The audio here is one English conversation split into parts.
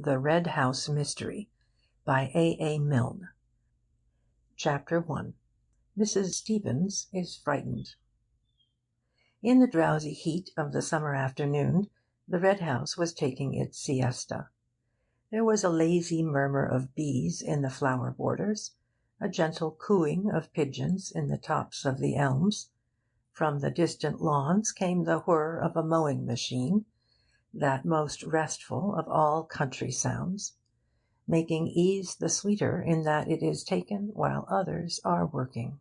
The Red House Mystery by A. Milne. Chapter 1. Mrs. Stevens is Frightened. In the drowsy heat of the summer afternoon, the Red House was taking its siesta. There was a lazy murmur of bees in the flower borders, a gentle cooing of pigeons in the tops of the elms. From the distant lawns came the whir of a mowing machine, that most restful of all country sounds, making ease the sweeter in that it is taken while others are working.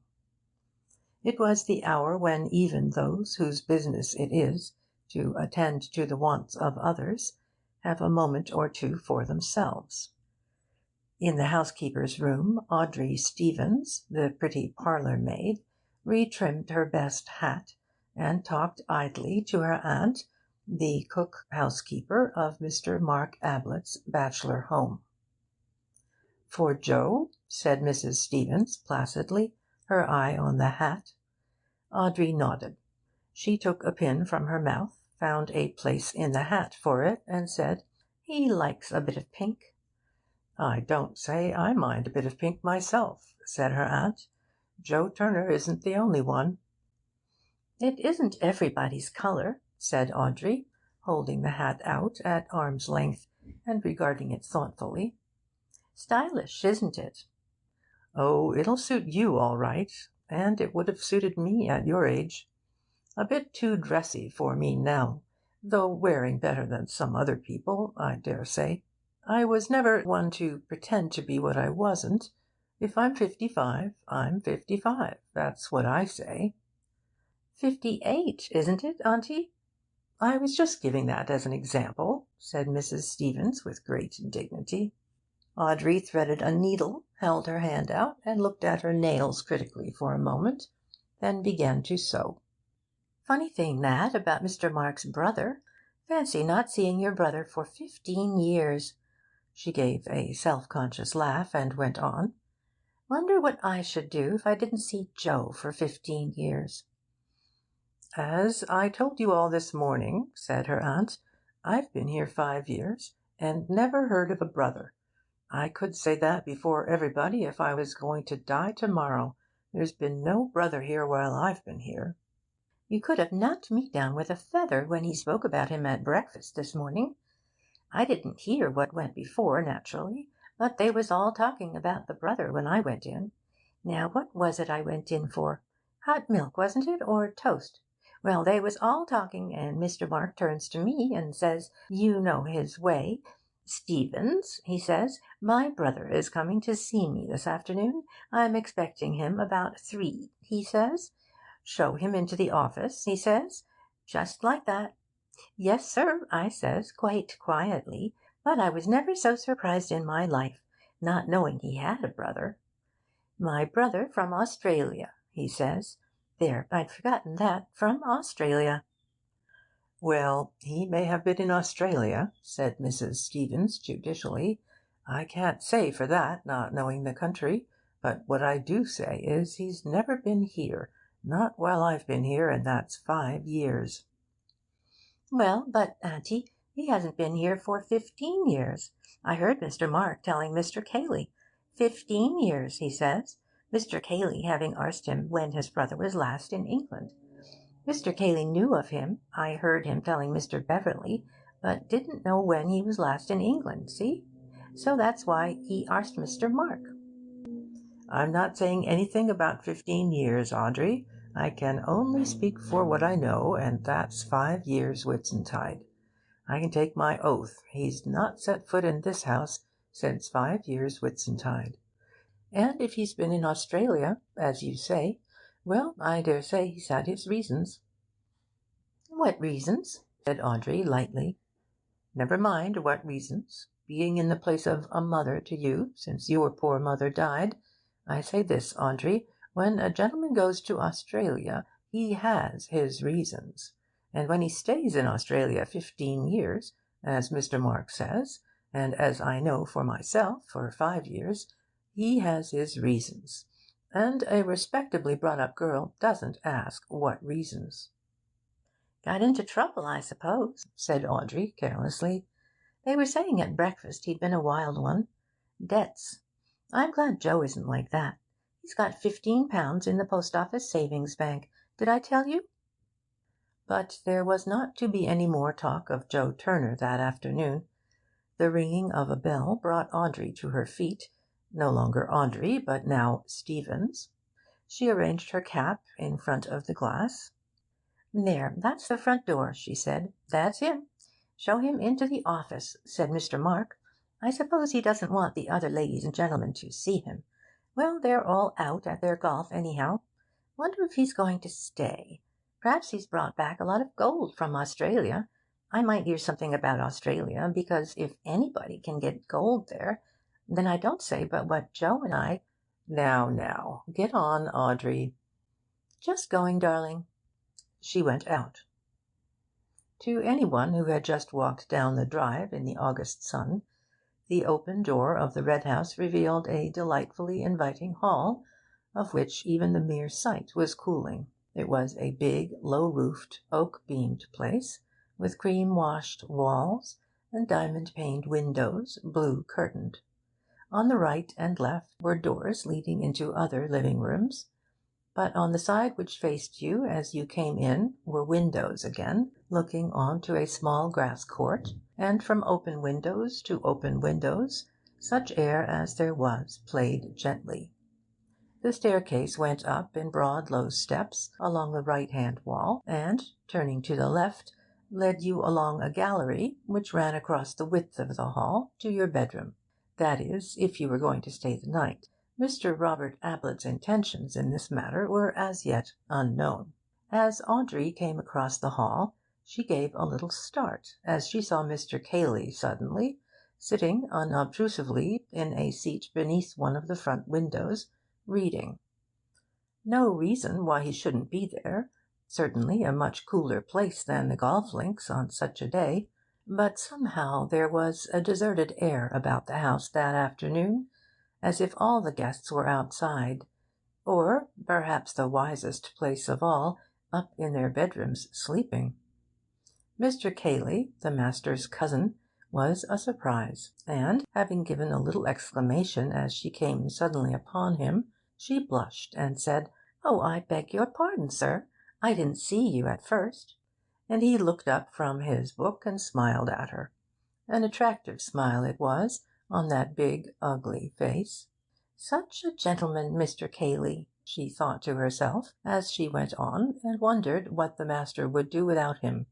It was the hour when even those whose business it is to attend to the wants of others have a moment or two for themselves. In the housekeeper's room, Audrey Stevens, the pretty parlour-maid, retrimmed her best hat and talked idly to her aunt, the cook-housekeeper of Mr. Mark Ablett's bachelor home. "For Joe?" said Mrs. Stevens placidly, her eye on the hat. Audrey nodded. She took a pin from her mouth, found a place in the hat for it, and said, "He likes a bit of pink." "I don't say I mind a bit of pink myself," said her aunt. "Joe Turner isn't the only one." "It isn't everybody's colour," said Audrey, holding the hat out at arm's length and regarding it thoughtfully. "Stylish, isn't it?" "Oh, it'll suit you all right, and it would have suited me at your age. A bit too dressy for me now, though wearing better than some other people, I dare say. I was never one to pretend to be what I wasn't. If I'm 55, I'm 55. That's what I say." "58, isn't it, Auntie?" "I was just giving that as an example," said Mrs. Stevens with great dignity. Audrey threaded a needle, held her hand out, and looked at her nails critically for a moment, then began to sew. "Funny thing that about Mr. Mark's brother. Fancy not seeing your brother for 15 years." She gave a self-conscious laugh and went on. "Wonder what I should do if I didn't see Joe for 15 years." "As I told you all this morning," said her aunt, "I've been here 5 years, and never heard of a brother. I could say that before everybody if I was going to die to-morrow. There's been no brother here while I've been here." "You could have knocked me down with a feather when he spoke about him at breakfast this morning. I didn't hear what went before, naturally, but they was all talking about the brother when I went in. Now, what was it I went in for? Hot milk, wasn't it, or toast? Well, they was all talking, and Mr. Mark turns to me and says, you know his way, 'Stevens,' he says, 'my brother is coming to see me this afternoon. I'm expecting him about 3, he says. Show him into the office,' he says, just like that. 'Yes, sir,' I says, quite quietly, but I was never so surprised in my life, not knowing he had a brother. 'My brother from Australia,' he says. There, I'd forgotten that, from Australia." "Well, he may have been in Australia," said Mrs. Stevens judicially. "I can't say for that, not knowing the country. But what I do say is he's never been here, not while I've been here, and that's 5 years." "Well, but, Auntie, he hasn't been here for 15 years. I heard Mr. Mark telling Mr. Cayley. 15 years, he says, Mr. Cayley having asked him when his brother was last in England. Mr. Cayley knew of him, I heard him telling Mr. Beverley, but didn't know when he was last in England, see? So that's why he asked Mr. Mark." "I'm not saying anything about 15 years, Audrey. I can only speak for what I know, and that's 5 years Whitsuntide. I can take my oath he's not set foot in this house since 5 years Whitsuntide. And if he's been in Australia, as you say, well, I dare say he's had his reasons." "What reasons?" said Audrey lightly. "Never mind what reasons. Being in the place of a mother to you, since your poor mother died, I say this, Audrey, when a gentleman goes to Australia, he has his reasons. And when he stays in Australia 15 years, as Mr. Mark says, and as I know for myself for 5 years, he has his reasons. And a respectably brought-up girl doesn't ask what reasons." "Got into trouble, I suppose," said Audrey carelessly. They were saying at breakfast he'd been a wild one. Debts. I'm glad Joe isn't like that. He's got £15 in the Post Office Savings Bank. Did I tell you?" But there was not to be any more talk of Joe Turner that afternoon. The ringing of a bell brought Audrey to her feet, no longer Audrey, but now Stevens. She arranged her cap in front of the glass. "There, that's the front door," she said. "That's him. Show him into the office," said Mr. Mark. "I suppose he doesn't want the other ladies and gentlemen to see him. Well, they're all out at their golf, anyhow. Wonder if he's going to stay. Perhaps he's brought back a lot of gold from Australia. I might hear something about Australia, because if anybody can get gold there, then I don't say but what Joe and I—" "Now, now, get on, Audrey." "Just going, darling." She went out. To anyone who had just walked down the drive in the August sun, the open door of the Red House revealed a delightfully inviting hall, of which even the mere sight was cooling. It was a big, low-roofed, oak-beamed place, with cream-washed walls and diamond-paned windows, blue curtained. On the right and left were doors leading into other living rooms, but on the side which faced you as you came in were windows again, looking on to a small grass court, and from open windows to open windows such air as there was played gently. The staircase went up in broad low steps along the right-hand wall, and, turning to the left, led you along a gallery which ran across the width of the hall to your bedroom. That is, if you were going to stay the night. Mr. Robert Ablett's intentions in this matter were as yet unknown. As Audrey came across the hall, she gave a little start as she saw Mr. Cayley suddenly, sitting unobtrusively in a seat beneath one of the front windows, reading. No reason why he shouldn't be there, certainly a much cooler place than the golf links on such a day, but somehow there was a deserted air about the house that afternoon, as if all the guests were outside, or, perhaps the wisest place of all, up in their bedrooms sleeping. Mr. Cayley, the master's cousin, was a surprise, and, having given a little exclamation as she came suddenly upon him, she blushed and said, "Oh, I beg your pardon, sir. I didn't see you at first." And he looked up from his book and smiled at her. An attractive smile it was, on that big, ugly face. "Such a gentleman, Mr. Cayley," she thought to herself, as she went on, and wondered what the master would do without him.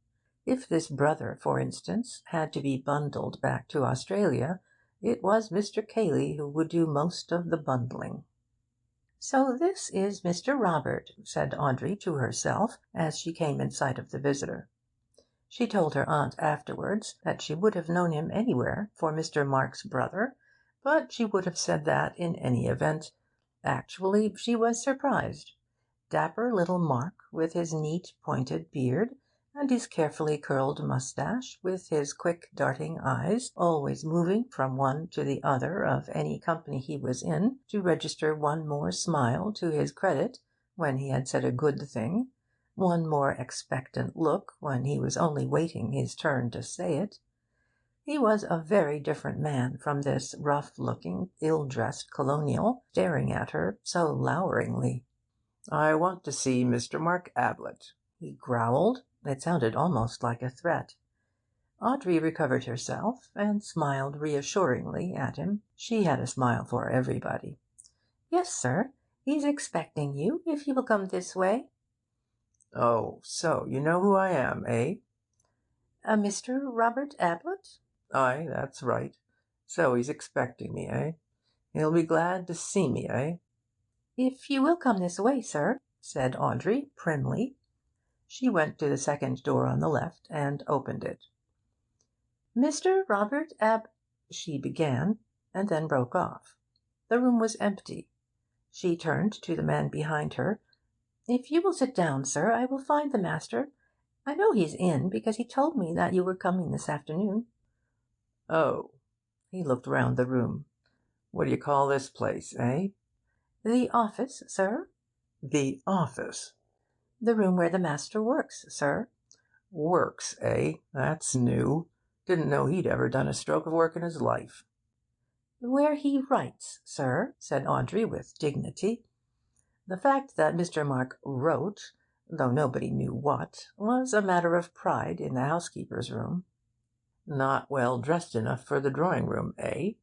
If this brother, for instance, had to be bundled back to Australia, it was Mr. Cayley who would do most of the bundling. "So this is Mr. Robert," said Audrey to herself, as she came in sight of the visitor. She told her aunt afterwards that she would have known him anywhere for Mr. Mark's brother, but she would have said that in any event. Actually, she was surprised. Dapper little Mark, with his neat pointed beard, and his carefully curled moustache, with his quick darting eyes, always moving from one to the other of any company he was in, to register one more smile to his credit when he had said a good thing, one more expectant look when he was only waiting his turn to say it. He was a very different man from this rough-looking, ill-dressed colonial, staring at her so loweringly. "I want to see Mr. Mark Ablett," he growled. It sounded almost like a threat. Audrey recovered herself and smiled reassuringly at him. She had a smile for everybody. "Yes, sir. He's expecting you, if you will come this way." "Oh, so you know who I am, eh?" Mr. Robert Ablett?" "Aye, that's right. So he's expecting me, eh? He'll be glad to see me, eh?" "If you will come this way, sir," said Audrey primly. She went to the second door on the left and opened it. "Mr. Robert she began, and then broke off. The room was empty. She turned to the man behind her. "If you will sit down, sir, I will find the master. I know he's in, because he told me that you were coming this afternoon." "Oh." He looked round the room. "What do you call this place, eh?" "The office, sir." "The office?" "The room where the master works, sir." "Works, eh? That's new. Didn't know he'd ever done a stroke of work in his life. "Where he writes, sir," said Audrey with dignity. The fact that Mr. Mark wrote, though nobody knew what, was a matter of pride in the housekeeper's room. Not well dressed enough for the drawing-room, eh?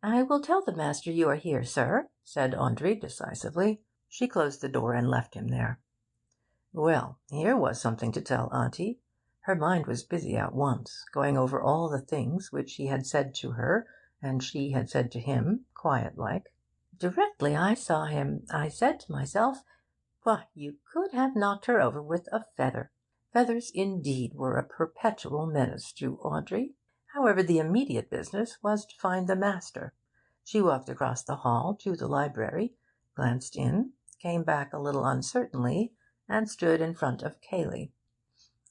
"I will tell the master you are here, sir," said Audrey decisively. She closed the door and left him there. Well, here was something to tell Auntie. Her mind was busy at once, going over all the things which he had said to her, and she had said to him, quiet-like. "Directly I saw him, I said to myself, 'Why, you could have knocked her over with a feather.'" Feathers, indeed, were a perpetual menace to Audrey. However, the immediate business was to find the master. She walked across the hall to the library, glanced in, came back a little uncertainly, and stood in front of Cayley.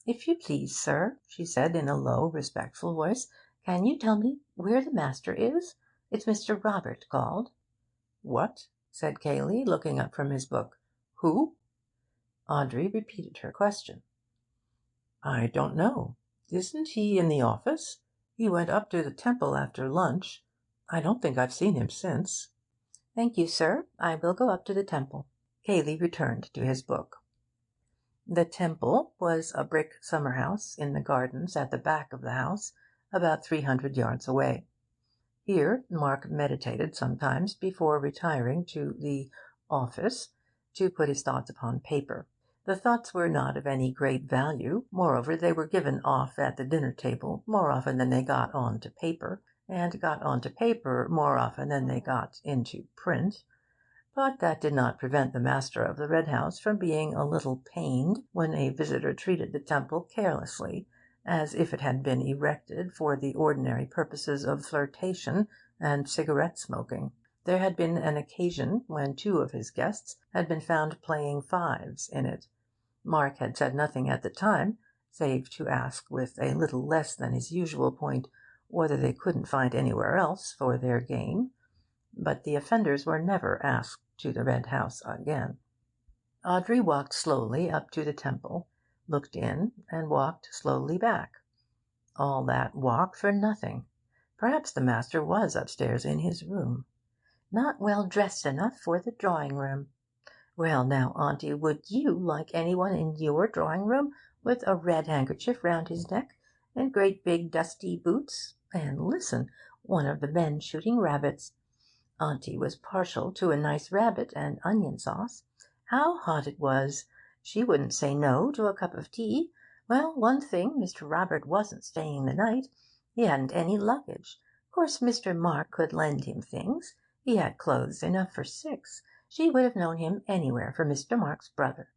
"If you please, sir," she said in a low, respectful voice, "can you tell me where the master is? It's Mr. Robert called." "What?" said Cayley, looking up from his book. "Who?" Audrey repeated her question. "I don't know. Isn't he in the office? He went up to the Temple after lunch. I don't think I've seen him since." "Thank you, sir. I will go up to the Temple." Cayley returned to his book. The Temple was a brick summer-house in the gardens at the back of the house, about 300 yards away. Here Mark meditated sometimes before retiring to the office to put his thoughts upon paper. The thoughts were not of any great value. Moreover, they were given off at the dinner-table more often than they got on to paper, and got on to paper more often than they got into print. But that did not prevent the master of the Red House from being a little pained when a visitor treated the Temple carelessly, as if it had been erected for the ordinary purposes of flirtation and cigarette-smoking. There had been an occasion when two of his guests had been found playing fives in it. Mark had said nothing at the time, save to ask with a little less than his usual point whether they couldn't find anywhere else for their game. But the offenders were never asked to the Red House again. Audrey walked slowly up to the Temple, looked in, and walked slowly back. All that walk for nothing. Perhaps the master was upstairs in his room. Not well dressed enough for the drawing-room. Well, now, Auntie, would you like anyone in your drawing-room with a red handkerchief round his neck, and great big dusty boots? And listen, one of the men shooting rabbits. Auntie was partial to a nice rabbit and onion sauce. How hot it was! She wouldn't say no to a cup of tea. Well, one thing, Mr. Robert wasn't staying the night. He hadn't any luggage. Of course, Mr. Mark could lend him things. He had clothes enough for 6. She would have known him anywhere for Mr. Mark's brother.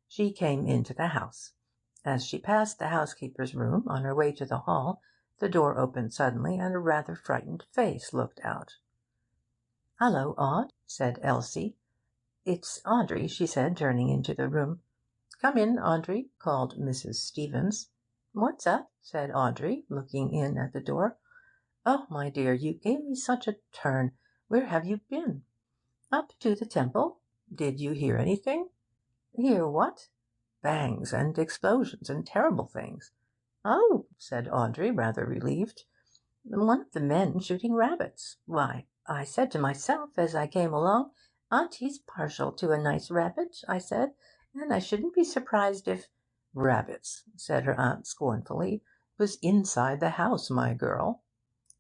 She came into the house. As she passed the housekeeper's room on her way to the hall, the door opened suddenly, and a rather frightened face looked out. "Hallo, Aud," said Elsie. "It's Audrey," she said, turning into the room. "Come in, Audrey," called Mrs. Stevens. "What's up?" said Audrey, looking in at the door. "Oh, my dear, you gave me such a turn. Where have you been?" "Up to the Temple." "Did you hear anything?" "Hear what?" "Bangs and explosions and terrible things." "Oh," said Audrey, rather relieved. "One of the men shooting rabbits. Why, I said to myself as I came along, 'Auntie's partial to a nice rabbit,' I said, 'and I shouldn't be surprised if—' "Rabbits," said her aunt scornfully. "It was inside the house, my girl."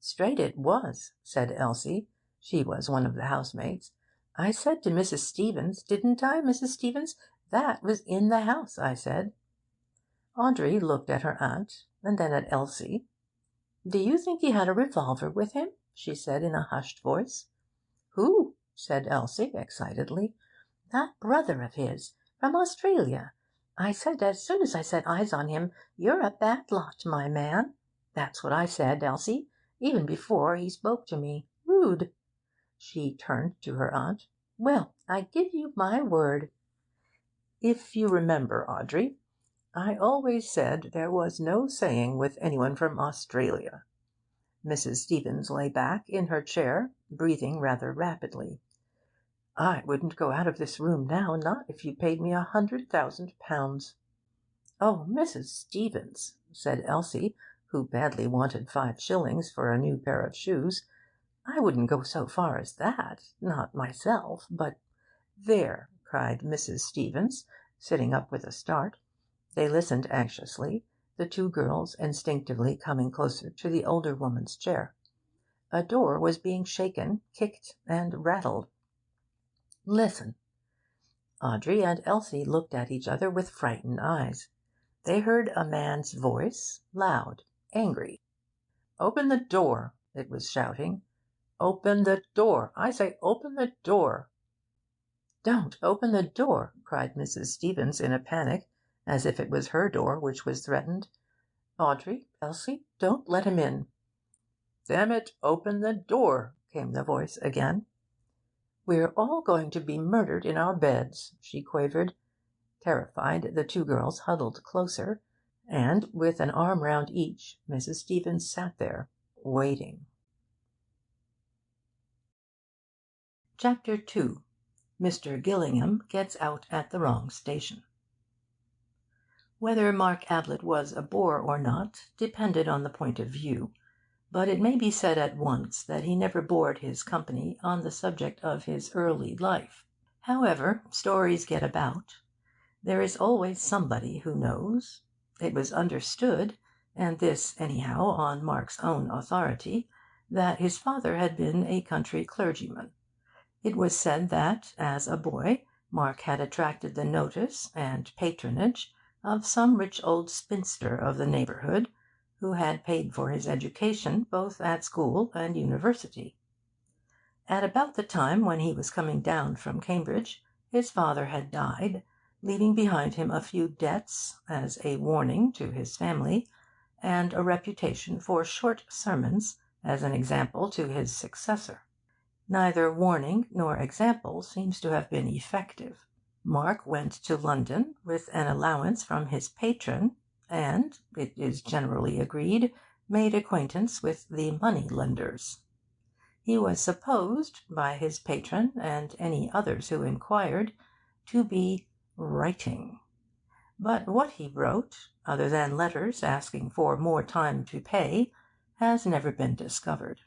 "Straight it was," said Elsie. She was one of the housemaids. "I said to Mrs. Stevens, didn't I, Mrs. Stevens? That was in the house, I said." Audrey looked at her aunt, and then at Elsie. "Do you think he had a revolver with him?" she said in a hushed voice. "Who?" said Elsie excitedly. "That brother of his, from Australia. I said as soon as I set eyes on him, 'You're a bad lot, my man.' That's what I said, Elsie, even before he spoke to me. Rude!" She turned to her aunt. "Well, I give you my word." "If you remember, Audrey, I always said there was no saying with anyone from Australia." Mrs. Stevens lay back in her chair, breathing rather rapidly. "I wouldn't go out of this room now, not if you paid me £100,000." "Oh, Mrs. Stevens," said Elsie, who badly wanted 5 shillings for a new pair of shoes. "I wouldn't go so far as that, not myself, but—" "There!" cried Mrs. Stevens, sitting up with a start. They listened anxiously, the 2 girls instinctively coming closer to the older woman's chair. A door was being shaken, kicked, and rattled. "Listen!" Audrey and Elsie looked at each other with frightened eyes. They heard a man's voice, loud, angry. "Open the door!" it was shouting. "Open the door! I say, open the door!" "Don't open the door!" cried Mrs. Stevens in a panic, as if it was her door which was threatened. "Audrey, Elsie, don't let him in." "Damn it, open the door!" came the voice again. "We're all going to be murdered in our beds," she quavered. Terrified, the 2 girls huddled closer, and, with an arm round each, Mrs. Stevens sat there, waiting. Chapter 2. Mr. Gillingham Gets Out at the Wrong Station. Whether Mark Ablett was a bore or not depended on the point of view, but it may be said at once that he never bored his company on the subject of his early life. However, stories get about. There is always somebody who knows. It was understood, and this, anyhow, on Mark's own authority, that his father had been a country clergyman. It was said that, as a boy, Mark had attracted the notice and patronage of some rich old spinster of the neighbourhood, who had paid for his education both at school and university. At about the time when he was coming down from Cambridge, his father had died, leaving behind him a few debts, as a warning to his family, and a reputation for short sermons, as an example to his successor. Neither warning nor example seems to have been effective. Mark went to London with an allowance from his patron, and, it is generally agreed, made acquaintance with the money-lenders. He was supposed, by his patron and any others who inquired, to be writing. But what he wrote, other than letters asking for more time to pay, has never been discovered.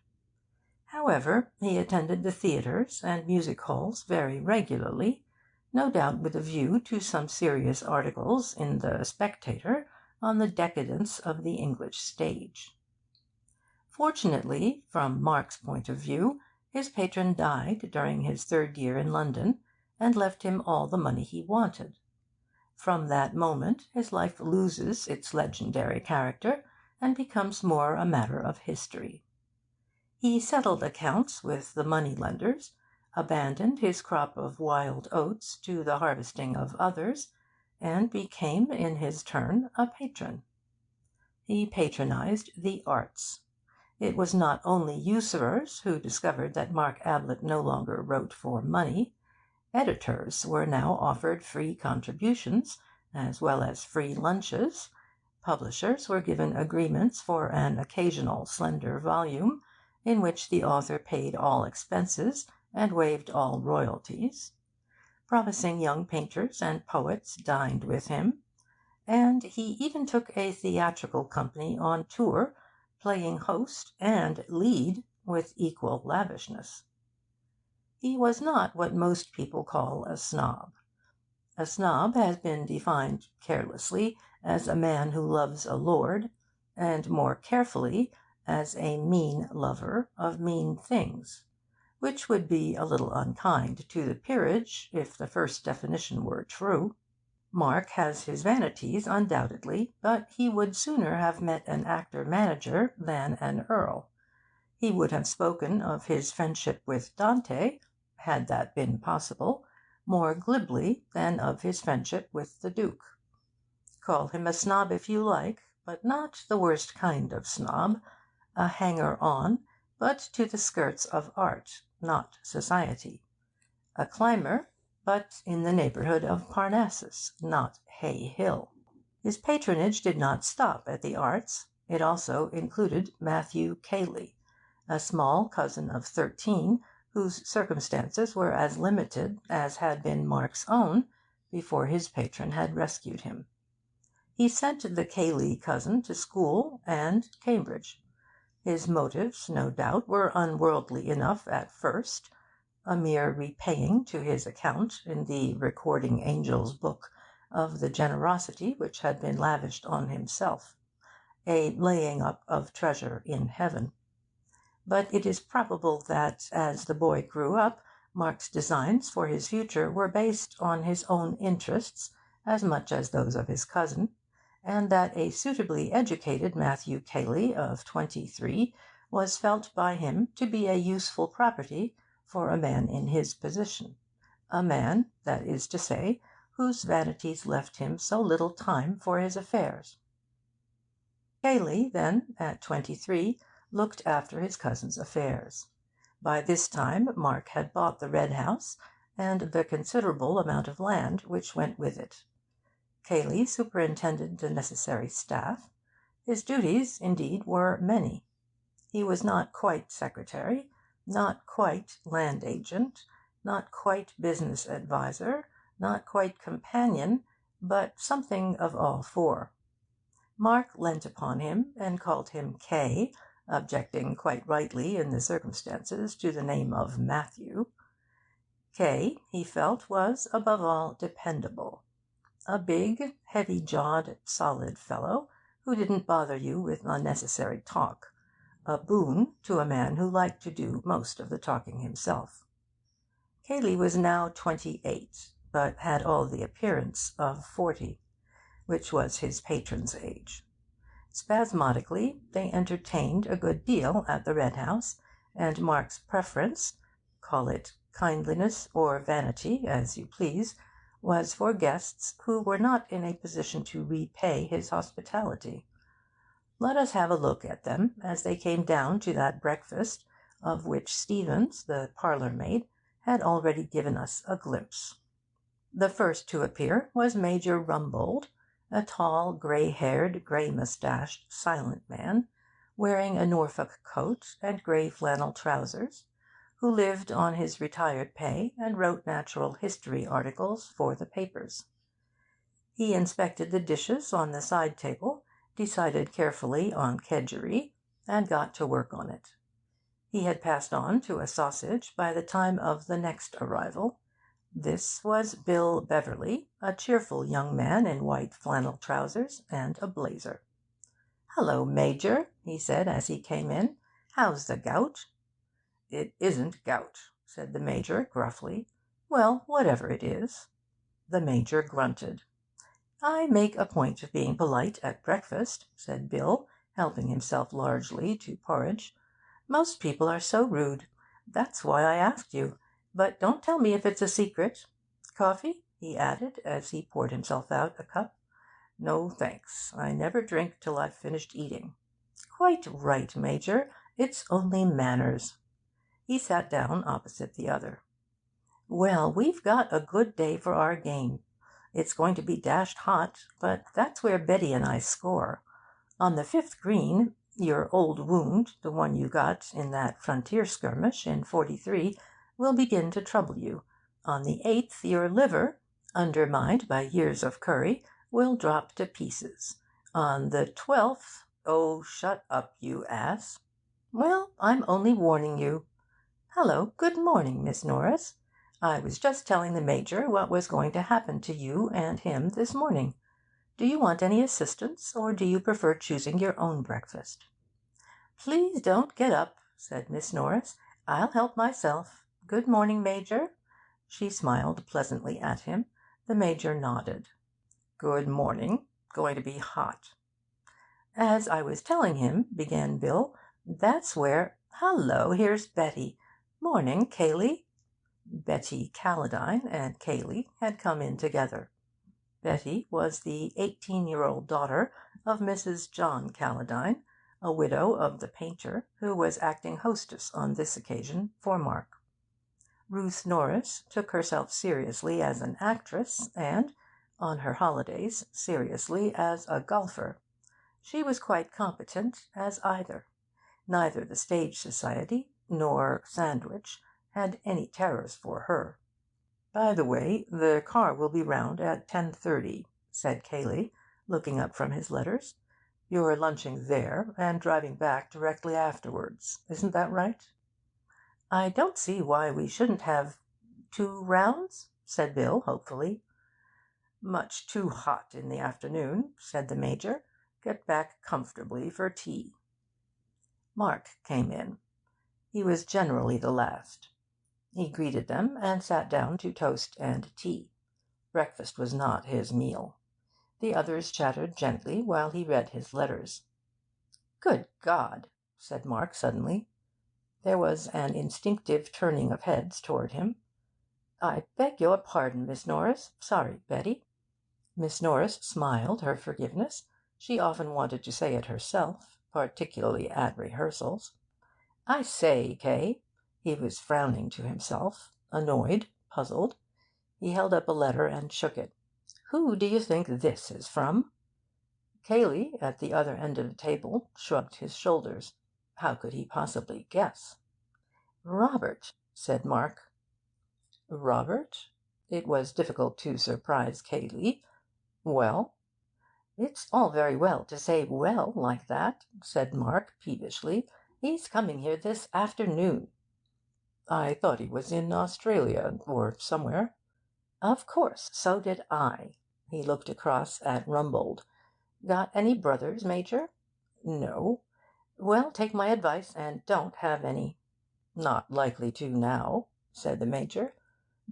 However, he attended the theatres and music halls very regularly, no doubt with a view to some serious articles in the Spectator on the decadence of the English stage. Fortunately, from Mark's point of view, his patron died during his 3rd year in London, and left him all the money he wanted. From that moment his life loses its legendary character, and becomes more a matter of history. He settled accounts with the money-lenders, abandoned his crop of wild oats to the harvesting of others, and became, in his turn, a patron. He patronised the arts. It was not only usurers who discovered that Mark Ablett no longer wrote for money. Editors were now offered free contributions, as well as free lunches. Publishers were given agreements for an occasional slender volume, in which the author paid all expenses and waived all royalties. Promising young painters and poets dined with him, and he even took a theatrical company on tour, playing host and lead with equal lavishness. He was not what most people call a snob. A snob has been defined carelessly as a man who loves a lord, and more carefully as a mean lover of mean things, which would be a little unkind to the peerage if the first definition were true. Mark has his vanities, undoubtedly, but he would sooner have met an actor-manager than an earl. He would have spoken of his friendship with Dante, had that been possible, more glibly than of his friendship with the Duke. Call him a snob if you like, but not the worst kind of snob, a hanger-on, but to the skirts of art, not society, a climber, but in the neighbourhood of Parnassus, not Hay Hill. His patronage did not stop at the arts. It also included Matthew Cayley, a small cousin of 13, whose circumstances were as limited as had been Mark's own before his patron had rescued him. he sent the Cayley cousin to school and Cambridge. His motives, no doubt, were unworldly enough at first, a mere repaying to his account in the recording angel's book of the generosity which had been lavished on himself, a laying up of treasure in heaven. But it is probable that, as the boy grew up, Mark's designs for his future were based on his own interests as much as those of his cousin, and that a suitably educated Matthew Cayley of 23 was felt by him to be a useful property for a man in his position, a man, that is to say, whose vanities left him so little time for his affairs. Cayley, then, at 23, looked after his cousin's affairs. By this time Mark had bought the Red House and the considerable amount of land which went with it. Cayley superintended the necessary staff. His duties, indeed, were many. He was not quite secretary, not quite land agent, not quite business adviser, not quite companion, but something of all four. Mark leant upon him and called him K, objecting quite rightly in the circumstances to the name of Matthew. K, he felt, was above all dependable. A big, heavy-jawed, solid fellow, who didn't bother you with unnecessary talk, a boon to a man who liked to do most of the talking himself. Cayley was now 28, but had all the appearance of 40, which was his patron's age. Spasmodically, they entertained a good deal at the Red House, and Mark's preference, call it kindliness or vanity, as you please, was for guests who were not in a position to repay his hospitality. Let us have a look at them as they came down to that breakfast of which Stevens, the parlour-maid, had already given us a glimpse. The first to appear was Major Rumbold, a tall, grey-haired, grey-moustached, silent man, wearing a Norfolk coat and grey flannel trousers, who lived on his retired pay and wrote natural history articles for the papers. He inspected the dishes on the side table, decided carefully on kedgeree, and got to work on it. He had passed on to a sausage by the time of the next arrival. This was Bill Beverley, a cheerful young man in white flannel trousers and a blazer. "Hullo, Major," he said as he came in. "How's the gout?" "It isn't gout," said the Major gruffly. "Well, whatever it is." The Major grunted. "I make a point of being polite at breakfast," said Bill, helping himself largely to porridge. "Most people are so rude. That's why I asked you. But don't tell me if it's a secret. Coffee?" he added, as he poured himself out a cup. "No, thanks. I never drink till I've finished eating." "Quite right, Major. It's only manners." He sat down opposite the other. "Well, we've got a good day for our game. It's going to be dashed hot, but that's where Betty and I score. On the 5th green, your old wound, the one you got in that frontier skirmish in '43, will begin to trouble you. On the 8th, your liver, undermined by years of curry, will drop to pieces. On the 12th... Oh, shut up, you ass. Well, I'm only warning you. Hello, good morning, Miss Norris. I was just telling the Major what was going to happen to you and him this morning. Do you want any assistance, or do you prefer choosing your own breakfast?" "Please don't get up," said Miss Norris. "I'll help myself. Good morning, Major." She smiled pleasantly at him. The Major nodded. "Good morning. Going to be hot." "As I was telling him," began Bill, "that's where... Hallo, here's Betty. Morning, Cayley." Betty Calladine and Cayley had come in together. Betty was the 18-year-old daughter of Mrs. John Calladine, a widow of the painter, who was acting hostess on this occasion for Mark. Ruth Norris took herself seriously as an actress, and, on her holidays, seriously as a golfer. She was quite competent as either. Neither the stage society nor Sandwich had any terrors for her. "By the way, the car will be round at 10:30," said Cayley, looking up from his letters. "You're lunching there, and driving back directly afterwards. Isn't that right?" "I don't see why we shouldn't have 2 rounds," said Bill, hopefully. "Much too hot in the afternoon," said the Major. "Get back comfortably for tea." Mark came in. He was generally the last. He greeted them, and sat down to toast and tea. Breakfast was not his meal. The others chattered gently while he read his letters. "Good God!" said Mark suddenly. There was an instinctive turning of heads toward him. "I beg your pardon, Miss Norris. Sorry, Betty." Miss Norris smiled her forgiveness. She often wanted to say it herself, particularly at rehearsals. "I say, Kay." He was frowning to himself, annoyed, puzzled. He held up a letter and shook it. "Who do you think this is from?" Cayley, at the other end of the table, shrugged his shoulders. How could he possibly guess? "Robert," said Mark. "Robert?" It was difficult to surprise Cayley. "Well?" "It's all very well to say 'well' like that," said Mark peevishly. "He's coming here this afternoon." "I thought he was in Australia, or somewhere." "Of course, so did I." He looked across at Rumbold. "Got any brothers, Major?" "No." "Well, take my advice, and don't have any." "Not likely to now," said the Major.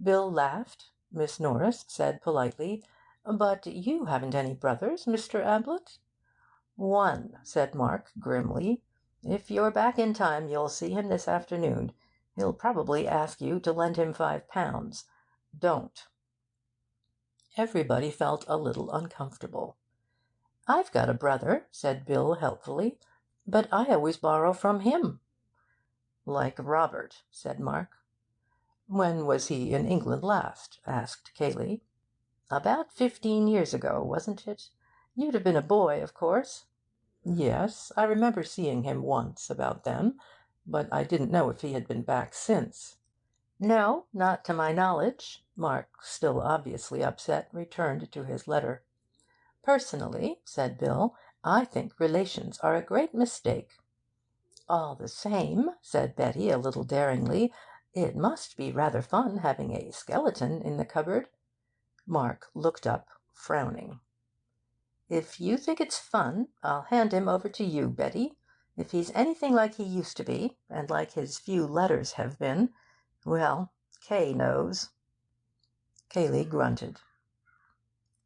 Bill laughed. Miss Norris said politely, "But you haven't any brothers, Mr. Ablett?" "One," said Mark grimly. "If you're back in time, you'll see him this afternoon. He'll probably ask you to lend him £5. Don't." Everybody felt a little uncomfortable. "I've got a brother," said Bill helpfully, "but I always borrow from him." "Like Robert," said Mark. "When was he in England last?" asked Cayley. "About 15 years ago, wasn't it? You'd have been a boy, of course." "Yes, I remember seeing him once about then, but I didn't know if he had been back since." "No, not to my knowledge." Mark, still obviously upset, returned to his letter. "Personally," said Bill, "I think relations are a great mistake." "All the same," said Betty a little daringly, "it must be rather fun having a skeleton in the cupboard." Mark looked up, frowning. "If you think it's fun, I'll hand him over to you, Betty. If he's anything like he used to be, and like his few letters have been, well, Kay knows." Cayley grunted.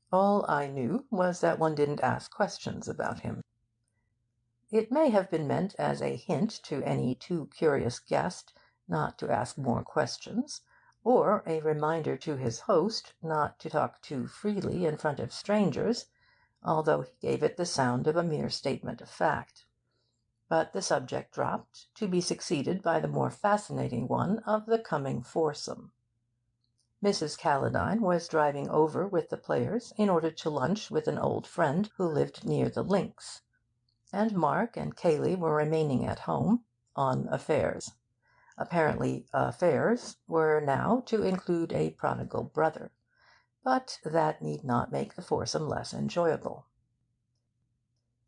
"All I knew was that one didn't ask questions about him." It may have been meant as a hint to any too curious guest not to ask more questions, or a reminder to his host not to talk too freely in front of strangers, although he gave it the sound of a mere statement of fact. But the subject dropped, to be succeeded by the more fascinating one of the coming foursome. Mrs. Calladine was driving over with the players in order to lunch with an old friend who lived near the links, and Mark and Cayley were remaining at home, on affairs. Apparently, affairs were now to include a prodigal brother, but that need not make the foursome less enjoyable.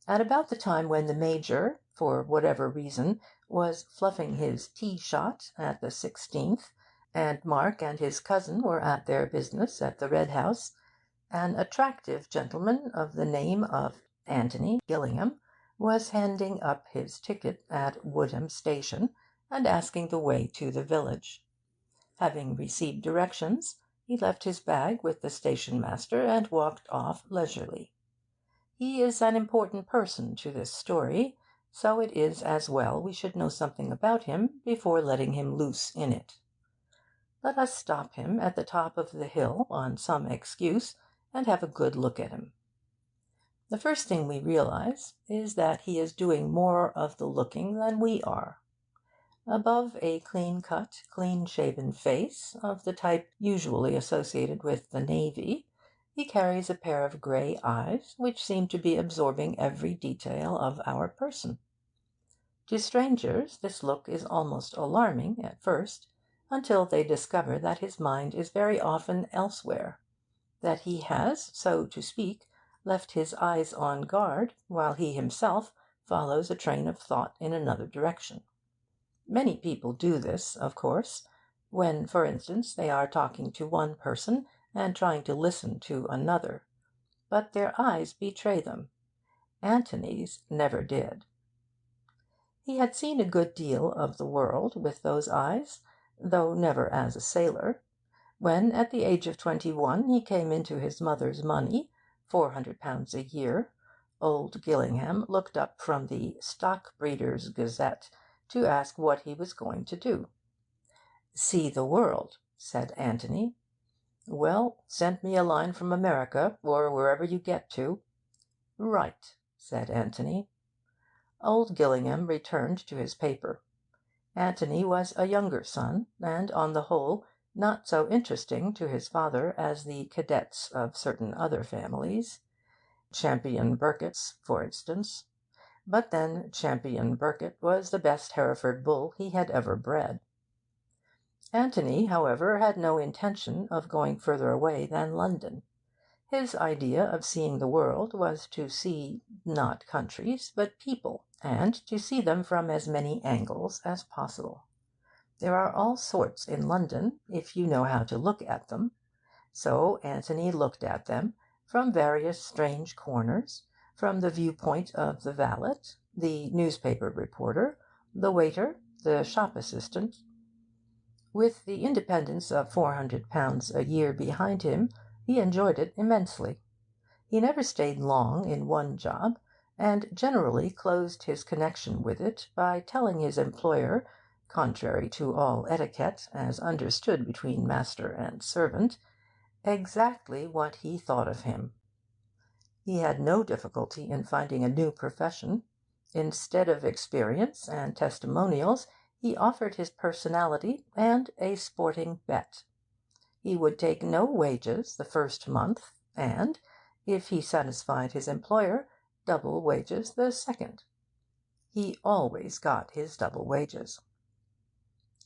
At about the time when the Major, for whatever reason, was fluffing his tea shot at the 16th, and Mark and his cousin were at their business at the Red House, an attractive gentleman of the name of Anthony Gillingham was handing up his ticket at Woodham Station and asking the way to the village. Having received directions, he left his bag with the station master and walked off leisurely. He is an important person to this story, so it is as well we should know something about him before letting him loose in it. Let us stop him at the top of the hill on some excuse and have a good look at him. The first thing we realise is that he is doing more of the looking than we are. Above a clean-cut, clean-shaven face, of the type usually associated with the Navy, he carries a pair of grey eyes which seem to be absorbing every detail of our person. To strangers this look is almost alarming at first, until they discover that his mind is very often elsewhere, that he has, so to speak, left his eyes on guard, while he himself follows a train of thought in another direction. Many people do this, of course, when, for instance, they are talking to one person and trying to listen to another. But their eyes betray them. Antony's never did. He had seen a good deal of the world with those eyes, though never as a sailor. When, at the age of 21, he came into his mother's money, £400 a year, old Gillingham looked up from the Stock Breeders' Gazette to ask what he was going to do. "See the world," said Antony. "Well, send me a line from America, or wherever you get to." "Right," said Antony. Old Gillingham returned to his paper. Antony was a younger son, and on the whole not so interesting to his father as the cadets of certain other families. Champion Burkett's, for instance. But then Champion Burkett was the best Hereford bull he had ever bred. Antony, however, had no intention of going further away than London. His idea of seeing the world was to see, not countries, but people, and to see them from as many angles as possible. There are all sorts in London, if you know how to look at them. So Antony looked at them from various strange corners, from the viewpoint of the valet, the newspaper reporter, the waiter, the shop assistant. With the independence of £400 a year behind him, he enjoyed it immensely. He never stayed long in one job, and generally closed his connection with it by telling his employer, contrary to all etiquette as understood between master and servant, exactly what he thought of him. He had no difficulty in finding a new profession. Instead of experience and testimonials, he offered his personality and a sporting bet. He would take no wages the first month, and, if he satisfied his employer, double wages the second. He always got his double wages.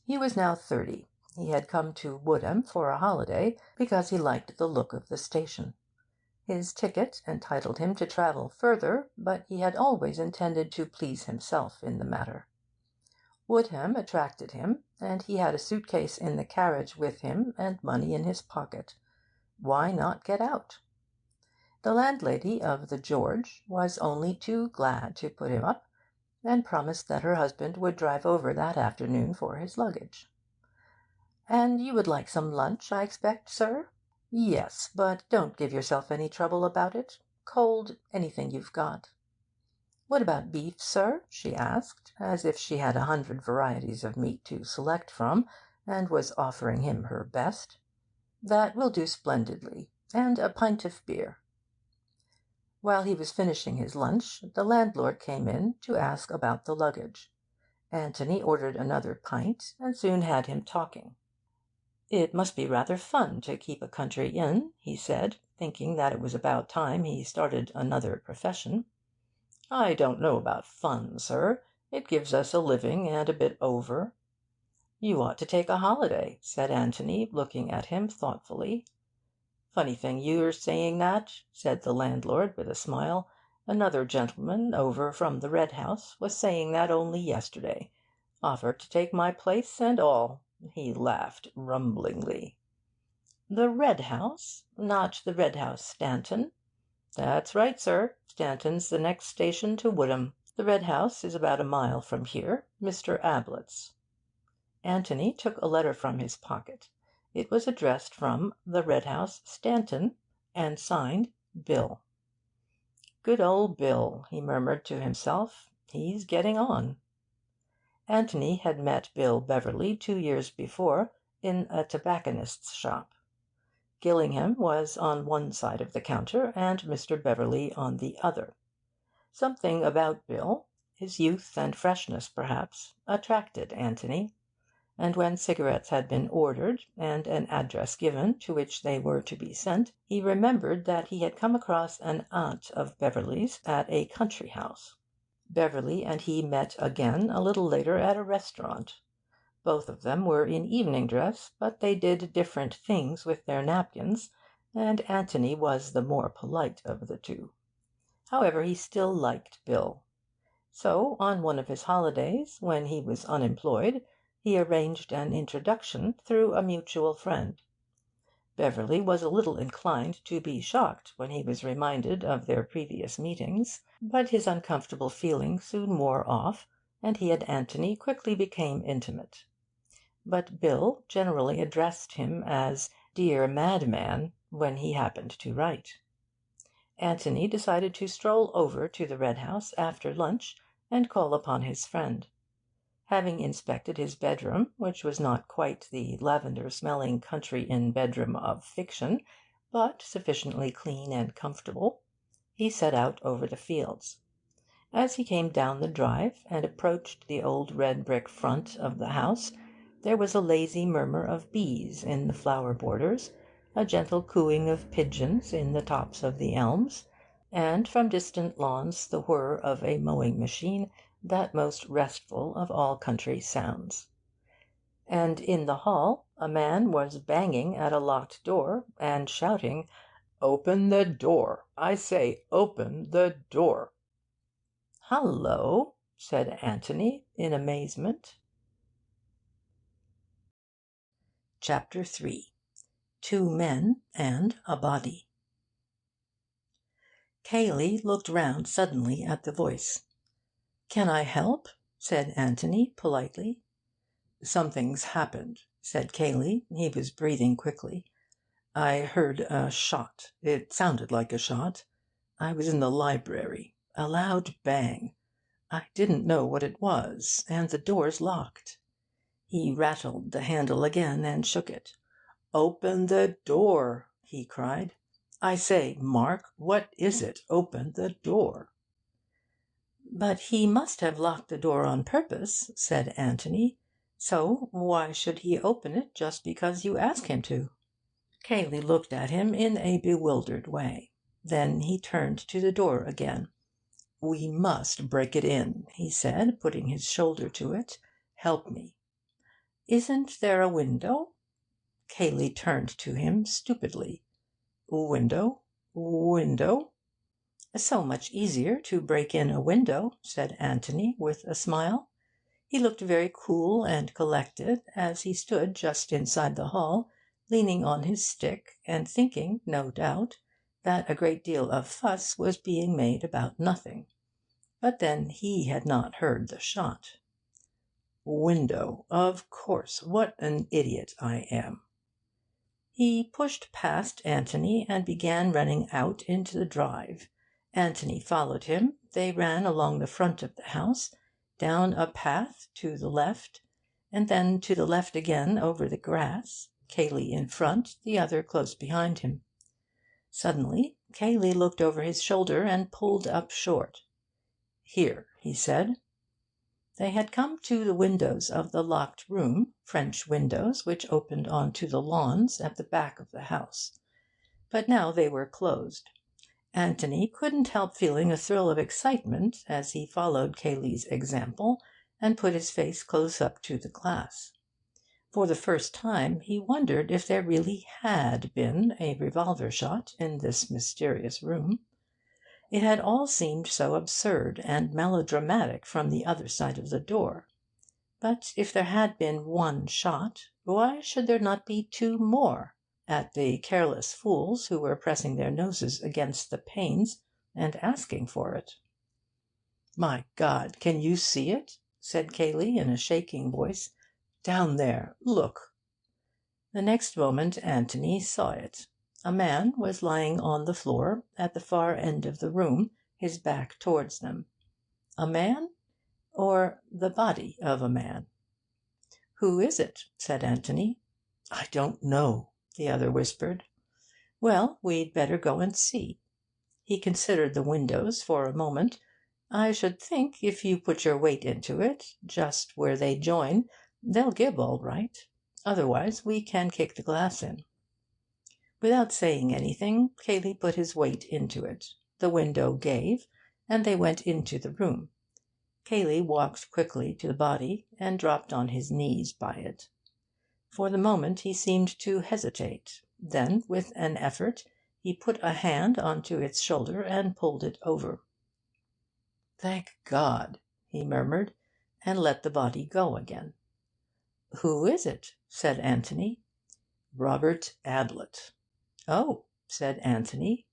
He was now 30. He had come to Woodham for a holiday because he liked the look of the station. His ticket entitled him to travel further, but he had always intended to please himself in the matter. Woodham attracted him, and he had a suitcase in the carriage with him and money in his pocket. Why not get out? The landlady of the George was only too glad to put him up, and promised that her husband would drive over that afternoon for his luggage. "And you would like some lunch, I expect, sir?" "Yes, but don't give yourself any trouble about it. Cold, anything you've got." "What about beef, sir?" she asked, as if she had 100 varieties of meat to select from, and was offering him her best. "That will do splendidly. And a pint of beer." While he was finishing his lunch, the landlord came in to ask about the luggage. Antony ordered another pint, and soon had him talking. "It must be rather fun to keep a country inn," he said, thinking that it was about time he started another profession. "I don't know about fun, sir. It gives us a living and a bit over." "You ought to take a holiday," said Antony, looking at him thoughtfully. "Funny thing you're saying that," said the landlord with a smile. "Another gentleman over from the Red House was saying that only yesterday. Offered to take my place and all." He laughed rumblingly. "The Red House? Not the Red House, Stanton?" "That's right, sir. Stanton's the next station to Woodham. The Red House is about a mile from here. Mr. Ablett's." Antony took a letter from his pocket. It was addressed from the Red House, Stanton, and signed Bill. "Good old Bill," he murmured to himself. "He's getting on." Antony had met Bill Beverley 2 years before in a tobacconist's shop. Gillingham was on one side of the counter, and Mr. Beverley on the other. Something about Bill, his youth and freshness perhaps, attracted Antony, and when cigarettes had been ordered and an address given to which they were to be sent, he remembered that he had come across an aunt of Beverley's at a country house. Beverley and he met again a little later at a restaurant. Both of them were in evening dress, but they did different things with their napkins, and Anthony was the more polite of the two. However, he still liked Bill. So, on one of his holidays, when he was unemployed, he arranged an introduction through a mutual friend. Beverley was a little inclined to be shocked when he was reminded of their previous meetings, but his uncomfortable feeling soon wore off, and he and Anthony quickly became intimate. But Bill generally addressed him as 'dear madman' when he happened to write. Anthony decided to stroll over to the Red House after lunch and call upon his friend. Having inspected his bedroom, which was not quite the lavender-smelling country-inn bedroom of fiction, but sufficiently clean and comfortable, he set out over the fields. As he came down the drive and approached the old red brick front of the house, there was a lazy murmur of bees in the flower borders, a gentle cooing of pigeons in the tops of the elms, and from distant lawns the whir of a mowing machine, that most restful of all country sounds. And in the hall a man was banging at a locked door and shouting, "Open the door! I say, open the door!" "Hallo!" said Anthony, in amazement. Chapter 3 Two Men and a Body. Cayley looked round suddenly at the voice. "Can I help?" said Anthony, politely. "Something's happened," said Cayley. He was breathing quickly. "I heard a shot. It sounded like a shot. I was in the library. A loud bang. I didn't know what it was, and the door's locked." He rattled the handle again and shook it. "Open the door!" he cried. "I say, Mark, what is it? Open the door!" "But he must have locked the door on purpose," said Anthony. "So why should he open it just because you ask him to?" Cayley looked at him in a bewildered way. Then he turned to the door again. "We must break it in," he said, putting his shoulder to it. "Help me." "Isn't there a window?" Cayley turned to him stupidly. "Window? Window?" "So much easier to break in a window," said Anthony, with a smile. He looked very cool and collected as he stood just inside the hall, leaning on his stick, and thinking, no doubt, that a great deal of fuss was being made about nothing. But then he had not heard the shot. "Window, of course. What an idiot I am!" He pushed past Anthony and began running out into the drive. Anthony followed him. They ran along the front of the house, down a path to the left, and then to the left again over the grass, Cayley in front, the other close behind him. Suddenly Cayley looked over his shoulder and pulled up short. "Here," he said. They had come to the windows of the locked room, French windows which opened on to the lawns at the back of the house. But now they were closed. Anthony couldn't help feeling a thrill of excitement as he followed Cayley's example and put his face close up to the glass. For the first time he wondered if there really had been a revolver shot in this mysterious room. It had all seemed so absurd and melodramatic from the other side of the door. But if there had been one shot, why should there not be two more at the careless fools who were pressing their noses against the panes and asking for it? "My God, can you see it?" said Cayley in a shaking voice. "Down there. Look!" The next moment Anthony saw it. A man was lying on the floor at the far end of the room, his back towards them. A man? Or the body of a man? "Who is it?" said Anthony. "I don't know," the other whispered. "Well, we'd better go and see." He considered the windows for a moment. "I should think, if you put your weight into it, just where they join, they'll give all right. Otherwise we can kick the glass in." Without saying anything, Cayley put his weight into it. The window gave, and they went into the room. Cayley walked quickly to the body and dropped on his knees by it. For the moment he seemed to hesitate. Then, with an effort, he put a hand onto its shoulder and pulled it over. "Thank God!" he murmured, and let the body go again. "Who is it?" said Anthony. "Robert Ablett." "Oh," said Anthony.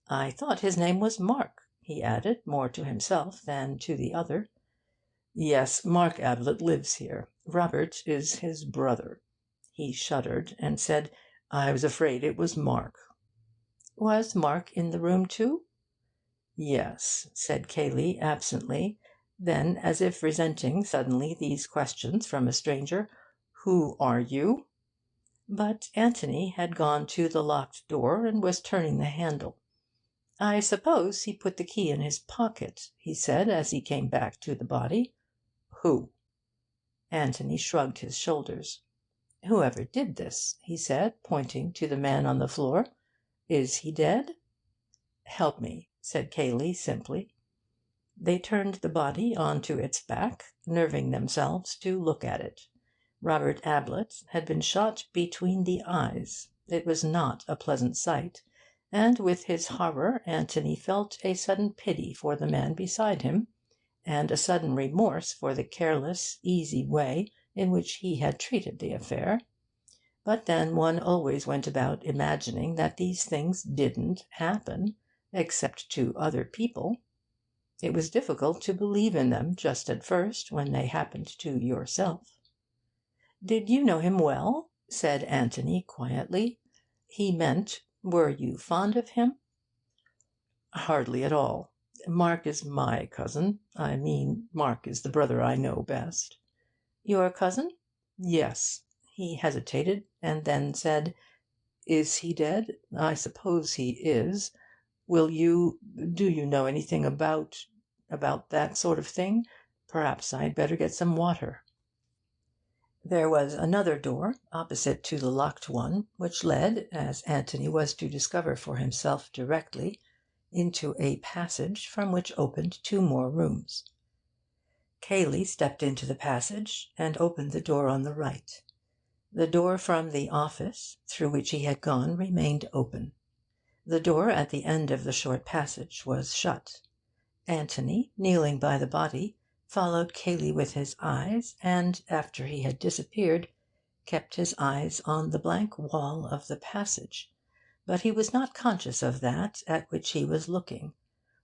"I thought his name was Mark," he added, more to himself than to the other. "Yes, Mark Ablett lives here. Robert is his brother." He shuddered, and said, "I was afraid it was Mark." "Was Mark in the room too?" "Yes," said Cayley absently. Then, as if resenting suddenly these questions from a stranger, "Who are you?" But Anthony had gone to the locked door and was turning the handle. "I suppose he put the key in his pocket," he said, as he came back to the body. "Who?" Anthony shrugged his shoulders. "Whoever did this," he said, pointing to the man on the floor. "Is he dead?" "Help me," said Cayley simply. They turned the body on to its back, nerving themselves to look at it. Robert Ablett had been shot between the eyes. It was not a pleasant sight, and with his horror Anthony felt a sudden pity for the man beside him, and a sudden remorse for the careless, easy way in which he had treated the affair. But then one always went about imagining that these things didn't happen, except to other people. It was difficult to believe in them just at first, when they happened to yourself. "Did you know him well?" said Anthony quietly. He meant, were you fond of him? "Hardly at all. Mark is my cousin. I mean, Mark is the brother I know best." "Your cousin?" "Yes." He hesitated, and then said, "Is he dead? I suppose he is. Do you know anything about that sort of thing? Perhaps I'd better get some water." There was another door, opposite to the locked one, which led, as Anthony was to discover for himself directly, into a passage from which opened two more rooms. Cayley stepped into the passage and opened the door on the right. The door from the office, through which he had gone, remained open. The door at the end of the short passage was shut. Anthony, kneeling by the body, followed Cayley with his eyes, and, after he had disappeared, kept his eyes on the blank wall of the passage. But he was not conscious of that at which he was looking,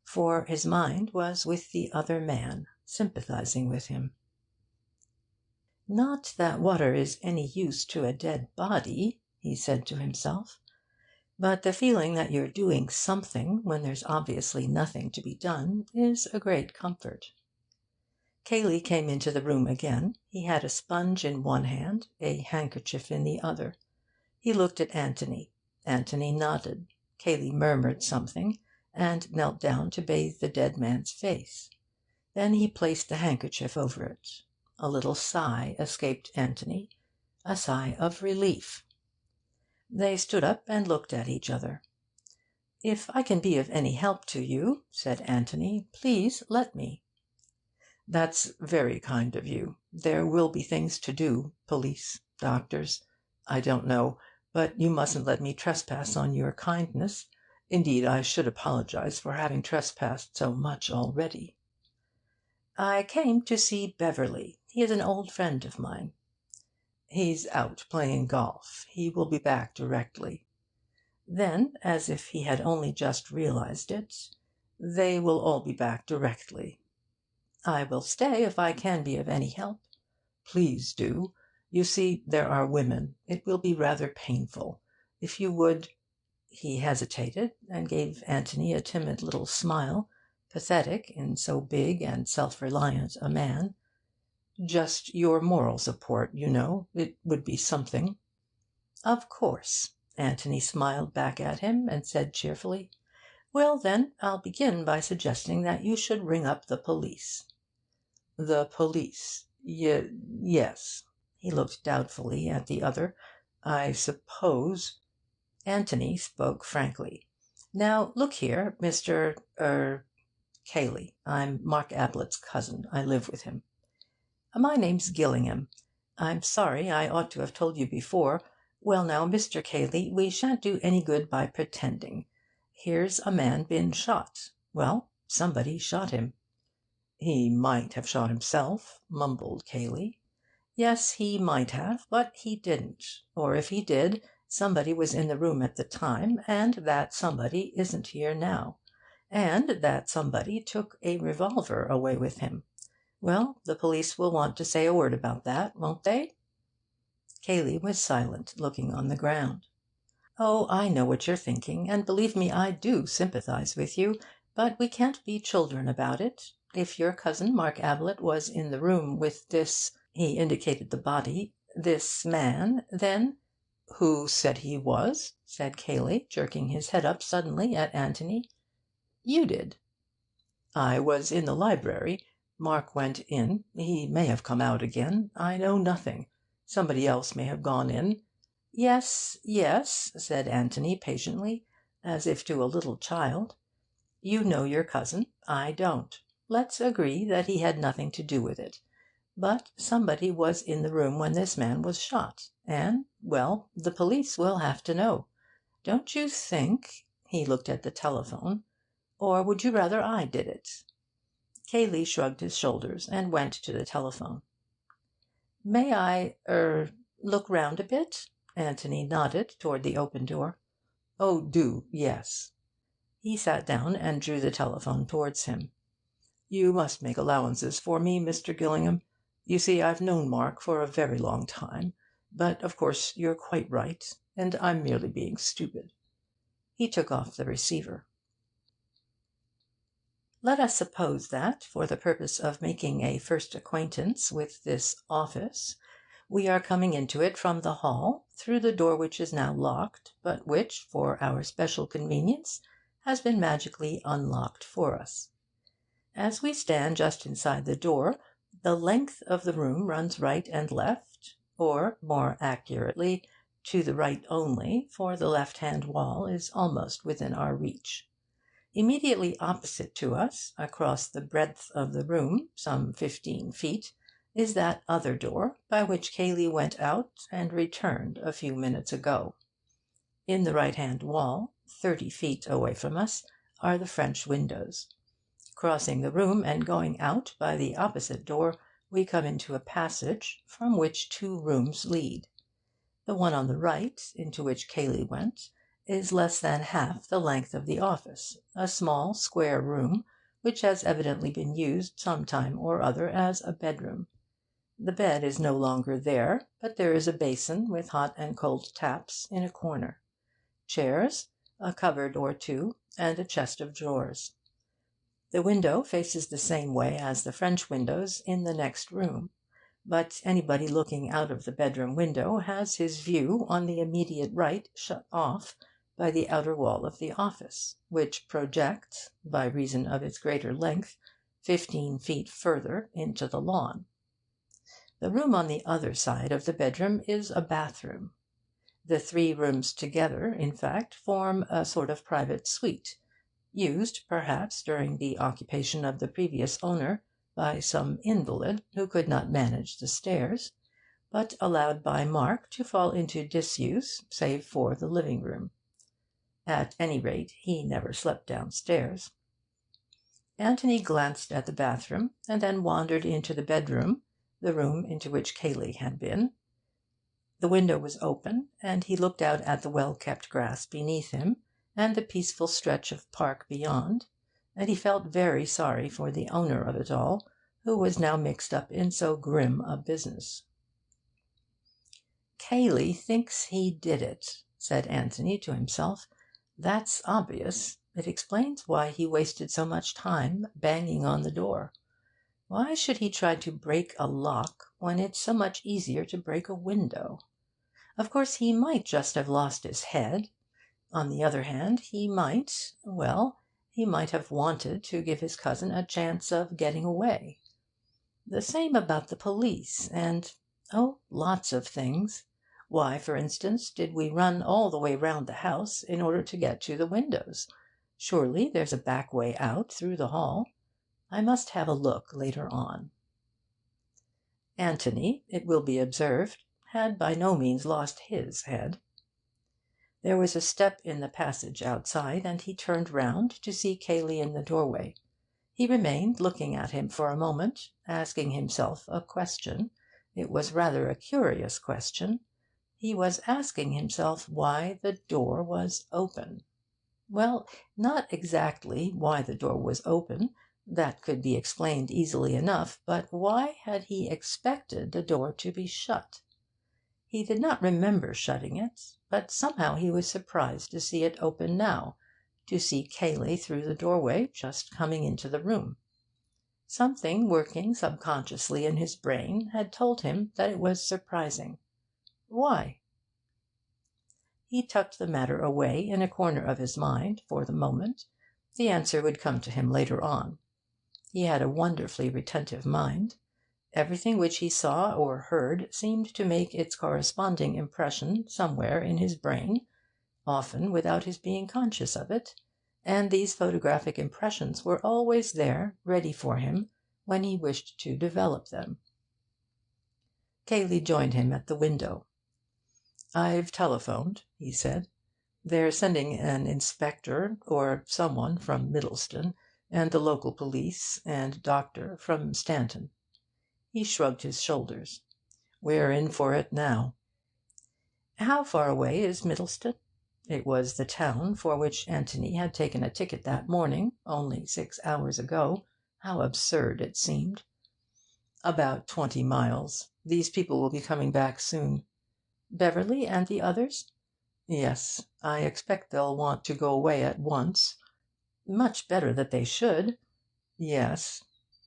for his mind was with the other man, sympathising with him. "Not that water is any use to a dead body," he said to himself, "but the feeling that you're doing something when there's obviously nothing to be done is a great comfort." Cayley came into the room again. He had a sponge in one hand, a handkerchief in the other. He looked at Anthony. Anthony nodded. Cayley murmured something, and knelt down to bathe the dead man's face. Then he placed the handkerchief over it. A little sigh escaped Anthony, a sigh of relief. They stood up and looked at each other. "If I can be of any help to you," said Anthony, "please let me." "That's very kind of you. There will be things to do, police, doctors, I don't know. But you mustn't let me trespass on your kindness. Indeed, I should apologise for having trespassed so much already." "I came to see Beverley. He is an old friend of mine." "He's out playing golf. He will be back directly." Then, as if he had only just realised it, "They will all be back directly." "I will stay if I can be of any help." "Please do. You see, there are women. It will be rather painful. If you would—" He hesitated, and gave Anthony a timid little smile, pathetic in so big and self-reliant a man. "Just your moral support, you know. It would be something." "Of course." Anthony smiled back at him, and said cheerfully, "Well, then, I'll begin by suggesting that you should ring up the police." "The police? Yes." He looked doubtfully at the other. "I suppose—" Anthony spoke frankly. "Now, look here, Mr. Cayley. I'm Mark Ablett's cousin. I live with him. My name's Gillingham. I'm sorry I ought to have told you before. Well, now, Mr. Cayley, we shan't do any good by pretending. Here's a man been shot. Well, somebody shot him.' 'He might have shot himself,' mumbled Cayley. 'Yes, he might have, but he didn't. Or if he did, somebody was in the room at the time, and that somebody isn't here now. And that somebody took a revolver away with him. Well, the police will want to say a word about that, won't they?' Cayley was silent, looking on the ground. 'Oh, I know what you're thinking, and believe me, I do sympathise with you. But we can't be children about it. If your cousin Mark Ablett was in the room with this' he indicated the body 'this man, then—' 'Who said he was?' said Cayley, jerking his head up suddenly at Anthony. 'You did.' 'I was in the library. Mark went in. He may have come out again. I know nothing. Somebody else may have gone in.' 'Yes, yes,' said Anthony patiently, as if to a little child. 'You know your cousin. I don't. Let's agree that he had nothing to do with it. But somebody was in the room when this man was shot, and, well, the police will have to know. Don't you think—' he looked at the telephone. 'Or would you rather I did it?' Cayley shrugged his shoulders and went to the telephone. 'May I look round a bit?' Anthony nodded toward the open door. 'Oh, do, yes.' He sat down and drew the telephone towards him. 'You must make allowances for me, Mr. Gillingham. You see, I've known Mark for a very long time. But, of course, you're quite right, and I'm merely being stupid.' He took off the receiver. 'Let us suppose that, for the purpose of making a first acquaintance with this office, we are coming into it from the hall, through the door which is now locked, but which, for our special convenience, has been magically unlocked for us. As we stand just inside the door, the length of the room runs right and left, or, more accurately, to the right only, for the left-hand wall is almost within our reach. Immediately opposite to us, across the breadth of the room, some 15 feet, is that other door by which Cayley went out and returned a few minutes ago. In the right-hand wall, 30 feet away from us, are the French windows. Crossing the room and going out by the opposite door, we come into a passage from which 2 rooms lead. The one on the right, into which Cayley went, is less than half the length of the office, a small square room, which has evidently been used some time or other as a bedroom. The bed is no longer there, but there is a basin with hot and cold taps in a corner, chairs, a cupboard or two, and a chest of drawers. The window faces the same way as the French windows in the next room, but anybody looking out of the bedroom window has his view on the immediate right shut off by the outer wall of the office, which projects, by reason of its greater length, 15 feet further into the lawn. The room on the other side of the bedroom is a bathroom. The 3 rooms together, in fact, form a sort of private suite, used, perhaps, during the occupation of the previous owner by some invalid who could not manage the stairs, but allowed by Mark to fall into disuse save for the living-room. At any rate, he never slept downstairs. Anthony glanced at the bathroom, and then wandered into the bedroom, the room into which Cayley had been. The window was open, and he looked out at the well-kept grass beneath him, and the peaceful stretch of park beyond, and he felt very sorry for the owner of it all, who was now mixed up in so grim a business. 'Cayley thinks he did it,' said Anthony to himself. 'That's obvious. It explains why he wasted so much time banging on the door. Why should he try to break a lock when it's so much easier to break a window? Of course, he might just have lost his head. On the other hand, he might have wanted to give his cousin a chance of getting away. The same about the police, and lots of things. Why, for instance, did we run all the way round the house in order to get to the windows? Surely there's a back way out through the hall. I must have a look later on.' Anthony, it will be observed, had by no means lost his head. There was a step in the passage outside, and he turned round to see Cayley in the doorway. He remained looking at him for a moment, asking himself a question. It was rather a curious question. He was asking himself why the door was open. Well, not exactly why the door was open. That could be explained easily enough. But why had he expected the door to be shut? He did not remember shutting it, but somehow he was surprised to see it open now, to see Cayley through the doorway, just coming into the room. Something working subconsciously in his brain had told him that it was surprising. Why? He tucked the matter away in a corner of his mind for the moment. The answer would come to him later on. He had a wonderfully retentive mind. Everything which he saw or heard seemed to make its corresponding impression somewhere in his brain, often without his being conscious of it, and these photographic impressions were always there, ready for him, when he wished to develop them. Cayley joined him at the window. "I've telephoned," he said. "They're sending an inspector or someone from Middleston, and the local police and doctor from Stanton." He shrugged his shoulders. "We're in for it now." How far away is Middleston? It was the town for which Anthony had taken a ticket that morning, only 6 hours ago. How absurd it seemed. "About 20 miles. These people will be coming back soon." "Beverley and the others?" "Yes. I expect they'll want to go away at once." "Much better that they should." "Yes."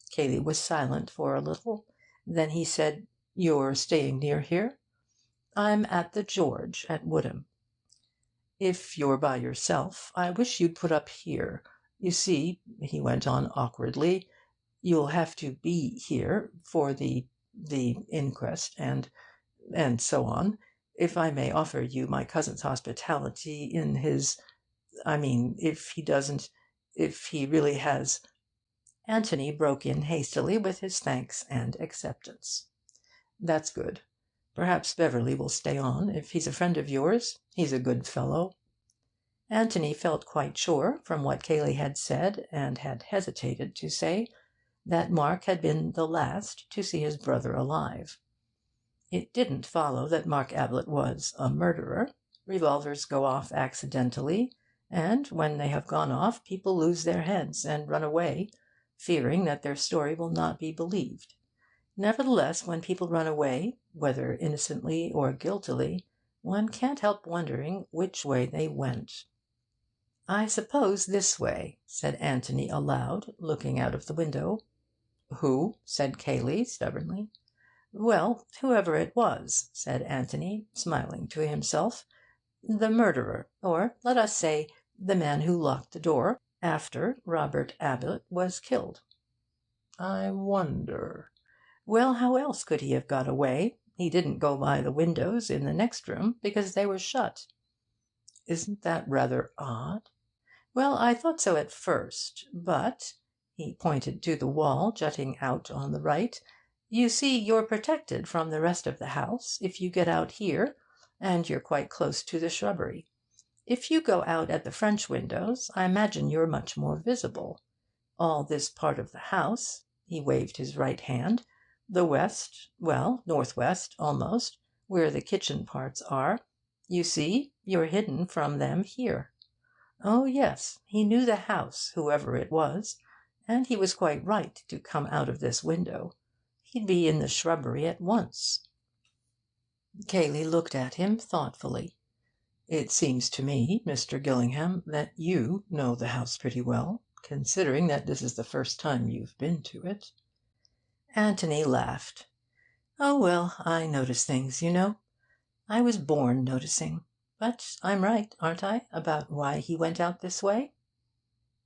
Cayley was silent for a little. Then he said, "You're staying near here?" "I'm at the George at Woodham." "If you're by yourself, I wish you'd put up here. You see," he went on awkwardly, "you'll have to be here for the inquest and so on. If I may offer you my cousin's hospitality in his... I mean, if he really has..." Anthony broke in hastily with his thanks and acceptance. "That's good. Perhaps Beverley will stay on, if he's a friend of yours. He's a good fellow." Anthony felt quite sure, from what Cayley had said and had hesitated to say, that Mark had been the last to see his brother alive. It didn't follow that Mark Ablett was a murderer. Revolvers go off accidentally, and when they have gone off, people lose their heads and run away, fearing that their story will not be believed. Nevertheless, when people run away, whether innocently or guiltily, one can't help wondering which way they went. "I suppose this way," said Anthony aloud, looking out of the window. "Who?" said Cayley stubbornly. "Well, whoever it was," said Anthony, smiling to himself. "The murderer, or, let us say, the man who locked the door after Robert Ablett was killed." "I wonder..." "Well, how else could he have got away? He didn't go by the windows in the next room, because they were shut." "Isn't that rather odd?" "Well, I thought so at first. But," he pointed to the wall jutting out on the right, "you see, you're protected from the rest of the house if you get out here, and you're quite close to the shrubbery. If you go out at the French windows, I imagine you're much more visible. All this part of the house," he waved his right hand, "the west, well, northwest almost, where the kitchen parts are, you see, you're hidden from them here. Oh yes, he knew the house, whoever it was, and he was quite right to come out of this window. He'd be in the shrubbery at once." Cayley looked at him thoughtfully. "It seems to me, Mr. Gillingham, that you know the house pretty well, considering that this is the first time you've been to it." Anthony laughed. "Oh, well, I notice things, you know. I was born noticing. But I'm right, aren't I, about why he went out this way?"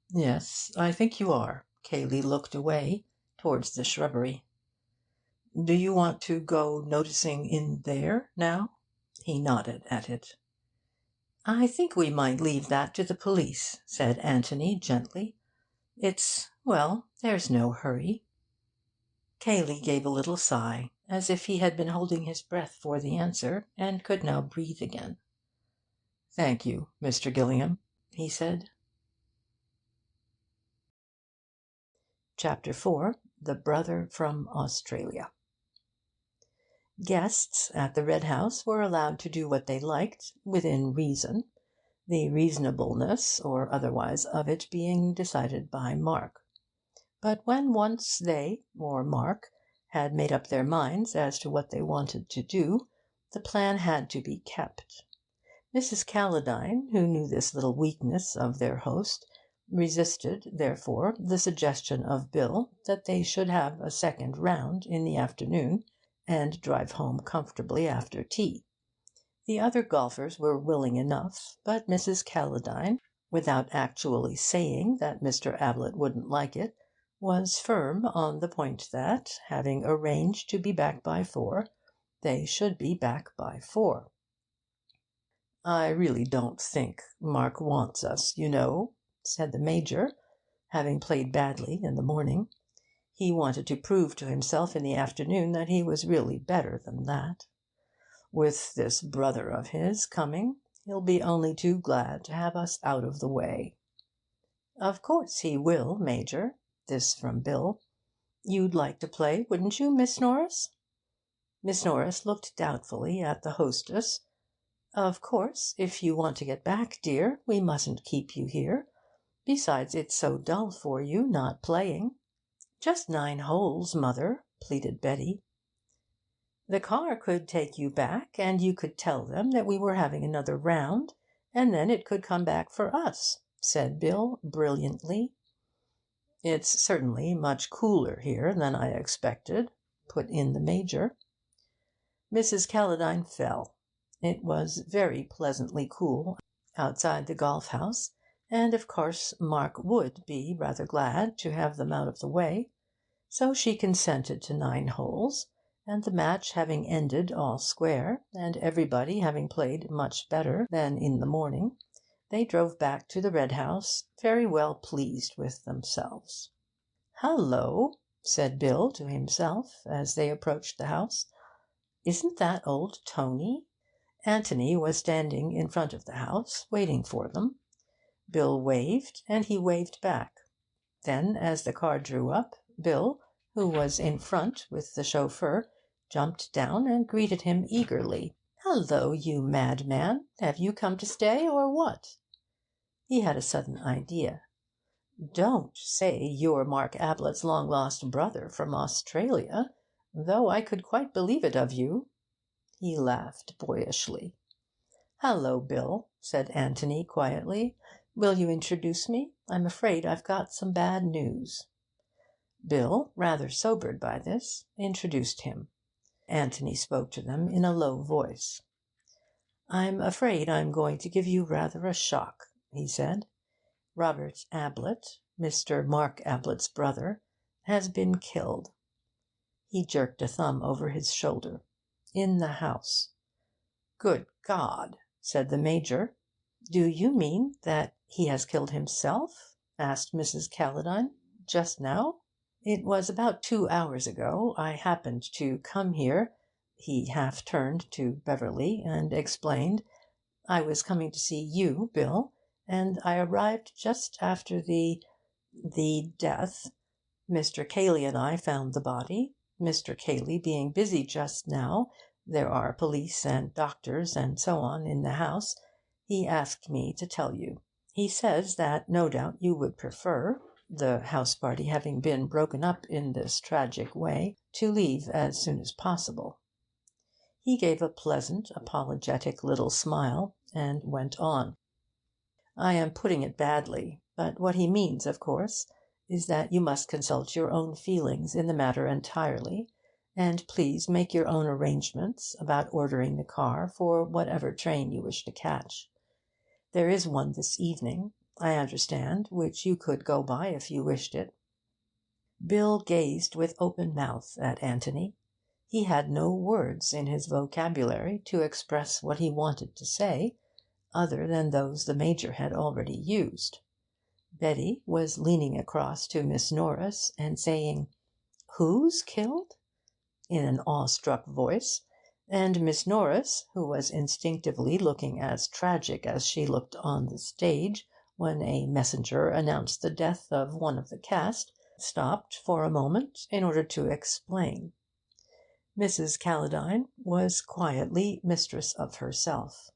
"Yes, I think you are." Cayley looked away, towards the shrubbery. "Do you want to go noticing in there, now?" He nodded at it. "I think we might leave that to the police," said Anthony gently. "There's no hurry." Cayley gave a little sigh, as if he had been holding his breath for the answer, and could now breathe again. "Thank you, Mr. Gillingham," he said. Chapter 4. The Brother from Australia. Guests at the Red House were allowed to do what they liked, within reason, the reasonableness or otherwise of it being decided by Mark. But when once they, or Mark, had made up their minds as to what they wanted to do, the plan had to be kept. Mrs. Calladine, who knew this little weakness of their host, resisted, therefore, the suggestion of Bill that they should have a second round in the afternoon, and drive home comfortably after tea. The other golfers were willing enough, but Mrs. Calladine, without actually saying that Mr. Ablett wouldn't like it, was firm on the point that, having arranged to be back by 4, they should be back by 4. "I really don't think Mark wants us, you know," said the Major, having played badly in the morning. He wanted to prove to himself in the afternoon that he was really better than that. "With this brother of his coming, he'll be only too glad to have us out of the way." "Of course he will, Major." This from Bill. "You'd like to play, wouldn't you, Miss Norris?" Miss Norris looked doubtfully at the hostess. "Of course, if you want to get back, dear, we mustn't keep you here. Besides, it's so dull for you, not playing." "Just 9 holes, mother," pleaded Betty. "The car could take you back, and you could tell them that we were having another round, and then it could come back for us," said Bill brilliantly. "It's certainly much cooler here than I expected," put in the Major. Mrs. Calladine fell. It was very pleasantly cool outside the golf house, and of course Mark would be rather glad to have them out of the way. So she consented to 9 holes, and the match having ended all square, and everybody having played much better than in the morning, they drove back to the Red House, very well pleased with themselves. "Hallo!" said Bill to himself, as they approached the house. "Isn't that old Tony?" Anthony was standing in front of the house, waiting for them. Bill waved, and he waved back. Then, as the car drew up, Bill, who was in front with the chauffeur, jumped down and greeted him eagerly. "Hallo, you madman! Have you come to stay, or what?" He had a sudden idea. "Don't say you're Mark Ablett's long-lost brother from Australia, though I could quite believe it of you." He laughed boyishly. "Hallo, Bill," said Anthony quietly. "Will you introduce me? I'm afraid I've got some bad news." Bill, rather sobered by this, introduced him. Anthony spoke to them in a low voice. "I'm afraid I'm going to give you rather a shock," he said. "Robert Ablett, Mr. Mark Ablett's brother, has been killed." He jerked a thumb over his shoulder. "In the house." "Good God!" said the Major. "Do you mean that he has killed himself?" asked Mrs. Calladine. "Just now?" "It was about 2 hours ago. I happened to come here." He half turned to Beverley and explained. "I was coming to see you, Bill, and I arrived just after the death. Mr. Cayley and I found the body. Mr. Cayley being busy just now, there are police and doctors and so on in the house, he asked me to tell you. He says that no doubt you would prefer, the house party having been broken up in this tragic way, to leave as soon as possible." He gave a pleasant, apologetic little smile, and went on. "I am putting it badly, but what he means, of course, is that you must consult your own feelings in the matter entirely, and please make your own arrangements about ordering the car for whatever train you wish to catch. There is one this evening, I understand, which you could go by if you wished it." Bill gazed with open mouth at Anthony. He had no words in his vocabulary to express what he wanted to say, other than those the Major had already used. Betty was leaning across to Miss Norris and saying, "Who's killed?" in an awestruck voice, and Miss Norris, who was instinctively looking as tragic as she looked on the stage when a messenger announced the death of one of the cast, stopped for a moment in order to explain. Mrs. Calladine was quietly mistress of herself.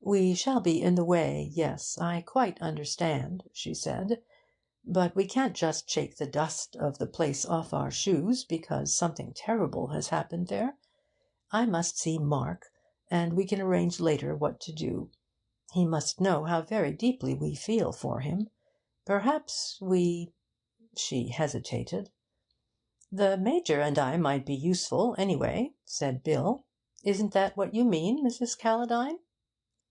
"We shall be in the way, yes, I quite understand," she said. "But we can't just shake the dust of the place off our shoes because something terrible has happened there. I must see Mark, and we can arrange later what to do. He must know how very deeply we feel for him. Perhaps we—" She hesitated. "The Major and I might be useful, anyway," said Bill. "Isn't that what you mean, Mrs. Calladine?"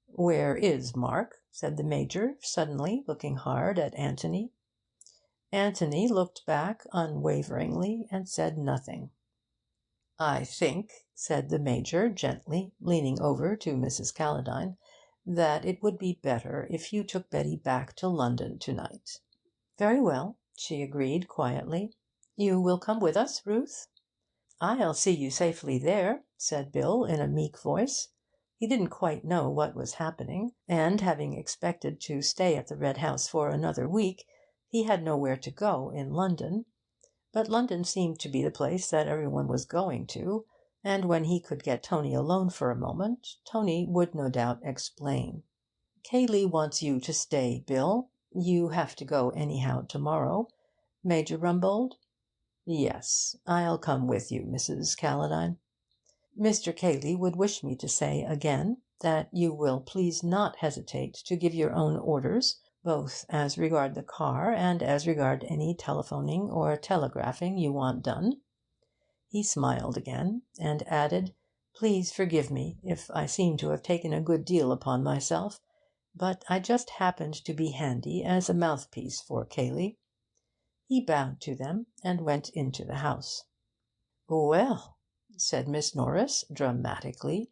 "Where is Mark?" said the Major, suddenly looking hard at Anthony. Anthony looked back unwaveringly and said nothing. "I think," said the Major gently, leaning over to Mrs. Calladine, "that it would be better if you took Betty back to London to-night." "Very well," she agreed quietly. "You will come with us, Ruth?" "I'll see you safely there," said Bill in a meek voice. He didn't quite know what was happening, and having expected to stay at the Red House for another week, he had nowhere to go in London. But London seemed to be the place that everyone was going to, and when he could get Tony alone for a moment, Tony would no doubt explain. "Cayley wants you to stay, Bill. You have to go anyhow to-morrow. Major Rumbold?" "Yes, I'll come with you, Mrs. Calladine." "Mr. Cayley would wish me to say again that you will please not hesitate to give your own orders, both as regard the car and as regard any telephoning or telegraphing you want done." He smiled again, and added, "Please forgive me if I seem to have taken a good deal upon myself, but I just happened to be handy as a mouthpiece for Cayley." He bowed to them and went into the house. "Well," said Miss Norris dramatically.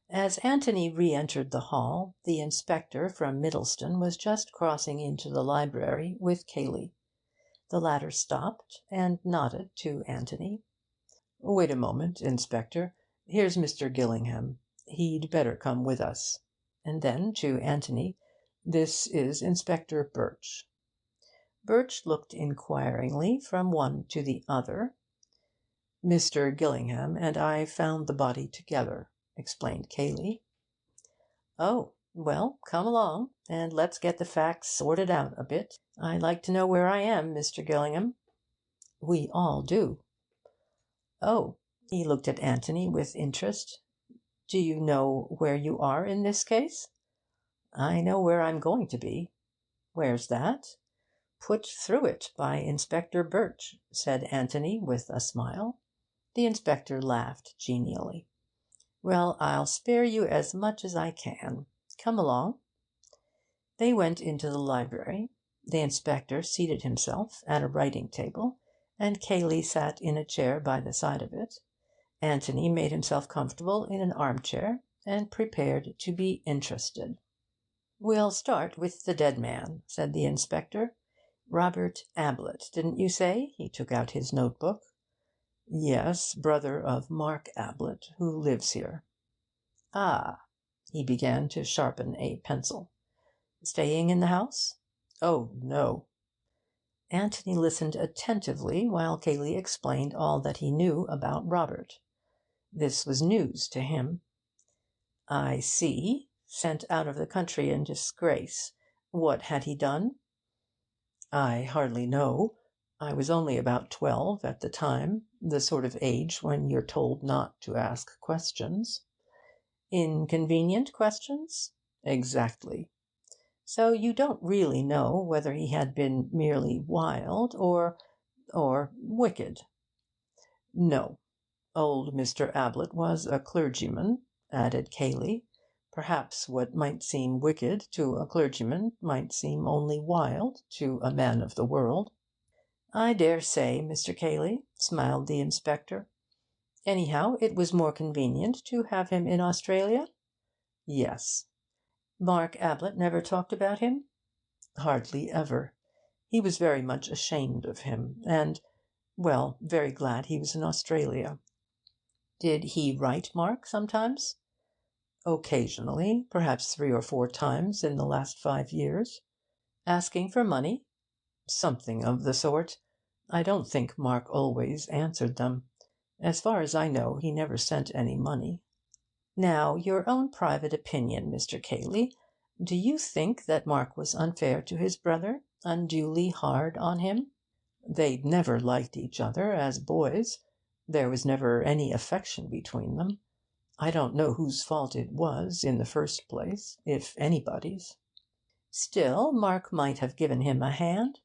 As Anthony re-entered the hall, the inspector from Middleston was just crossing into the library with Cayley. The latter stopped and nodded to Anthony. "Wait a moment, Inspector. Here's Mr. Gillingham. He'd better come with us." And then to Anthony, "This is Inspector Birch." Birch looked inquiringly from one to the other. "Mr. Gillingham and I found the body together," explained Cayley. "Oh, well, come along, and let's get the facts sorted out a bit. I like to know where I am, Mr. Gillingham." "We all do." "Oh." He looked at Anthony with interest. "Do you know where you are in this case?" "I know where I'm going to be." "Where's that?" "Put through it by Inspector Birch," said Anthony with a smile. The inspector laughed genially. "Well, I'll spare you as much as I can. Come along." They went into the library. The inspector seated himself at a writing table, and Cayley sat in a chair by the side of it. Anthony made himself comfortable in an armchair, and prepared to be interested. "We'll start with the dead man," said the inspector. "Robert Ablett, didn't you say?" He took out his notebook. "Yes, brother of Mark Ablett, who lives here." "Ah." He began to sharpen a pencil. "Staying in the house?" "Oh, no." Anthony listened attentively while Cayley explained all that he knew about Robert. This was news to him. "I see. Sent out of the country in disgrace. What had he done?" "I hardly know. I was only about 12 at the time, the sort of age when you're told not to ask questions." "Inconvenient questions?" "Exactly." "So you don't really know whether he had been merely wild or wicked?" "No. Old Mr. Ablett was a clergyman," added Cayley. "Perhaps what might seem wicked to a clergyman might seem only wild to a man of the world." "I dare say, Mr. Cayley," smiled the inspector. "Anyhow, it was more convenient to have him in Australia?" "Yes." "Mark Ablett never talked about him?" "Hardly ever. He was very much ashamed of him, and very glad he was in Australia." Did he write Mark sometimes? Occasionally, perhaps 3 or 4 times in the last 5 years. Asking for money? Something of the sort. I don't think Mark always answered them. As far as I know, he never sent any money. Now, your own private opinion, Mr. Cayley. Do you think that Mark was unfair to his brother, unduly hard on him? They'd never liked each other as boys. There was never any affection between them. I don't know whose fault it was, in the first place, if anybody's. Still, Mark might have given him a hand.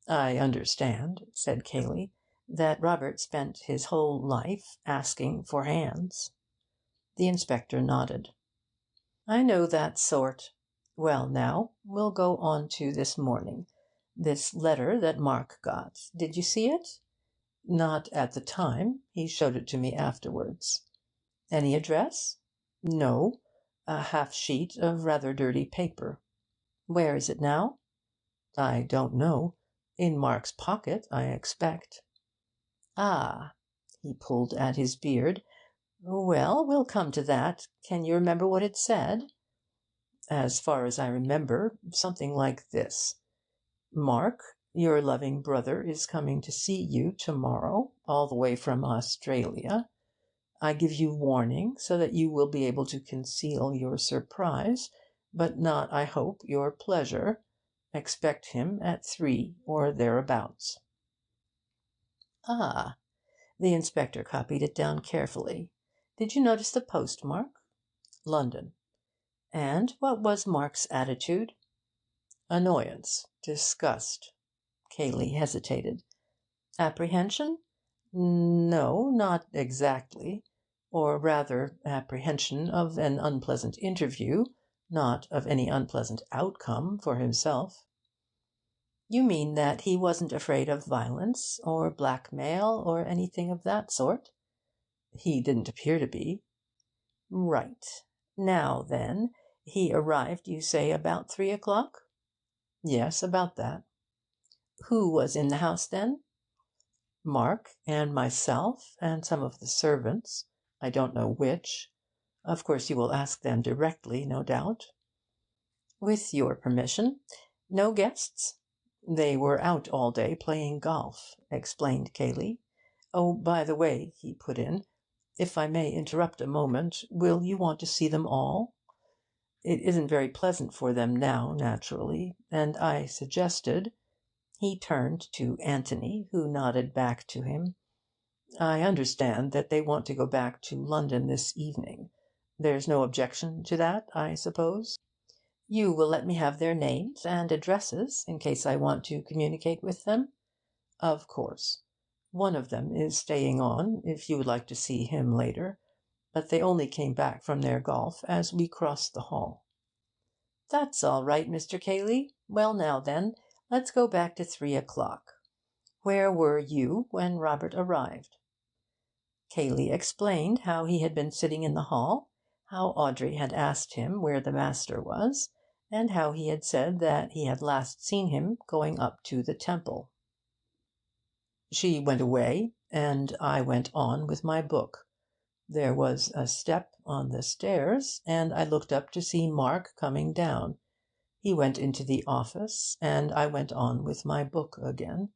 I understand, said Cayley, that Robert spent his whole life asking for hands. The inspector nodded. I know that sort. Well, now, we'll go on to this morning. This letter that Mark got. Did you see it? Not at the time. He showed it to me afterwards. Any address? No. A half sheet of rather dirty paper. Where is it now? I don't know. In Mark's pocket, I expect. Ah! He pulled at his beard. Well, we'll come to that. Can you remember what it said? As far as I remember, something like this. Mark, your loving brother is coming to see you tomorrow, all the way from Australia. I give you warning, so that you will be able to conceal your surprise, but not, I hope, your pleasure. Expect him at 3 or thereabouts. Ah! The inspector copied it down carefully. Did you notice the postmark? London. And what was Mark's attitude? Annoyance. Disgust. Cayley hesitated. Apprehension? No, not exactly. Or rather, apprehension of an unpleasant interview, not of any unpleasant outcome for himself. You mean that he wasn't afraid of violence, or blackmail, or anything of that sort? He didn't appear to be. Right. Now, then, he arrived, you say, about 3 o'clock? Yes, about that. Who was in the house then? Mark and myself and some of the servants. I don't know which. Of course, you will ask them directly, no doubt. With your permission. No guests? They were out all day playing golf, explained Cayley. Oh, by the way, he put in, if I may interrupt a moment, will you want to see them all? It isn't very pleasant for them now, naturally, and I suggested. He turned to Anthony, who nodded back to him. I understand that they want to go back to London this evening. There's no objection to that, I suppose? You will let me have their names and addresses, in case I want to communicate with them? Of course. One of them is staying on, if you would like to see him later. But they only came back from their golf as we crossed the hall. That's all right, Mr. Cayley. Well, now then, let's go back to 3 o'clock. Where were you when Robert arrived? Cayley explained how he had been sitting in the hall, how Audrey had asked him where the master was, and how he had said that he had last seen him going up to the Temple. She went away, and I went on with my book. There was a step on the stairs, and I looked up to see Mark coming down. He went into the office, and I went on with my book again.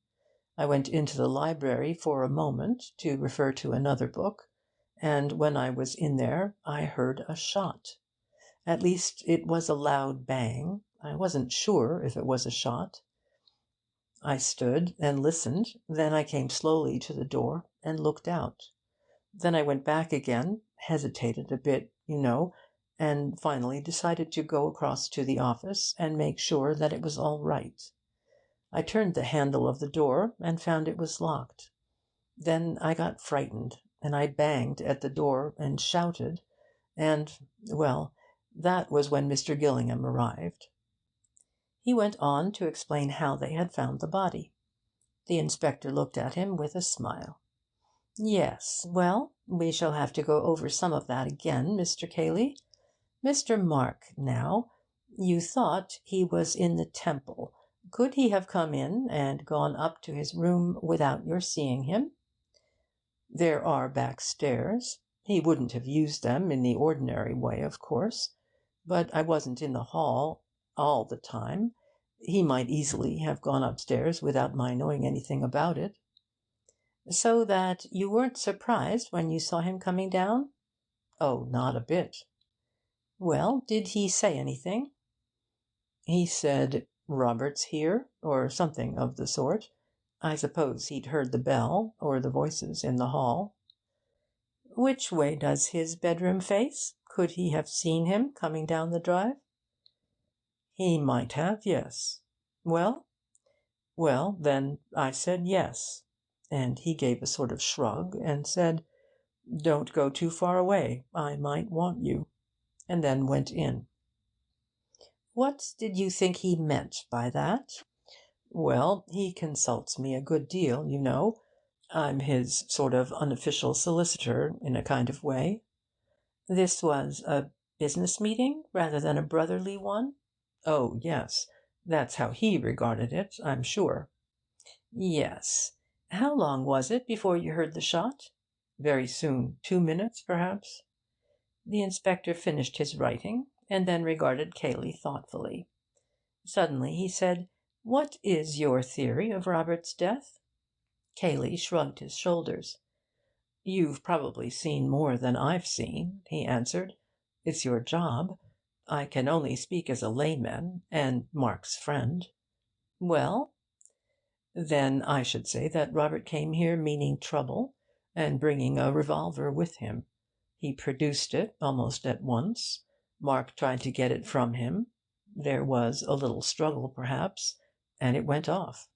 I went into the library for a moment to refer to another book, and when I was in there I heard a shot. At least, it was a loud bang. I wasn't sure if it was a shot. I stood and listened. Then I came slowly to the door and looked out. Then I went back again, hesitated a bit, and finally decided to go across to the office and make sure that it was all right. I turned the handle of the door and found it was locked. Then I got frightened, and I banged at the door and shouted, and, well, that was when Mr. Gillingham arrived. He went on to explain how they had found the body. The inspector looked at him with a smile. Yes, well, we shall have to go over some of that again, Mr. Cayley. Mr. Mark, now, you thought he was in the Temple. Could he have come in and gone up to his room without your seeing him? There are back stairs. He wouldn't have used them in the ordinary way, of course. But I wasn't in the hall all the time. He might easily have gone upstairs without my knowing anything about it." "So that you weren't surprised when you saw him coming down?" "Oh, not a bit." "Well, did he say anything?" "He said, 'Robert's here,' or something of the sort. I suppose he'd heard the bell, or the voices in the hall." "Which way does his bedroom face? Could he have seen him coming down the drive?" "He might have, yes." "Well?" "Well, then I said yes. And he gave a sort of shrug, and said, 'Don't go too far away. I might want you,' and then went in." "What did you think he meant by that?" "Well, he consults me a good deal, you know. I'm his sort of unofficial solicitor, in a kind of way." "This was a business meeting rather than a brotherly one?" "Oh, yes. That's how he regarded it, I'm sure." "Yes. How long was it before you heard the shot?" "Very soon. 2 minutes, perhaps." The inspector finished his writing, and then regarded Cayley thoughtfully. Suddenly he said, "What is your theory of Robert's death?" Cayley shrugged his shoulders. "You've probably seen more than I've seen," he answered. "It's your job. I can only speak as a layman, and Mark's friend." "Well?" "Then I should say that Robert came here meaning trouble, and bringing a revolver with him. He produced it almost at once. Mark tried to get it from him. There was a little struggle, perhaps, and it went off.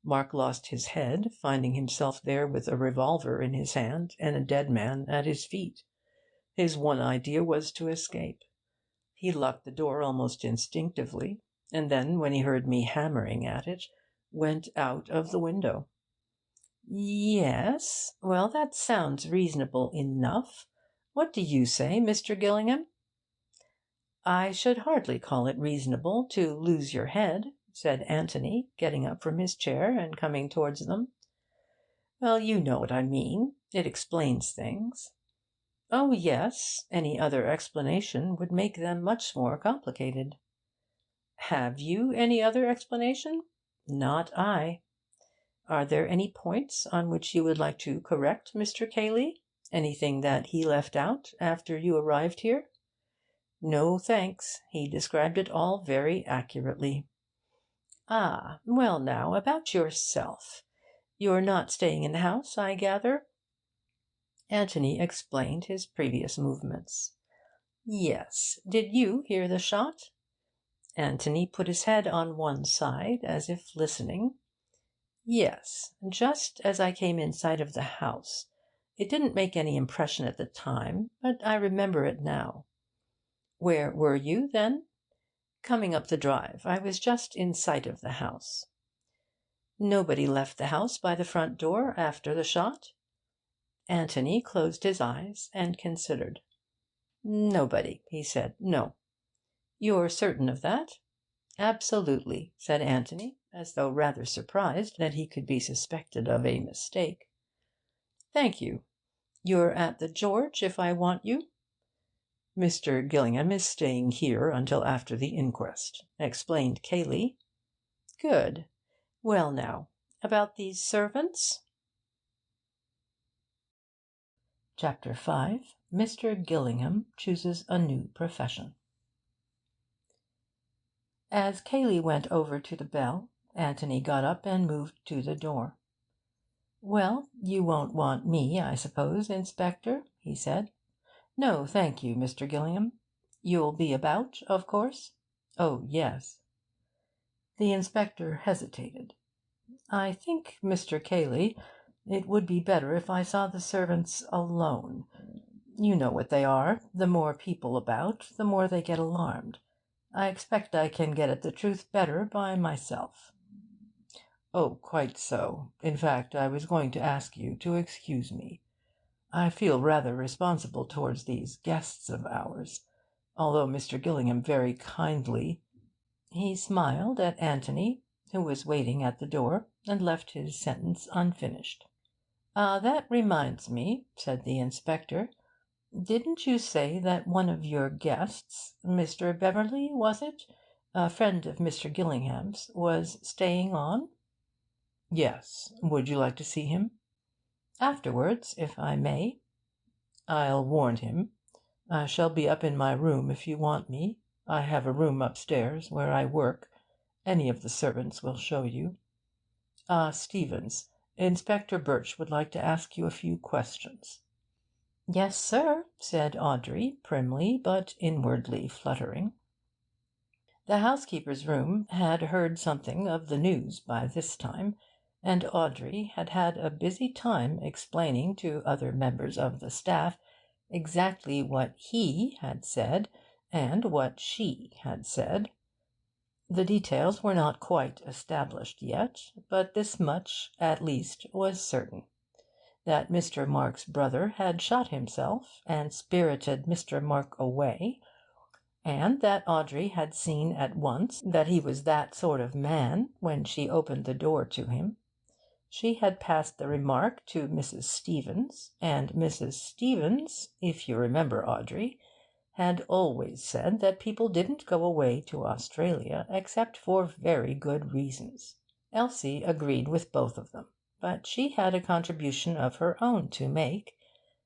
Mark lost his head, finding himself there with a revolver in his hand and a dead man at his feet. His one idea was to escape. He locked the door almost instinctively, and then, when he heard me hammering at it, went out of the window." "Yes. Well, that sounds reasonable enough. What do you say, Mr. Gillingham?" "I should hardly call it reasonable to lose your head," said Anthony, getting up from his chair and coming towards them. "Well, you know what I mean. It explains things." "Oh, yes. Any other explanation would make them much more complicated." "Have you any other explanation?" "Not I." "Are there any points on which you would like to correct Mr. Cayley? Anything that he left out after you arrived here?" "No, thanks. He described it all very accurately." "Ah, well now, about yourself. You're not staying in the house, I gather?" Anthony explained his previous movements. "Yes. Did you hear the shot?" Anthony put his head on one side, as if listening. "Yes. Just as I came in sight of the house. It didn't make any impression at the time, but I remember it now." "Where were you, then?" "Coming up the drive. I was just in sight of the house." "Nobody left the house by the front door after the shot?" Anthony closed his eyes and considered. "Nobody," he said. "No." "You're certain of that?" "Absolutely," said Anthony, as though rather surprised that he could be suspected of a mistake. "Thank you. You're at the George if I want you?" "Mr. Gillingham is staying here until after the inquest," explained Cayley. "Good. Well now, about these servants?" Chapter 5. Mr. Gillingham chooses a new profession. As Cayley went over to the bell, Anthony got up and moved to the door. "Well, you won't want me, I suppose, Inspector?" he said. "No, thank you, Mr. Gillingham." "You'll be about, of course?" "Oh, yes." The inspector hesitated. "I think, Mr. Cayley, it would be better if I saw the servants alone. You know what they are. The more people about, the more they get alarmed. I expect I can get at the truth better by myself." "Oh, quite so. In fact, I was going to ask you to excuse me. I feel rather responsible towards these guests of ours, although Mr. Gillingham very kindly—" He smiled at Anthony, who was waiting at the door, and left his sentence unfinished. That reminds me,' said the inspector. 'Didn't you say that one of your guests, Mr. Beverley, was it? A friend of Mr. Gillingham's, was staying on?' 'Yes. Would you like to see him?' 'Afterwards, if I may.' 'I'll warn him. I shall be up in my room if you want me. I have a room upstairs where I work. Any of the servants will show you. Stevens, Inspector Birch would like to ask you a few questions.' 'Yes, sir,' said Audrey, primly, but inwardly fluttering. The housekeeper's room had heard something of the news by this time, and Audrey had had a busy time explaining to other members of the staff exactly what he had said and what she had said. The details were not quite established yet, but this much, at least, was certain: that Mr. Mark's brother had shot himself and spirited Mr. Mark away, and that Audrey had seen at once that he was that sort of man when she opened the door to him. She had passed the remark to Mrs. Stevens, and Mrs. Stevens, if you remember, Audrey, had always said that people didn't go away to Australia except for very good reasons. Elsie agreed with both of them, but she had a contribution of her own to make.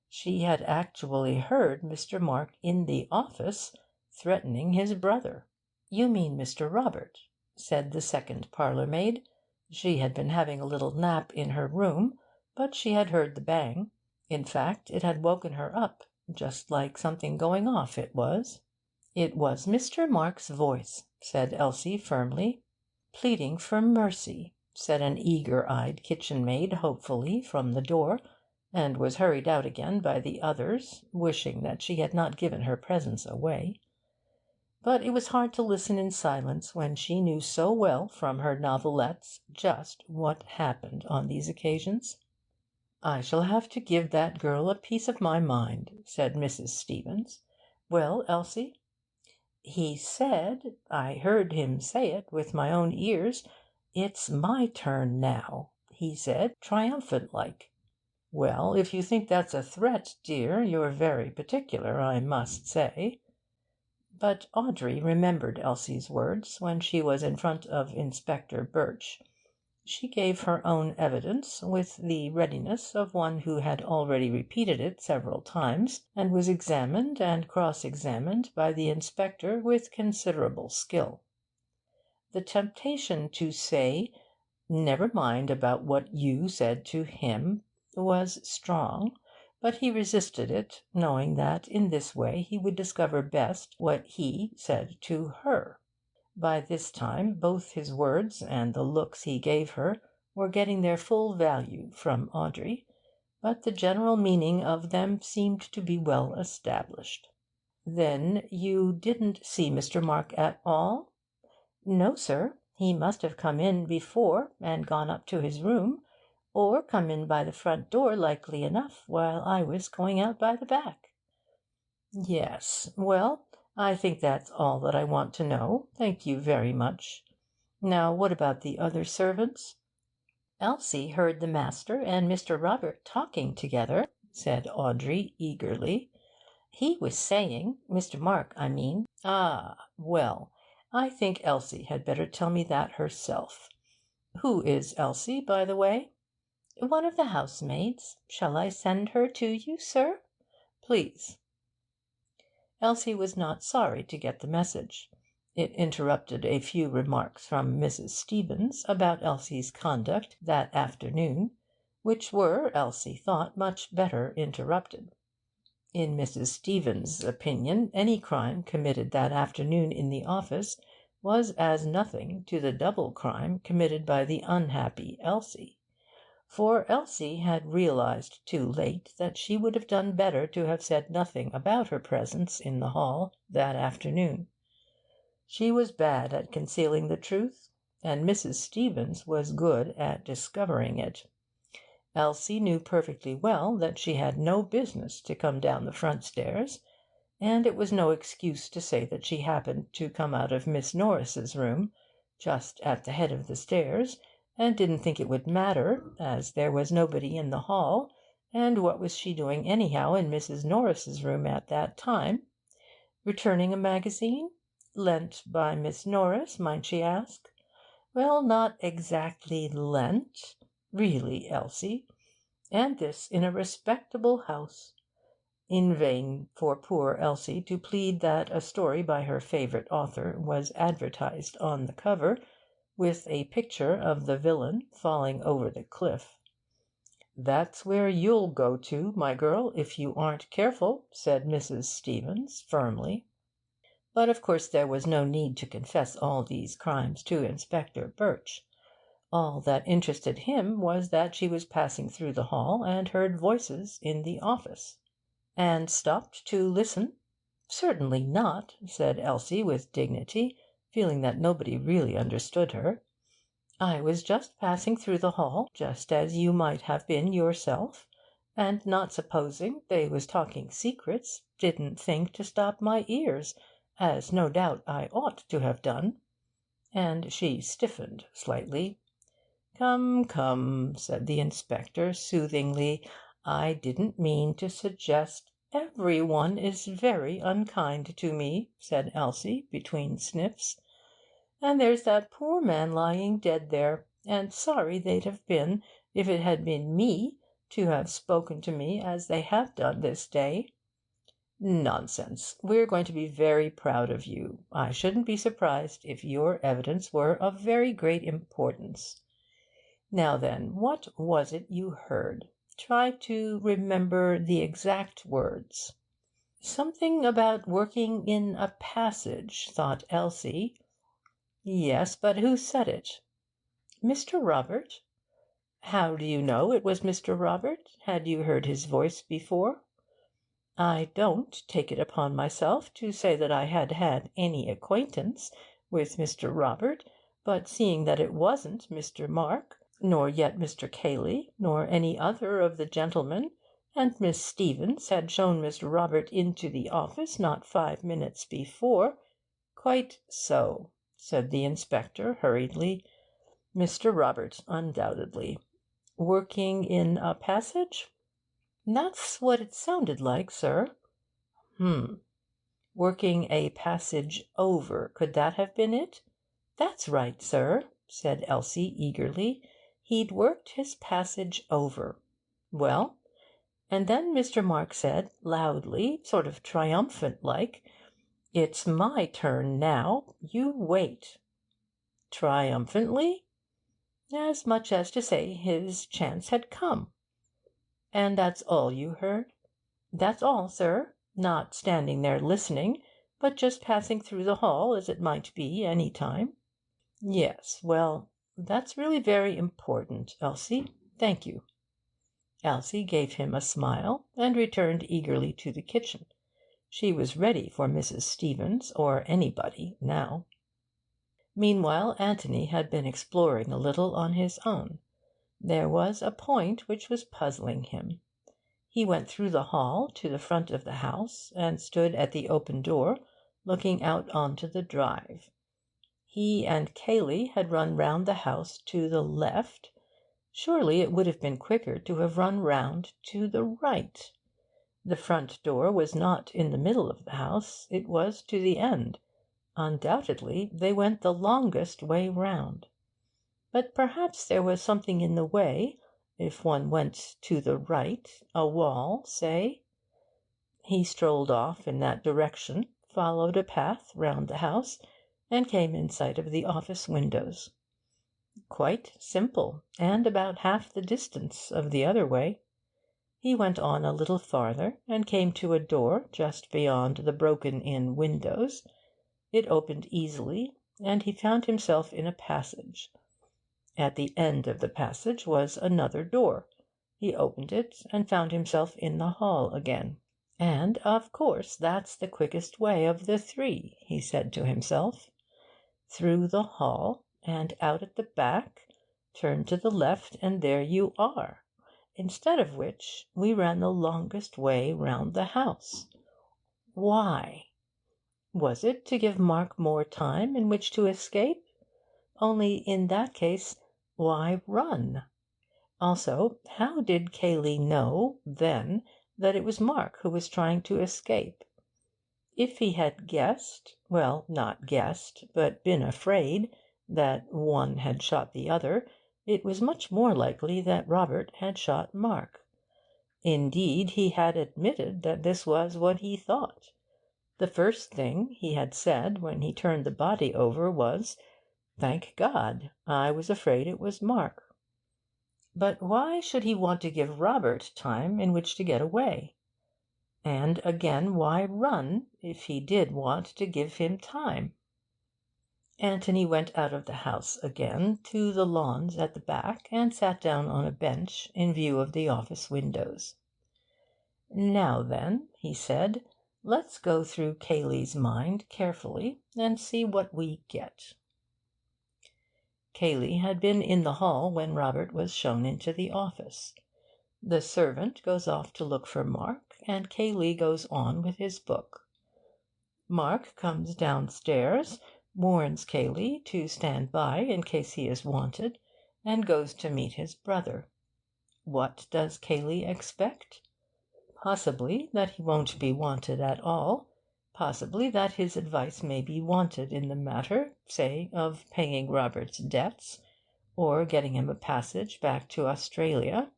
She had actually heard Mr. Mark in the office threatening his brother. 'You mean Mr. Robert,' said the second parlour-maid. She had been having a little nap in her room, but she had heard the bang. In fact, it had woken her up, just like something going off, it was. 'It was Mr. Mark's voice,' said Elsie firmly. 'Pleading for mercy,' said an eager-eyed kitchen-maid hopefully from the door, and was hurried out again by the others, wishing that she had not given her presence away. But it was hard to listen in silence when she knew so well from her novelettes just what happened on these occasions. 'I shall have to give that girl a piece of my mind,' said Mrs. Stevens. 'Well, Elsie?' 'He said I heard him say it with my own ears "It's my turn now," he said, triumphant like.' 'Well, if you think that's a threat, dear, you're very particular, I must say.' But Audrey remembered Elsie's words when she was in front of Inspector Birch. She gave her own evidence with the readiness of one who had already repeated it several times, and was examined and cross-examined by the inspector with considerable skill. The temptation to say, 'Never mind about what you said to him,' was strong, but he resisted it, knowing that in this way he would discover best what he said to her. By this time both his words and the looks he gave her were getting their full value from Audrey, but the general meaning of them seemed to be well established. 'Then you didn't see Mr. Mark at all?' 'No, sir. He must have come in before and gone up to his room, or come in by the front door, likely enough, while I was going out by the back.' 'Yes. Well, I think that's all that I want to know. Thank you very much. Now, what about the other servants?' 'Elsie heard the master and Mr. Robert talking together,' said Audrey eagerly. 'He was saying Mr. Mark, I mean.' 'Ah, well, I think Elsie had better tell me that herself. Who is Elsie, by the way?' 'One of the housemaids. Shall I send her to you, sir?' 'Please.' Elsie was not sorry to get the message. It interrupted a few remarks from Mrs. Stevens about Elsie's conduct that afternoon, which were, Elsie thought, much better interrupted. In Mrs. Stevens' opinion, any crime committed that afternoon in the office was as nothing to the double crime committed by the unhappy Elsie. For Elsie had realised too late that she would have done better to have said nothing about her presence in the hall that afternoon. She was bad at concealing the truth, and Mrs. Stevens was good at discovering it. Elsie knew perfectly well that she had no business to come down the front stairs, and it was no excuse to say that she happened to come out of Miss Norris's room, just at the head of the stairs, and didn't think it would matter, as there was nobody in the hall, and what was she doing anyhow in Mrs. Norris's room at that time? Returning a magazine? Lent by Miss Norris, might she ask? Well, not exactly lent, really, Elsie, and this in a respectable house. In vain for poor Elsie to plead that a story by her favourite author was advertised on the cover, with a picture of the villain falling over the cliff. "That's where you'll go to, my girl, if you aren't careful," said Mrs. Stevens firmly. But of course there was no need to confess all these crimes to Inspector Birch. All that interested him was that she was passing through the hall and heard voices in the office. "And stopped to listen?" "Certainly not," said Elsie with dignity, feeling that nobody really understood her. "I was just passing through the hall, just as you might have been yourself, and not supposing they was talking secrets, didn't think to stop my ears, as no doubt I ought to have done." And she stiffened slightly. "Come, come," said the inspector soothingly, "I didn't mean to suggest—" "Every one is very unkind to me," said Elsie, between sniffs. "And there's that poor man lying dead there, and sorry they'd have been, if it had been me, to have spoken to me as they have done this day." "Nonsense. We're going to be very proud of you. I shouldn't be surprised if your evidence were of very great importance. Now then, what was it you heard? Try to remember the exact words." "Something about working in a passage," thought Elsie. "Yes, but who said it?" "Mr. Robert." "How do you know it was Mr. Robert? Had you heard his voice before?" "I don't take it upon myself to say that I had had any acquaintance with Mr. Robert, but seeing that it wasn't Mr. Mark, nor yet Mr. Cayley, nor any other of the gentlemen, and Miss Stevens had shown Mr. Robert into the office not 5 minutes before—" "Quite so," said the inspector hurriedly. "Mr. Robert, undoubtedly. Working in a passage?" "That's what it sounded like, sir." "H'm. Working a passage over, could that have been it?" "That's right, sir," said Elsie eagerly. "He'd worked his passage over. Well, and then Mr. Mark said, loudly, sort of triumphant like, 'It's my turn now. You wait.'" "Triumphantly?" "As much as to say his chance had come." "And that's all you heard?" "That's all, sir. Not standing there listening, but just passing through the hall, as it might be any time." "Yes. Well, that's really very important, Elsie. Thank you." Elsie gave him a smile, and returned eagerly to the kitchen. She was ready for Mrs. Stevens or anybody now. Meanwhile Anthony had been exploring a little on his own. There was a point which was puzzling him. He went through the hall to the front of the house, and stood at the open door, looking out on to the drive. He and Cayley had run round the house to the left. Surely it would have been quicker to have run round to the right. The front door was not in the middle of the house, it was to the end. Undoubtedly they went the longest way round. But perhaps there was something in the way, if one went to the right, a wall, say. He strolled off in that direction, followed a path round the house, and came in sight of the office windows. Quite simple, and about half the distance of the other way. He went on a little farther, and came to a door just beyond the broken-in windows. It opened easily, and he found himself in a passage. At the end of the passage was another door. He opened it, and found himself in the hall again. "And, of course, that's the quickest way of the three," he said to himself. "Through the hall, and out at the back, turn to the left, and there you are. Instead of which, we ran the longest way round the house. Why? Was it to give Mark more time in which to escape? Only in that case Why run? Also, how did Cayley know, then, that it was Mark who was trying to escape? If he had guessed, well, not guessed, but been afraid, that one had shot the other, it was much more likely that Robert had shot Mark. Indeed, he had admitted that this was what he thought. The first thing he had said when he turned the body over was, "Thank God, I was afraid it was Mark." But why should he want to give Robert time in which to get away? And again, why run, if he did want to give him time? Anthony went out of the house again to the lawns at the back, and sat down on a bench in view of the office windows. "Now then," he said, "let's go through Cayley's mind carefully, and see what we get." Cayley had been in the hall when Robert was shown into the office. The servant goes off to look for Mark, and Cayley goes on with his book. Mark comes downstairs, warns Cayley to stand by in case he is wanted, and goes to meet his brother. What does Cayley expect? Possibly that he won't be wanted at all, possibly that his advice may be wanted in the matter, say, of paying Robert's debts, or getting him a passage back to Australia.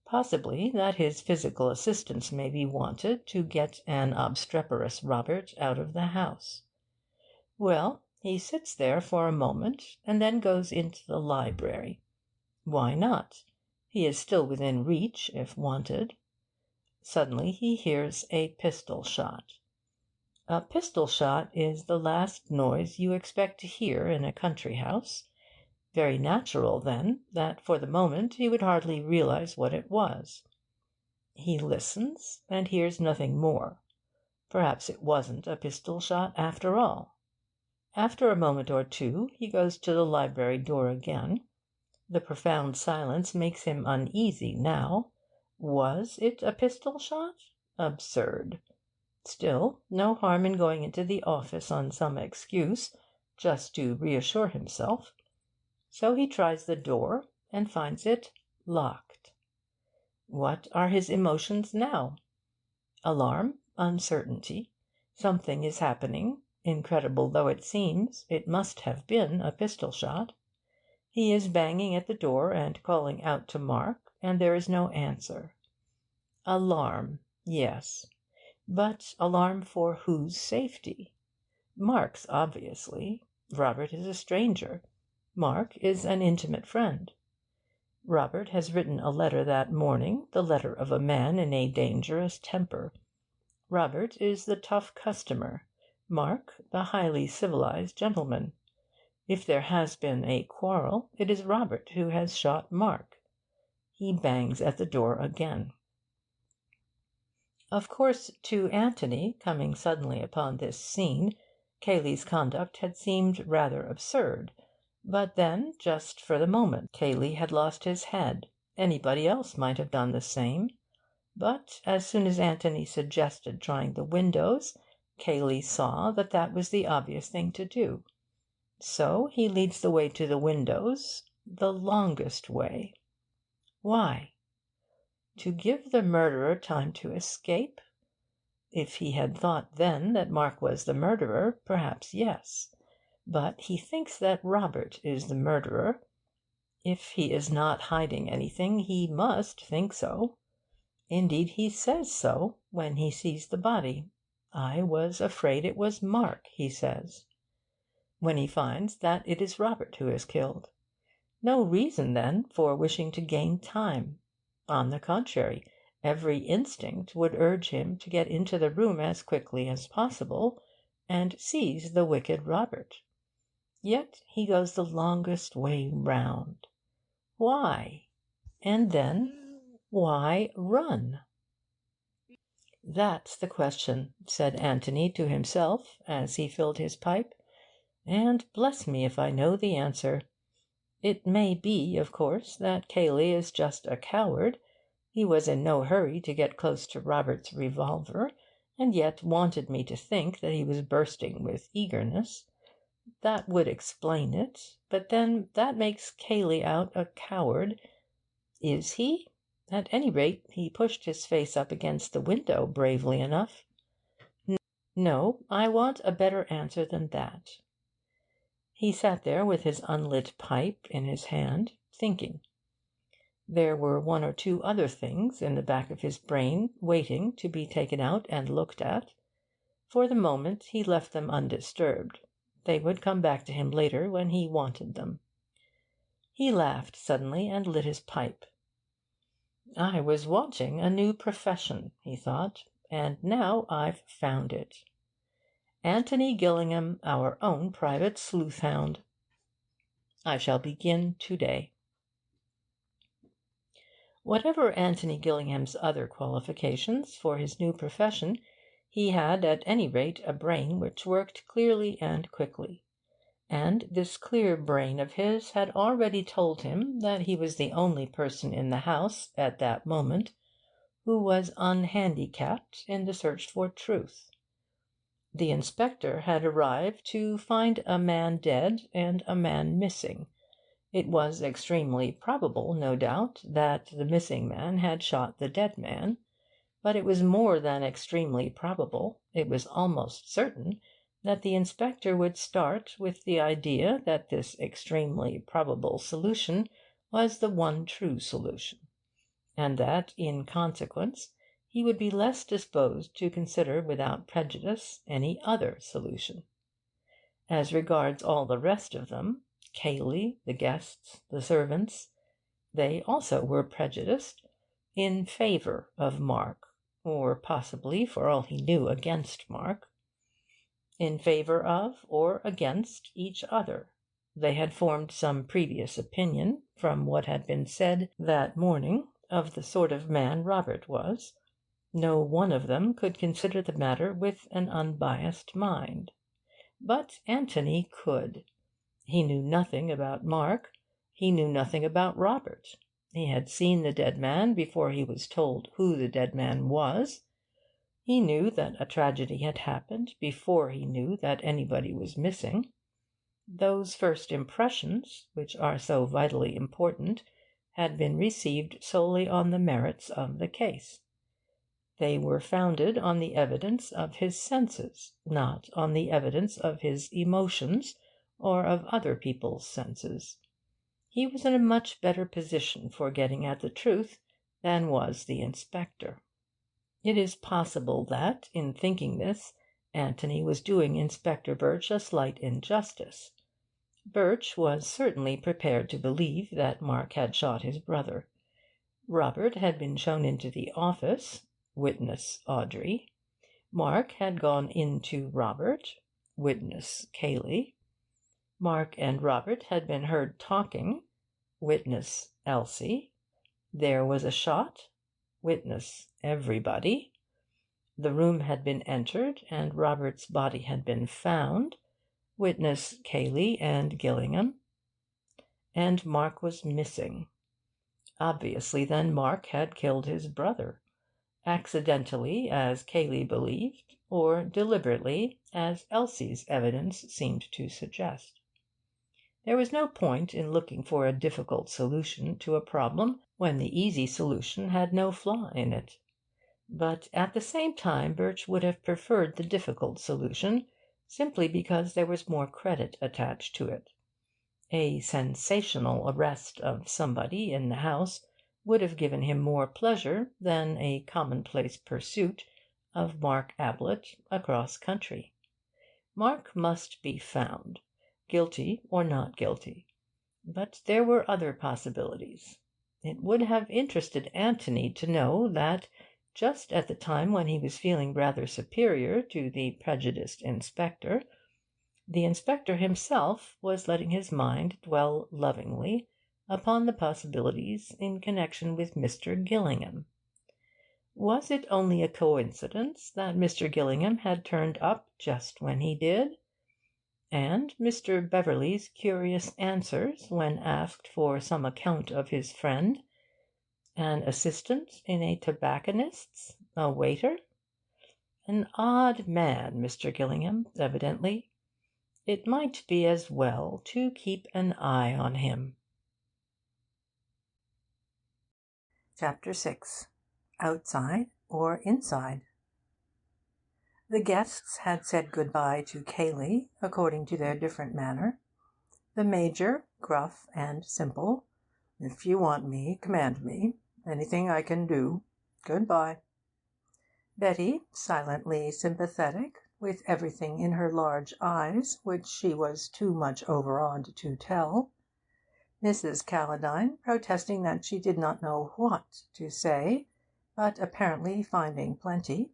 Possibly that his physical assistance may be wanted to get an obstreperous Robert out of the house. Well, he sits there for a moment, and then goes into the library. Why not? He is still within reach if wanted. Suddenly he hears a pistol shot. A pistol shot is the last noise you expect to hear in a country house. Very natural, then, that for the moment he would hardly realise what it was. He listens, and hears nothing more. Perhaps it wasn't a pistol shot after all. After a moment or two he goes to the library door again. The profound silence makes him uneasy now. Was it a pistol shot? Absurd. Still, no harm in going into the office on some excuse, just to reassure himself. So he tries the door, and finds it locked. What are his emotions now? Alarm, uncertainty. Something is happening. Incredible though it seems, it must have been a pistol shot. He is banging at the door and calling out to Mark, and there is no answer. Alarm, yes. But alarm for whose safety? Mark's, obviously. Robert is a stranger. Mark is an intimate friend. Robert has written a letter that morning, the letter of a man in a dangerous temper. Robert is the tough customer, Mark the highly civilised gentleman. If there has been a quarrel, it is Robert who has shot Mark. He bangs at the door again. Of course, to Anthony, coming suddenly upon this scene, Cayley's conduct had seemed rather absurd. But then, just for the moment, Cayley had lost his head. Anybody else might have done the same. But as soon as Anthony suggested trying the windows, Cayley saw that that was the obvious thing to do. So he leads the way to the windows, the longest way. Why? To give the murderer time to escape? If he had thought then that Mark was the murderer, perhaps yes. But he thinks that Robert is the murderer. If he is not hiding anything, he must think so. Indeed, he says so when he sees the body. "I was afraid it was Mark," he says. When he finds that it is Robert who is killed. No reason, then, for wishing to gain time. On the contrary, every instinct would urge him to get into the room as quickly as possible, and seize the wicked Robert. Yet he goes the longest way round. Why? And then, why run? "That's the question," said Anthony to himself as he filled his pipe, "and bless me if I know the answer. It may be, of course, that Cayley is just a coward. He was in no hurry to get close to Robert's revolver, and yet wanted me to think that he was bursting with eagerness. That would explain it. But then that makes Cayley out a coward. Is he? At any rate, he pushed his face up against the window bravely enough. No, I want a better answer than that. He sat there with his unlit pipe in his hand, thinking. There were one or two other things in the back of his brain waiting to be taken out and looked at. For the moment he left them undisturbed. They would come back to him later when he wanted them. He laughed suddenly and lit his pipe. I was wanting a new profession, he thought, and now I've found it. Anthony Gillingham, our own private sleuth-hound. I shall begin to-day. Whatever Anthony Gillingham's other qualifications for his new profession, he had at any rate a brain which worked clearly and quickly. And this clear brain of his had already told him that he was the only person in the house at that moment who was unhandicapped in the search for truth. The inspector had arrived to find a man dead and a man missing. It was extremely probable, no doubt, that the missing man had shot the dead man, but it was more than extremely probable, it was almost certain, that the inspector would start with the idea that this extremely probable solution was the one true solution, and that, in consequence, he would be less disposed to consider without prejudice any other solution. As regards all the rest of them, Cayley, the guests, the servants, they also were prejudiced in favour of Mark, or possibly, for all he knew, against Mark. In favour of or against each other. They had formed some previous opinion, from what had been said that morning, of the sort of man Robert was. No one of them could consider the matter with an unbiassed mind. But Anthony could. He knew nothing about Mark. He knew nothing about Robert. He had seen the dead man before he was told who the dead man was. He knew that a tragedy had happened before he knew that anybody was missing. Those first impressions, which are so vitally important, had been received solely on the merits of the case. They were founded on the evidence of his senses, not on the evidence of his emotions or of other people's senses. He was in a much better position for getting at the truth than was the inspector. It is possible that, in thinking this, Anthony was doing Inspector Birch a slight injustice. Birch was certainly prepared to believe that Mark had shot his brother. Robert had been shown into the office, witness Audrey. Mark had gone in to Robert, witness Cayley. Mark and Robert had been heard talking, witness Elsie. There was a shot, witness everybody. The room had been entered, and Robert's body had been found, witness Cayley and Gillingham. And Mark was missing. Obviously, then, Mark had killed his brother, accidentally, as Cayley believed, or deliberately, as Elsie's evidence seemed to suggest. There was no point in looking for a difficult solution to a problem when the easy solution had no flaw in it. But at the same time Birch would have preferred the difficult solution, simply because there was more credit attached to it. A sensational arrest of somebody in the house would have given him more pleasure than a commonplace pursuit of Mark Ablett across country. Mark must be found, guilty or not guilty. But there were other possibilities. It would have interested Anthony to know that, just at the time when he was feeling rather superior to the prejudiced inspector, the inspector himself was letting his mind dwell lovingly upon the possibilities in connection with Mr. Gillingham. Was it only a coincidence that Mr. Gillingham had turned up just when he did? And Mr. Beverley's curious answers when asked for some account of his friend? An assistant in a tobacconist's? A waiter? An odd man, Mr. Gillingham, evidently. it might be as well to keep an eye on him. Chapter 6. Outside or Inside? The guests had said good-bye to Cayley, according to their different manner. The Major, gruff and simple. "If you want me, command me. Anything I can do. Good-bye." Betty, silently sympathetic, with everything in her large eyes which she was too much overawed to tell. Mrs. Calladine, protesting that she did not know what to say, but apparently finding plenty.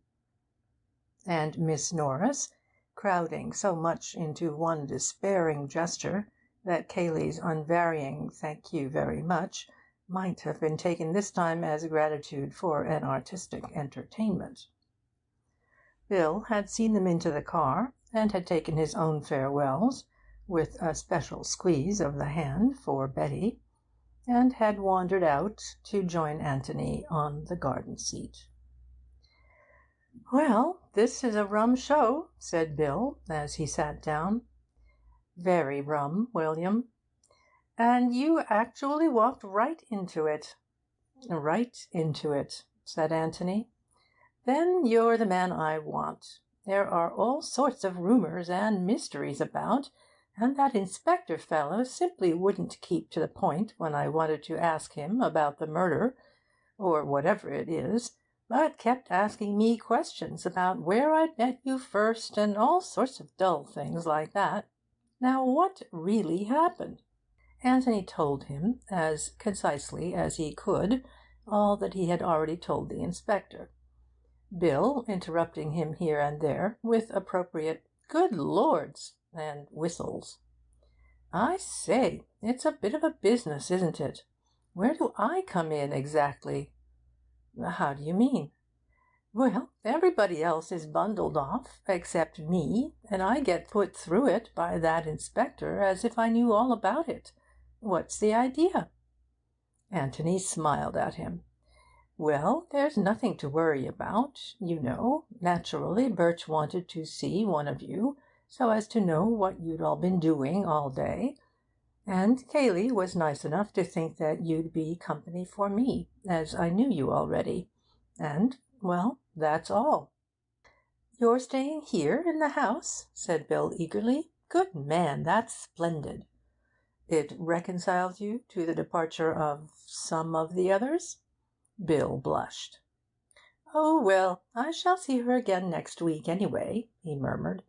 And Miss Norris, crowding so much into one despairing gesture that Cayley's unvarying "thank you very much" might have been taken this time as gratitude for an artistic entertainment. Bill had seen them into the car, and had taken his own farewells, with a special squeeze of the hand for Betty, and had wandered out to join Anthony on the garden seat. "Well, this is a rum show," said Bill, as he sat down. "Very rum, William." "And you actually walked right into it." "Right into it," said Anthony. "Then you're the man I want. There are all sorts of rumours and mysteries about, and that inspector fellow simply wouldn't keep to the point when I wanted to ask him about the murder, or whatever it is, but kept asking me questions about where I'd met you first, and all sorts of dull things like that. Now, what really happened?" Anthony told him, as concisely as he could, all that he had already told the inspector. Bill interrupting him here and there with appropriate "Good Lords!" and whistles. "I say, it's a bit of a business, isn't it? Where do I come in, exactly?" "How do you mean?" "Well, everybody else is bundled off, except me, and I get put through it by that inspector as if I knew all about it. What's the idea?" Anthony smiled at him. "Well, there's nothing to worry about, you know. Naturally, Birch wanted to see one of you, so as to know what you'd all been doing all day. And Cayley was nice enough to think that you'd be company for me, as I knew you already. And, well, that's all." "You're staying here in the house?" said Bill eagerly. "Good man, that's splendid." "It reconciles you to the departure of some of the others?" Bill blushed. "Oh, well, I shall see her again next week, anyway," he murmured.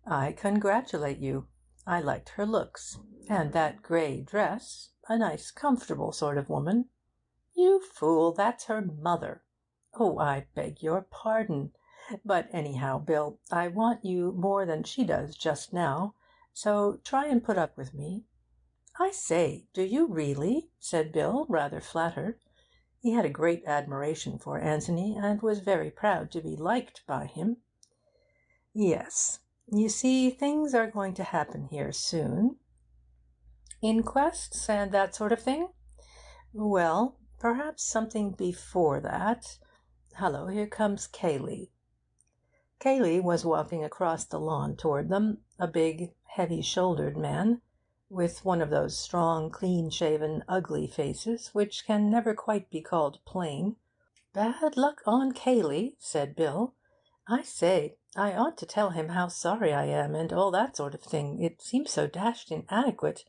"I congratulate you. I liked her looks. And that grey dress. A nice, comfortable sort of woman." "You fool, that's her mother." "Oh, I beg your pardon. But anyhow, Bill, I want you more than she does just now, so try and put up with me." "I say, do you really?" said Bill, rather flattered. He had a great admiration for Anthony, and was very proud to be liked by him. "Yes. You see, things are going to happen here soon." "Inquests and that sort of thing?" "Well, perhaps something before that. Hallo, here comes Cayley." Cayley was walking across the lawn toward them, a big, heavy-shouldered man, with one of those strong, clean-shaven, ugly faces which can never quite be called plain. "Bad luck on Cayley," said Bill. "I say, I ought to tell him how sorry I am, and all that sort of thing. It seems so dashed inadequate."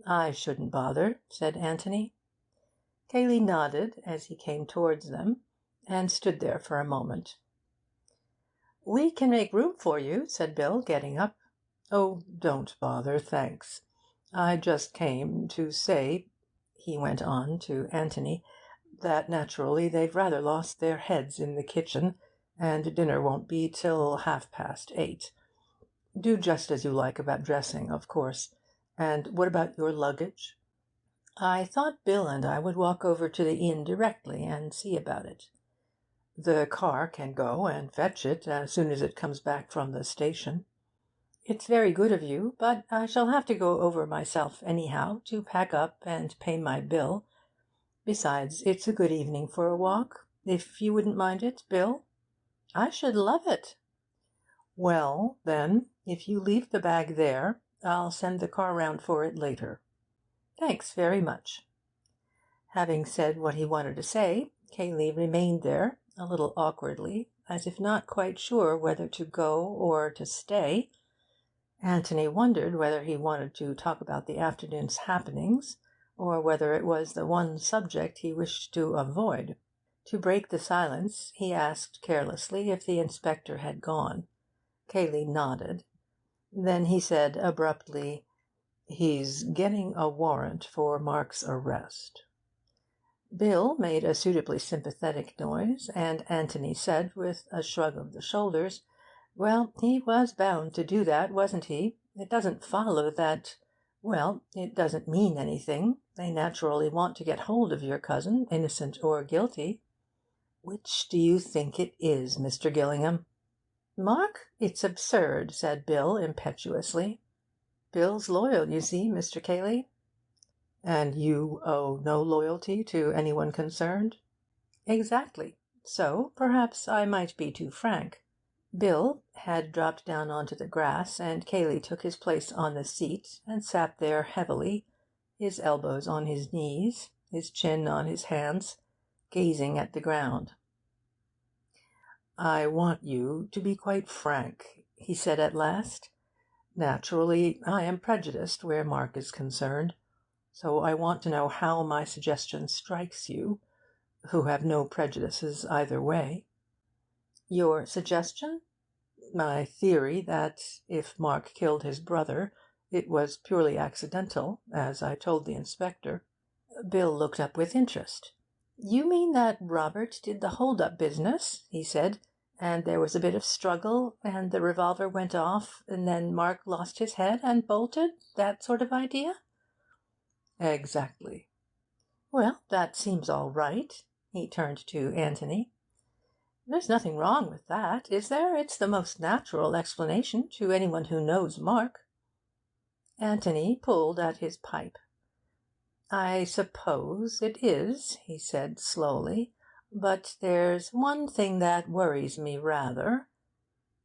"I shouldn't bother," said Anthony. Cayley nodded as he came towards them, and stood there for a moment. "We can make room for you," said Bill, getting up. "Oh, don't bother, thanks. I just came to say," he went on to Anthony, "that naturally they've rather lost their heads in the kitchen, and dinner won't be till 8:30. Do just as you like about dressing, of course. And what about your luggage?" "I thought Bill and I would walk over to the inn directly and see about it." "The car can go and fetch it as soon as it comes back from the station." "It's very good of you, but I shall have to go over myself anyhow, to pack up and pay my bill. Besides, it's a good evening for a walk. If you wouldn't mind it, Bill?" "I should love it." "Well, then, if you leave the bag there, I'll send the car round for it later." "Thanks very much." Having said what he wanted to say, Cayley remained there, a little awkwardly, as if not quite sure whether to go or to stay. Anthony wondered whether he wanted to talk about the afternoon's happenings, or whether it was the one subject he wished to avoid. To break the silence, he asked carelessly if the inspector had gone. Cayley nodded. Then he said abruptly, "He's getting a warrant for Mark's arrest." Bill made a suitably sympathetic noise, and Anthony said, with a shrug of the shoulders, "Well, he was bound to do that, wasn't he? It doesn't follow that... Well, it doesn't mean anything. They naturally want to get hold of your cousin, innocent or guilty." "Which do you think it is, Mr. Gillingham?" "Mark? It's absurd," said Bill impetuously. "Bill's loyal, you see, Mr. Cayley." "And you owe no loyalty to anyone concerned?" "Exactly. So perhaps I might be too frank." Bill had dropped down onto the grass, and Cayley took his place on the seat and sat there heavily, his elbows on his knees, his chin on his hands, gazing at the ground. "I want you to be quite frank," he said at last. "Naturally, I am prejudiced where Mark is concerned. So I want to know how my suggestion strikes you, who have no prejudices either way." "Your suggestion?" "My theory that, if Mark killed his brother, it was purely accidental, as I told the inspector." Bill looked up with interest. "You mean that Robert did the hold-up business," he said, "and there was a bit of struggle, and the revolver went off, and then Mark lost his head and bolted? That sort of idea?" "Exactly." "Well, that seems all right." He turned to Anthony. "There's nothing wrong with that, is there? It's the most natural explanation to anyone who knows Mark." Anthony pulled at his pipe. "I suppose it is," he said slowly. "But there's one thing that worries me rather."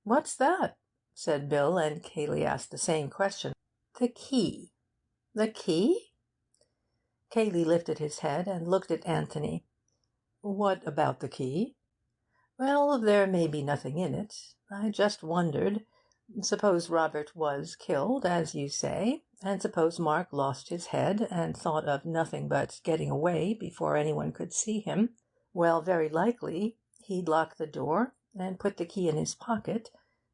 "What's that?" said Bill, and Cayley asked the same question. "The key." "The key?" Cayley lifted his head and looked at Anthony. "What about the key?" "Well, there may be nothing in it. I just wondered. Suppose Robert was killed, as you say, and suppose Mark lost his head and thought of nothing but getting away before anyone could see him. Well, very likely he'd lock the door and put the key in his pocket.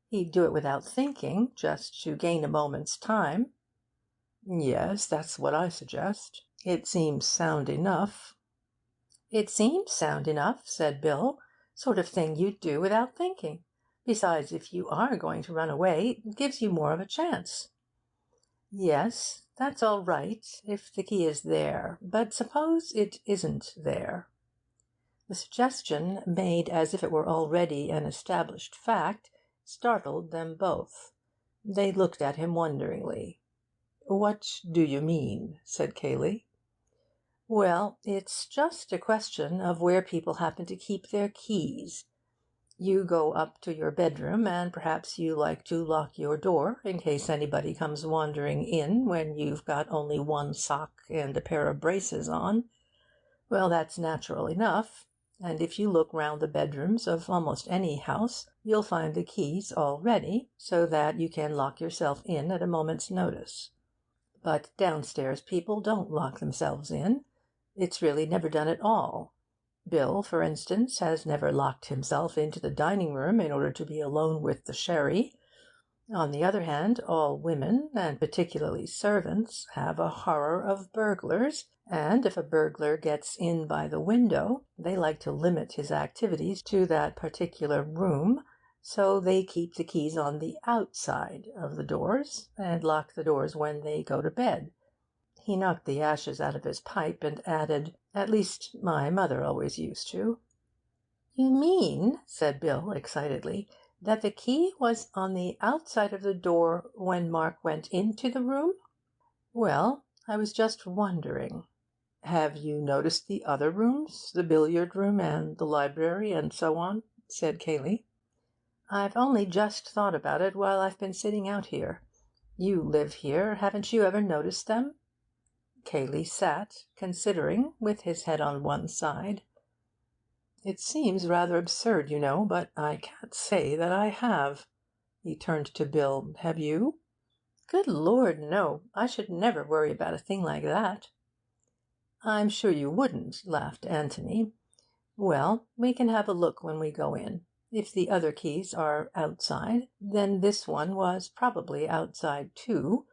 He'd do it without thinking, just to gain a moment's time." "Yes, that's what I suggest. It seems sound enough." "It seems sound enough," said Bill. "Sort of thing you'd do without thinking. Besides, if you are going to run away, it gives you more of a chance." "Yes, that's all right, if the key is there. But suppose it isn't there?" The suggestion, made as if it were already an established fact, startled them both. They looked at him wonderingly. "What do you mean?" said Cayley. "Well, it's just a question of where people happen to keep their keys. You go up to your bedroom, and perhaps you like to lock your door in case anybody comes wandering in when you've got only one sock and a pair of braces on. Well, that's natural enough, and if you look round the bedrooms of almost any house, you'll find the keys all ready, so that you can lock yourself in at a moment's notice. But downstairs people don't lock themselves in. It's really never done at all. Bill, for instance, has never locked himself into the dining room in order to be alone with the sherry. On the other hand, all women, and particularly servants, have a horror of burglars, and if a burglar gets in by the window, they like to limit his activities to that particular room, so they keep the keys on the outside of the doors, and lock the doors when they go to bed." He knocked the ashes out of his pipe and added, "At least, my mother always used to." "You mean," said Bill excitedly, "that the key was on the outside of the door when Mark went into the room?" "Well, I was just wondering." "Have you noticed the other rooms, the billiard room and the library and so on?" said Cayley. I've only just thought about it while I've been sitting out here. You live here. Haven't you ever noticed them?' Cayley sat, considering, with his head on one side. 'It seems rather absurd, you know, but I can't say that I have.' He turned to Bill. 'Have you?' 'Good Lord, no! I should never worry about a thing like that.' 'I'm sure you wouldn't,' laughed Anthony. 'Well, we can have a look when we go in. If the other keys are outside, then this one was probably outside too,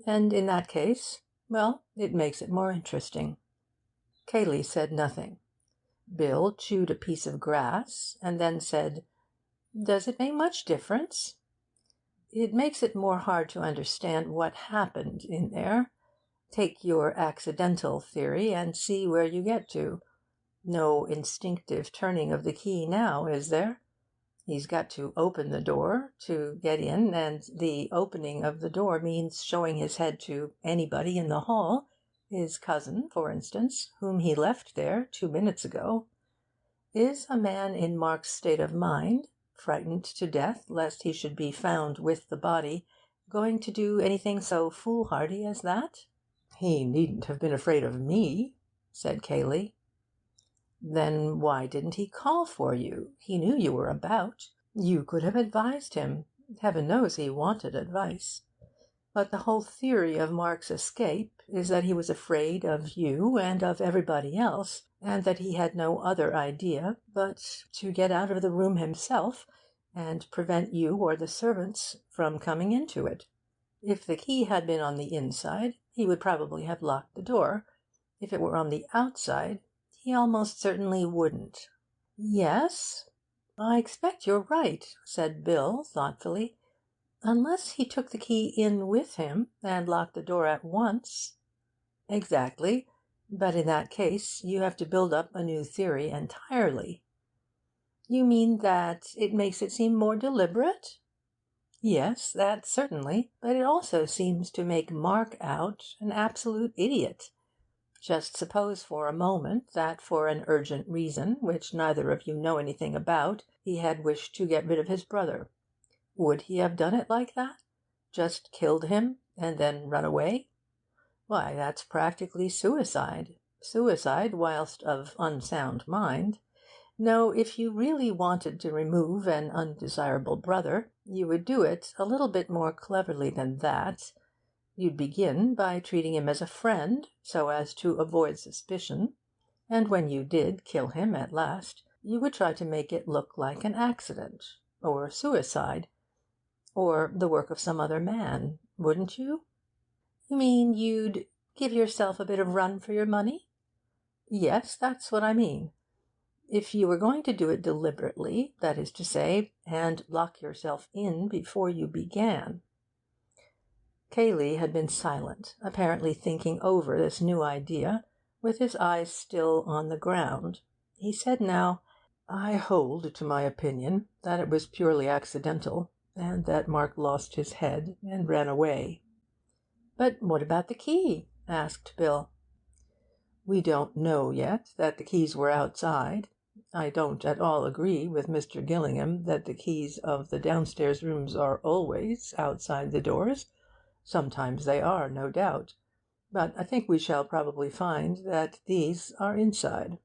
and in that case, well, it makes it more interesting.' Cayley said nothing. Bill chewed a piece of grass, and then said, 'Does it make much difference?' 'It makes it more hard to understand what happened in there. Take your accidental theory, and see where you get to. No instinctive turning of the key now, is there? He's got to open the door to get in, and the opening of the door means showing his head to anybody in the hall, his cousin, for instance, whom he left there 2 minutes ago. Is a man in Mark's state of mind, frightened to death lest he should be found with the body, going to do anything so foolhardy as that?' 'He needn't have been afraid of me,' said Cayley. 'Then why didn't he call for you? He knew you were about. You could have advised him. Heaven knows he wanted advice. But the whole theory of Mark's escape is that he was afraid of you and of everybody else, and that he had no other idea but to get out of the room himself and prevent you or the servants from coming into it. If the key had been on the inside, he would probably have locked the door. If it were on the outside, he almost certainly wouldn't.' 'Yes, I expect you're right,' said Bill thoughtfully. 'Unless he took the key in with him and locked the door at once.' 'Exactly. But in that case you have to build up a new theory entirely.' 'You mean that it makes it seem more deliberate?' 'Yes, that certainly. But it also seems to make Mark out an absolute idiot. Just suppose for a moment that for an urgent reason, which neither of you know anything about, he had wished to get rid of his brother. Would he have done it like that? Just killed him, and then run away? Why, that's practically suicide. Suicide whilst of unsound mind. No, if you really wanted to remove an undesirable brother, you would do it a little bit more cleverly than that. You'd begin by treating him as a friend, so as to avoid suspicion, and when you did kill him at last, you would try to make it look like an accident, or suicide, or the work of some other man, wouldn't you?' 'You mean you'd give yourself a bit of run for your money?' 'Yes, that's what I mean. If you were going to do it deliberately, that is to say, and lock yourself in before you began.' Cayley had been silent, apparently thinking over this new idea, with his eyes still on the ground. He said now, 'I hold to my opinion that it was purely accidental, and that Mark lost his head and ran away.' 'But what about the key?' asked Bill. 'We don't know yet that the keys were outside. I don't at all agree with Mr. Gillingham that the keys of the downstairs rooms are always outside the doors. Sometimes they are, no doubt. But I think we shall probably find that these are inside.'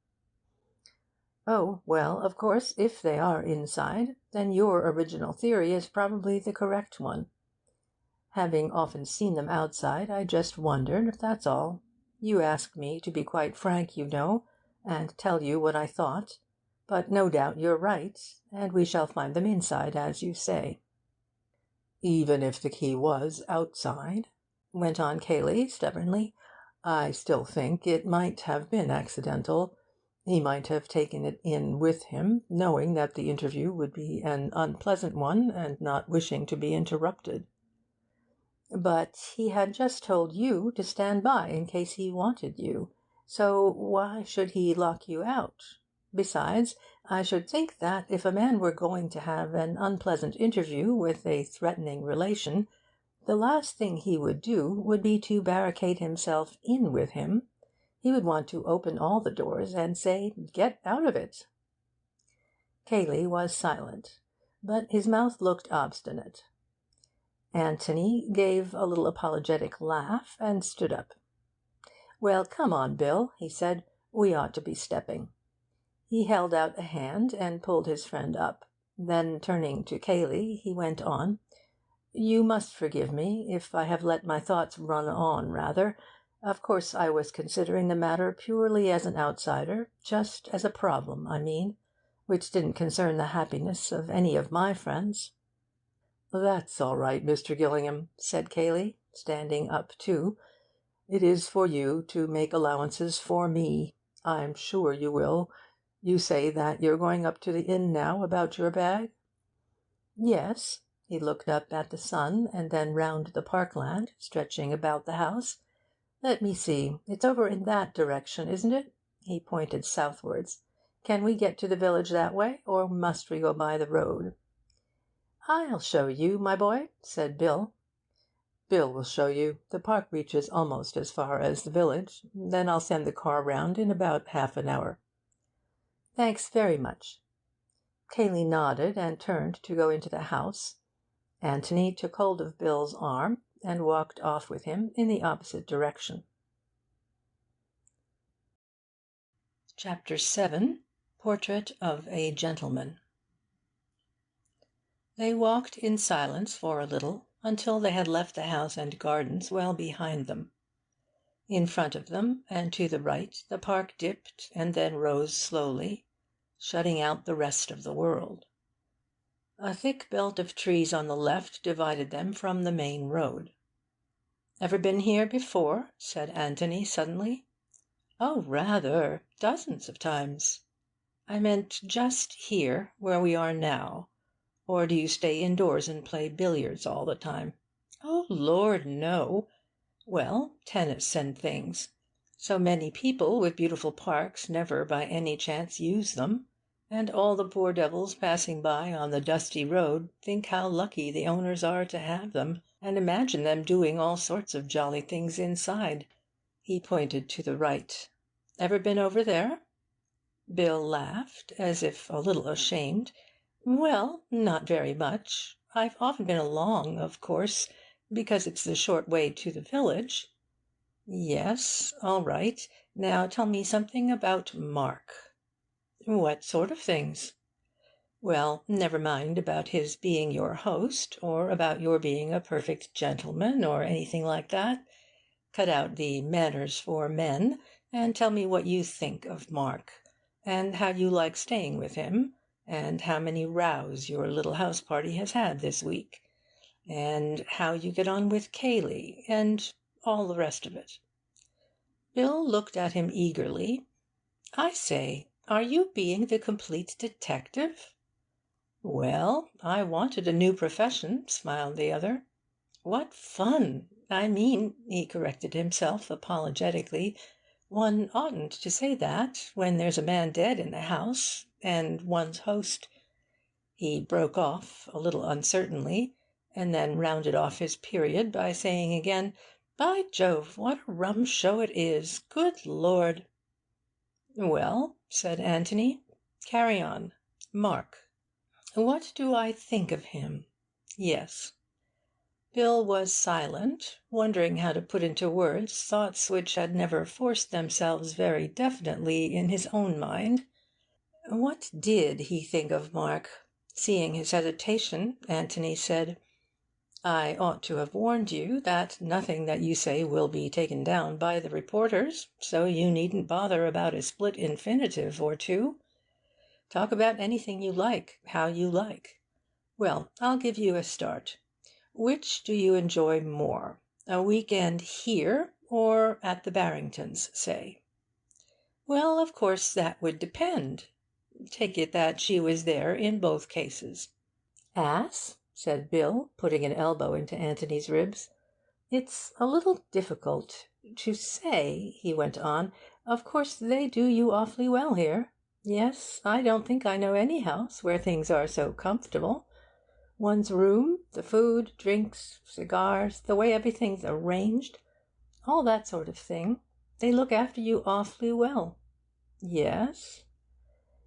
'Oh, well, of course, if they are inside, then your original theory is probably the correct one. Having often seen them outside, I just wondered, that's all. You asked me to be quite frank, you know, and tell you what I thought. But no doubt you're right, and we shall find them inside, as you say.' 'Even if the key was outside,' went on Cayley stubbornly, 'I still think it might have been accidental. He might have taken it in with him, knowing that the interview would be an unpleasant one, and not wishing to be interrupted.' 'But he had just told you to stand by in case he wanted you. So why should he lock you out? Besides, I should think that if a man were going to have an unpleasant interview with a threatening relation, the last thing he would do would be to barricade himself in with him. He would want to open all the doors and say, "Get out of it." Cayley was silent. but his mouth looked obstinate. Anthony gave a little apologetic laugh and stood up. "Well, come on, Bill," he said. "We ought to be stepping." He held out a hand and pulled his friend up. Then, turning to Cayley, he went on, "You must forgive me if I have let my thoughts run on rather. Of course I was considering the matter purely as an outsider, just as a problem, I mean, which didn't concern the happiness of any of my friends." "That's all right, Mr. Gillingham," said Cayley, standing up too. "It is for you to make allowances for me. I'm sure you will. You say that you're going up to the inn now about your bag?" "Yes." He looked up at the sun and then round the parkland stretching about the house. "Let me see, it's over in that direction, isn't it?" He pointed southwards. "Can we get to the village that way, or must we go by the road?" "I'll show you, my boy," said Bill. "Bill will show you. The park reaches almost as far as the village. Then I'll send the car round in about half an hour." "Thanks very much." Cayley nodded and turned to go into the house. Anthony took hold of Bill's arm and walked off with him in the opposite direction. Chapter 7. Portrait of a Gentleman. They walked in silence for a little, until they had left the house and gardens well behind them. In front of them, and to the right, the park dipped and then rose slowly, shutting out the rest of the world. A thick belt of trees on the left divided them from the main road. "Ever been here before?" said Anthony suddenly. "Oh, rather. Dozens of times." "I meant just here, where we are now. Or do you stay indoors and play billiards all the time?" "Oh, Lord, no." "Well, tennis and things. So many people with beautiful parks never by any chance use them, and all the poor devils passing by on the dusty road think how lucky the owners are to have them, and imagine them doing all sorts of jolly things inside." He pointed to the right. "Ever been over there?" Bill laughed, as if a little ashamed. "Well, not very much. I've often been along, of course, because it's the short way to the village." "Yes, all right. Now tell me something about Mark." "What sort of things?" "Well, never mind about his being your host, or about your being a perfect gentleman, or anything like that. Cut out the manners for men, and tell me what you think of Mark, and how you like staying with him, and how many rows your little house party has had this week, and how you get on with Cayley, and all the rest of it." Bill looked at him eagerly. "I say, are you being the complete detective?" "Well, I wanted a new profession," smiled the other. "What fun! I mean," he corrected himself apologetically, "one oughtn't to say that, when there's a man dead in the house, and one's host—" He broke off a little uncertainly, and then rounded off his period by saying again, "By Jove, what a rum show it is! Good Lord!" "Well," said Anthony, "carry on. Mark. What do I think of him? Yes." Bill was silent, wondering how to put into words thoughts which had never forced themselves very definitely in his own mind. What did he think of Mark? Seeing his hesitation, Anthony said, "I ought to have warned you that nothing that you say will be taken down by the reporters, so you needn't bother about a split infinitive or two. Talk about anything you like, how you like. Well, I'll give you a start. Which do you enjoy more, a week-end here, or at the Barringtons', say?" "Well, of course that would depend. Take it that she was there in both cases." "Ass," said Bill, putting an elbow into Anthony's ribs. "It's a little difficult to say," he went on. "Of course they do you awfully well here. Yes, I don't think I know any house where things are so comfortable. One's room, the food, drinks, cigars, the way everything's arranged, all that sort of thing. They look after you awfully well." "Yes?"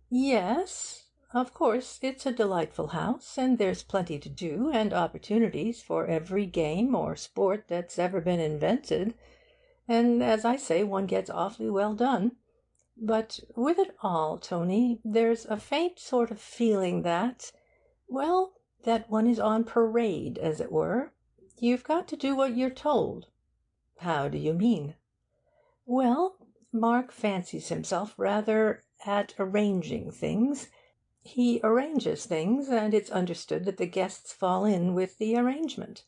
"Yes. Of course, it's a delightful house, and there's plenty to do, and opportunities for every game or sport that's ever been invented, and, as I say, one gets awfully well done. But with it all, Tony, there's a faint sort of feeling that, well, that one is on parade, as it were. You've got to do what you're told." "How do you mean?" "Well, Mark fancies himself rather at arranging things. He arranges things, and it's understood that the guests fall in with the arrangement.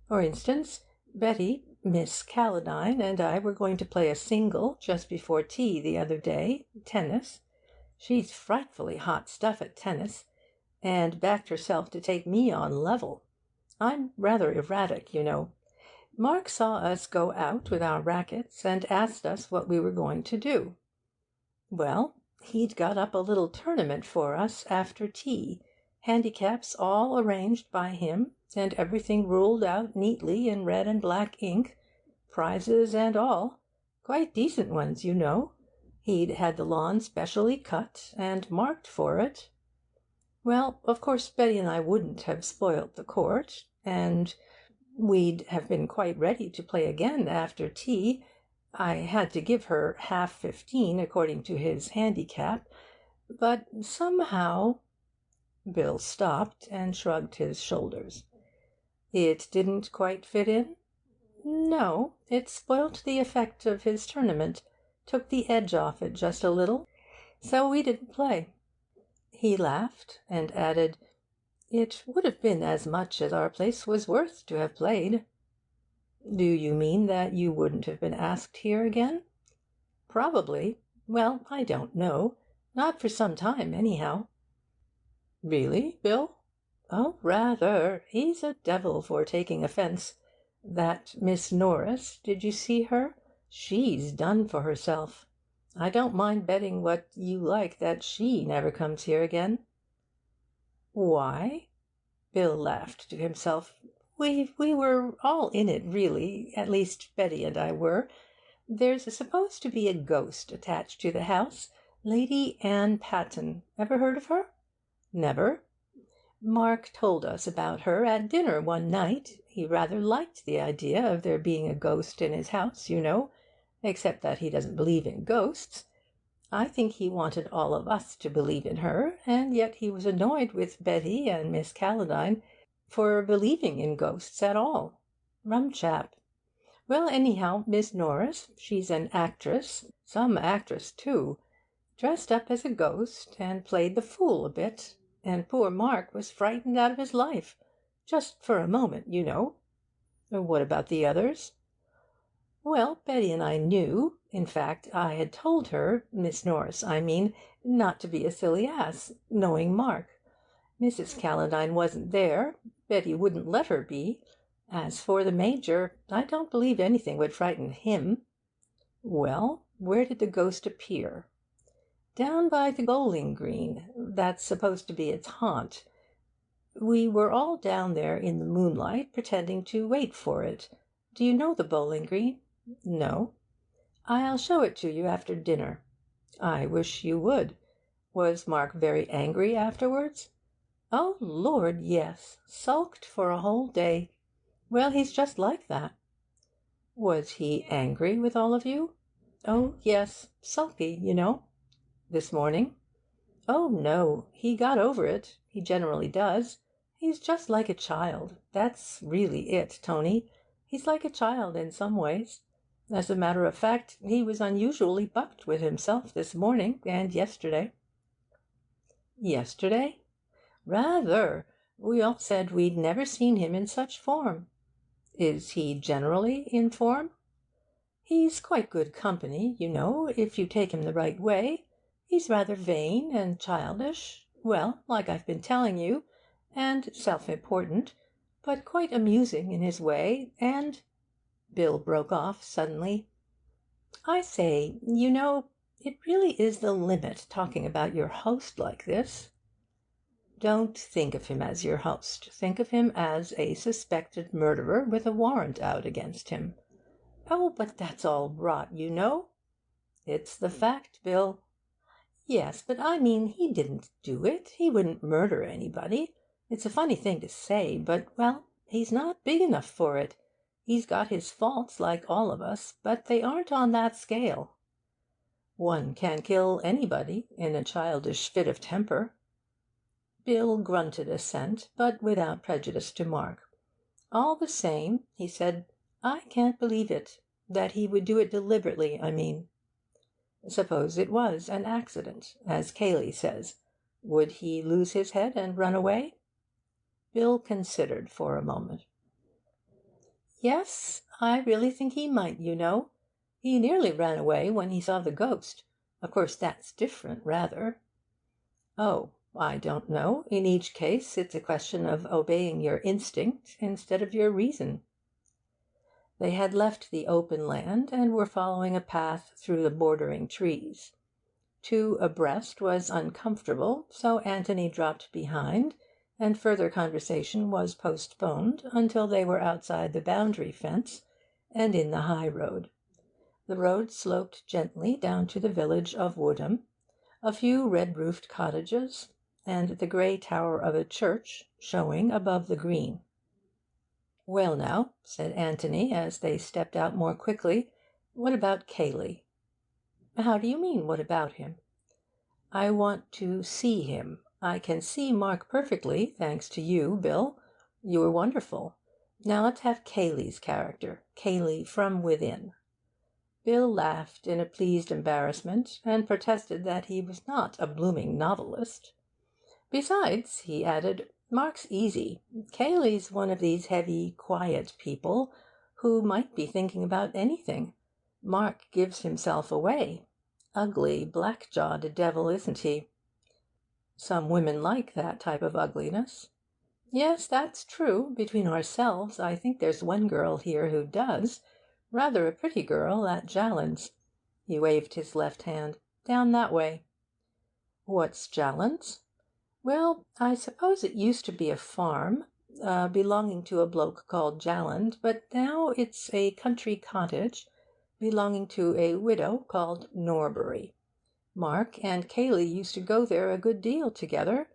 For instance, Betty, Miss Caledine, and I were going to play a single just before tea the other day, tennis. She's frightfully hot stuff at tennis, and backed herself to take me on level. I'm rather erratic, you know. Mark saw us go out with our rackets and asked us what we were going to do. Well, he'd got up a little tournament for us after tea, handicaps all arranged by him, and everything ruled out neatly in red and black ink, prizes and all, quite decent ones, you know. He'd had the lawn specially cut and marked for it. Well, of course Betty and I wouldn't have spoilt the court, and we'd have been quite ready to play again after tea. I had to give her half 15 according to his handicap, but somehow—" Bill stopped and shrugged his shoulders. "It didn't quite fit in?" "No, it spoilt the effect of his tournament, took the edge off it just a little, so we didn't play." He laughed, and added, "It would have been as much as our place was worth to have played." "Do you mean that you wouldn't have been asked here again?" "Probably. Well, I don't know. Not for some time, anyhow." "Really, Bill?" "Oh, rather. He's a devil for taking offence. That Miss Norris, did you see her? She's done for herself. I don't mind betting what you like that she never comes here again." "Why?" Bill laughed to himself. We were all in it, really. At least, Betty and I were. There's supposed to be a ghost attached to the house. Lady Anne Patten. Ever heard of her?" "Never." "Mark told us about her at dinner one night. He rather liked the idea of there being a ghost in his house, you know, except that he doesn't believe in ghosts. I think he wanted all of us to believe in her, and yet he was annoyed with Betty and Miss Caledine for believing in ghosts at all. Rum chap. Well, anyhow, Miss Norris, she's an actress, some actress too, dressed up as a ghost and played the fool a bit, and poor Mark was frightened out of his life, just for a moment, you know." "What about the others?" "Well, Betty and I knew. In fact, I had told her, Miss Norris, I mean, not to be a silly ass, knowing Mark. Mrs. Caledine wasn't there. Betty wouldn't let her be. As for the Major, I don't believe anything would frighten him." "Well, where did the ghost appear?" "Down by the bowling green. That's supposed to be its haunt. We were all down there in the moonlight, pretending to wait for it. Do you know the bowling green?" "No." "I'll show it to you after dinner." "I wish you would. Was Mark very angry afterwards?" "Oh, Lord, yes. Sulked for a whole day. Well, he's just like that." "Was he angry with all of you?" "Oh, yes. Sulky, you know." "This morning?" "Oh, no. He got over it. He generally does. He's just like a child. That's really it, Tony. He's like a child in some ways. As a matter of fact, he was unusually bucked with himself this morning and yesterday." "Yesterday?" "Rather. We all said we'd never seen him in such form." "Is he generally in form?" "He's quite good company, you know, if you take him the right way. He's rather vain and childish, well, like I've been telling you, and self-important, but quite amusing in his way, and—" Bill broke off suddenly. "I say, you know, it really is the limit talking about your host like this." "Don't think of him as your host. Think of him as a suspected murderer with a warrant out against him." "Oh, but that's all rot, you know." "It's the fact, Bill." Yes, but I mean he didn't do it. He wouldn't murder anybody. It's a funny thing to say, but, well, he's not big enough for it. He's got his faults like all of us, but they aren't on that scale. One can kill anybody in a childish fit of temper. Bill grunted assent, but without prejudice to Mark. All the same, he said, I can't believe it. That he would do it deliberately, I mean. Suppose it was an accident, as Cayley says. Would he lose his head and run away? Bill considered for a moment. Yes, I really think he might, you know. He nearly ran away when he saw the ghost. Of course, that's different, rather. Oh, I don't know. In each case, it's a question of obeying your instinct instead of your reason. They had left the open land and were following a path through the bordering trees. Two abreast was uncomfortable, so Anthony dropped behind, and further conversation was postponed until they were outside the boundary fence and in the high road. The road sloped gently down to the village of Woodham, a few red-roofed cottages, and the grey tower of a church showing above the green. "Well, now," said Anthony, as they stepped out more quickly, "what about Cayley?" "How do you mean, what about him?" "I want to see him. I can see Mark perfectly, thanks to you, Bill. You were wonderful. Now let's have Cayley's character. Cayley from within." Bill laughed in a pleased embarrassment, and protested that he was not a blooming novelist. "Besides," he added, "Mark's easy. Cayley's one of these heavy, quiet people who might be thinking about anything. Mark gives himself away. Ugly, black-jawed devil, isn't he?" "Some women like that type of ugliness." "Yes, that's true. Between ourselves, I think there's one girl here who does. Rather a pretty girl at Jallands." He waved his left hand. "Down that way." "What's Jallands?" "Well, I suppose it used to be a farm, belonging to a bloke called Jalland, but now it's a country cottage belonging to a widow called Norbury. Mark and Cayley used to go there a good deal together.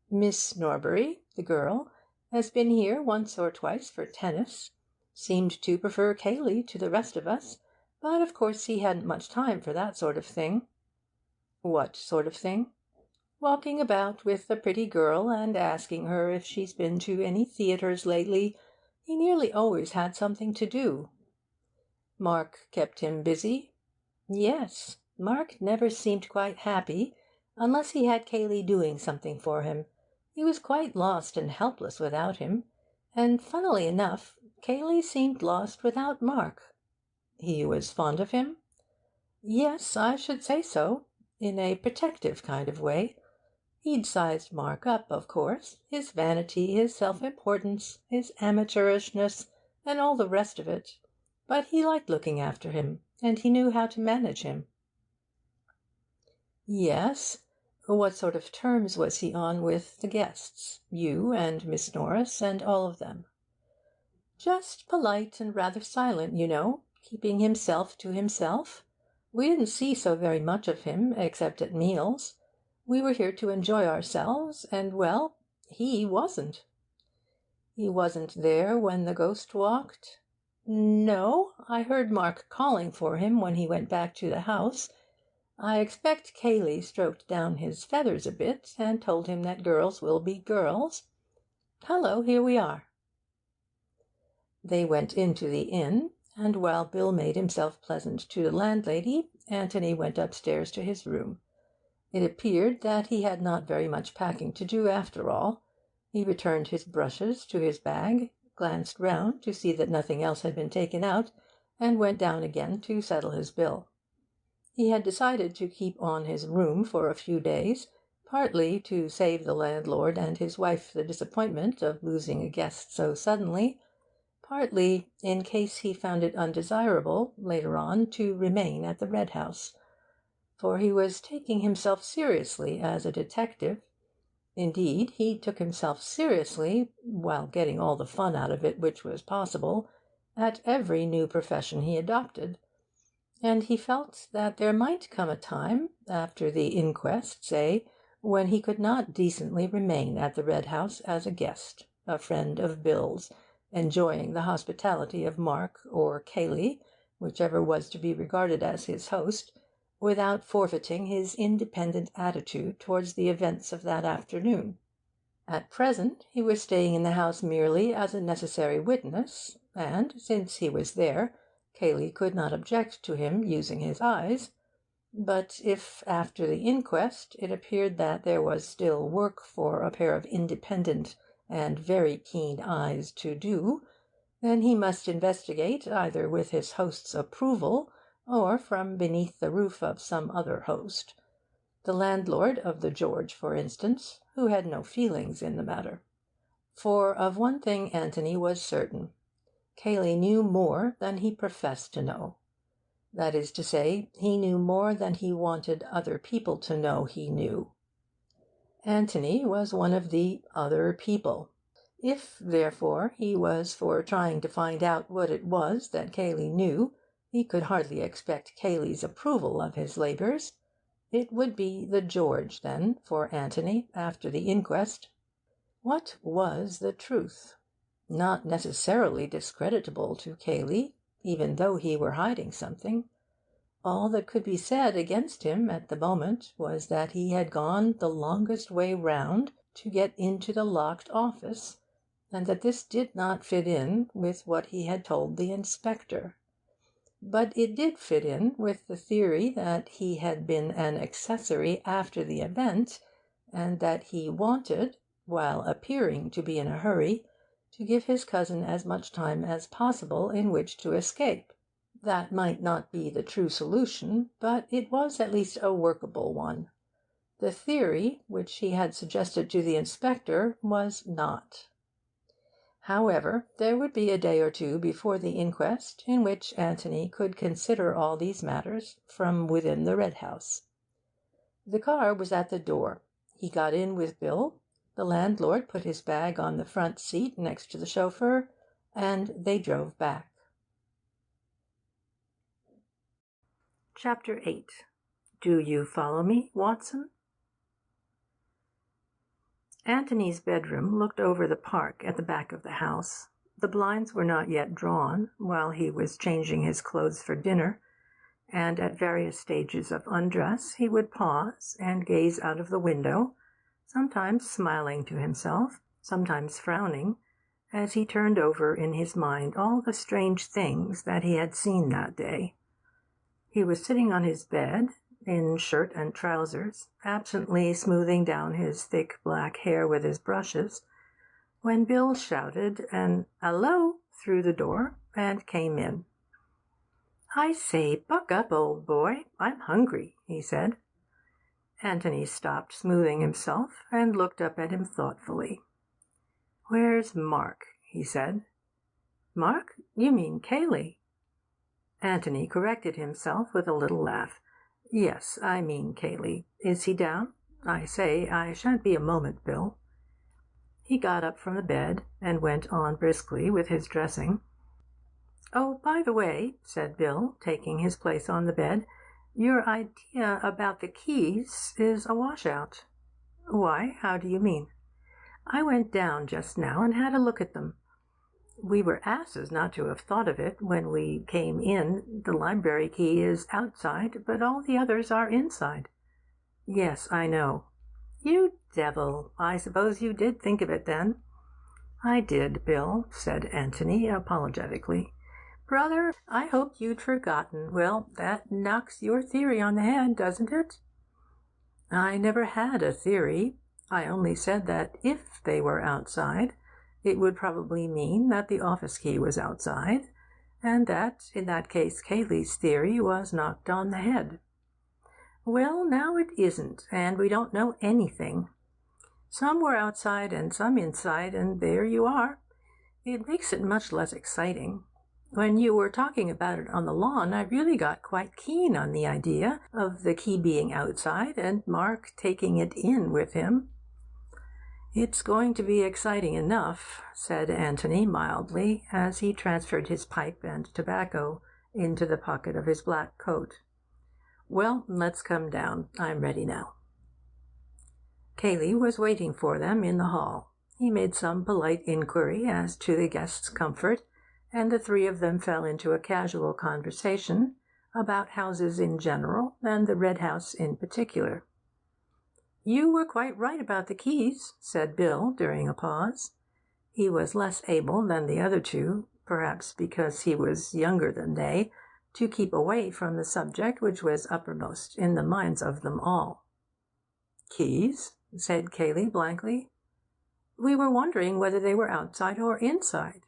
Miss Norbury, the girl, has been here once or twice for tennis. Seemed to prefer Cayley to the rest of us, but of course he hadn't much time for that sort of thing." "What sort of thing?" "Walking about with a pretty girl and asking her if she's been to any theatres lately. He nearly always had something to do." "Mark kept him busy?" "Yes. Mark never seemed quite happy unless he had Cayley doing something for him. He was quite lost and helpless without him. And, funnily enough, Cayley seemed lost without Mark." "He was fond of him?" "Yes, I should say so. In a protective kind of way. He'd sized Mark up, of course. His vanity, his self-importance, his amateurishness, and all the rest of it. But he liked looking after him, and he knew how to manage him." "Yes. What sort of terms was he on with the guests? You and Miss Norris and all of them?" "Just polite and rather silent, you know, keeping himself to himself. We didn't see so very much of him, except at meals. We were here to enjoy ourselves, and, well, he wasn't." "He wasn't there when the ghost walked?" "No. I heard Mark calling for him when he went back to the house. I expect Cayley stroked down his feathers a bit, and told him that girls will be girls. Hallo, here we are." They went into the inn, and while Bill made himself pleasant to the landlady, Anthony went upstairs to his room. It appeared that he had not very much packing to do after all. He returned his brushes to his bag, glanced round to see that nothing else had been taken out, and went down again to settle his bill. He had decided to keep on his room for a few days, partly to save the landlord and his wife the disappointment of losing a guest so suddenly, partly in case he found it undesirable, later on, to remain at the Red House. For he was taking himself seriously as a detective. Indeed, he took himself seriously, while getting all the fun out of it which was possible, at every new profession he adopted. and he felt that there might come a time, after the inquest, say, when he could not decently remain at the Red House as a guest, a friend of Bill's, enjoying the hospitality of Mark or Cayley, whichever was to be regarded as his host, without forfeiting his independent attitude towards the events of that afternoon. At present he was staying in the house merely as a necessary witness, and, since he was there, Cayley could not object to him using his eyes. But if, after the inquest, it appeared that there was still work for a pair of independent and very keen eyes to do, then he must investigate either with his host's approval or from beneath the roof of some other host, the landlord of the George, for instance, who had no feelings in the matter. For of one thing Anthony was certain: Cayley knew more than he professed to know. That is to say, he knew more than he wanted other people to know he knew. Anthony was one of the other people. If, therefore, he was for trying to find out what it was that Cayley knew, he could hardly expect Cayley's approval of his labours. It would be the George, then, for Anthony, after the inquest. What was the truth? Not necessarily discreditable to Cayley, even though he were hiding something. All that could be said against him at the moment was that he had gone the longest way round to get into the locked office, and that this did not fit in with what he had told the inspector. But it did fit in with the theory that he had been an accessory after the event, and that he wanted, while appearing to be in a hurry, to give his cousin as much time as possible in which to escape. That might not be the true solution, but it was at least a workable one. The theory which he had suggested to the inspector was not. However, there would be a day or two before the inquest in which Anthony could consider all these matters from within the Red House. The car was at the door. He got in with Bill. The landlord put his bag on the front seat next to the chauffeur, and they drove back. Chapter 8. Do you follow me, Watson? Anthony's bedroom looked over the park at the back of the house. The blinds were not yet drawn, while he was changing his clothes for dinner, and at various stages of undress he would pause and gaze out of the window, sometimes smiling to himself, sometimes frowning, as he turned over in his mind all the strange things that he had seen that day. He was sitting on his bed, in shirt and trousers, absently smoothing down his thick black hair with his brushes, when Bill shouted an "Hello" through the door and came in. "I say, buck up, old boy. I'm hungry," he said. Anthony stopped smoothing himself and looked up at him thoughtfully. "Where's Mark?" he said. "Mark? You mean Cayley." Anthony corrected himself with a little laugh. "Yes, I mean Cayley. Is he down? I say, I shan't be a moment, Bill." He got up from the bed and went on briskly with his dressing. "Oh, by the way," said Bill, taking his place on the bed, "your idea about the keys is a washout." "Why? How do you mean?" "I went down just now and had a look at them. We were asses not to have thought of it when we came in. The library key is outside, but all the others are inside." "Yes, I know." "You devil! I suppose you did think of it, then?" "I did, Bill," said Anthony apologetically. "Brother, I hoped you'd forgotten. Well, that knocks your theory on the head, doesn't it?" "I never had a theory. I only said that if they were outside, it would probably mean that the office key was outside, and that, in that case, Cayley's theory was knocked on the head." "Well, now it isn't, and we don't know anything. Some were outside and some inside, and there you are. It makes it much less exciting. When you were talking about it on the lawn, I really got quite keen on the idea of the key being outside and Mark taking it in with him." "It's going to be exciting enough," said Anthony mildly, as he transferred his pipe and tobacco into the pocket of his black coat. "Well, let's come down. I'm ready now." Cayley was waiting for them in the hall. He made some polite inquiry as to the guests' comfort, and the three of them fell into a casual conversation about houses in general and the Red House in particular. "You were quite right about the keys," said Bill during a pause. He was less able than the other two, perhaps because he was younger than they, to keep away from the subject which was uppermost in the minds of them all. "Keys?" said Cayley blankly. "We were wondering whether they were outside or inside."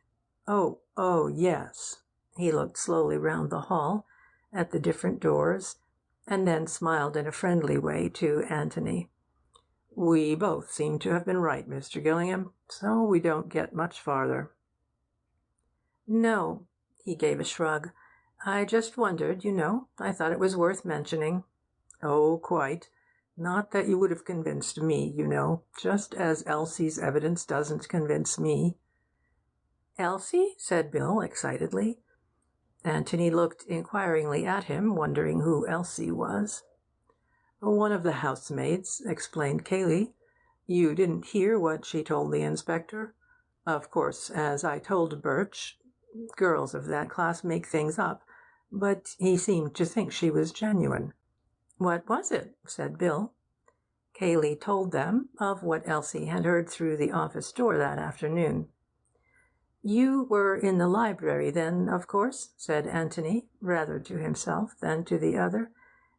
Oh, yes." He looked slowly round the hall at the different doors, and then smiled in a friendly way to Anthony. "We both seem to have been right, Mr. Gillingham, so we don't get much farther." "No," he gave a shrug. "I just wondered, I thought it was worth mentioning." "Oh, quite. Not that you would have convinced me, just as Elsie's evidence doesn't convince me." "Elsie?" said Bill excitedly. Anthony looked inquiringly at him, wondering who Elsie was. "One of the housemaids," explained Cayley. "You didn't hear what she told the inspector? Of course, as I told Birch, girls of that class make things up, but he seemed to think she was genuine." "What was it?" said Bill. Cayley told them of what Elsie had heard through the office door that afternoon. "You were in the library then, of course," said Anthony, rather to himself than to the other.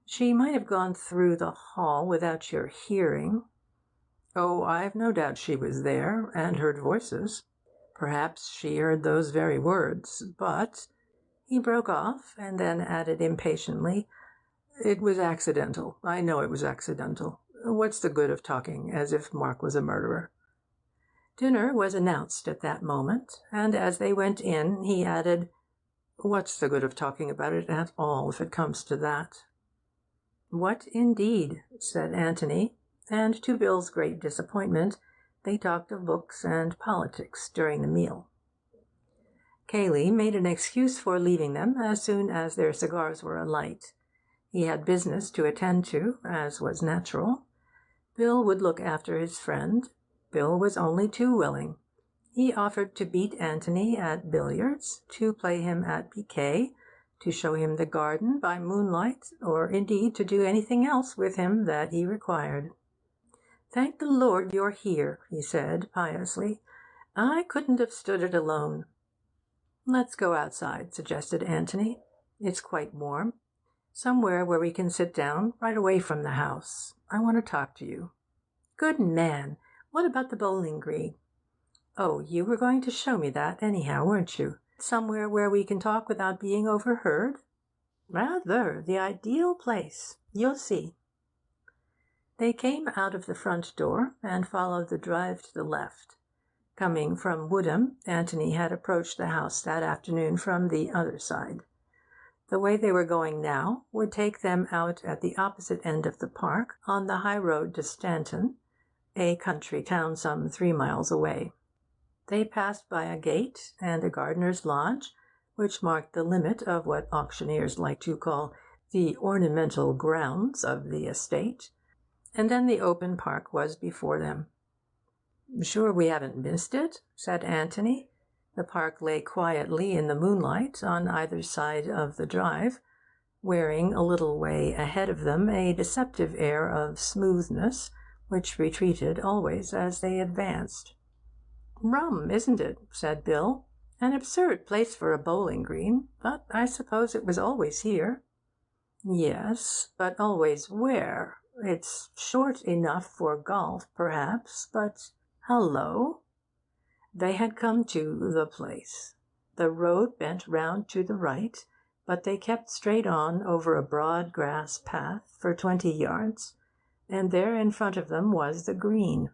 "She might have gone through the hall without your hearing." "Oh, I've no doubt she was there, and heard voices. Perhaps she heard those very words, but—" He broke off, and then added impatiently, "It was accidental. I know it was accidental. What's the good of talking as if Mark was a murderer?" Dinner was announced at that moment, and as they went in he added, "What's the good of talking about it at all, if it comes to that?" "What indeed?" said Anthony, and to Bill's great disappointment they talked of books and politics during the meal. Cayley made an excuse for leaving them as soon as their cigars were alight. He had business to attend to, as was natural. Bill would look after his friend. Bill was only too willing. He offered to beat Anthony at billiards, to play him at piquet, to show him the garden by moonlight, or indeed to do anything else with him that he required. "Thank the Lord you're here," he said piously. "I couldn't have stood it alone." "Let's go outside," suggested Anthony. "It's quite warm. Somewhere where we can sit down, right away from the house. I want to talk to you." "Good man! What about the bowling green?" "Oh, you were going to show me that, anyhow, weren't you? Somewhere where we can talk without being overheard?" "Rather! The ideal place. You'll see." They came out of the front door and followed the drive to the left. Coming from Woodham, Anthony had approached the house that afternoon from the other side. The way they were going now would take them out at the opposite end of the park, on the high road to Stanton, a country town some 3 miles away. They passed by a gate and a gardener's lodge, which marked the limit of what auctioneers like to call the ornamental grounds of the estate, and then the open park was before them. "Sure we haven't missed it?" said Anthony. The park lay quietly in the moonlight on either side of the drive, wearing a little way ahead of them a deceptive air of smoothness, which retreated always as they advanced. "Rum, isn't it?" said Bill. "An absurd place for a bowling green, but I suppose it was always here." "Yes, but always where? It's short enough for golf, perhaps, but— Hullo!" They had come to the place. The road bent round to the right, but they kept straight on over a broad grass path for 20 yards, and there in front of them was the green.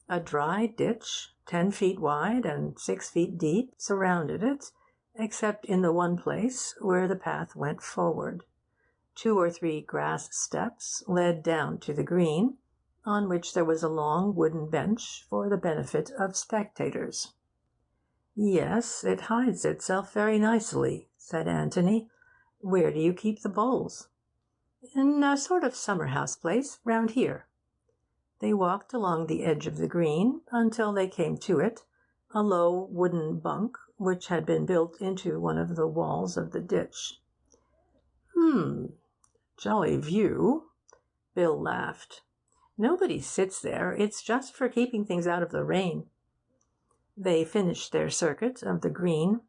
A dry ditch, 10 feet wide and 6 feet deep, surrounded it, except in the one place where the path went forward. 2 or 3 grass steps led down to the green, on which there was a long wooden bench for the benefit of spectators. "Yes, it hides itself very nicely," said Anthony. "Where do you keep the bowls?" "In a sort of summer-house place round here." They walked along the edge of the green until they came to it, a low wooden bunk which had been built into one of the walls of the ditch. Jolly view." Bill laughed. "Nobody sits there. It's just for keeping things out of the rain." They finished their circuit of the green.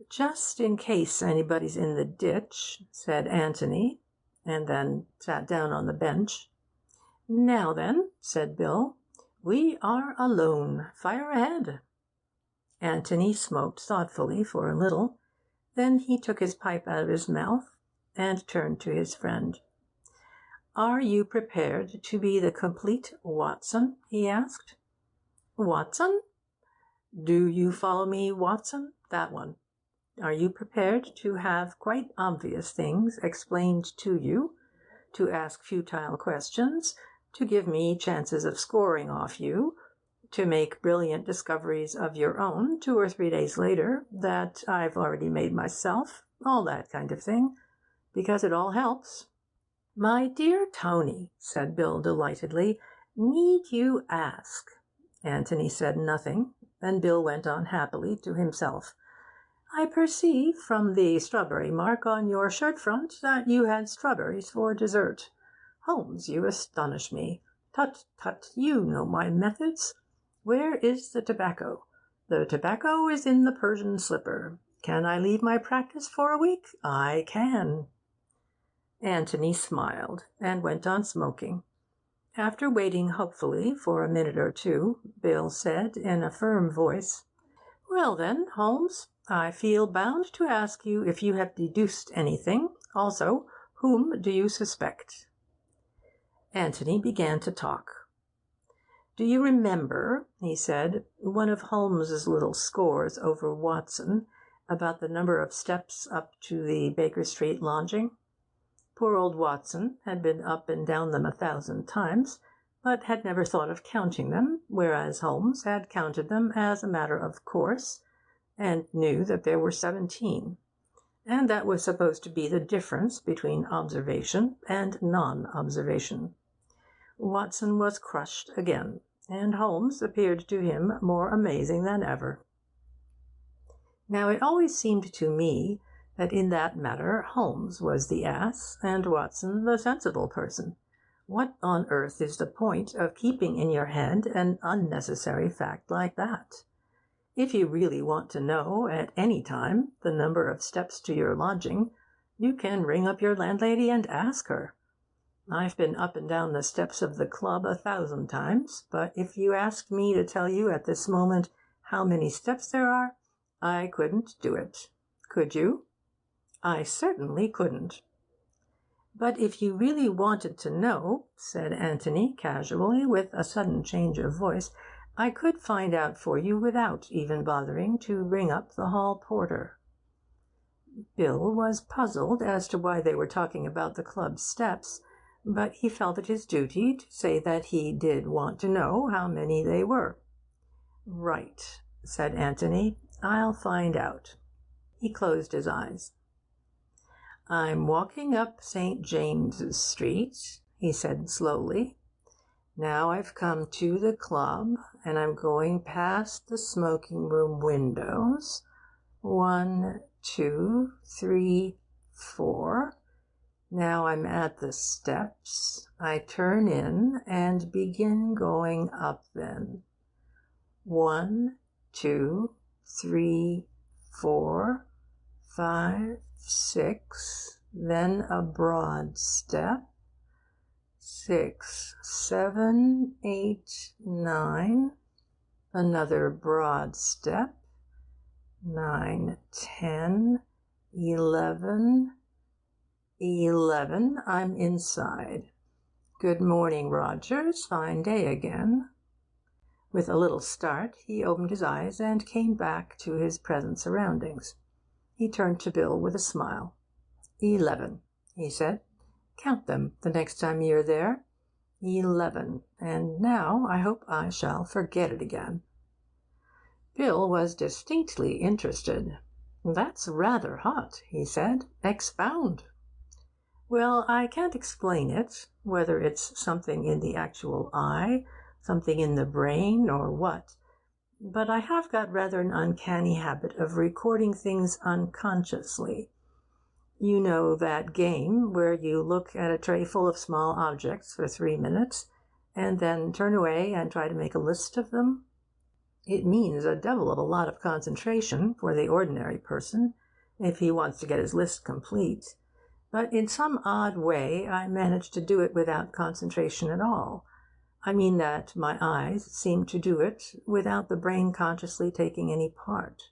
"Just in case anybody's in the ditch," said Anthony, and then sat down on the bench. "Now then," said Bill, "we are alone. Fire ahead." Anthony smoked thoughtfully for a little. Then he took his pipe out of his mouth and turned to his friend. "Are you prepared to be the complete Watson?" he asked. "Watson?" "Do you follow me, Watson? That one. Are you prepared to have quite obvious things explained to you, to ask futile questions, to give me chances of scoring off you, to make brilliant discoveries of your own 2 or 3 days later that I've already made myself, all that kind of thing, because it all helps?" "My dear Tony," said Bill delightedly, "need you ask?" Anthony said nothing, and Bill went on happily to himself. "I perceive from the strawberry mark on your shirt front that you had strawberries for dessert. Holmes, you astonish me. Tut, tut, you know my methods. Where is the tobacco? The tobacco is in the Persian slipper. Can I leave my practice for a week? I can." Anthony smiled and went on smoking. After waiting hopefully for a minute or two, Bill said in a firm voice, "Well then, Holmes, I feel bound to ask you if you have deduced anything. Also, whom do you suspect?" Anthony began to talk. "Do you remember," he said, "one of Holmes's little scores over Watson about the number of steps up to the Baker Street lodging? Poor old Watson had been up and down them 1,000 times, but had never thought of counting them, whereas Holmes had counted them as a matter of course, and knew that there were 17, and that was supposed to be the difference between observation and non-observation. Watson was crushed again, and Holmes appeared to him more amazing than ever. Now it always seemed to me that in that matter Holmes was the ass, and Watson the sensible person. What on earth is the point of keeping in your head an unnecessary fact like that? If you really want to know at any time the number of steps to your lodging, you can ring up your landlady and ask her. I've been up and down the steps of the club 1,000 times, but if you asked me to tell you at this moment how many steps there are, I couldn't do it. Could you? I certainly couldn't. But if you really wanted to know, said Anthony casually, with a sudden change of voice, I could find out for you without even bothering to ring up the hall porter. Bill was puzzled as to why they were talking about the club steps, but he felt it his duty to say that he did want to know how many they were. Right, said Anthony. I'll find out. He closed his eyes. I'm walking up St. James's Street, he said slowly. Now I've come to the club, and I'm going past the smoking room windows. 1, 2, 3, 4. Now I'm at the steps. I turn in and begin going up then. 1, 2, 3, 4, 5, 6, then a broad step. 6, 7, 8, 9, another broad step. 9, 10, 11. 11, I'm inside. Good morning, Rogers. Fine day again. With a little start, he opened his eyes and came back to his present surroundings. He turned to Bill with a smile. 11, he said. Count them the next time you're there. 11, and now I hope I shall forget it again. Bill was distinctly interested. "That's rather hot," he said. "Expound." "Well, I can't explain it, whether it's something in the actual eye, something in the brain, or what, but I have got rather an uncanny habit of recording things unconsciously. You know that game where you look at a tray full of small objects for 3 minutes, and then turn away and try to make a list of them? It means a devil of a lot of concentration for the ordinary person, if he wants to get his list complete. But in some odd way I manage to do it without concentration at all. I mean that my eyes seem to do it without the brain consciously taking any part.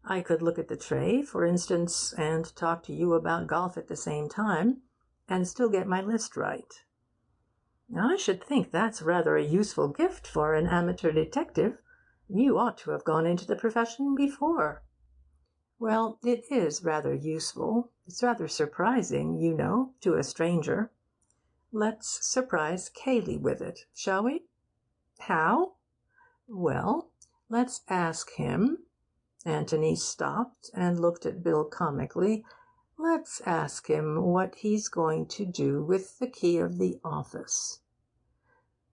I could look at the tray, for instance, and talk to you about golf at the same time, and still get my list right. I should think that's rather a useful gift for an amateur detective. You ought to have gone into the profession before." "Well, it is rather useful. It's rather surprising, you know, to a stranger. Let's surprise Cayley with it, shall we?" "How?" "Well, let's ask him." Anthony stopped and looked at Bill comically. "Let's ask him what he's going to do with the key of the office."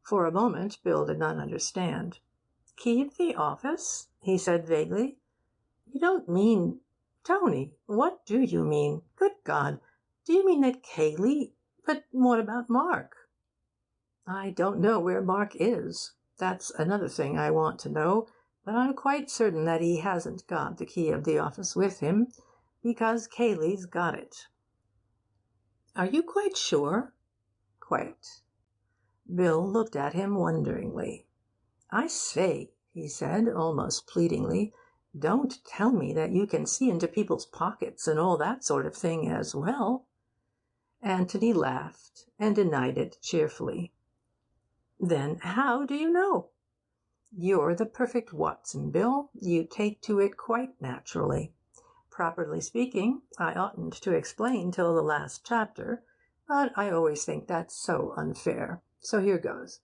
For a moment Bill did not understand. "Key of the office?" he said vaguely. "You don't mean... Tony, what do you mean? Good God, do you mean that Cayley... But what about Mark?" "I don't know where Mark is. That's another thing I want to know, but I'm quite certain that he hasn't got the key of the office with him, because Cayley's got it." "Are you quite sure?" "Quite." Bill looked at him wonderingly. "I say," he said, almost pleadingly, "don't tell me that you can see into people's pockets and all that sort of thing as well." Anthony laughed and denied it cheerfully. "Then how do you know?" "You're the perfect Watson, Bill. You take to it quite naturally. Properly speaking, I oughtn't to explain till the last chapter, but I always think that's so unfair. So here goes.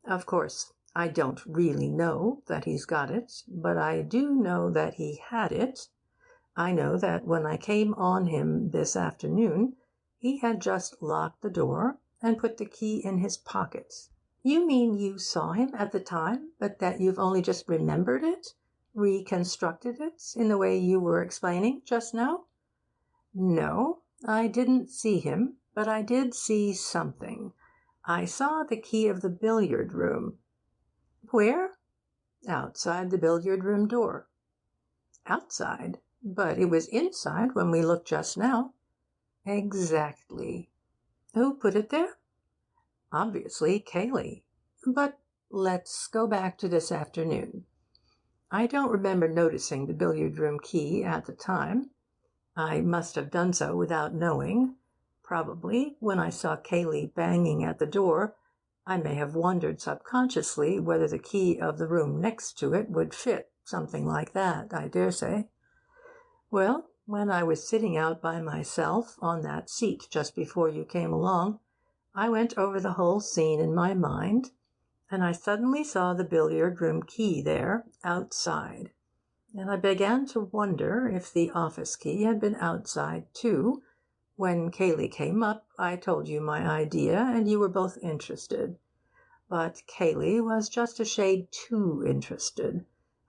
Of course, I don't really know that he's got it, but I do know that he had it. I know that when I came on him this afternoon, he had just locked the door and put the key in his pocket." "You mean you saw him at the time, but that you've only just remembered it, reconstructed it, in the way you were explaining just now?" "No, I didn't see him, but I did see something. I saw the key of the billiard room." "Where?" "Outside the billiard room door." "Outside? But it was inside when we looked just now." "Exactly." "Who put it there?" "Obviously Cayley. But let's go back to this afternoon. I don't remember noticing the billiard-room key at the time. I must have done so without knowing. Probably, when I saw Cayley banging at the door, I may have wondered subconsciously whether the key of the room next to it would fit, something like that, I dare say. Well, when I was sitting out by myself on that seat just before you came along, I went over the whole scene in my mind, and I suddenly saw the billiard-room key there, outside. And I began to wonder if the office key had been outside too. When Cayley came up, I told you my idea, and you were both interested. But Cayley was just a shade too interested.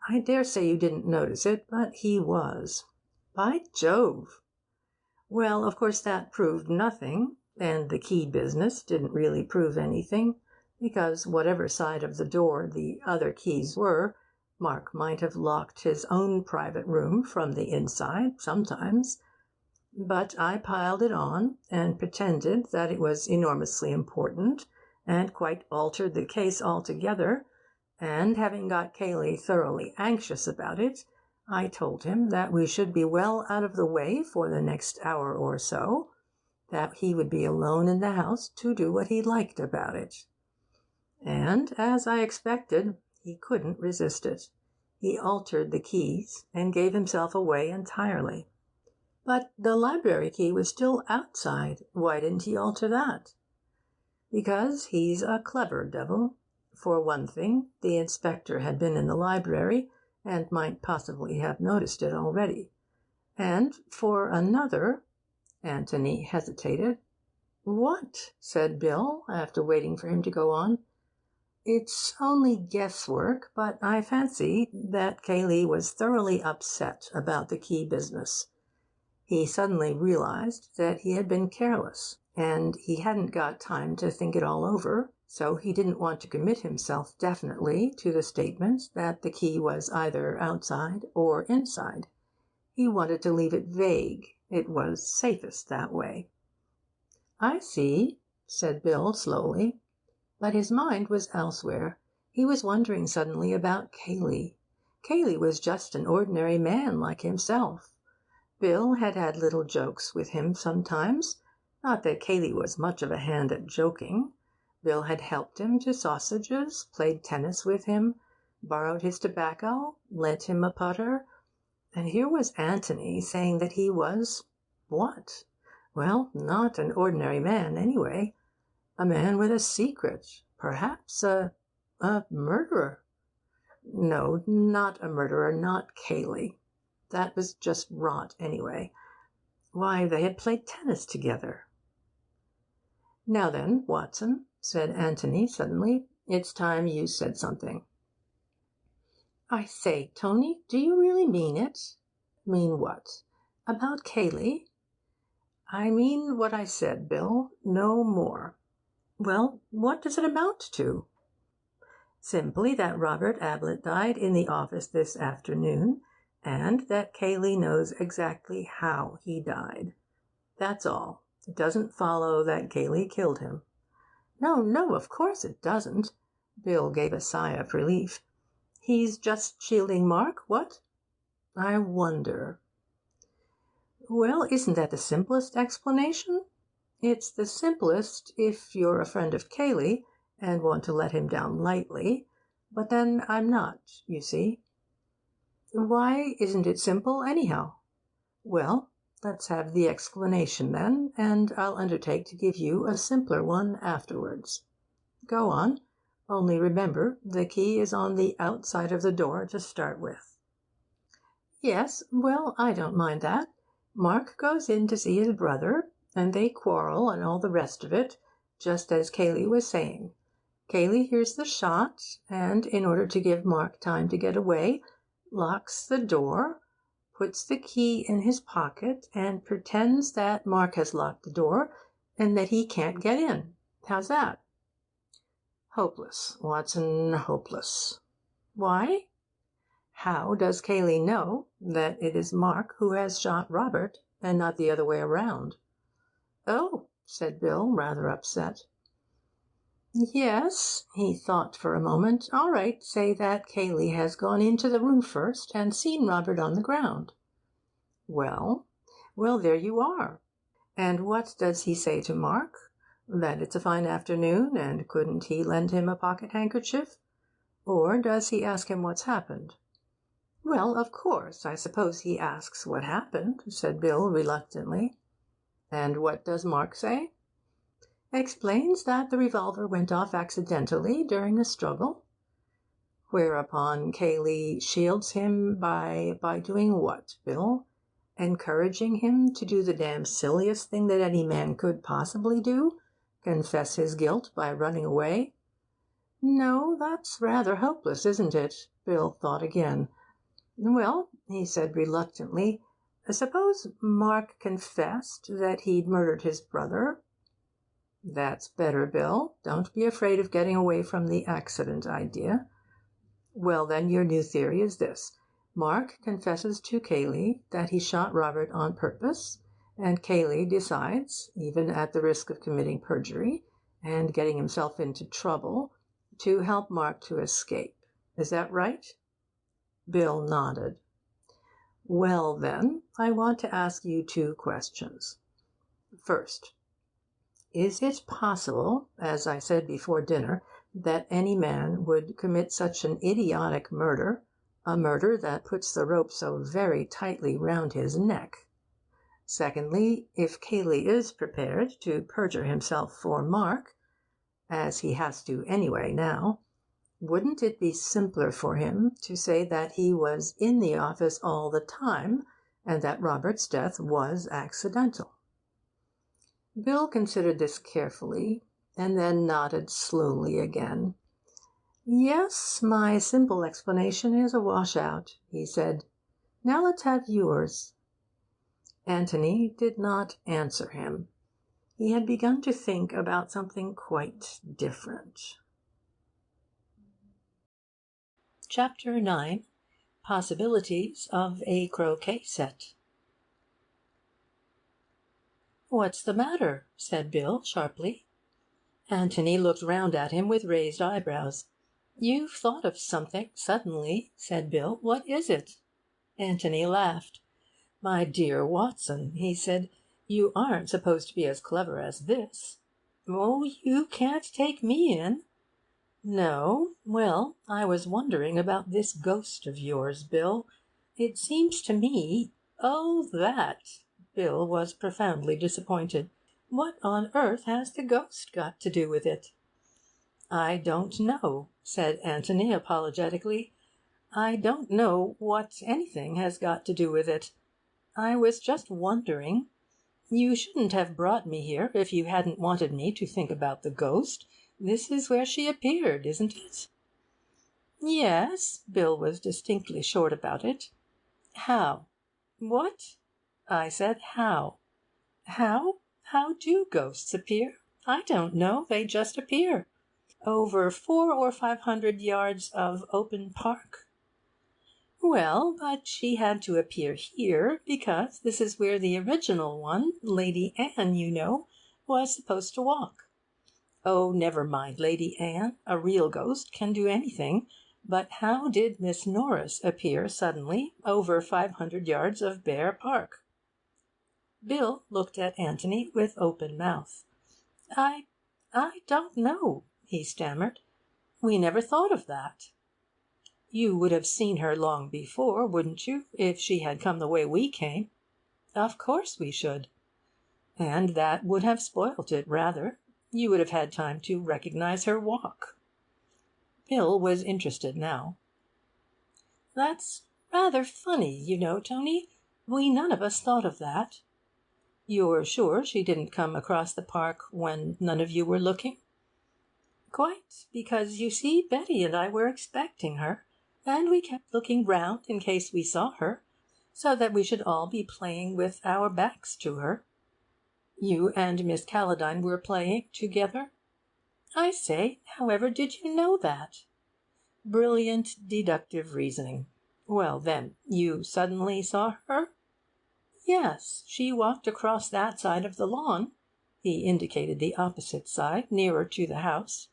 I dare say you didn't notice it, but he was. By Jove! Well, of course that proved nothing, and the key business didn't really prove anything, because whatever side of the door the other keys were, Mark might have locked his own private room from the inside sometimes. But I piled it on, and pretended that it was enormously important, and quite altered the case altogether, and having got Cayley thoroughly anxious about it, I told him that we should be well out of the way for the next hour or so, that he would be alone in the house to do what he liked about it. And, as I expected, he couldn't resist it. He altered the keys, and gave himself away entirely. But the library key was still outside. Why didn't he alter that? Because he's a clever devil. For one thing, the inspector had been in the library, and might possibly have noticed it already. And for another—" Anthony hesitated. "What?" said Bill, after waiting for him to go on. "It's only guesswork, but I fancy that Cayley was thoroughly upset about the key business. He suddenly realized that he had been careless, and he hadn't got time to think it all over, so he didn't want to commit himself definitely to the statement that the key was either outside or inside. He wanted to leave it vague. It was safest that way." "I see," said Bill slowly. But his mind was elsewhere. He was wondering suddenly about Cayley. Cayley was just an ordinary man like himself. Bill had had little jokes with him sometimes. Not that Cayley was much of a hand at joking. Bill had helped him to sausages, played tennis with him, borrowed his tobacco, lent him a putter. And here was Anthony saying that he was what? Well, not an ordinary man, anyway. A man with a secret. Perhaps a murderer. No, not a murderer, not Cayley. That was just rot, anyway. Why, they had played tennis together. "Now then, Watson," said Anthony suddenly, "it's time you said something." "I say, Tony, do you really mean it?" "Mean what?" "About Cayley?" "I mean what I said, Bill. No more." "Well, what does it amount to?" "Simply that Robert Ablett died in the office this afternoon, and that Cayley knows exactly how he died. That's all. It doesn't follow that Cayley killed him." "No, no, of course it doesn't." Bill gave a sigh of relief. "He's just shielding Mark, what?" "I wonder." "Well, isn't that the simplest explanation?" "It's the simplest if you're a friend of Cayley and want to let him down lightly. But then I'm not, you see." "Why isn't it simple, anyhow?" "Well, let's have the explanation, then, and I'll undertake to give you a simpler one afterwards." "Go on. Only remember, the key is on the outside of the door to start with." "Yes, well, I don't mind that. Mark goes in to see his brother, and they quarrel and all the rest of it, just as Cayley was saying. Cayley hears the shot, and, in order to give Mark time to get away, locks the door, puts the key in his pocket, and pretends that Mark has locked the door and that he can't get in. How's that?" "Hopeless, Watson, hopeless." "Why?" "How does Cayley know that it is Mark who has shot Robert, and not the other way around?" "Oh," said Bill, rather upset. "Yes." He thought for a moment. "All right, say that Cayley has gone into the room first and seen Robert on the ground." "Well?" "Well, there you are. And what does he say to Mark? That it's a fine afternoon, and couldn't he lend him a pocket-handkerchief? Or does he ask him what's happened?" "Well, of course, I suppose he asks what happened," said Bill reluctantly. "And what does Mark say?" "Explains that the revolver went off accidentally during a struggle." "Whereupon Cayley shields him by doing what, Bill? Encouraging him to do the damn silliest thing that any man could possibly do? Confess his guilt by running away?" "No, that's rather hopeless, isn't it?" Bill thought again. "Well," he said reluctantly, "suppose Mark confessed that he'd murdered his brother." "That's better, Bill. Don't be afraid of getting away from the accident idea. Well, then, your new theory is this. Mark confesses to Cayley that he shot Robert on purpose, and Cayley decides, even at the risk of committing perjury and getting himself into trouble, to help Mark to escape. Is that right?" Bill nodded. "Well, then, I want to ask you two questions. First, is it possible, as I said before dinner, that any man would commit such an idiotic murder, a murder that puts the rope so very tightly round his neck? Secondly, if Cayley is prepared to perjure himself for Mark, as he has to anyway now, wouldn't it be simpler for him to say that he was in the office all the time, and that Robert's death was accidental. Bill considered this carefully, and then nodded slowly again. "Yes, my simple explanation is a washout," he said. "Now let's have yours." Antony did not answer him. He had begun to think about something quite different. Chapter 9. Possibilities of a Croquet Set. "What's the matter?" said Bill sharply. Antony looked round at him with raised eyebrows. "You've thought of something suddenly," said Bill. "What is it?" Antony laughed. "My dear Watson," he said, "you aren't supposed to be as clever as this." "Oh, you can't take me in." "No? Well, I was wondering about this ghost of yours, Bill. It seems to me—" "Oh, that!" Bill was profoundly disappointed. "What on earth has the ghost got to do with it?" "I don't know," said Antony apologetically. "I don't know what anything has got to do with it. I was just wondering. You shouldn't have brought me here if you hadn't wanted me to think about the ghost. This is where she appeared, isn't it?" "Yes." Bill was distinctly short about it. "How?" "What?" "I said how." "How? How do ghosts appear?" "I don't know. They just appear." "Over 400 or 500 yards of open park?" "Well, but she had to appear here, because this is where the original one, Lady Anne, you know, was supposed to walk." "Oh, never mind Lady Anne. A real ghost can do anything. But how did Miss Norris appear suddenly over 500 yards of bare park?" Bill looked at Antony with open mouth. "I don't know," he stammered. "We never thought of that." "You would have seen her long before, wouldn't you, if she had come the way we came?" "Of course we should." "And that would have spoilt it, rather. You would have had time to recognize her walk." Bill was interested now. "That's rather funny, you know, Tony. We none of us thought of that." "You're sure she didn't come across the park when none of you were looking?" "Quite, because you see Betty and I were expecting her, and we kept looking round in case we saw her, so that we should all be playing with our backs to her." "You and Miss Caledine were playing together?" "I say, however did you know that?" "Brilliant deductive reasoning. Well, then, you suddenly saw her?" "Yes. She walked across that side of the lawn." He indicated the opposite side, nearer to the house.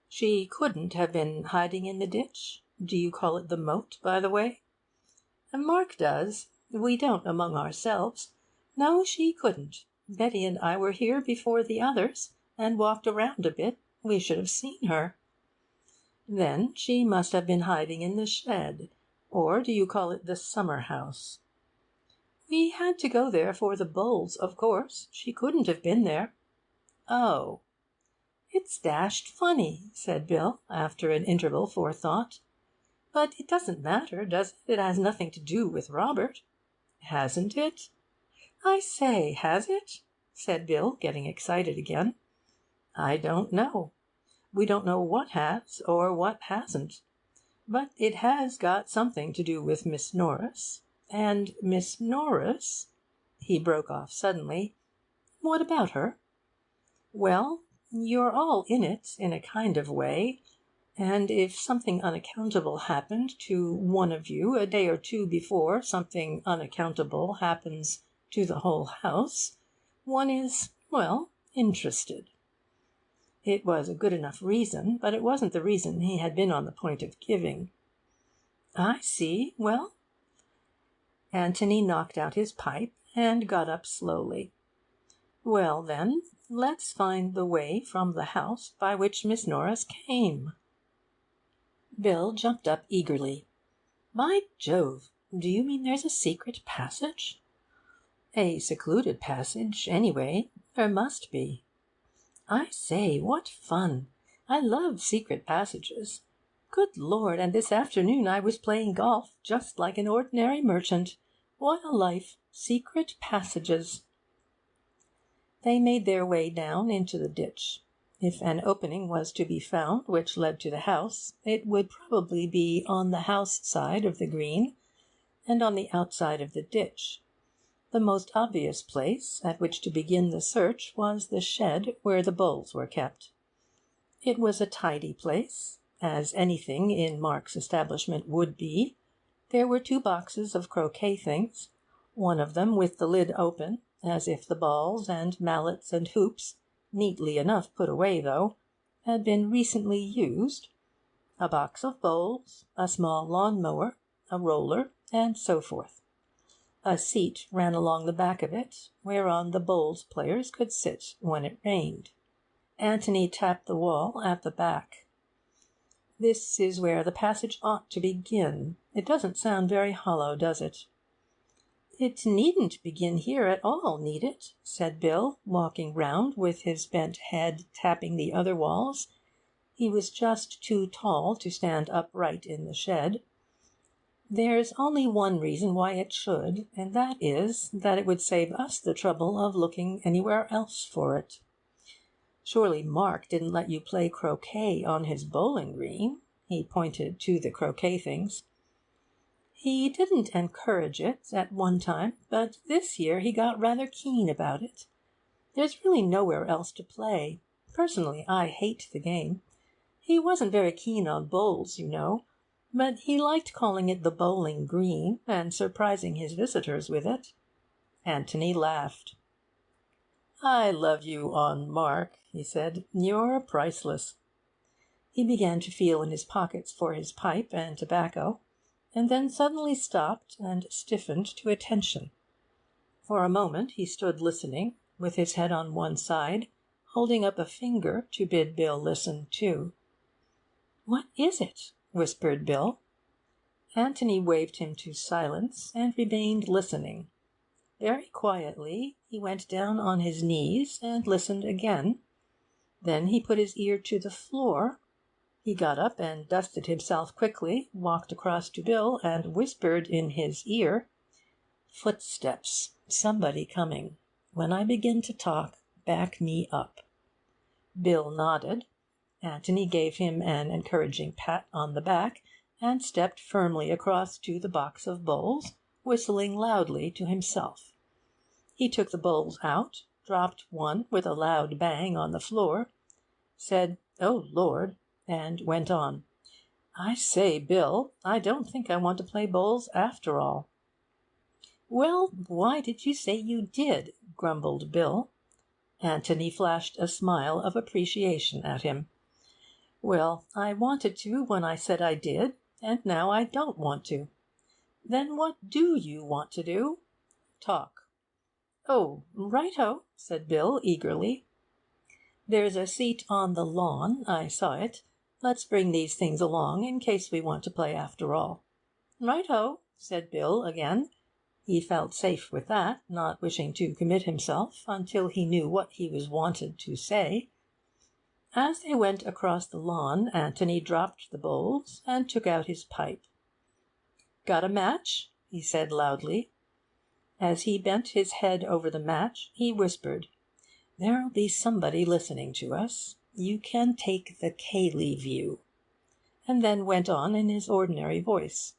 "She couldn't have been hiding in the ditch? Do you call it the moat, by the way?" "Mark does. We don't among ourselves. No, she couldn't. Betty and I were here before the others, and walked around a bit. We should have seen her." "Then she must have been hiding in the shed. Or do you call it the summer house?" "We had to go there for the bowls, of course. She couldn't have been there." "Oh." "It's dashed funny," said Bill, after an interval for thought. "But it doesn't matter, does it? It has nothing to do with Robert." "Hasn't it?" "I say, has it?" said Bill, getting excited again. "I don't know. We don't know what has or what hasn't. But it has got something to do with Miss Norris. And Miss Norris—" He broke off suddenly. "What about her?" "Well, you're all in it, in a kind of way. And if something unaccountable happened to one of you a day or two before something unaccountable happens to the whole house, one is, well, interested." It was a good enough reason, but it wasn't the reason he had been on the point of giving. "I see. Well?" Antony knocked out his pipe and got up slowly. "Well, then, let's find the way from the house by which Miss Norris came." Bill jumped up eagerly. "By Jove! Do you mean there's a secret passage?" "A secluded passage, anyway. There must be." "I say, what fun! I love secret passages. Good Lord, and this afternoon I was playing golf, just like an ordinary merchant. What a life! Secret passages! They made their way down into the ditch. If an opening was to be found which led to the house, it would probably be on the house side of the green, and on the outside of the ditch. The most obvious place at which to begin the search was the shed where the bowls were kept. It was a tidy place, as anything in Mark's establishment would be. There were 2 boxes of croquet things, one of them with the lid open, as if the balls and mallets and hoops, neatly enough put away though, had been recently used, a box of bowls, a small lawn-mower, a roller, and so forth. A seat ran along the back of it, whereon the bowls players could sit when it rained. Antony tapped the wall at the back. "This is where the passage ought to begin. It doesn't sound very hollow, does it?" "It needn't begin here at all, need it?" said Bill, walking round with his bent head tapping the other walls. He was just too tall to stand upright in the shed. "There's only one reason why it should, and that is that it would save us the trouble of looking anywhere else for it. Surely Mark didn't let you play croquet on his bowling green?" He pointed to the croquet things. "He didn't encourage it at one time, but this year he got rather keen about it. There's really nowhere else to play. Personally, I hate the game. He wasn't very keen on bowls, you know, but he liked calling it the bowling green, and surprising his visitors with it." Antony laughed. "I love you on Mark," he said. "You're priceless." He began to feel in his pockets for his pipe and tobacco, and then suddenly stopped and stiffened to attention. For a moment he stood listening, with his head on one side, holding up a finger to bid Bill listen too. "What is it?" whispered Bill. Antony waved him to silence, and remained listening. Very quietly he went down on his knees and listened again. Then he put his ear to the floor. He got up and dusted himself quickly, walked across to Bill, and whispered in his ear, "Footsteps. Somebody coming. When I begin to talk, back me up." Bill nodded. Antony gave him an encouraging pat on the back, and stepped firmly across to the box of bowls, whistling loudly to himself. He took the bowls out, dropped one with a loud bang on the floor, said, "Oh, Lord," and went on. "I say, Bill, I don't think I want to play bowls after all." "Well, why did you say you did?" grumbled Bill. Antony flashed a smile of appreciation at him. "Well, I wanted to when I said I did, and now I don't want to." "Then what do you want to do?" "Talk." "Oh, right-ho," said Bill eagerly. "There's a seat on the lawn. I saw it. Let's bring these things along in case we want to play after all." "Right-ho," said Bill again. He felt safe with that, not wishing to commit himself until he knew what he was wanted to say. As they went across the lawn, Antony dropped the bowls and took out his pipe. "Got a match?" he said loudly. As he bent his head over the match, he whispered, "There'll be somebody listening to us. You can take the Cayley view," and then went on in his ordinary voice.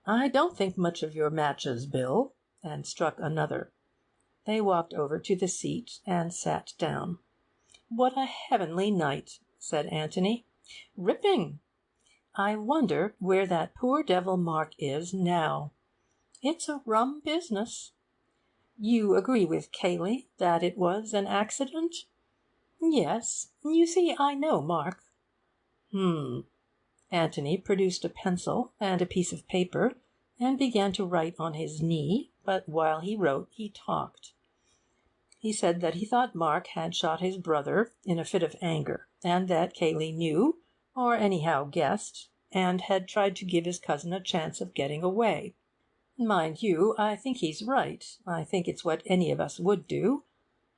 "I don't think much of your matches, Bill," and struck another. They walked over to the seat and sat down. "What a heavenly night!" said Antony. "Ripping! I wonder where that poor devil Mark is now. It's a rum business. You agree with Cayley that it was an accident?" "Yes. You see, I know Mark." Antony produced a pencil and a piece of paper, and began to write on his knee, but while he wrote he talked. He said that he thought Mark had shot his brother in a fit of anger, and that Cayley knew, or anyhow guessed, and had tried to give his cousin a chance of getting away. Mind you, I think he's right. I think it's what any of us would do.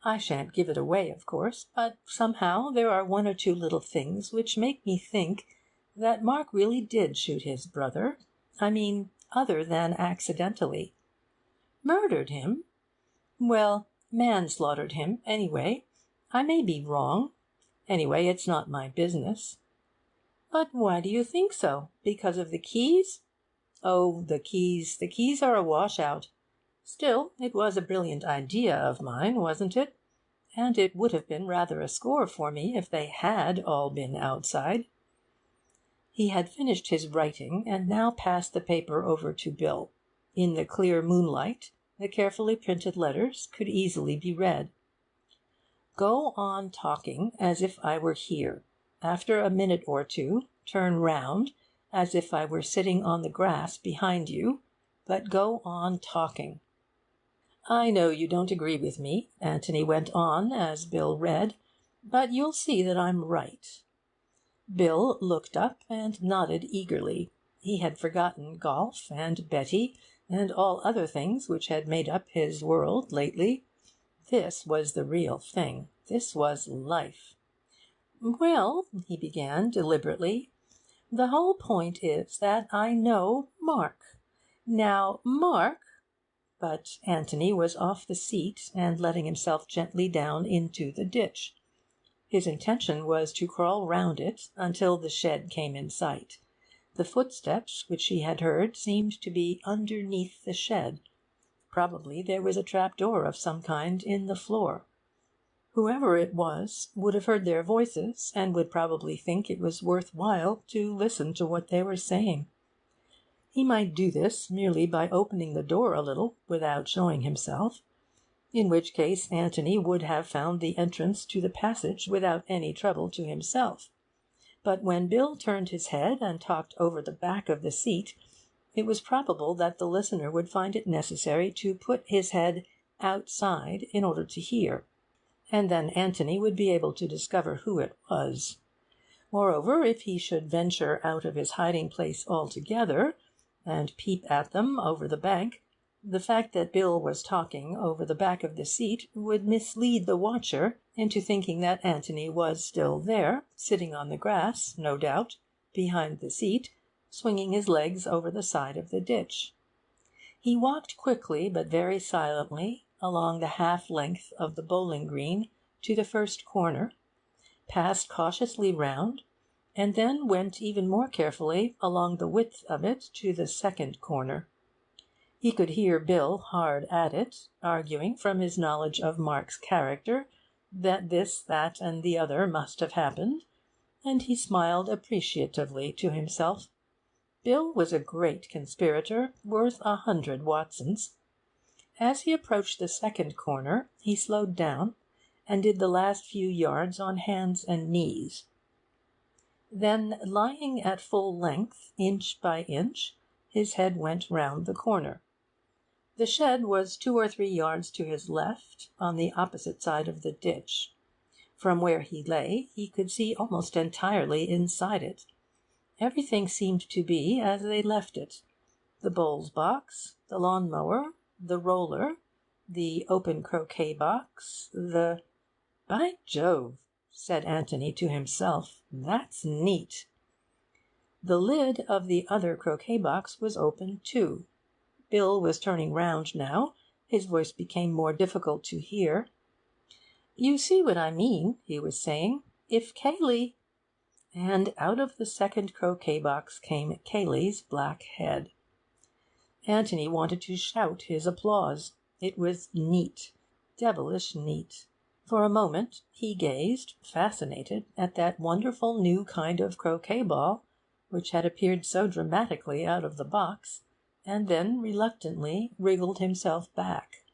I shan't give it away, of course, but somehow there are one or two little things which make me think that Mark really did shoot his brother. I mean, other than accidentally. Murdered him? Well, manslaughtered him, anyway. I may be wrong. Anyway, it's not my business. But why do you think so? Because of the keys? Oh, the keys. The keys are a washout. Still, it was a brilliant idea of mine, wasn't it? And it would have been rather a score for me if they had all been outside. He had finished his writing, and now passed the paper over to Bill. In the clear moonlight, the carefully printed letters could easily be read. Go on talking as if I were here. After a minute or two, turn round, as if I were sitting on the grass behind you, but go on talking. I know you don't agree with me, Anthony went on as Bill read, but you'll see that I'm right. Bill looked up and nodded eagerly. He had forgotten golf and Betty and all other things which had made up his world lately. This was the real thing. This was life. Well, he began deliberately, the whole point is that I know Mark. Now, Mark— But Anthony was off the seat and letting himself gently down into the ditch. His intention was to crawl round it until the shed came in sight. The footsteps which he had heard seemed to be underneath the shed. Probably there was a trap-door of some kind in the floor. Whoever it was would have heard their voices, and would probably think it was worth while to listen to what they were saying. He might do this merely by opening the door a little without showing himself, in which case Anthony would have found the entrance to the passage without any trouble to himself. But when Bill turned his head and talked over the back of the seat, it was probable that the listener would find it necessary to put his head outside in order to hear, and then Anthony would be able to discover who it was. Moreover, if he should venture out of his hiding-place altogether and peep at them over the bank, the fact that Bill was talking over the back of the seat would mislead the watcher into thinking that Anthony was still there, sitting on the grass, no doubt, behind the seat, swinging his legs over the side of the ditch. He walked quickly but very silently along the half-length of the bowling-green to the first corner, passed cautiously round, and then went even more carefully along the width of it to the second corner. He could hear Bill hard at it, arguing from his knowledge of Mark's character that this, that, and the other must have happened, and he smiled appreciatively to himself. Bill was a great conspirator, worth 100 Watsons. As he approached the second corner, he slowed down, and did the last few yards on hands and knees. Then, lying at full length, inch by inch, his head went round the corner. The shed was 2 or 3 yards to his left, on the opposite side of the ditch. From where he lay, he could see almost entirely inside it. Everything seemed to be as they left it. The bowls box, the lawn-mower, the roller, the open croquet box, the— "By Jove!" said Anthony to himself, "that's neat." The lid of the other croquet box was open too. Bill was turning round now. His voice became more difficult to hear. "You see what I mean," he was saying. "If Cayley—" And out of the second croquet box came Cayley's black head. Anthony wanted to shout his applause. It was neat, devilish neat. For a moment he gazed, fascinated, at that wonderful new kind of croquet ball which had appeared so dramatically out of the box, and then reluctantly wriggled himself back.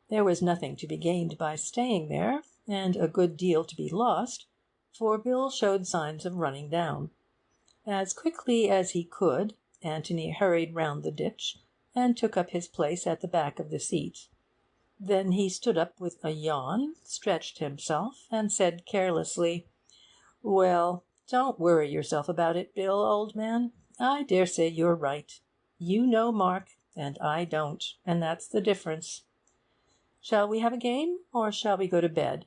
There was nothing to be gained by staying there, and a good deal to be lost, for Bill showed signs of running down. As quickly as he could, Anthony hurried round the ditch and took up his place at the back of the seat. Then he stood up with a yawn, stretched himself, and said carelessly, "Well, don't worry yourself about it, Bill, old man. I dare say you're right. You know Mark, and I don't, and that's the difference. Shall we have a game, or shall we go to bed?"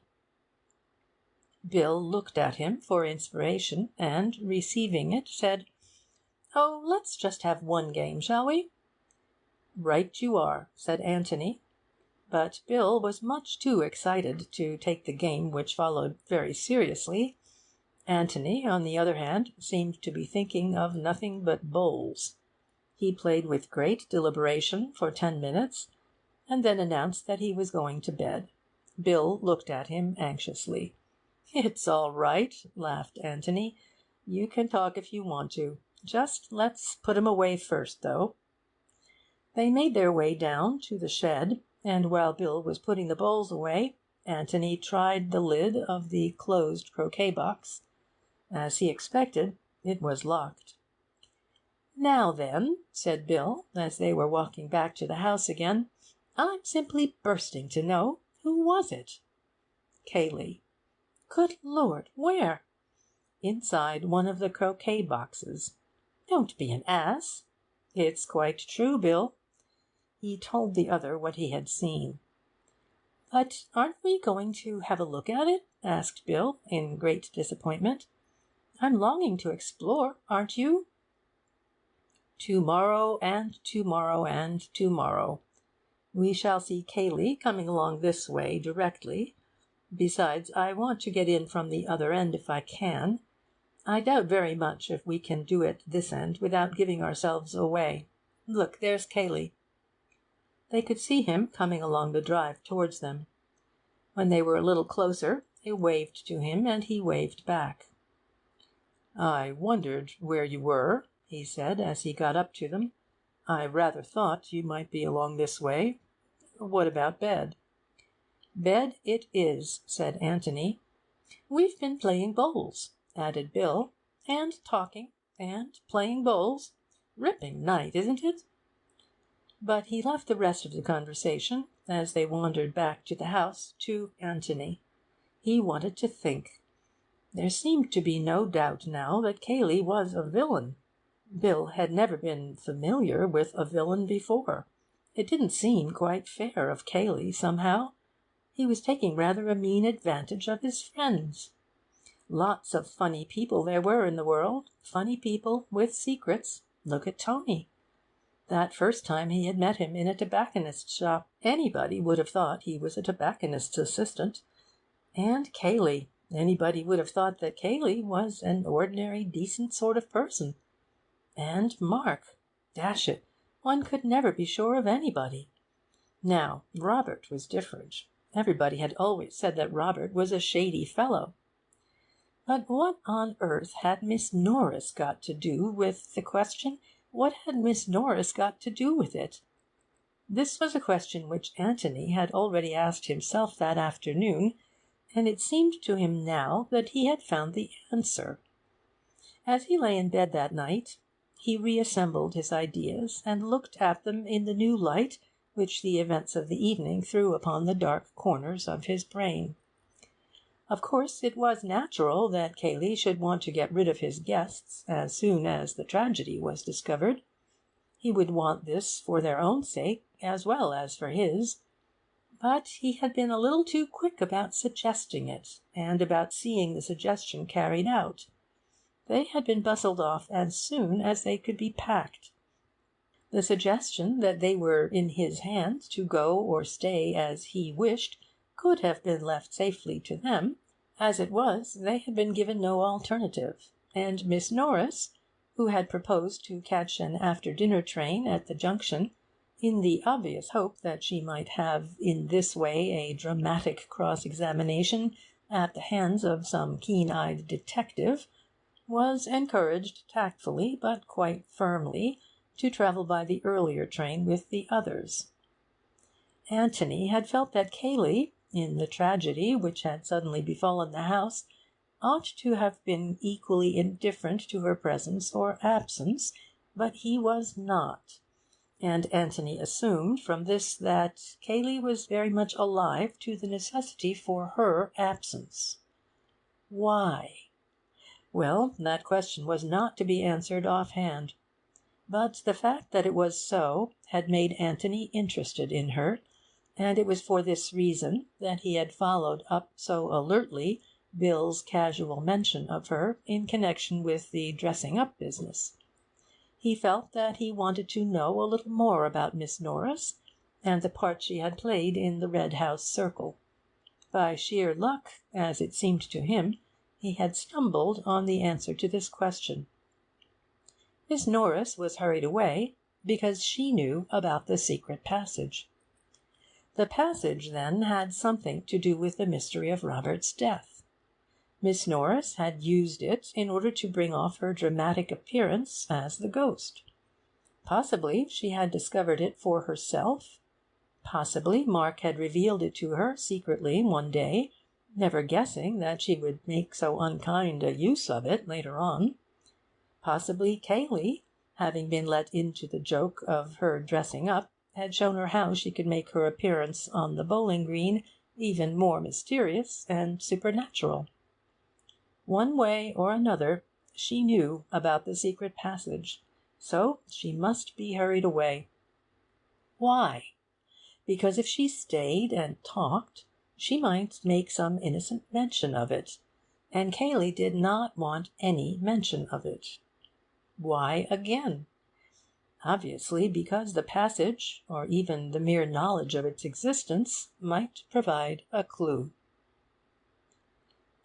Bill looked at him for inspiration, and, receiving it, said, "Oh, let's just have one game, shall we?" "Right you are," said Anthony. But Bill was much too excited to take the game which followed very seriously. Anthony, on the other hand, seemed to be thinking of nothing but bowls. He played with great deliberation for 10 minutes, and then announced that he was going to bed. Bill looked at him anxiously. "It's all right," laughed Anthony. "You can talk if you want to. Just let's put 'em away first, though." They made their way down to the shed, and while Bill was putting the bowls away, Anthony tried the lid of the closed croquet box. As he expected, it was locked. "Now then," said Bill, as they were walking back to the house again, "I'm simply bursting to know, who was it?" "Cayley." "Good Lord! Where?" "Inside one of the croquet boxes." "Don't be an ass." "It's quite true, Bill." He told the other what he had seen. "But aren't we going to have a look at it?" asked Bill, in great disappointment. "I'm longing to explore, aren't you?" "To-morrow, and to-morrow, and to-morrow. We shall see Cayley coming along this way directly. Besides, I want to get in from the other end if I can. I doubt very much if we can do it this end without giving ourselves away. Look, there's Cayley." They could see him coming along the drive towards them. When they were a little closer, they waved to him, and he waved back. "I wondered where you were," he said, as he got up to them. "I rather thought you might be along this way. What about bed?" "Bed it is," said Anthony. "We've been playing bowls," added Bill, "and talking, and playing bowls. Ripping night, isn't it?" But he left the rest of the conversation, as they wandered back to the house, to Anthony. He wanted to think. There seemed to be no doubt now that Cayley was a villain. Bill had never been familiar with a villain before. It didn't seem quite fair of Cayley, somehow. He was taking rather a mean advantage of his friends. Lots of funny people there were in the world, funny people with secrets. Look at Tony. That first time he had met him in a tobacconist's shop, anybody would have thought he was a tobacconist's assistant. And Cayley. Anybody would have thought that Cayley was an ordinary, decent sort of person. And Mark. Dash it, one could never be sure of anybody. Now, Robert was different. Everybody had always said that Robert was a shady fellow. But what on earth had Miss Norris got to do with the question? What had Miss Norris got to do with it? This was a question which Anthony had already asked himself that afternoon, and it seemed to him now that he had found the answer. As he lay in bed that night, he reassembled his ideas and looked at them in the new light which the events of the evening threw upon the dark corners of his brain. Of course, it was natural that Cayley should want to get rid of his guests as soon as the tragedy was discovered. He would want this for their own sake as well as for his. But he had been a little too quick about suggesting it, and about seeing the suggestion carried out. They had been bustled off as soon as they could be packed. The suggestion that they were in his hands to go or stay as he wished could have been left safely to them. As it was, they had been given no alternative, and Miss Norris, who had proposed to catch an after-dinner train at the junction, in the obvious hope that she might have in this way a dramatic cross-examination at the hands of some keen-eyed detective, was encouraged tactfully but quite firmly to travel by the earlier train with the others. Anthony had felt that Cayley, in the tragedy which had suddenly befallen the house, ought to have been equally indifferent to her presence or absence, but he was not, and Anthony assumed from this that Cayley was very much alive to the necessity for her absence. Why? Well, that question was not to be answered offhand. But the fact that it was so had made Anthony interested in her, and it was for this reason that he had followed up so alertly Bill's casual mention of her in connection with the dressing-up business. He felt that he wanted to know a little more about Miss Norris, and the part she had played in the Red House circle. By sheer luck, as it seemed to him, he had stumbled on the answer to this question. Miss Norris was hurried away because she knew about the secret passage. The passage, then, had something to do with the mystery of Robert's death. Miss Norris had used it in order to bring off her dramatic appearance as the ghost. Possibly she had discovered it for herself. Possibly Mark had revealed it to her secretly one day, never guessing that she would make so unkind a use of it later on. Possibly Cayley, having been let into the joke of her dressing up, had shown her how she could make her appearance on the bowling green even more mysterious and supernatural. One way or another, she knew about the secret passage, so she must be hurried away. Why? Because if she stayed and talked, she might make some innocent mention of it, and Cayley did not want any mention of it. Why again? Obviously because the passage, or even the mere knowledge of its existence, might provide a clue.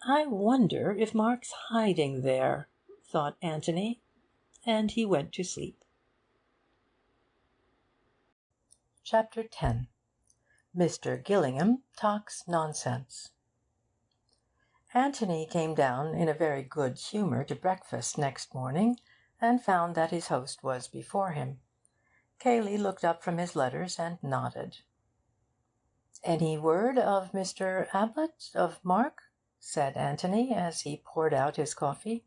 "I wonder if Mark's hiding there," thought Anthony, and he went to sleep. Chapter 10. Mr. Gillingham Talks Nonsense. Anthony came down in a very good humour to breakfast next morning, and found that his host was before him. Cayley looked up from his letters and nodded. "Any word of Mr. Ablett, of Mark?" said Anthony, as he poured out his coffee.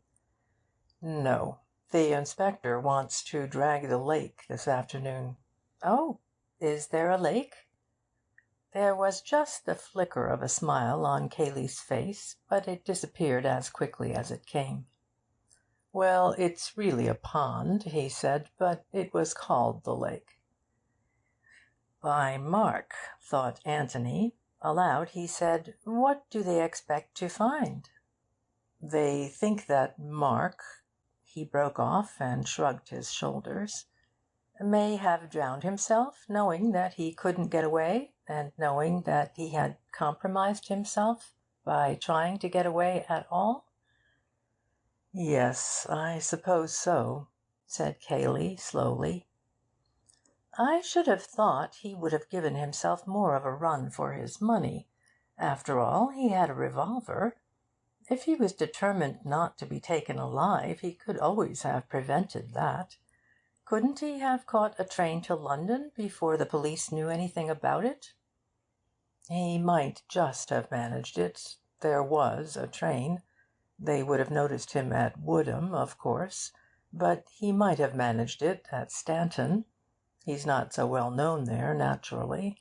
"No. The inspector wants to drag the lake this afternoon." "Oh, is there a lake?" There was just the flicker of a smile on Cayley's face, but it disappeared as quickly as it came. "Well, it's really a pond," he said, "but it was called the lake." "By Mark," thought Anthony. Aloud he said, "What do they expect to find?" "They think that Mark—" He broke off and shrugged his shoulders. "May have drowned himself, knowing that he couldn't get away, and knowing that he had compromised himself by trying to get away at all?" "Yes, I suppose so," said Cayley slowly. "I should have thought he would have given himself more of a run for his money. After all, he had a revolver. If he was determined not to be taken alive, he could always have prevented that. Couldn't he have caught a train to London before the police knew anything about it?" "He might just have managed it. There was a train. They would have noticed him at Woodham, of course. But he might have managed it at Stanton. He's not so well known there, naturally.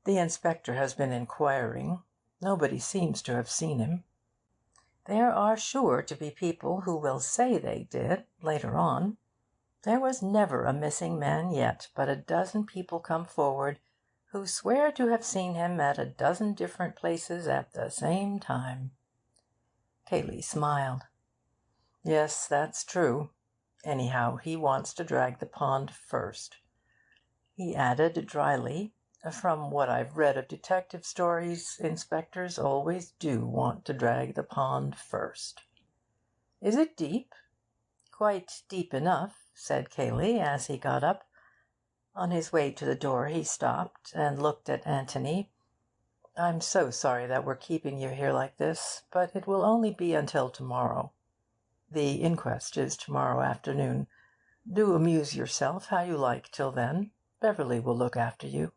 The inspector has been inquiring. Nobody seems to have seen him. There are sure to be people who will say they did, later on. There was never a missing man yet, but a dozen people come forward who swear to have seen him at a dozen different places at the same time." Cayley smiled. "Yes, that's true. Anyhow, he wants to drag the pond first." He added drily, "From what I've read of detective stories, inspectors always do want to drag the pond first." "Is it deep?" "Quite deep enough," said Cayley, as he got up. On his way to the door he stopped and looked at Anthony. "I'm so sorry that we're keeping you here like this, but it will only be until tomorrow. The inquest is tomorrow afternoon. Do amuse yourself how you like till then. Beverley will look after you."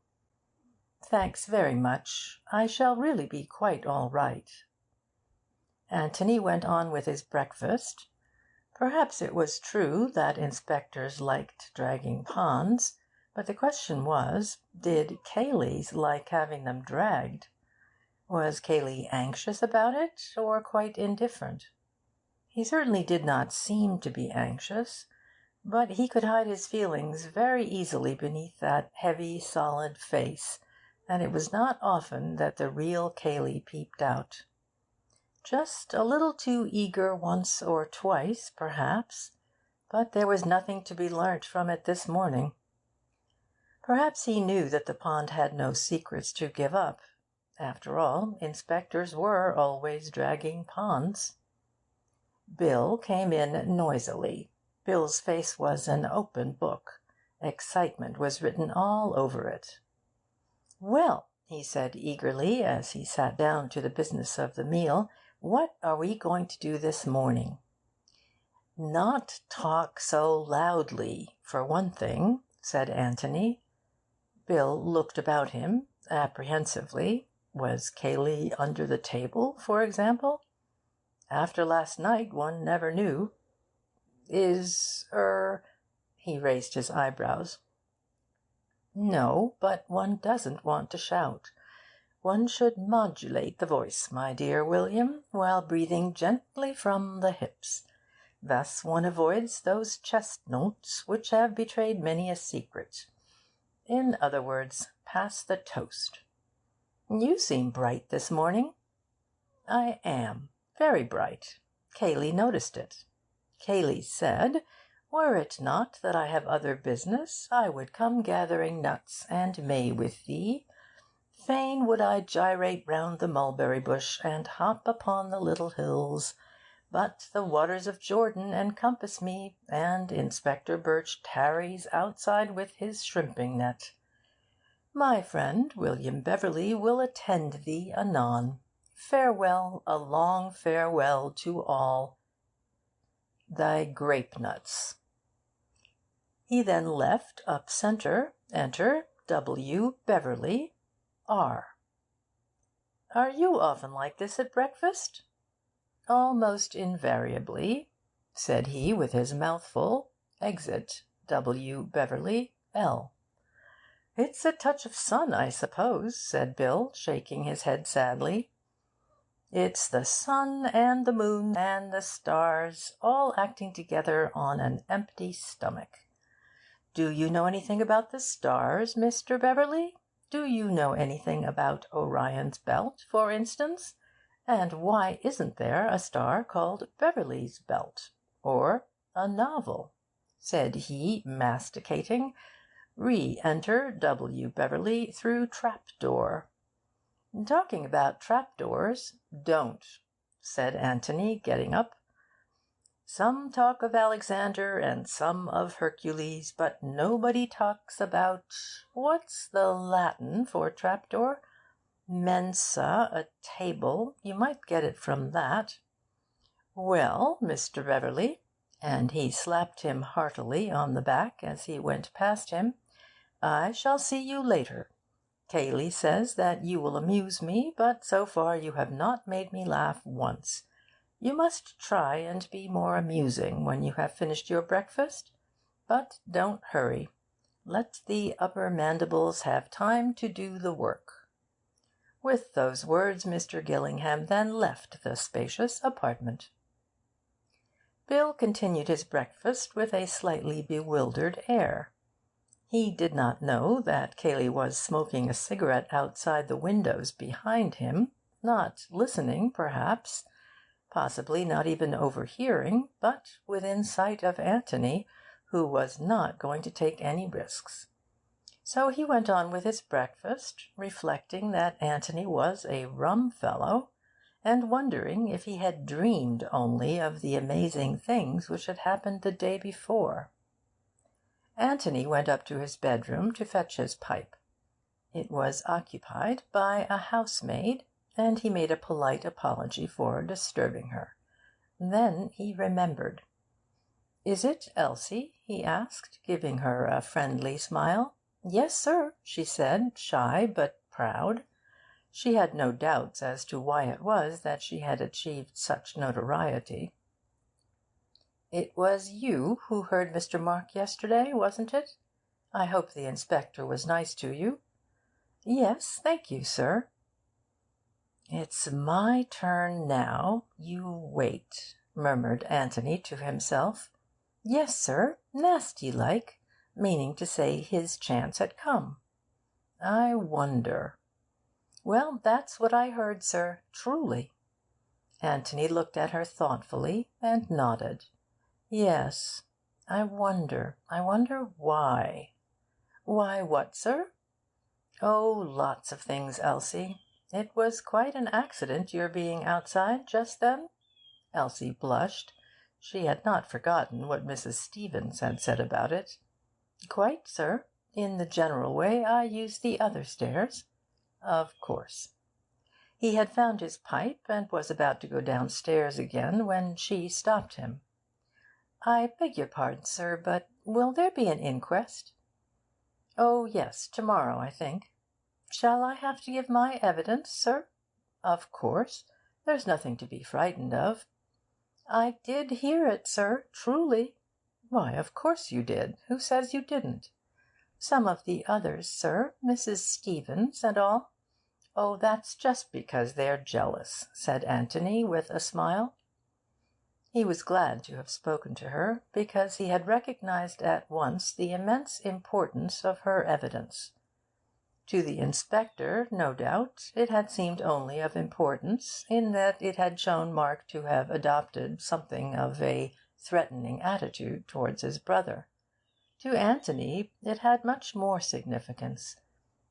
"Thanks very much. I shall really be quite all right." Anthony went on with his breakfast. Perhaps it was true that inspectors liked dragging ponds, but the question was, did Cayley like having them dragged? Was Cayley anxious about it, or quite indifferent? He certainly did not seem to be anxious, but he could hide his feelings very easily beneath that heavy, solid face, and it was not often that the real Cayley peeped out. Just a little too eager once or twice, perhaps, but there was nothing to be learnt from it this morning. Perhaps he knew that the pond had no secrets to give up. After all, inspectors were always dragging ponds. Bill came in noisily. Bill's face was an open book. Excitement was written all over it. "Well," he said eagerly, as he sat down to the business of the meal, "what are we going to do this morning?" "Not talk so loudly, for one thing," said Anthony. Bill looked about him apprehensively. Was Cayley under the table, for example? After last night, one never knew. He raised his eyebrows. "No, but one doesn't want to shout. One should modulate the voice, my dear William, while breathing gently from the hips. Thus one avoids those chest notes which have betrayed many a secret. In other words, pass the toast. You seem bright this morning." "I am. Very bright. Cayley noticed it. Cayley said, were it not that I have other business, I would come gathering nuts and may with thee. Fain would I gyrate round the mulberry bush and hop upon the little hills. But the waters of Jordan encompass me, and Inspector Birch tarries outside with his shrimping net. My friend William Beverley will attend thee anon. Farewell, a long farewell to all. Thy grape nuts." He then left up centre, enter W. Beverley, R. "Are you often like this at breakfast?" "Almost invariably," said he with his mouth full. Exit W. Beverley, L. "It's a touch of sun, I suppose," said Bill, shaking his head sadly. "It's the sun and the moon and the stars all acting together on an empty stomach. Do you know anything about the stars, Mr. Beverley? Do you know anything about Orion's belt, for instance? And why isn't there a star called Beverley's Belt? Or a novel?" said he, masticating. Re-enter W. Beverley through trap-door. "Talking about trap-doors, don't," said Anthony, getting up. "Some talk of Alexander and some of Hercules, but nobody talks about what's the Latin for trap-door? Mensa, a table. You might get it from that. Well, Mr. Beverley," and he slapped him heartily on the back as he went past him, "I shall see you later. Cayley says that you will amuse me, but so far you have not made me laugh once. You must try and be more amusing when you have finished your breakfast. But don't hurry. Let the upper mandibles have time to do the work." With those words Mr. Gillingham then left the spacious apartment. Bill continued his breakfast with a slightly bewildered air. He did not know that Cayley was smoking a cigarette outside the windows behind him, not listening, perhaps, possibly not even overhearing, but within sight of Anthony, who was not going to take any risks. So he went on with his breakfast, reflecting that Anthony was a rum fellow, and wondering if he had dreamed only of the amazing things which had happened the day before. Anthony went up to his bedroom to fetch his pipe. It was occupied by a housemaid, and he made a polite apology for disturbing her. Then he remembered. "Is it Elsie?" he asked, giving her a friendly smile. "Yes, sir," she said, shy but proud. She had no doubts as to why it was that she had achieved such notoriety. "It was you who heard Mr. Mark yesterday, wasn't it? I hope the inspector was nice to you." "Yes, thank you, sir." "It's my turn now. You wait," murmured Anthony to himself. "Yes, sir, nasty like," meaning to say his chance had come. "I wonder." "Well, that's what I heard, sir, truly." Anthony looked at her thoughtfully and nodded. Yes, I wonder why. Why what, sir? Oh, lots of things, Elsie. It was quite an accident your being outside just then?' Elsie blushed. She had not forgotten what Mrs. Stevens had said about it. 'Quite, sir. In the general way, I use the other stairs.' 'Of course.' He had found his pipe, and was about to go downstairs again, when she stopped him. 'I beg your pardon, sir, but will there be an inquest?' 'Oh, yes, to-morrow, I think.' 'Shall I have to give my evidence, sir?' 'Of course. There's nothing to be frightened of.' 'I did hear it, sir, truly.' 'Why, of course you did. Who says you didn't?' 'Some of the others, sir. Mrs. Stevens and all.' 'Oh, that's just because they're jealous,' said Anthony, with a smile. He was glad to have spoken to her, because he had recognised at once the immense importance of her evidence. To the inspector, no doubt, it had seemed only of importance in that it had shown Mark to have adopted something of a threatening attitude towards his brother. To Anthony it had much more significance.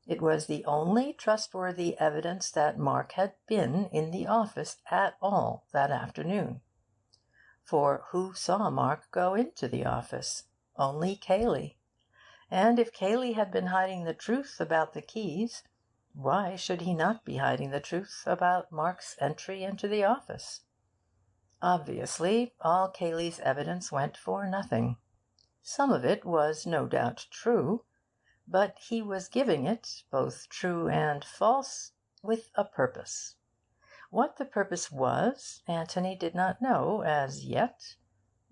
It was the only trustworthy evidence that Mark had been in the office at all that afternoon. For who saw Mark go into the office? Only Cayley. And if Cayley had been hiding the truth about the keys, why should he not be hiding the truth about Mark's entry into the office? Obviously, all Cayley's evidence went for nothing. Some of it was no doubt true, but he was giving it, both true and false, with a purpose. What the purpose was, Anthony did not know as yet.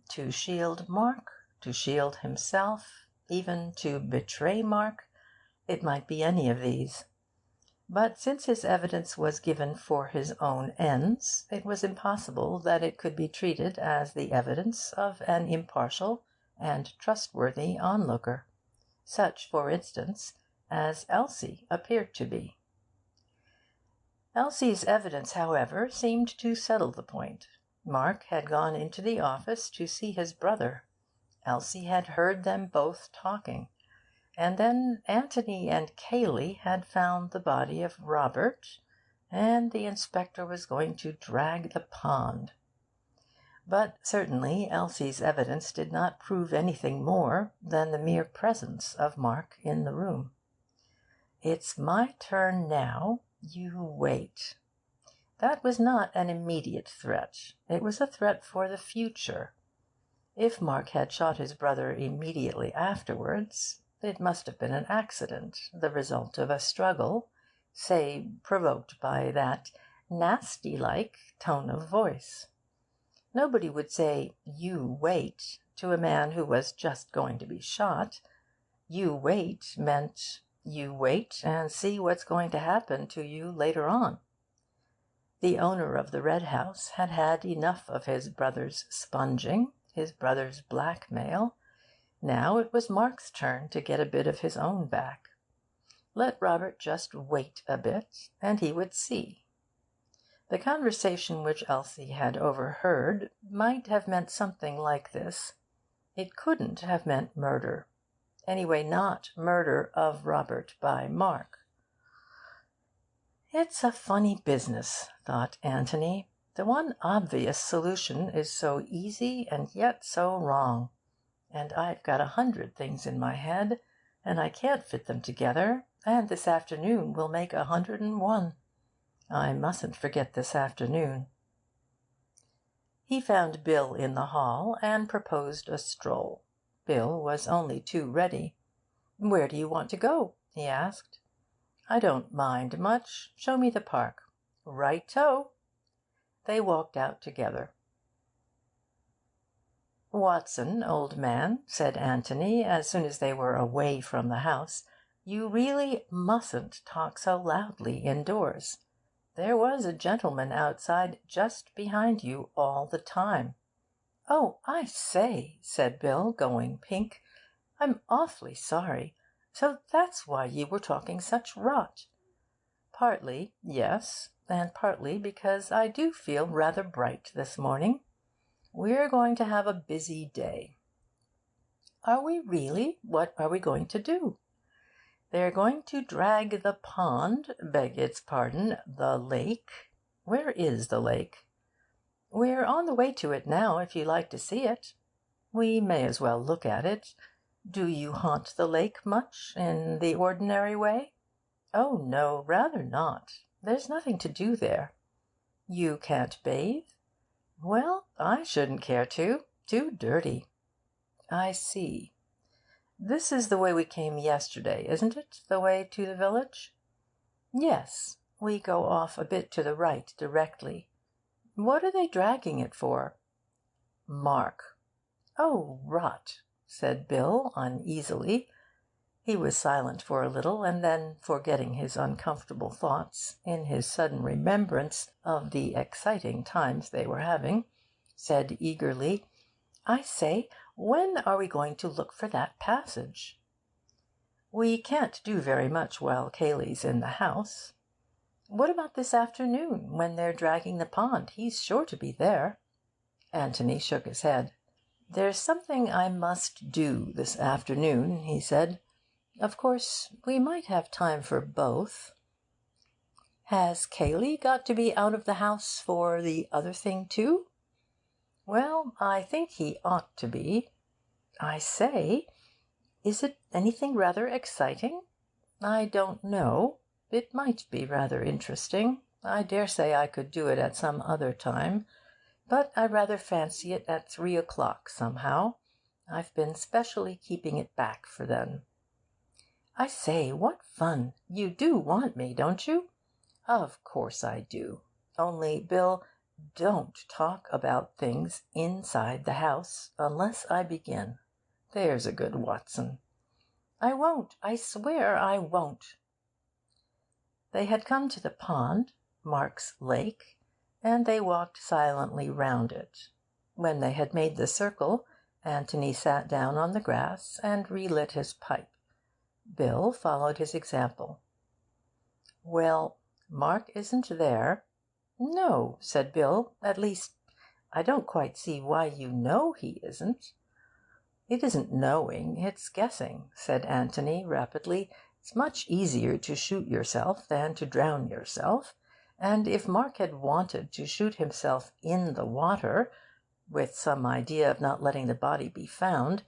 To shield Mark, to shield himself, even to betray Mark, it might be any of these. But since his evidence was given for his own ends, it was impossible that it could be treated as the evidence of an impartial and trustworthy onlooker, such, for instance, as Elsie appeared to be. Elsie's evidence, however, seemed to settle the point. Mark had gone into the office to see his brother. Elsie had heard them both talking. And then Anthony and Cayley had found the body of Robert, and the inspector was going to drag the pond. But certainly Elsie's evidence did not prove anything more than the mere presence of Mark in the room. 'It's my turn now. You wait.' That was not an immediate threat. It was a threat for the future. If Mark had shot his brother immediately afterwards, it must have been an accident, the result of a struggle, say, provoked by that nasty-like tone of voice. Nobody would say 'you wait' to a man who was just going to be shot. 'You wait' meant 'you wait and see what's going to happen to you later on.' The owner of the Red House had had enough of his brother's sponging, his brother's blackmail. Now it was Mark's turn to get a bit of his own back. Let Robert just wait a bit, and he would see. The conversation which Elsie had overheard might have meant something like this. It couldn't have meant murder. Anyway, not murder of Robert by Mark. 'It's a funny business,' thought Anthony. 'The one obvious solution is so easy and yet so wrong. And I've got 100 things in my head, and I can't fit them together, and this afternoon will make 101. I mustn't forget this afternoon.' He found Bill in the hall, and proposed a stroll. Bill was only too ready. 'Where do you want to go?' he asked. 'I don't mind much. Show me the park.' 'Right-o!' They walked out together. 'Watson, old man,' said Anthony, as soon as they were away from the house, 'you really mustn't talk so loudly indoors. There was a gentleman outside just behind you all the time.' 'Oh, I say,' said Bill, going pink, 'I'm awfully sorry. So that's why you were talking such rot.' 'Partly, yes, and partly because I do feel rather bright this morning. We're going to have a busy day. Are we really? What are we going to do? They're going to drag the pond, beg its pardon, the lake. Where is the lake? We're on the way to it now, if you like to see it. We may as well look at it. Do you haunt the lake much, in the ordinary way? Oh, no, rather not. There's nothing to do there. You can't bathe? Well, I shouldn't care to. Too dirty. I see. This is the way we came yesterday, isn't it? The way to the village? Yes. We go off a bit to the right directly. What are they dragging it for? Mark. Oh, rot, said Bill uneasily. He was silent for a little, and then, forgetting his uncomfortable thoughts in his sudden remembrance of the exciting times they were having, said eagerly, I say, when are we going to look for that passage? We can't do very much while Cayley's in the house. What about this afternoon, when they're dragging the pond? He's sure to be there. Anthony shook his head. There's something I must do this afternoon, he said. Of course, we might have time for both. Has Cayley got to be out of the house for the other thing, too? Well, I think he ought to be. I say, is it anything rather exciting? I don't know. It might be rather interesting. I dare say I could do it at some other time. But I rather fancy it at 3 o'clock, somehow. I've been specially keeping it back for then. I say, what fun! You do want me, don't you? Of course I do. Only, Bill, don't talk about things inside the house unless I begin. There's a good Watson. I won't. I swear I won't. They had come to the pond, Mark's lake, and they walked silently round it. When they had made the circle, Anthony sat down on the grass and relit his pipe. Bill followed his example. Well, Mark isn't there. No, said Bill. At least, I don't quite see why you know he isn't. It isn't knowing, it's guessing, said Anthony rapidly. It's much easier to shoot yourself than to drown yourself. And if Mark had wanted to shoot himself in the water, with some idea of not letting the body be found,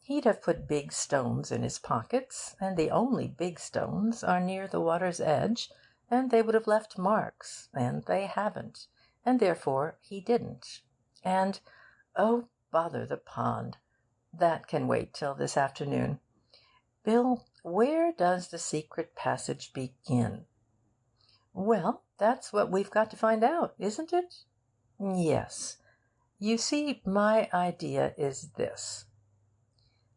he'd have put big stones in his pockets, and the only big stones are near the water's edge, and they would have left marks, and they haven't, and therefore he didn't. And, oh, bother the pond. That can wait till this afternoon. Bill, where does the secret passage begin? Well, that's what we've got to find out, isn't it? Yes. You see, my idea is this.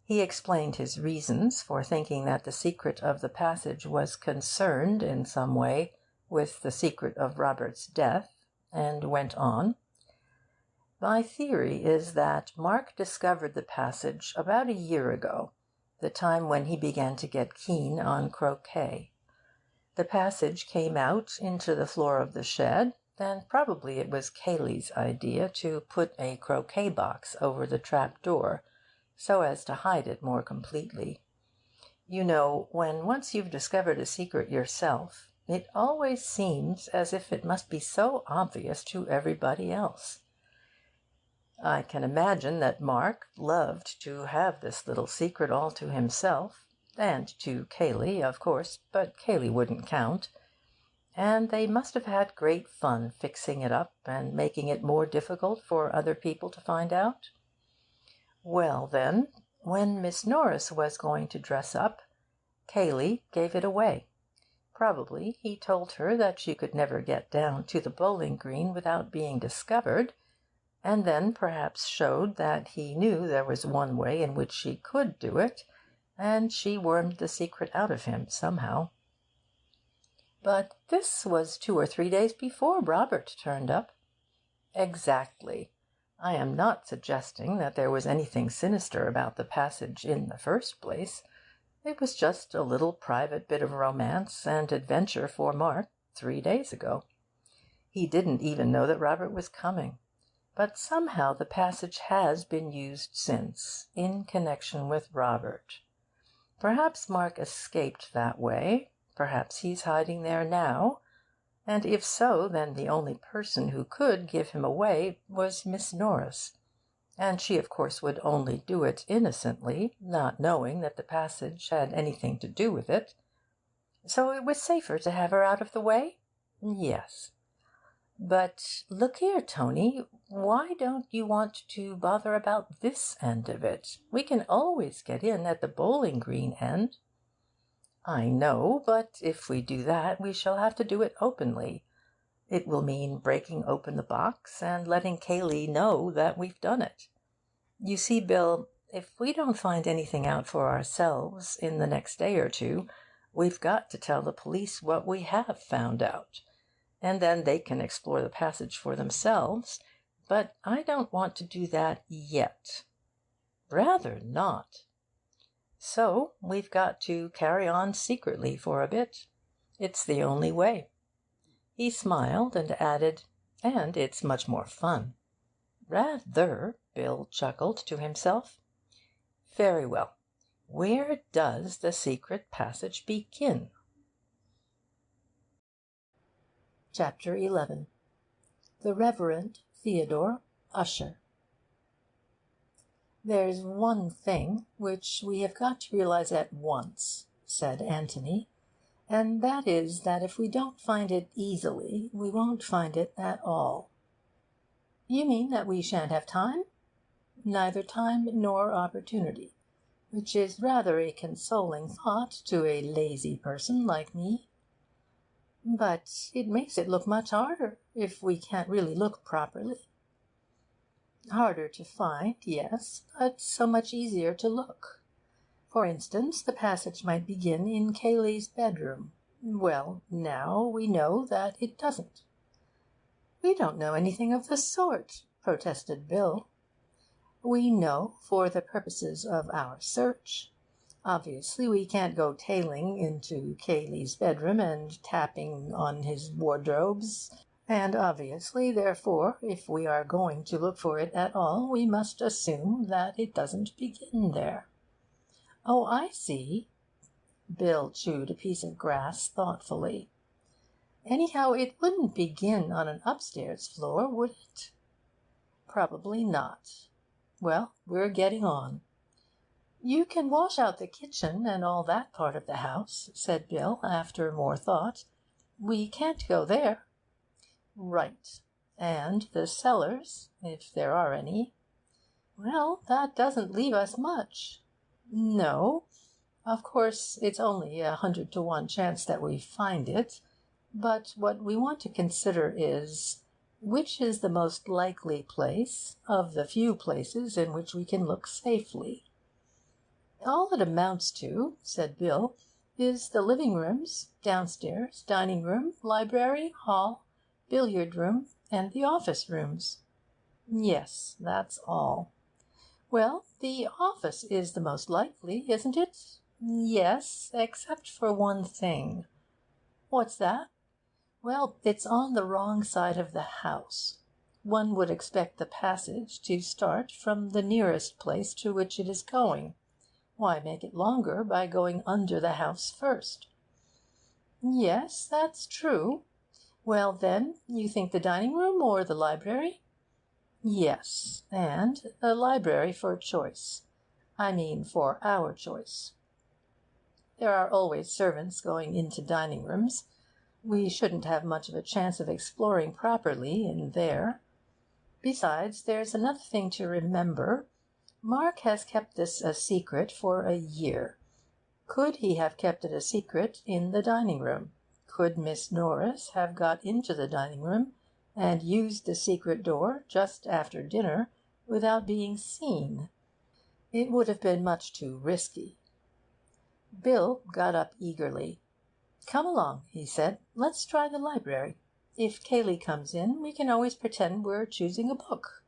He explained his reasons for thinking that the secret of the passage was concerned in some way with the secret of Robert's death, and went on. My theory is that Mark discovered the passage about a year ago, the time when he began to get keen on croquet. The passage came out into the floor of the shed, and probably it was Cayley's idea to put a croquet box over the trap door, so as to hide it more completely. You know, when once you've discovered a secret yourself, it always seems as if it must be so obvious to everybody else. I can imagine that Mark loved to have this little secret all to himself, and to Cayley, of course, but Cayley wouldn't count. And they must have had great fun fixing it up and making it more difficult for other people to find out. Well, then, when Miss Norris was going to dress up, Cayley gave it away. Probably he told her that she could never get down to the bowling green without being discovered, and then perhaps showed that he knew there was one way in which she could do it, and she wormed the secret out of him somehow. But this was 2 or 3 days before Robert turned up. Exactly. I am not suggesting that there was anything sinister about the passage in the first place. It was just a little private bit of romance and adventure for Mark 3 days ago. He didn't even know that Robert was coming. But somehow the passage has been used since, in connection with Robert. Perhaps Mark escaped that way. Perhaps he's hiding there now. And if so, then the only person who could give him away was Miss Norris. And she, of course, would only do it innocently, not knowing that the passage had anything to do with it. So it was safer to have her out of the way? Yes. But look here, Tony, why don't you want to bother about this end of it? We can always get in at the bowling green end. I know, but if we do that, we shall have to do it openly. It will mean breaking open the box and letting Cayley know that we've done it. You see, Bill, if we don't find anything out for ourselves in the next day or two, we've got to tell the police what we have found out. And then they can explore the passage for themselves. But I don't want to do that yet. Rather not. So we've got to carry on secretly for a bit. It's the only way. He smiled and added, and it's much more fun. Rather, Bill chuckled to himself. Very well. Where does the secret passage begin? Chapter 11. The Reverend Theodore, Ussher. There's one thing which we have got to realize at once, said Anthony, and that is that if we don't find it easily, we won't find it at all. You mean that we shan't have time? Neither time nor opportunity, which is rather a consoling thought to a lazy person like me. But it makes it look much harder if we can't really look properly. Harder to find, yes, but so much easier to look. For instance, the passage might begin in Cayley's bedroom. Well, now we know that it doesn't. We don't know anything of the sort, protested Bill. We know for the purposes of our search. Obviously, we can't go tailing into Cayley's bedroom and tapping on his wardrobes. And obviously, therefore, if we are going to look for it at all, we must assume that it doesn't begin there. Oh, I see. Bill chewed a piece of grass thoughtfully. Anyhow, it wouldn't begin on an upstairs floor, would it? Probably not. Well, we're getting on. You can wash out the kitchen and all that part of the house, said Bill, after more thought. We can't go there. Right. And the cellars, if there are any. Well, that doesn't leave us much. No. Of course, it's only 100 to 1 chance that we find it. But what we want to consider is, which is the most likely place of the few places in which we can look safely? All it amounts to, said Bill, is the living rooms, downstairs, dining room, library, hall, billiard room, and the office rooms. Yes, that's all. Well, the office is the most likely, isn't it? Yes, except for one thing. What's that? Well, it's on the wrong side of the house. One would expect the passage to start from the nearest place to which it is going. Why make it longer by going under the house first? Yes, that's true. Well, then, you think the dining room or the library? Yes, and the library for choice. I mean for our choice. There are always servants going into dining rooms. We shouldn't have much of a chance of exploring properly in there. Besides, there's another thing to remember. Mark has kept this a secret for a year. Could he have kept it a secret in the dining room? Could Miss Norris have got into the dining room and used the secret door just after dinner without being seen? It would have been much too risky. Bill got up eagerly. Come along, he said. Let's try the library. If Cayley comes in, we can always pretend we're choosing a book.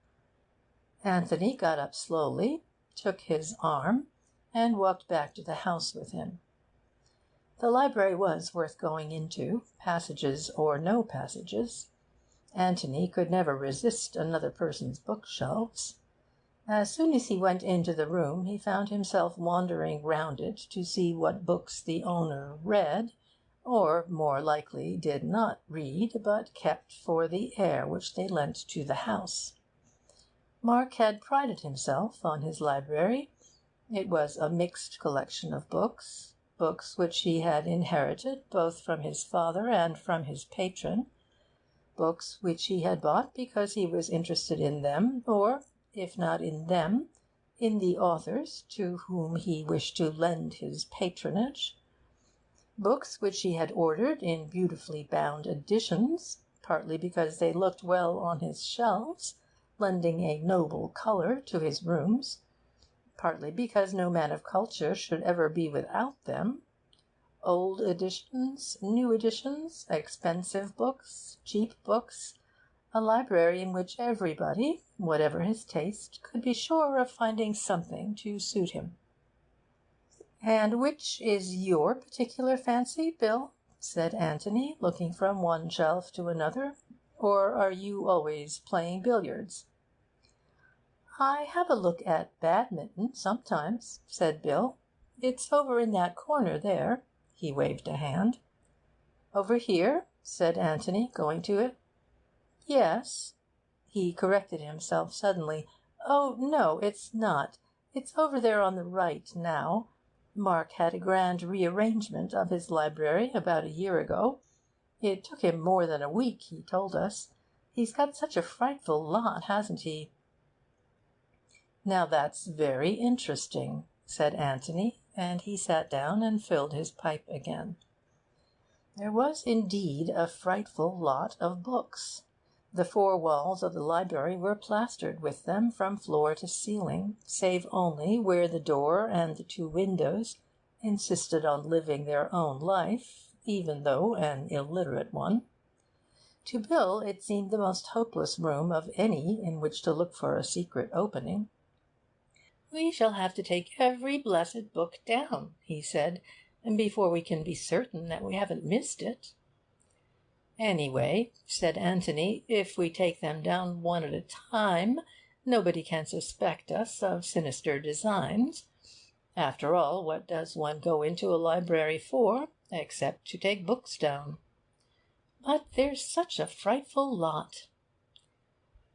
Anthony got up slowly, took his arm, and walked back to the house with him. The library was worth going into, passages or no passages. Antony could never resist another person's bookshelves. As soon as he went into the room, he found himself wandering round it to see what books the owner read, or, more likely, did not read, but kept for the air which they lent to the house. Mark had prided himself on his library. It was a mixed collection of books, books which he had inherited both from his father and from his patron, books which he had bought because he was interested in them, or, if not in them, in the authors to whom he wished to lend his patronage, books which he had ordered in beautifully bound editions, partly because they looked well on his shelves, lending a noble colour to his rooms, partly because no man of culture should ever be without them, old editions, new editions, expensive books, cheap books, a library in which everybody, whatever his taste, could be sure of finding something to suit him. "And which is your particular fancy, Bill?" said Antony, looking from one shelf to another. "Or are you always playing billiards?" "I have a look at badminton sometimes," said Bill. "It's over in that corner there." He waved a hand. "Over here?" said Antony, going to it. "Yes." He corrected himself suddenly. "Oh, no, it's not. It's over there on the right now. Mark had a grand rearrangement of his library about a year ago. It took him more than a week, he told us. He's got such a frightful lot, hasn't he?" "Now that's very interesting," said Antony, and he sat down and filled his pipe again. There was indeed a frightful lot of books. The four walls of the library were plastered with them from floor to ceiling, save only where the door and the two windows insisted on living their own life, even though an illiterate one. To Bill it seemed the most hopeless room of any in which to look for a secret opening. "We shall have to take every blessed book down," he said, "before we can be certain that we haven't missed it." "Anyway," said Antony, "if we take them down one at a time, nobody can suspect us of sinister designs. After all, what does one go into a library for, except to take books down? But there's such a frightful lot."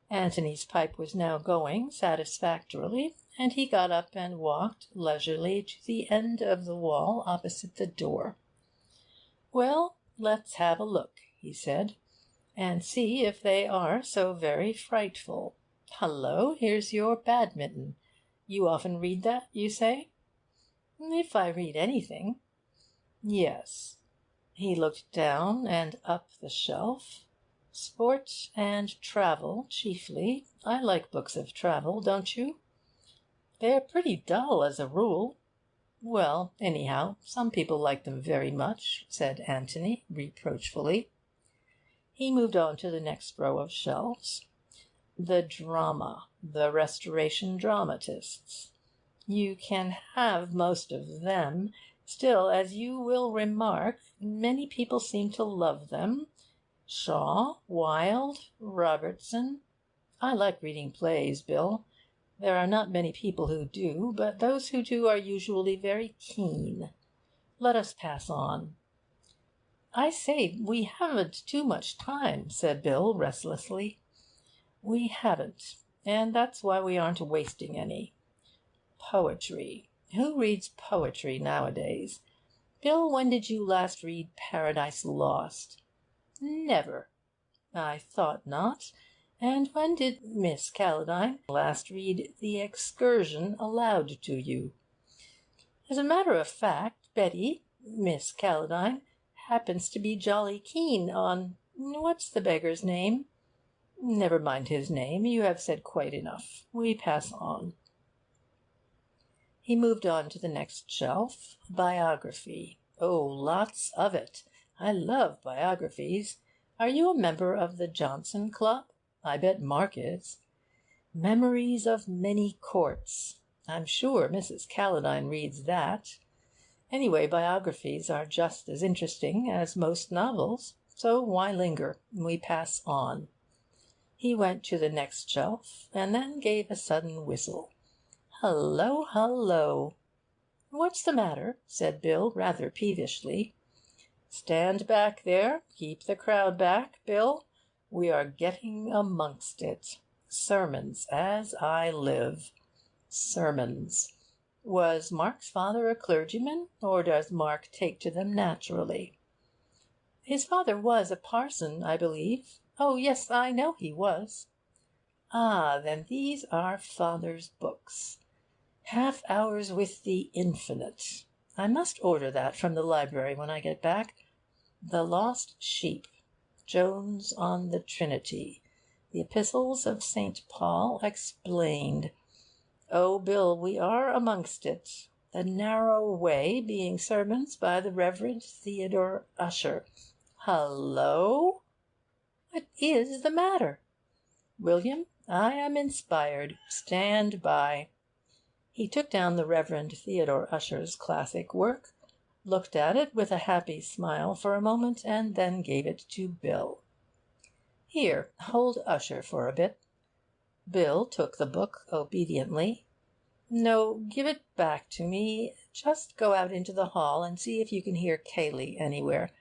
Antony's pipe was now going satisfactorily, and he got up and walked leisurely to the end of the wall opposite the door. "Well, let's have a look," he said, "and see if they are so very frightful. Hullo, here's your badminton. You often read that, you say?" "If I read anything." "Yes." He looked down and up the shelf. "Sport and travel, chiefly. I like books of travel, don't you?" "They're pretty dull, as a rule." "Well, anyhow, some people like them very much," said Antony, reproachfully. He moved on to the next row of shelves. "The drama, the Restoration dramatists. You can have most of them. Still, as you will remark, many people seem to love them. Shaw, Wilde, Robertson. I like reading plays, Bill. There are not many people who do, but those who do are usually very keen. Let us pass on." "I say, we haven't too much time," said Bill restlessly. "We haven't, and that's why we aren't wasting any. Poetry. Who reads poetry nowadays? Bill, when did you last read Paradise Lost?" "Never." "I thought not. And when did Miss Caledine last read The Excursion aloud to you? As a matter of fact, Betty, Miss Caledine, happens to be jolly keen on what's the beggar's name?" "Never mind his name. You have said quite enough. We pass on." He moved on to the next shelf. Biography. Oh, lots of it. I love biographies. Are you a member of the Johnson Club? I bet Mark is. Memories of Many Courts. I'm sure Mrs. Caledine reads that. Anyway, biographies are just as interesting as most novels, so why linger? We pass on. He went to the next shelf, and then gave a sudden whistle. "Hullo, hullo!" "What's the matter?" said Bill, rather peevishly. "Stand back there. Keep the crowd back, Bill. We are getting amongst it. Sermons, as I live. Sermons. Was Mark's father a clergyman, or does Mark take to them naturally?" "His father was a parson, I believe. Oh, yes, I know he was." "Ah, then these are father's books. Half Hours with the Infinite. I must order that from the library when I get back. The Lost Sheep. Jones on the Trinity. The Epistles of St. Paul explained. Oh, Bill, we are amongst it. The Narrow Way being sermons by the Reverend Theodore Ussher. Hullo! What is the matter? William, I am inspired. Stand by." He took down the Reverend Theodore Ussher's classic work, looked at it with a happy smile for a moment, and then gave it to Bill. "Here, hold Ussher for a bit." Bill took the book obediently. "No, give it back to me. Just go out into the hall and see if you can hear Cayley anywhere.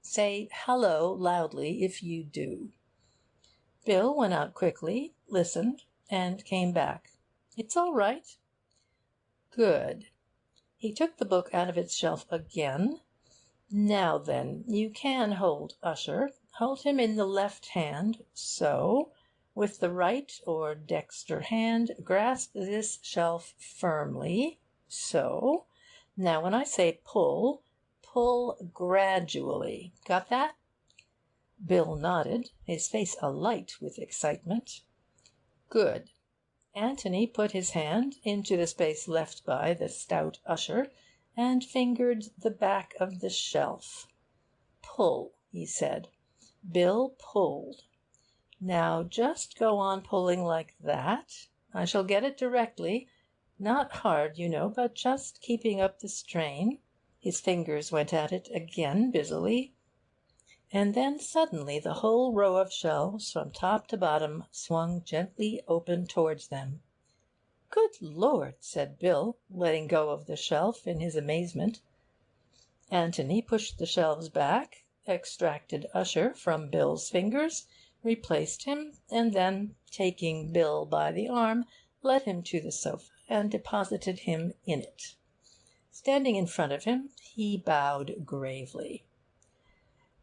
Say 'hallo' loudly if you do." Bill went out quickly, listened, and came back. "It's all right." "Good." He took the book out of its shelf again. "Now then, you can hold Ussher. Hold him in the left hand, so. With the right or dexter hand, grasp this shelf firmly, so. Now, when I say pull, pull gradually. Got that?" Bill nodded, his face alight with excitement. "Good." Anthony put his hand into the space left by the stout Ussher, and fingered the back of the shelf. "Pull," he said. Bill pulled. "Now just go on pulling like that. I shall get it directly. Not hard, you know, but just keeping up the strain." His fingers went at it again busily. And then suddenly the whole row of shelves, from top to bottom, swung gently open towards them. "Good Lord!" said Bill, letting go of the shelf in his amazement. Anthony pushed the shelves back, extracted Ussher from Bill's fingers, replaced him, and then, taking Bill by the arm, led him to the sofa and deposited him in it. Standing in front of him, he bowed gravely.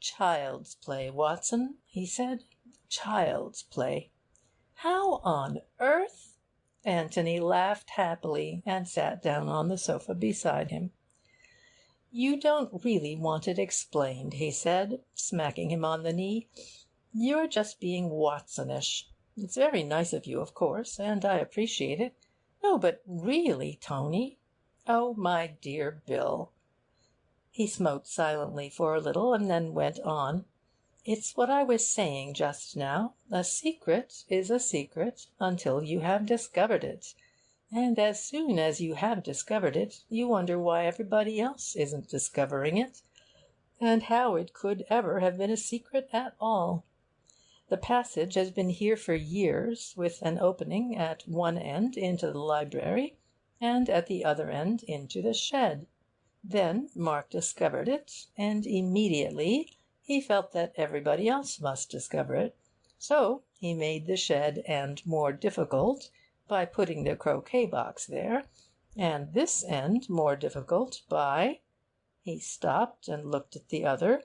"Child's play, Watson," he said. "Child's play." "How on earth—" Anthony laughed happily and sat down on the sofa beside him. "You don't really want it explained," he said, smacking him on the knee. "You're just being Watsonish. It's very nice of you, of course, and I appreciate it. No, but really, Tony—" "Oh, my dear Bill." He smoked silently for a little, and then went on. "It's what I was saying just now. A secret is a secret until you have discovered it. And as soon as you have discovered it, you wonder why everybody else isn't discovering it, and how it could ever have been a secret at all. The passage has been here for years, with an opening at one end into the library, and at the other end into the shed. Then Mark discovered it, and immediately he felt that everybody else must discover it. So he made the shed end more difficult by putting the croquet box there, and this end more difficult by—" He stopped and looked at the other.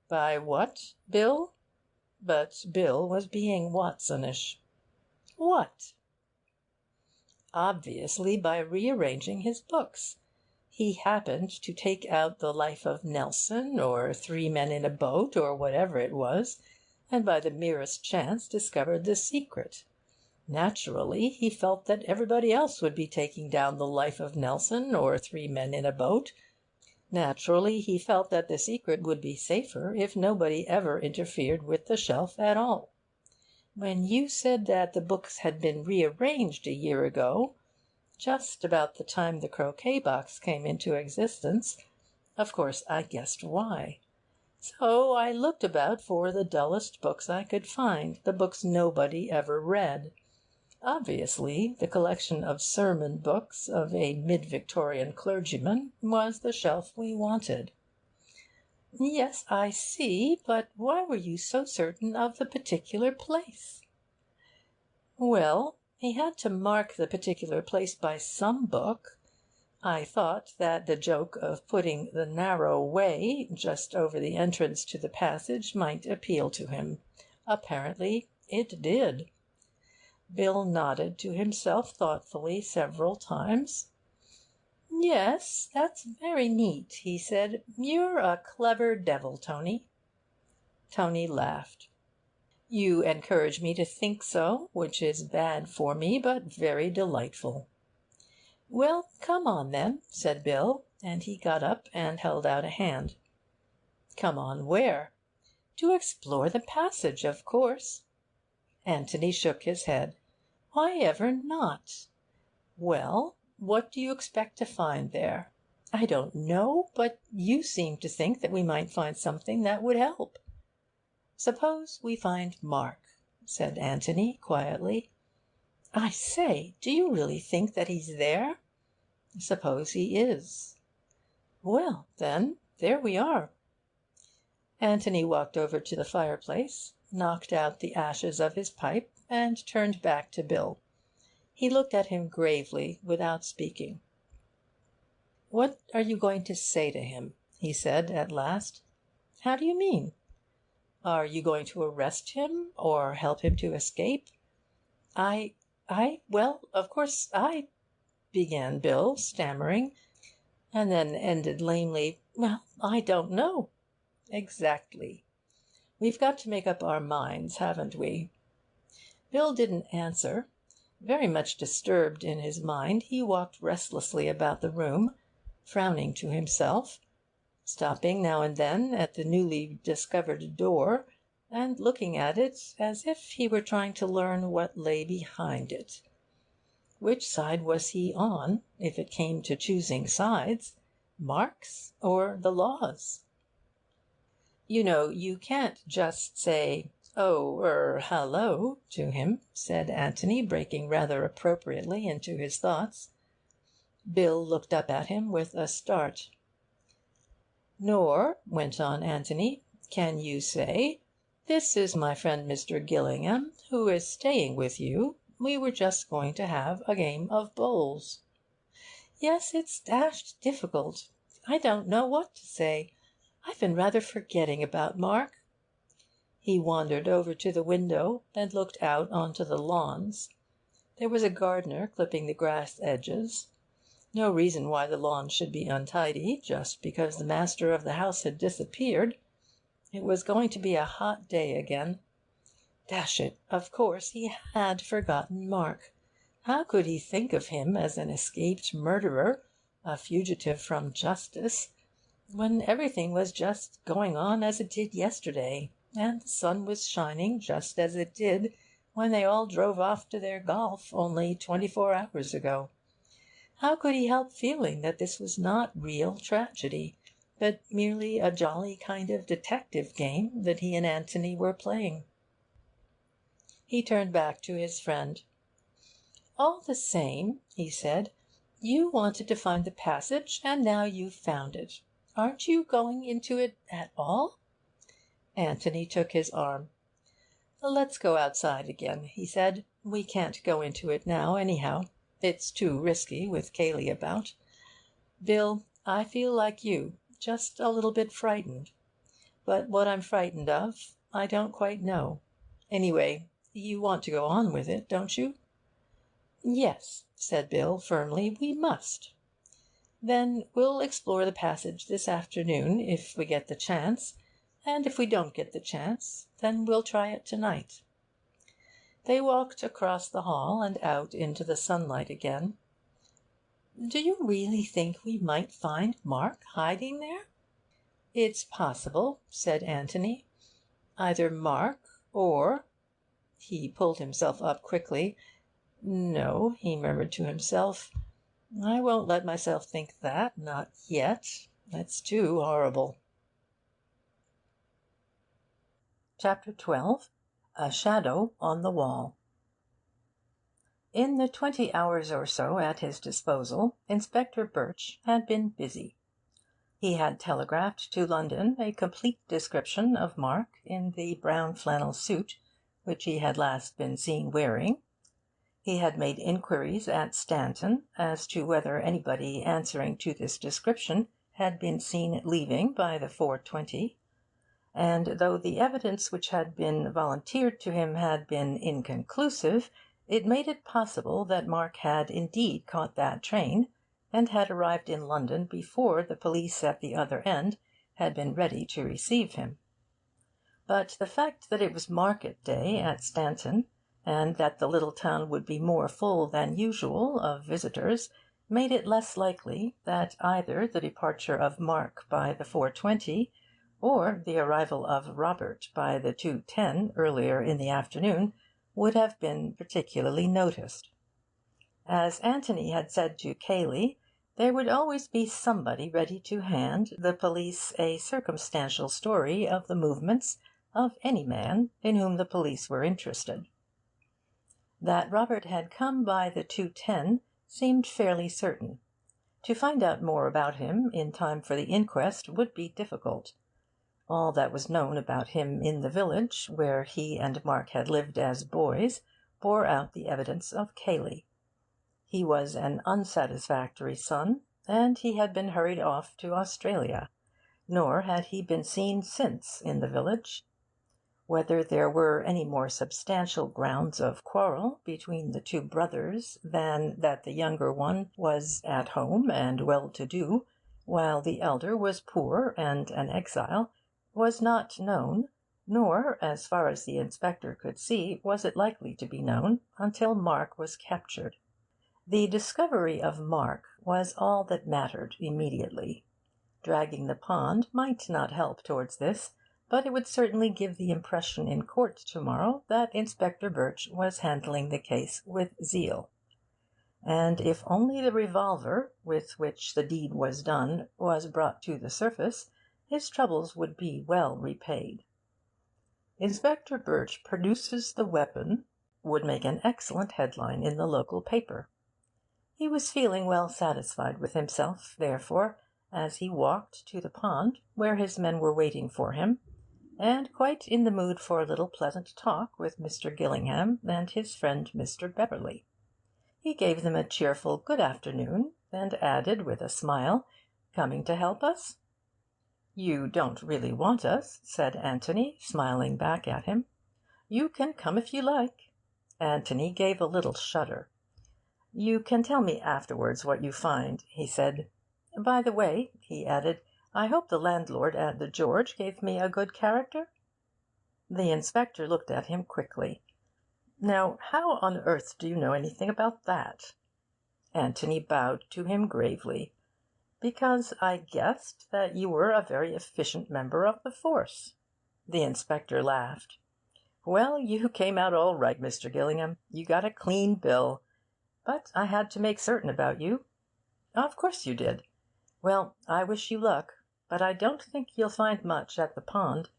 "By what, Bill?" But Bill was being Watsonish. "What?" "Obviously by rearranging his books. He happened to take out the Life of Nelson, or Three Men in a Boat, or whatever it was, and by the merest chance discovered the secret. Naturally, he felt that everybody else would be taking down the Life of Nelson, or Three Men in a Boat. Naturally, he felt that the secret would be safer if nobody ever interfered with the shelf at all. When you said that the books had been rearranged a year ago, just about the time the croquet box came into existence, of course I guessed why. So I looked about for the dullest books I could find, the books nobody ever read. Obviously, the collection of sermon books of a mid-Victorian clergyman was the shelf we wanted. Yes, I see, but why were you so certain of the particular place? Well, he had to mark the particular place by some book. I thought that the joke of putting the narrow way just over the entrance to the passage might appeal to him. Apparently it did. Bill nodded to himself thoughtfully several times. "Yes, that's very neat," he said. "You're a clever devil, Tony." Tony laughed. "You encourage me to think so, which is bad for me, but very delightful." "Well, come on, then," said Bill, and he got up and held out a hand. "Come on where?" "To explore the passage, of course." Anthony shook his head. "Why ever not?" "Well, what do you expect to find there?" "I don't know, but you seem to think that we might find something that would help." "Suppose we find Mark," said Anthony quietly. "I say, do you really think that he's there?" "Suppose he is." "Well, then, there we are." Anthony walked over to the fireplace, knocked out the ashes of his pipe, and turned back to Bill. He looked at him gravely, without speaking. "What are you going to say to him?" he said at last. "How do you mean?" "Are you going to arrest him, or help him to escape?" Well, of course, began Bill, stammering, and then ended lamely, "Well, I don't know." "Exactly. We've got to make up our minds, haven't we?" Bill didn't answer. Very much disturbed in his mind, he walked restlessly about the room, frowning to himself, stopping now and then at the newly discovered door, and looking at it as if he were trying to learn what lay behind it. Which side was he on, if it came to choosing sides? Mark's or the law's? "You know, you can't just say, 'Hello,' to him," said Anthony, breaking rather appropriately into his thoughts. Bill looked up at him with a start. "Nor," went on Anthony, "can you say, 'This is my friend Mr. Gillingham, who is staying with you. We were just going to have a game of bowls.' Yes, it's dashed difficult. I don't know what to say. I've been rather forgetting about Mark." He wandered over to the window and looked out on to the lawns. There was a gardener clipping the grass edges. No reason why the lawn should be untidy, just because the master of the house had disappeared. It was going to be a hot day again. Dash it, of course he had forgotten Mark. How could he think of him as an escaped murderer, a fugitive from justice, when everything was just going on as it did yesterday, and the sun was shining just as it did when they all drove off to their golf only 24 hours ago? How could he help feeling that this was not real tragedy, but merely a jolly kind of detective game that he and Anthony were playing? He turned back to his friend. "All the same," he said, "you wanted to find the passage, and now you've found it. Aren't you going into it at all?" Anthony took his arm. "Let's go outside again," he said. "We can't go into it now, anyhow. It's too risky, with Cayley about. Bill, I feel like you, just a little bit frightened. But what I'm frightened of, I don't quite know. Anyway, you want to go on with it, don't you?" "Yes," said Bill firmly, "we must." "Then we'll explore the passage this afternoon, if we get the chance, and if we don't get the chance, then we'll try it tonight." They walked across the hall and out into the sunlight again. "Do you really think we might find Mark hiding there?" "It's possible," said Anthony. "Either Mark or—" He pulled himself up quickly. "No," he murmured to himself, "I won't let myself think that, not yet. That's too horrible." Chapter 12. A Shadow on the Wall. In the 20 hours or so at his disposal, Inspector Birch had been busy. He had telegraphed to London a complete description of Mark in the brown flannel suit which he had last been seen wearing. He had made inquiries at Stanton as to whether anybody answering to this description had been seen leaving by the 4:20, and though the evidence which had been volunteered to him had been inconclusive, it made it possible that Mark had indeed caught that train, and had arrived in London before the police at the other end had been ready to receive him. But the fact that it was market day at Stanton, and that the little town would be more full than usual of visitors, made it less likely that either the departure of Mark by the 4:20 or the arrival of Robert by the 2:10 earlier in the afternoon would have been particularly noticed. As Anthony had said to Cayley, there would always be somebody ready to hand the police a circumstantial story of the movements of any man in whom the police were interested. That Robert had come by the 2:10 seemed fairly certain. To find out more about him in time for the inquest would be difficult. All that was known about him in the village, where he and Mark had lived as boys, bore out the evidence of Cayley. He was an unsatisfactory son, and he had been hurried off to Australia, nor had he been seen since in the village. Whether there were any more substantial grounds of quarrel between the two brothers than that the younger one was at home and well-to-do, while the elder was poor and an exile, was not known, nor, as far as the inspector could see, was it likely to be known until Mark was captured. The discovery of Mark was all that mattered immediately. Dragging the pond might not help towards this, but it would certainly give the impression in court to-morrow that Inspector Birch was handling the case with zeal. And if only the revolver with which the deed was done was brought to the surface, his troubles would be well repaid. "Inspector Birch produces the weapon" would make an excellent headline in the local paper. He was feeling well satisfied with himself, therefore, as he walked to the pond, where his men were waiting for him, and quite in the mood for a little pleasant talk with Mr. Gillingham and his friend Mr. Beverley. He gave them a cheerful good afternoon, and added with a smile, "Coming to help us?" "You don't really want us," said Anthony, smiling back at him. "You can come if you like." Anthony gave a little shudder. "You can tell me afterwards what you find," he said. "By the way," he added, "I hope the landlord at the George gave me a good character?" The inspector looked at him quickly. "Now, how on earth do you know anything about that?" Anthony bowed to him gravely. "Because I guessed that you were a very efficient member of the force." The inspector laughed. "Well, you came out all right, Mr. Gillingham. You got a clean bill. But I had to make certain about you." "Of course you did. Well, I wish you luck, but I don't think you'll find much at the pond.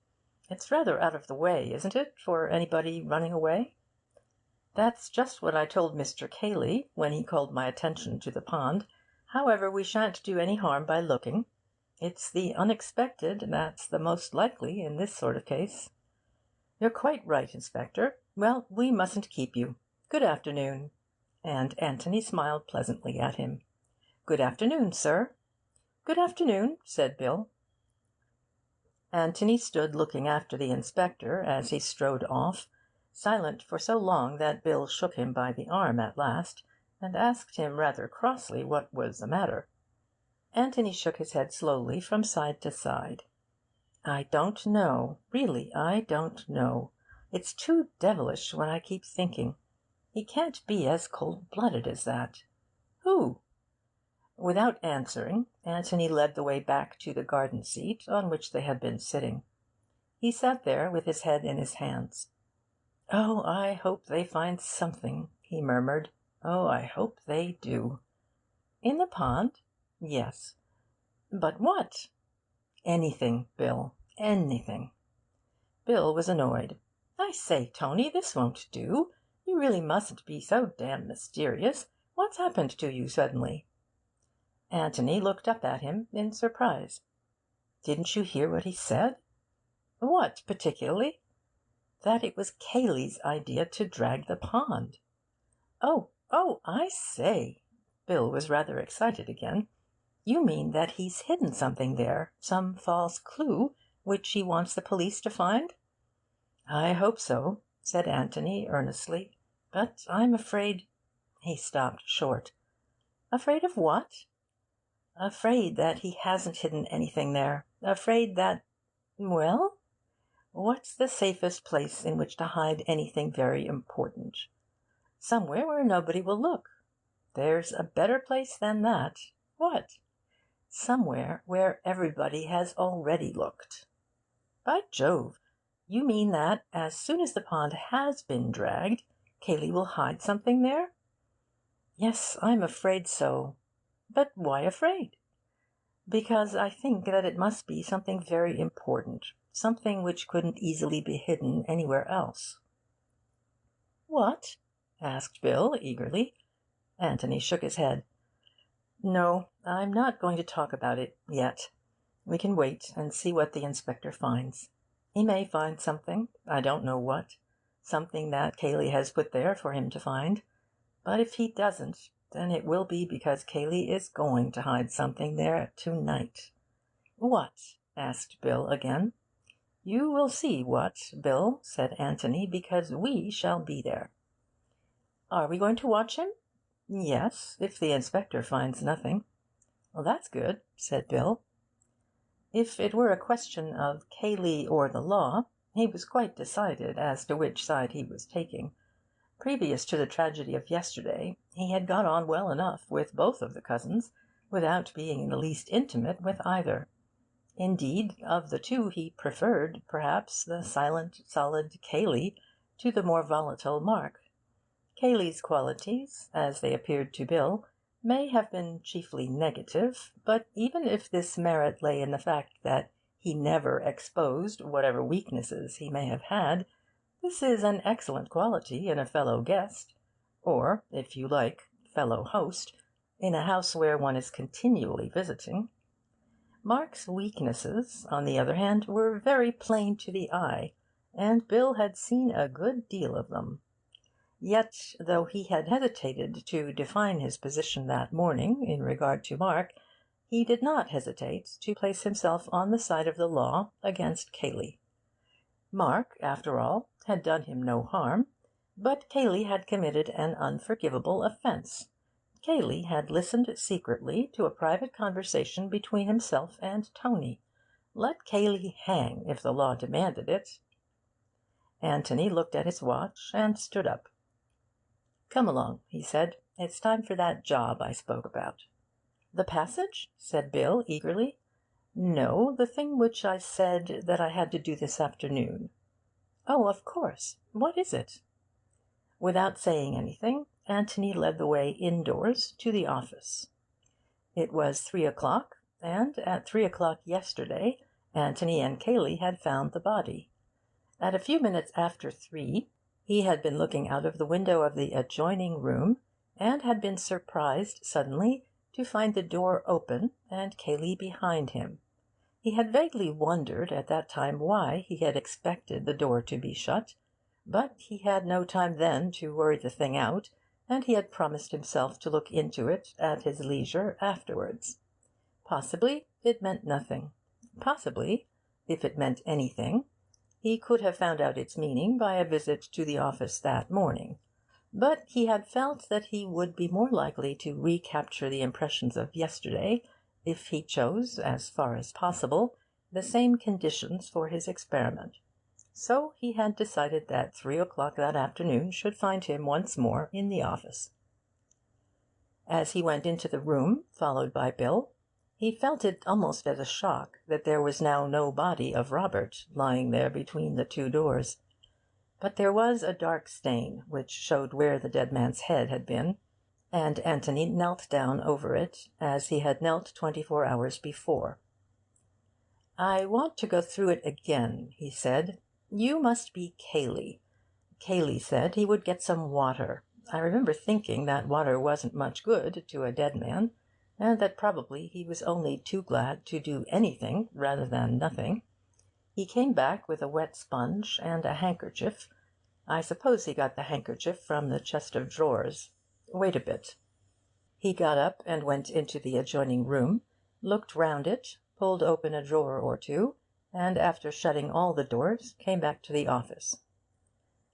It's rather out of the way, isn't it, for anybody running away?" "That's just what I told Mr. Cayley when he called my attention to the pond. However, we shan't do any harm by looking. It's the unexpected that's the most likely in this sort of case." "You're quite right, Inspector. Well, we mustn't keep you. Good afternoon." And Anthony smiled pleasantly at him. "Good afternoon, sir." "Good afternoon," said Bill. Anthony stood looking after the inspector as he strode off, silent for so long that Bill shook him by the arm at last, and asked him rather crossly what was the matter. Anthony shook his head slowly from side to side. "I don't know. Really, I don't know. It's too devilish what I keep thinking. He can't be as cold-blooded as that. Who?" Without answering, Anthony led the way back to the garden seat on which they had been sitting. He sat there with his head in his hands. "Oh, I hope they find something," he murmured. "Oh, I hope they do." "In the pond?" "Yes." "But what?" "Anything, Bill, anything." Bill was annoyed. "I say, Tony, this won't do. You really mustn't be so damn mysterious. What's happened to you suddenly?" Anthony looked up at him in surprise. "Didn't you hear what he said?" "What, particularly?" "That it was Cayley's idea to drag the pond." Oh, I say!" Bill was rather excited again. "You mean that he's hidden something there, some false clue, which he wants the police to find?" "I hope so," said Anthony earnestly. "But I'm afraid—" He stopped short. "Afraid of what?" "Afraid that he hasn't hidden anything there. Afraid that—" "Well?" "What's the safest place in which to hide anything very important?" "Somewhere where nobody will look." "There's a better place than that." "What?" "Somewhere where everybody has already looked." "By Jove! You mean that, as soon as the pond has been dragged, Cayley will hide something there?" "Yes, I'm afraid so." "But why afraid?" "Because I think that it must be something very important, something which couldn't easily be hidden anywhere else." "What?" asked Bill eagerly. Anthony shook his head. "No, I'm not going to talk about it yet. We can wait and see what the inspector finds. He may find something, I don't know what, something that Cayley has put there for him to find. But if he doesn't, then it will be because Cayley is going to hide something there to-night." "What?" asked Bill again. "You will see what, Bill," said Anthony, "because we shall be there." "Are we going to watch him?" "Yes, if the inspector finds nothing." "That's good," said Bill. If it were a question of Cayley or the law, he was quite decided as to which side he was taking. Previous to the tragedy of yesterday, he had got on well enough with both of the cousins, without being in the least intimate with either. Indeed, of the two he preferred, perhaps, the silent, solid Cayley to the more volatile Mark. Cayley's qualities, as they appeared to Bill, may have been chiefly negative, but even if this merit lay in the fact that he never exposed whatever weaknesses he may have had, this is an excellent quality in a fellow guest, or, if you like, fellow host, in a house where one is continually visiting. Mark's weaknesses, on the other hand, were very plain to the eye, and Bill had seen a good deal of them. Yet, though he had hesitated to define his position that morning in regard to Mark, he did not hesitate to place himself on the side of the law against Cayley. Mark, after all, had done him no harm, but Cayley had committed an unforgivable offence. Cayley had listened secretly to a private conversation between himself and Tony. Let Cayley hang if the law demanded it. Anthony looked at his watch and stood up. "Come along," he said. "It's time for that job I spoke about." "The passage?" said Bill eagerly. "No, the thing which I said that I had to do this afternoon." "Oh, of course. What is it?" Without saying anything, Anthony led the way indoors to the office. It was 3 o'clock, and at 3 o'clock yesterday Anthony and Cayley had found the body. At a few minutes after 3, he had been looking out of the window of the adjoining room, and had been surprised suddenly to find the door open and Cayley behind him. He had vaguely wondered at that time why he had expected the door to be shut, but he had no time then to worry the thing out, and he had promised himself to look into it at his leisure afterwards. Possibly it meant nothing. Possibly, if it meant anything, he could have found out its meaning by a visit to the office that morning. But he had felt that he would be more likely to recapture the impressions of yesterday if he chose, as far as possible, the same conditions for his experiment. So he had decided that 3 o'clock that afternoon should find him once more in the office. As he went into the room, followed by Bill, he felt it almost as a shock that there was now no body of Robert lying there between the two doors. But there was a dark stain which showed where the dead man's head had been, and Anthony knelt down over it as he had knelt 24 hours before. "I want to go through it again," he said, You must be Cayley. Cayley said he would get some water. I remember thinking that water wasn't much good to a dead man, and that probably he was only too glad to do anything rather than nothing. He came back with a wet sponge and a handkerchief. I suppose he got the handkerchief from the chest of drawers. Wait a bit. He got up and went into the adjoining room, looked round it, pulled open a drawer or two, and after shutting all the doors, came back to the office.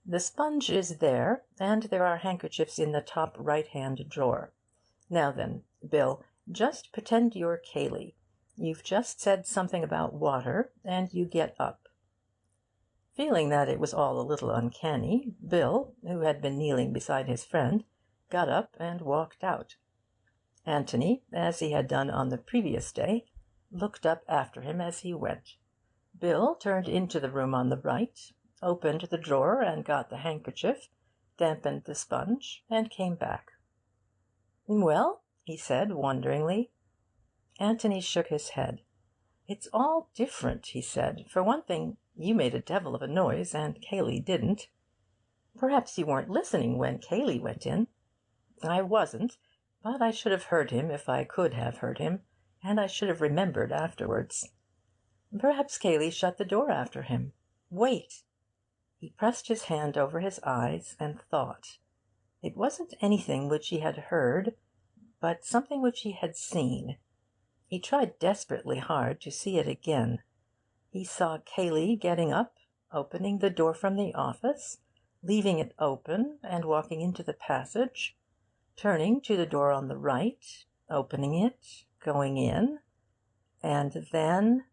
The sponge is there, and there are handkerchiefs in the top right-hand drawer. Now then, Bill, just pretend you're Cayley. You've just said something about water, and you get up. Feeling that it was all a little uncanny, Bill, who had been kneeling beside his friend, got up and walked out. Anthony, as he had done on the previous day, looked up after him as he went. Bill turned into the room on the right, opened the drawer and got the handkerchief, dampened the sponge, and came back. "Well?" he said wonderingly. Anthony shook his head. "It's all different," he said. "For one thing, you made a devil of a noise, and Cayley didn't. Perhaps you weren't listening when Cayley went in." "I wasn't, but I should have heard him if I could have heard him, and I should have remembered afterwards. Perhaps Cayley shut the door after him. Wait!" He pressed his hand over his eyes and thought. It wasn't anything which he had heard, but something which he had seen. He tried desperately hard to see it again. He saw Cayley getting up, opening the door from the office, leaving it open and walking into the passage, turning to the door on the right, opening it, going in, and then...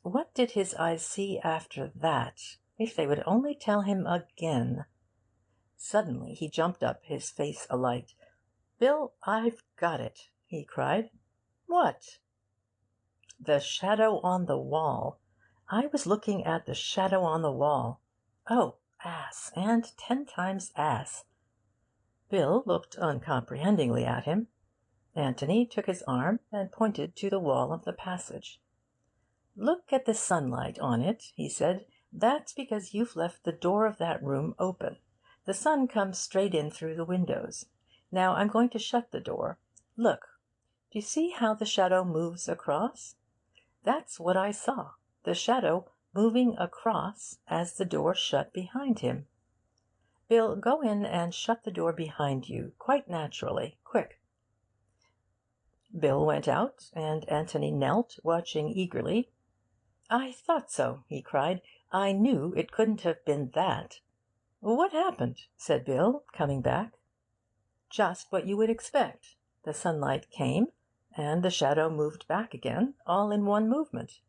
What did his eyes see after that? If they would only tell him again! Suddenly he jumped up, his face alight. "Bill, I've got it!" he cried. "What?" "The shadow on the wall. I was looking at the shadow on the wall. Oh, ass, and 10 times ass!" Bill looked uncomprehendingly at him. Anthony took his arm and pointed to the wall of the passage. "Look at the sunlight on it," he said. "That's because you've left the door of that room open. The sun comes straight in through the windows. Now I'm going to shut the door. Look. Do you see how the shadow moves across? That's what I saw. The shadow moving across as the door shut behind him. Bill, go in and shut the door behind you, quite naturally. Quick." Bill went out, and Anthony knelt, watching eagerly. "I thought so," he cried. "I knew it couldn't have been that." "What happened?" said Bill, coming back. "Just what you would expect. The sunlight came, and the shadow moved back again, all in one movement."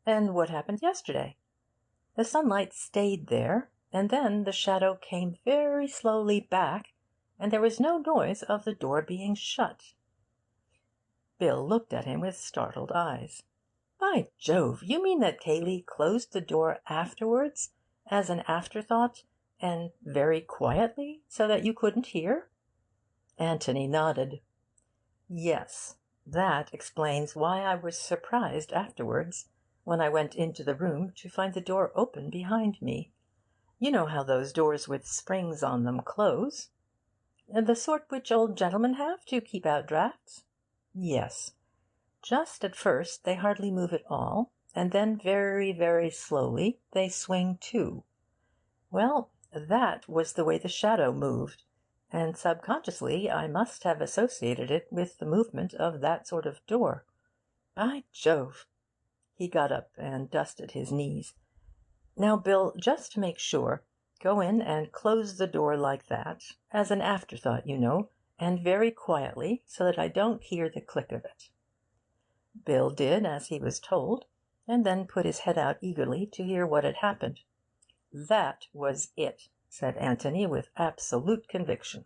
"And what happened yesterday?" "The sunlight stayed there, and then the shadow came very slowly back, and there was no noise of the door being shut." Bill looked at him with startled eyes. "By Jove! You mean that Cayley closed the door afterwards, as an afterthought, and very quietly, so that you couldn't hear?" Anthony nodded. "Yes. That explains why I was surprised afterwards, when I went into the room, to find the door open behind me. You know how those doors with springs on them close? The sort which old gentlemen have to keep out draughts? Yes. Just at first they hardly move at all, and then very, very slowly they swing to. Well, that was the way the shadow moved, and subconsciously I must have associated it with the movement of that sort of door. By Jove!" He got up and dusted his knees. "Now, Bill, just to make sure, go in and close the door like that, as an afterthought, you know, and very quietly, so that I don't hear the click of it." Bill did as he was told, and then put his head out eagerly to hear what had happened. "That was it," said Anthony with absolute conviction.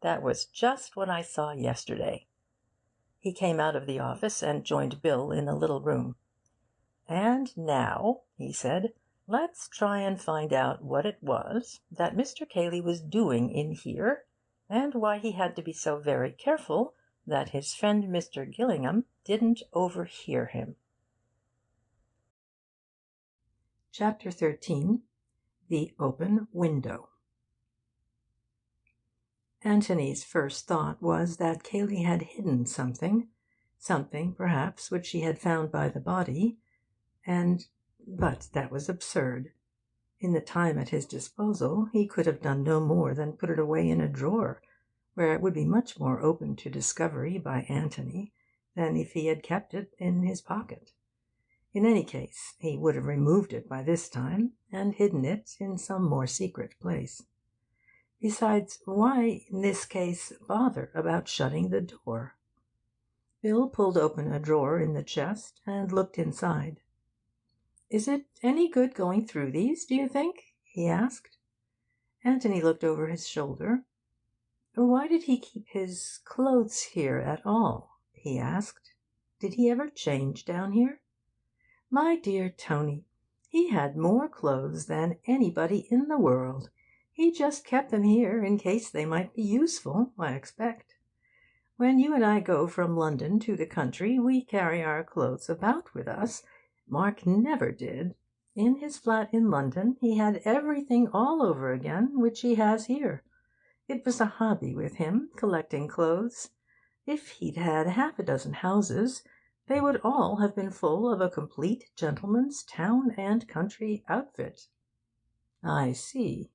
"That was just what I saw yesterday." He came out of the office and joined Bill in the little room. "And now," he said, "let's try and find out what it was that Mr. Cayley was doing in here, and why he had to be so very careful that his friend Mr. Gillingham didn't overhear him." Chapter 13. The Open Window. Antony's first thought was that Cayley had hidden something, perhaps, which she had found by the body, but that was absurd. In the time at his disposal, he could have done no more than put it away in a drawer, where it would be much more open to discovery by Antony than if he had kept it in his pocket. In any case, he would have removed it by this time, and hidden it in some more secret place. Besides, why, in this case, bother about shutting the door? Bill pulled open a drawer in the chest and looked inside. "Is it any good going through these, do you think?" he asked. Antony looked over his shoulder. "Why did he keep his clothes here at all?" he asked. "Did he ever change down here?" "My dear Tony, he had more clothes than anybody in the world. He just kept them here in case they might be useful, I expect. When you and I go from London to the country, we carry our clothes about with us. Mark never did. In his flat in London he had everything all over again, which he has here. It was a hobby with him, collecting clothes. If he'd had half a dozen houses, they would all have been full of a complete gentleman's town and country outfit." "I see."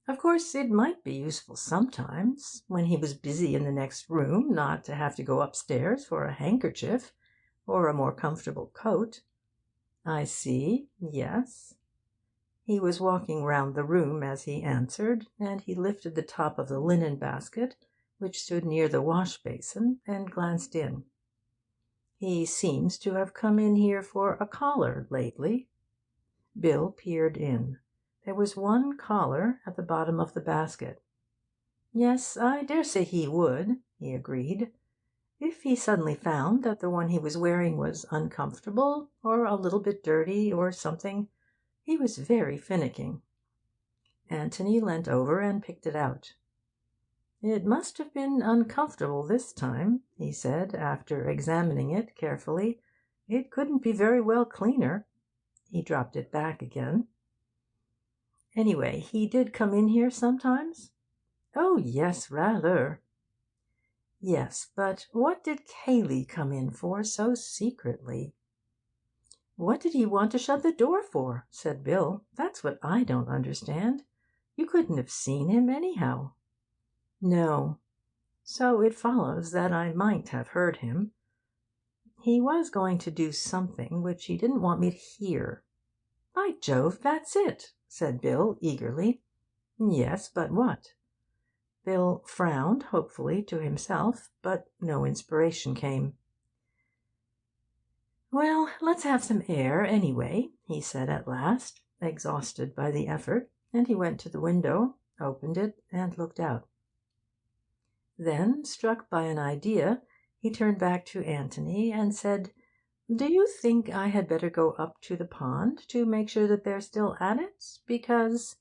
"Of course, it might be useful sometimes, when he was busy in the next room, not to have to go upstairs for a handkerchief or a more comfortable coat." "I see. Yes." He was walking round the room as he answered, and he lifted the top of the linen basket, which stood near the wash basin, and glanced in. "He seems to have come in here for a collar lately." Bill peered in. There was one collar at the bottom of the basket. "Yes, I daresay he would," he agreed. "If he suddenly found that the one he was wearing was uncomfortable, or a little bit dirty, or something. He was very finicking." Antony leant over and picked it out. "It must have been uncomfortable this time," he said, after examining it carefully. "It couldn't be very well cleaner." He dropped it back again. "Anyway, he did come in here sometimes?" "Oh, yes, rather." "Yes, but what did Cayley come in for so secretly?" "What did he want to shut the door for?" said Bill. "That's what I don't understand. You couldn't have seen him, anyhow." "No. So it follows that I might have heard him. He was going to do something which he didn't want me to hear." "By Jove, that's it!" said Bill eagerly. "Yes, but what?" Bill frowned hopefully to himself, but no inspiration came. "Well, let's have some air, anyway," he said at last, exhausted by the effort, and he went to the window, opened it, and looked out. Then, struck by an idea, he turned back to Antony and said, "Do you think I had better go up to the pond to make sure that they're still at it? Because—"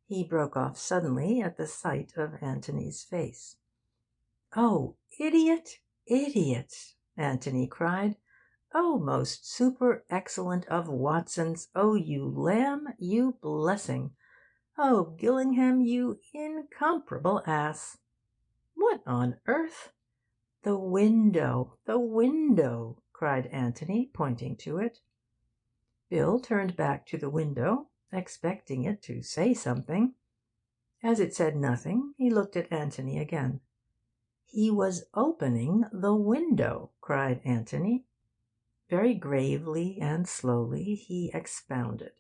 He broke off suddenly at the sight of Antony's face. "Oh, idiot, idiot!" Antony cried. "Oh, most super excellent of Watsons! Oh, you lamb, you blessing! Oh, Gillingham, you incomparable ass!" "What on earth—" "The window, the window!" cried Antony, pointing to it. Bill turned back to the window, expecting it to say something. As it said nothing, he looked at Antony again. "He was opening the window," cried Antony. Very gravely and slowly he expounded.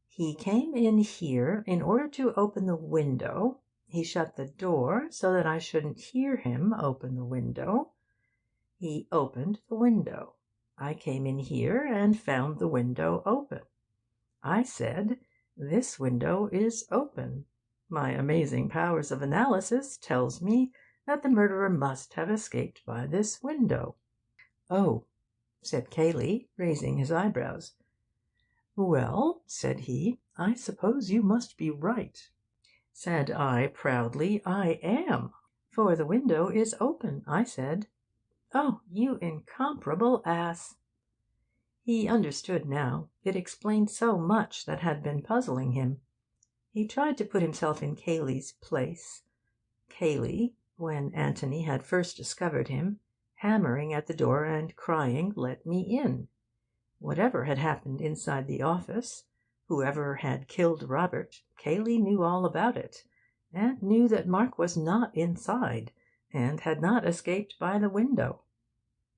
"He came in here in order to open the window. He shut the door so that I shouldn't hear him open the window. He opened the window. I came in here and found the window open. I said, 'This window is open. My amazing powers of analysis tells me that the murderer must have escaped by this window.'" "Oh," said Cayley, raising his eyebrows. "Well," said he, "I suppose you must be right." Said I proudly, "I am, for the window is open," I said. "Oh, you incomparable ass!" He understood now. It explained so much that had been puzzling him. He tried to put himself in Cayley's place. Cayley, when Anthony had first discovered him, hammering at the door and crying, "Let me in!" Whatever had happened inside the office, whoever had killed Robert, Cayley knew all about it, and knew that Mark was not inside, and had not escaped by the window.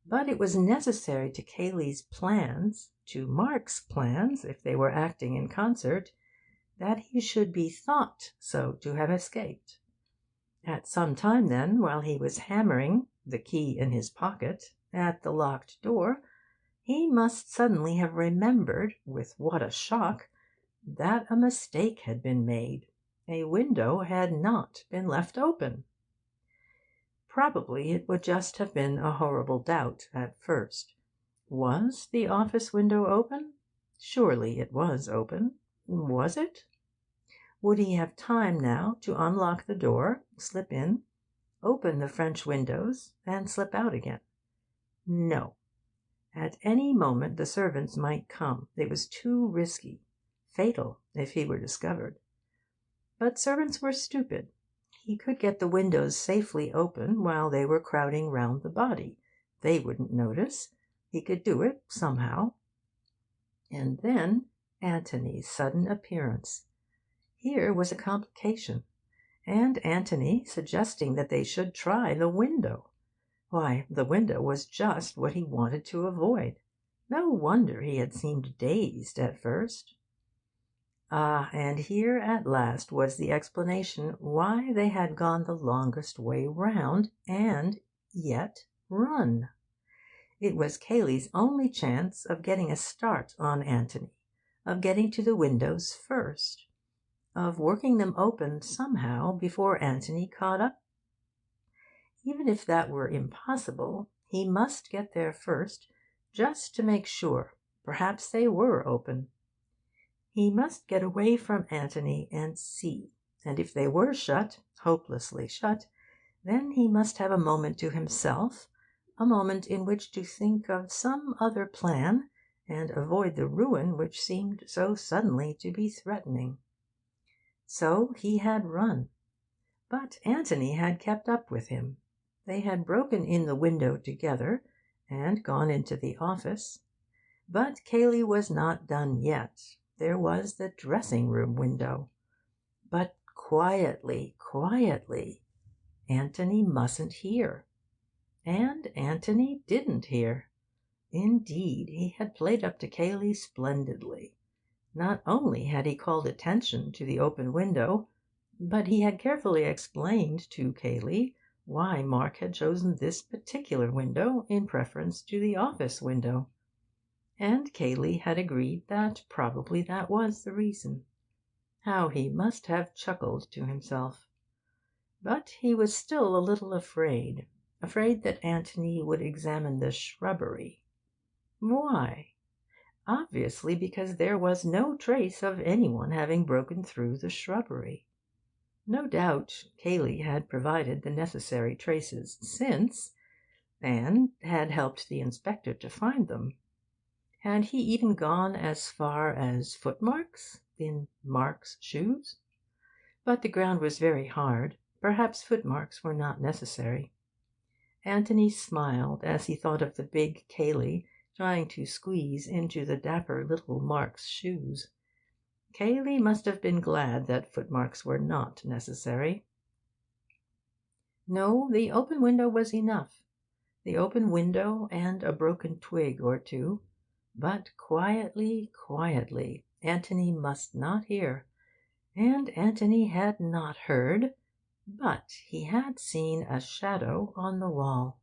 But it was necessary to Cayley's plans, to Mark's plans, if they were acting in concert, that he should be thought so to have escaped. At some time, then, while he was hammering, the key in his pocket, at the locked door, he must suddenly have remembered, with what a shock, that a mistake had been made. A window had not been left open. Probably it would just have been a horrible doubt at first. Was the office window open? Surely it was open. Was it? Would he have time now to unlock the door, slip in, open the French windows, and slip out again? No. At any moment the servants might come. It was too risky, fatal if he were discovered. But servants were stupid. He could get the windows safely open while they were crowding round the body. They wouldn't notice. He could do it somehow. And then Anthony's sudden appearance. Here was a complication. And Anthony suggesting that they should try the window. Why, the window was just what he wanted to avoid. No wonder he had seemed dazed at first. Ah, and here at last was the explanation why they had gone the longest way round, and yet run. It was Cayley's only chance of getting a start on Anthony, of getting to the windows first, of working them open somehow before Anthony caught up. Even if that were impossible, he must get there first, just to make sure. Perhaps they were open. He must get away from Anthony and see, and if they were shut, hopelessly shut, then he must have a moment to himself, a moment in which to think of some other plan and avoid the ruin which seemed so suddenly to be threatening. So he had run. But Anthony had kept up with him. They had broken in the window together and gone into the office. But Cayley was not done yet. There was the dressing-room window. But quietly, quietly. Anthony mustn't hear. And Anthony didn't hear. Indeed, he had played up to Cayley splendidly. Not only had he called attention to the open window, but he had carefully explained to Cayley why Mark had chosen this particular window in preference to the office window. And Cayley had agreed that probably that was the reason. How he must have chuckled to himself. But he was still a little afraid that Anthony would examine the shrubbery. Why? Obviously because there was no trace of anyone having broken through the shrubbery. No doubt Cayley had provided the necessary traces since, and had helped the inspector to find them. Had he even gone as far as footmarks in Mark's shoes? But the ground was very hard. Perhaps footmarks were not necessary. Anthony smiled as he thought of the big Cayley trying to squeeze into the dapper little Mark's shoes. Cayley must have been glad that footmarks were not necessary. No, the open window was enough. The open window and a broken twig or two. But quietly, quietly. Anthony must not hear. And Anthony had not heard, but he had seen a shadow on the wall.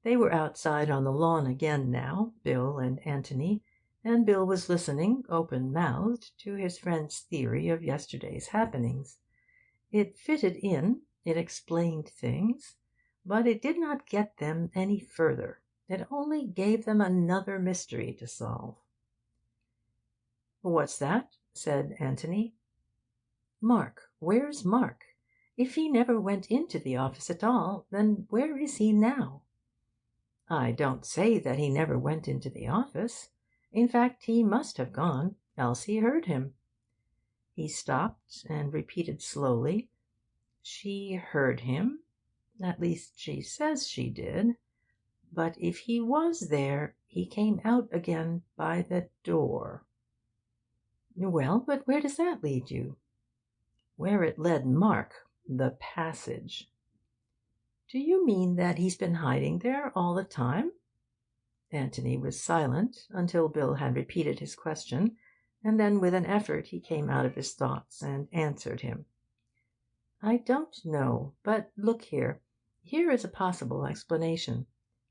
They were outside on the lawn again now, Bill and Anthony, and Bill was listening, open-mouthed, to his friend's theory of yesterday's happenings. It fitted in, it explained things, but it did not get them any further. It only gave them another mystery to solve. "What's that?" said Anthony. "Mark. Where's Mark? If he never went into the office at all, then where is he now?" I don't say that he never went into the office. In fact, he must have gone, else he heard him." He stopped and repeated slowly, "She heard him. At least, she says she did. But if he was there, he came out again by the door." "Well, but where does that lead you?" "Where it led Mark, the passage." "Do you mean that he's been hiding there all the time?" Anthony was silent until Bill had repeated his question, and then with an effort he came out of his thoughts and answered him. "I don't know. But look here. Here is a possible explanation.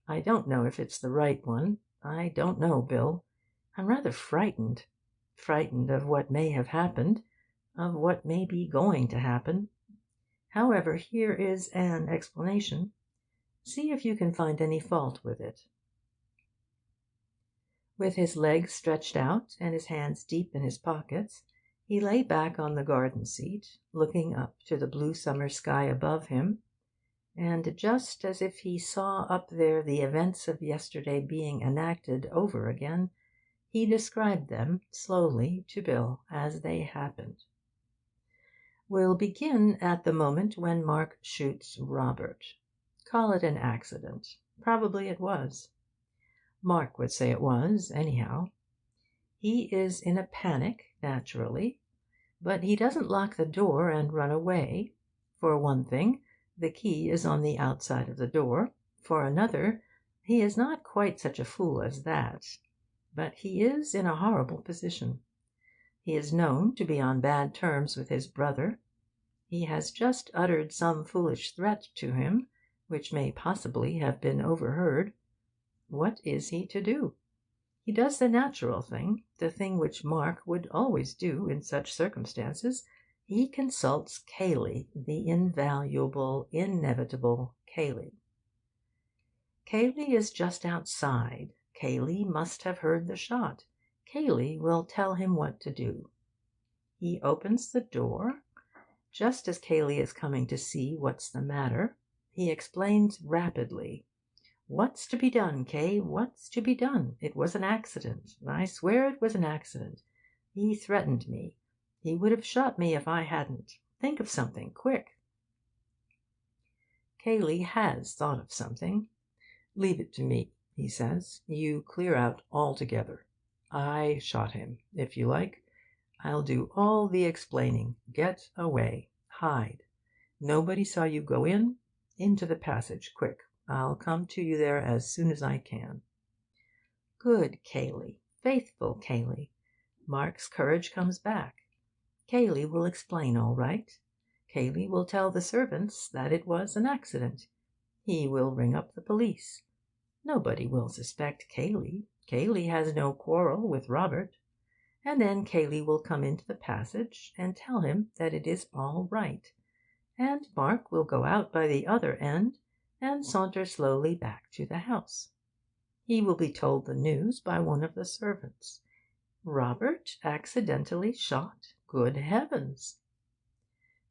I don't know if it's the right one. I don't know, Bill. I'm rather frightened. Frightened of what may have happened, of what may be going to happen. However, here is an explanation. See if you can find any fault with it." With his legs stretched out and his hands deep in his pockets, he lay back on the garden seat, looking up to the blue summer sky above him, and just as if he saw up there the events of yesterday being enacted over again, he described them slowly to Bill as they happened. "We'll begin at the moment when Mark shoots Robert. Call it an accident. Probably it was. Mark would say it was, anyhow. He is in a panic, naturally, but he doesn't lock the door and run away. For one thing, the key is on the outside of the door. For another, he is not quite such a fool as that. But he is in a horrible position. He is known to be on bad terms with his brother. He has just uttered some foolish threat to him, which may possibly have been overheard. What is he to do? He does the natural thing, the thing which Mark would always do in such circumstances. He consults Cayley, the invaluable, inevitable Cayley. Cayley is just outside. Cayley must have heard the shot. Cayley will tell him what to do. He opens the door. Just as Cayley is coming to see what's the matter, he explains rapidly. "What's to be done, Kay? What's to be done? It was an accident. I swear it was an accident. He threatened me. He would have shot me if I hadn't. Think of something, quick." Cayley has thought of something. "Leave it to me," he says. "You clear out altogether. I shot him, if you like. I'll do all the explaining. Get away. Hide. Nobody saw you go in. Into the passage, quick. I'll come to you there as soon as I can." Good Cayley. Faithful Cayley. Mark's courage comes back. Cayley will explain all right. Cayley will tell the servants that it was an accident. He will ring up the police. Nobody will suspect Cayley. Cayley has no quarrel with Robert. And then Cayley will come into the passage and tell him that it is all right. And Mark will go out by the other end and saunter slowly back to the house. He will be told the news by one of the servants. Robert accidentally shot? Good heavens!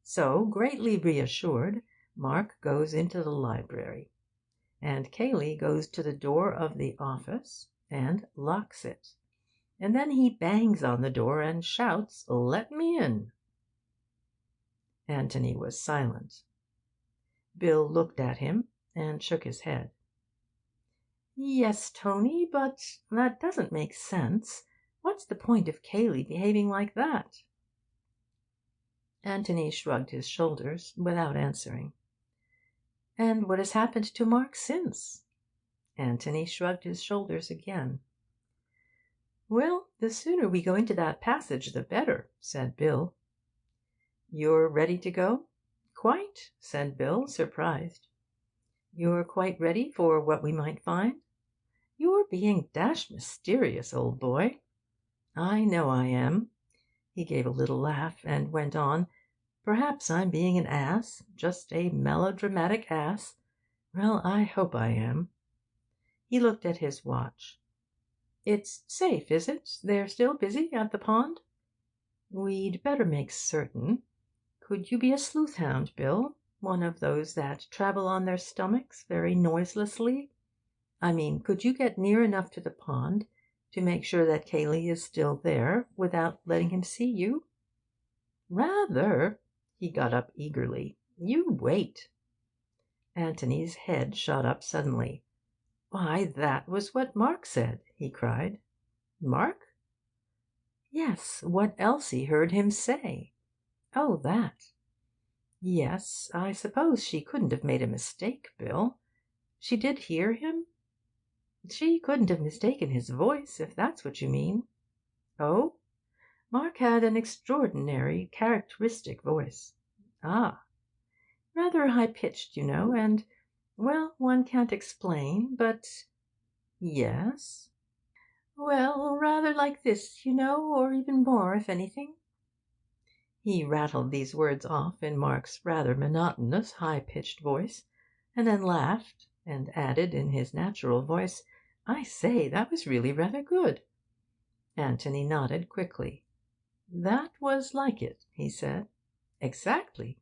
So, greatly reassured, Mark goes into the library, and Cayley goes to the door of the office and locks it. And then he bangs on the door and shouts, "Let me in!" Anthony was silent. Bill looked at him and shook his head. "Yes, Tony, but that doesn't make sense. What's the point of Cayley behaving like that?" Anthony shrugged his shoulders without answering. "And what has happened to Mark since?" Anthony shrugged his shoulders again. "Well, the sooner we go into that passage the better," said Bill. "You're ready to go?" "Quite," said Bill, surprised. "You're quite ready for what we might find?" "You're being dashed mysterious, old boy." "I know I am." He gave a little laugh and went on. "Perhaps I'm being an ass, just a melodramatic ass. Well, I hope I am." He looked at his watch. "It's safe, is it? They're still busy at the pond?" "We'd better make certain. Could you be a sleuth hound, Bill? One of those that travel on their stomachs very noiselessly?" I mean, could you get near enough to the pond to make sure that Cayley is still there without letting him see you?' 'Rather!' He got up eagerly. 'You wait!' Anthony's head shot up suddenly. 'Why, that was what Mark said!' he cried. 'Mark?' 'Yes, what Elsie heard him say.' 'Oh, that!' 'Yes, I suppose she couldn't have made a mistake, Bill. She did hear him?' 'She couldn't have mistaken his voice, if that's what you mean.' 'Oh? Mark had an extraordinary, characteristic voice.' 'Ah!' 'Rather high pitched, you know, and well, one can't explain, but' 'Yes?' 'Well, rather like this, you know, or even more, if anything.' He rattled these words off in Mark's rather monotonous, high pitched voice, and then laughed, and added in his natural voice, 'I say, that was really rather good.' Anthony nodded quickly. 'That was like it,' he said. 'Exactly.'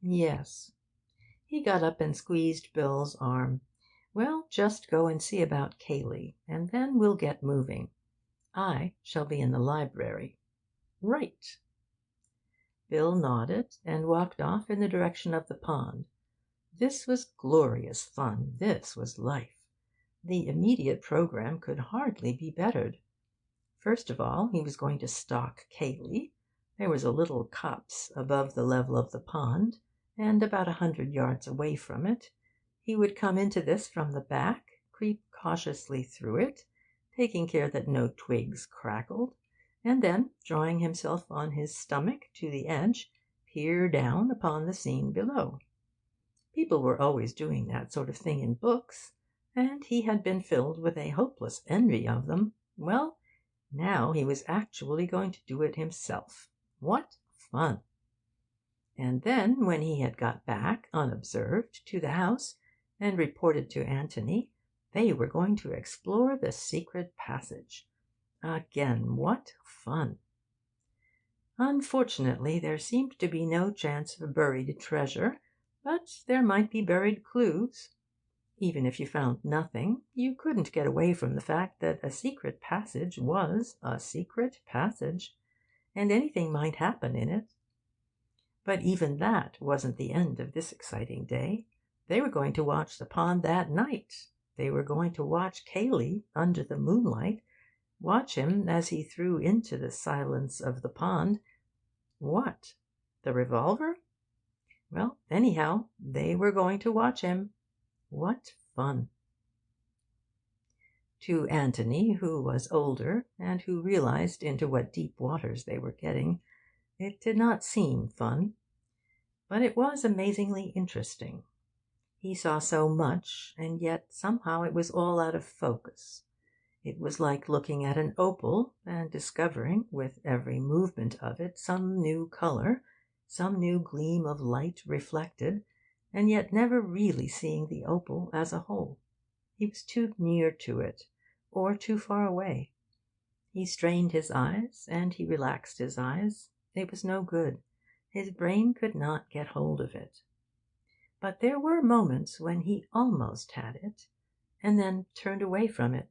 'Yes.' He got up and squeezed Bill's arm. 'Well, just go and see about Cayley, and then we'll get moving. I shall be in the library.' 'Right.' Bill nodded, and walked off in the direction of the pond. This was glorious fun, this was life. The immediate programme could hardly be bettered. First of all, he was going to stalk Cayley. There was a little copse above the level of the pond, and about 100 yards away from it. He would come into this from the back, creep cautiously through it, taking care that no twigs crackled, and then, drawing himself on his stomach to the edge, peer down upon the scene below. People were always doing that sort of thing in books, and he had been filled with a hopeless envy of them. Well, now he was actually going to do it himself. What fun! And then, when he had got back, unobserved, to the house, and reported to Anthony, they were going to explore the secret passage. Again, what fun! Unfortunately, there seemed to be no chance of buried treasure, but there might be buried clues. Even if you found nothing, you couldn't get away from the fact that a secret passage was a secret passage, and anything might happen in it. But even that wasn't the end of this exciting day. They were going to watch the pond that night. They were going to watch Cayley under the moonlight, watch him as he threw into the silence of the pond what? The revolver? Well, anyhow, they were going to watch him. What fun! To Anthony, who was older, and who realised into what deep waters they were getting, it did not seem fun. But it was amazingly interesting. He saw so much, and yet somehow it was all out of focus. It was like looking at an opal and discovering, with every movement of it, some new colour, some new gleam of light reflected, and yet never really seeing the opal as a whole. He was too near to it, or too far away. He strained his eyes, and he relaxed his eyes. It was no good. His brain could not get hold of it. But there were moments when he almost had it, and then turned away from it.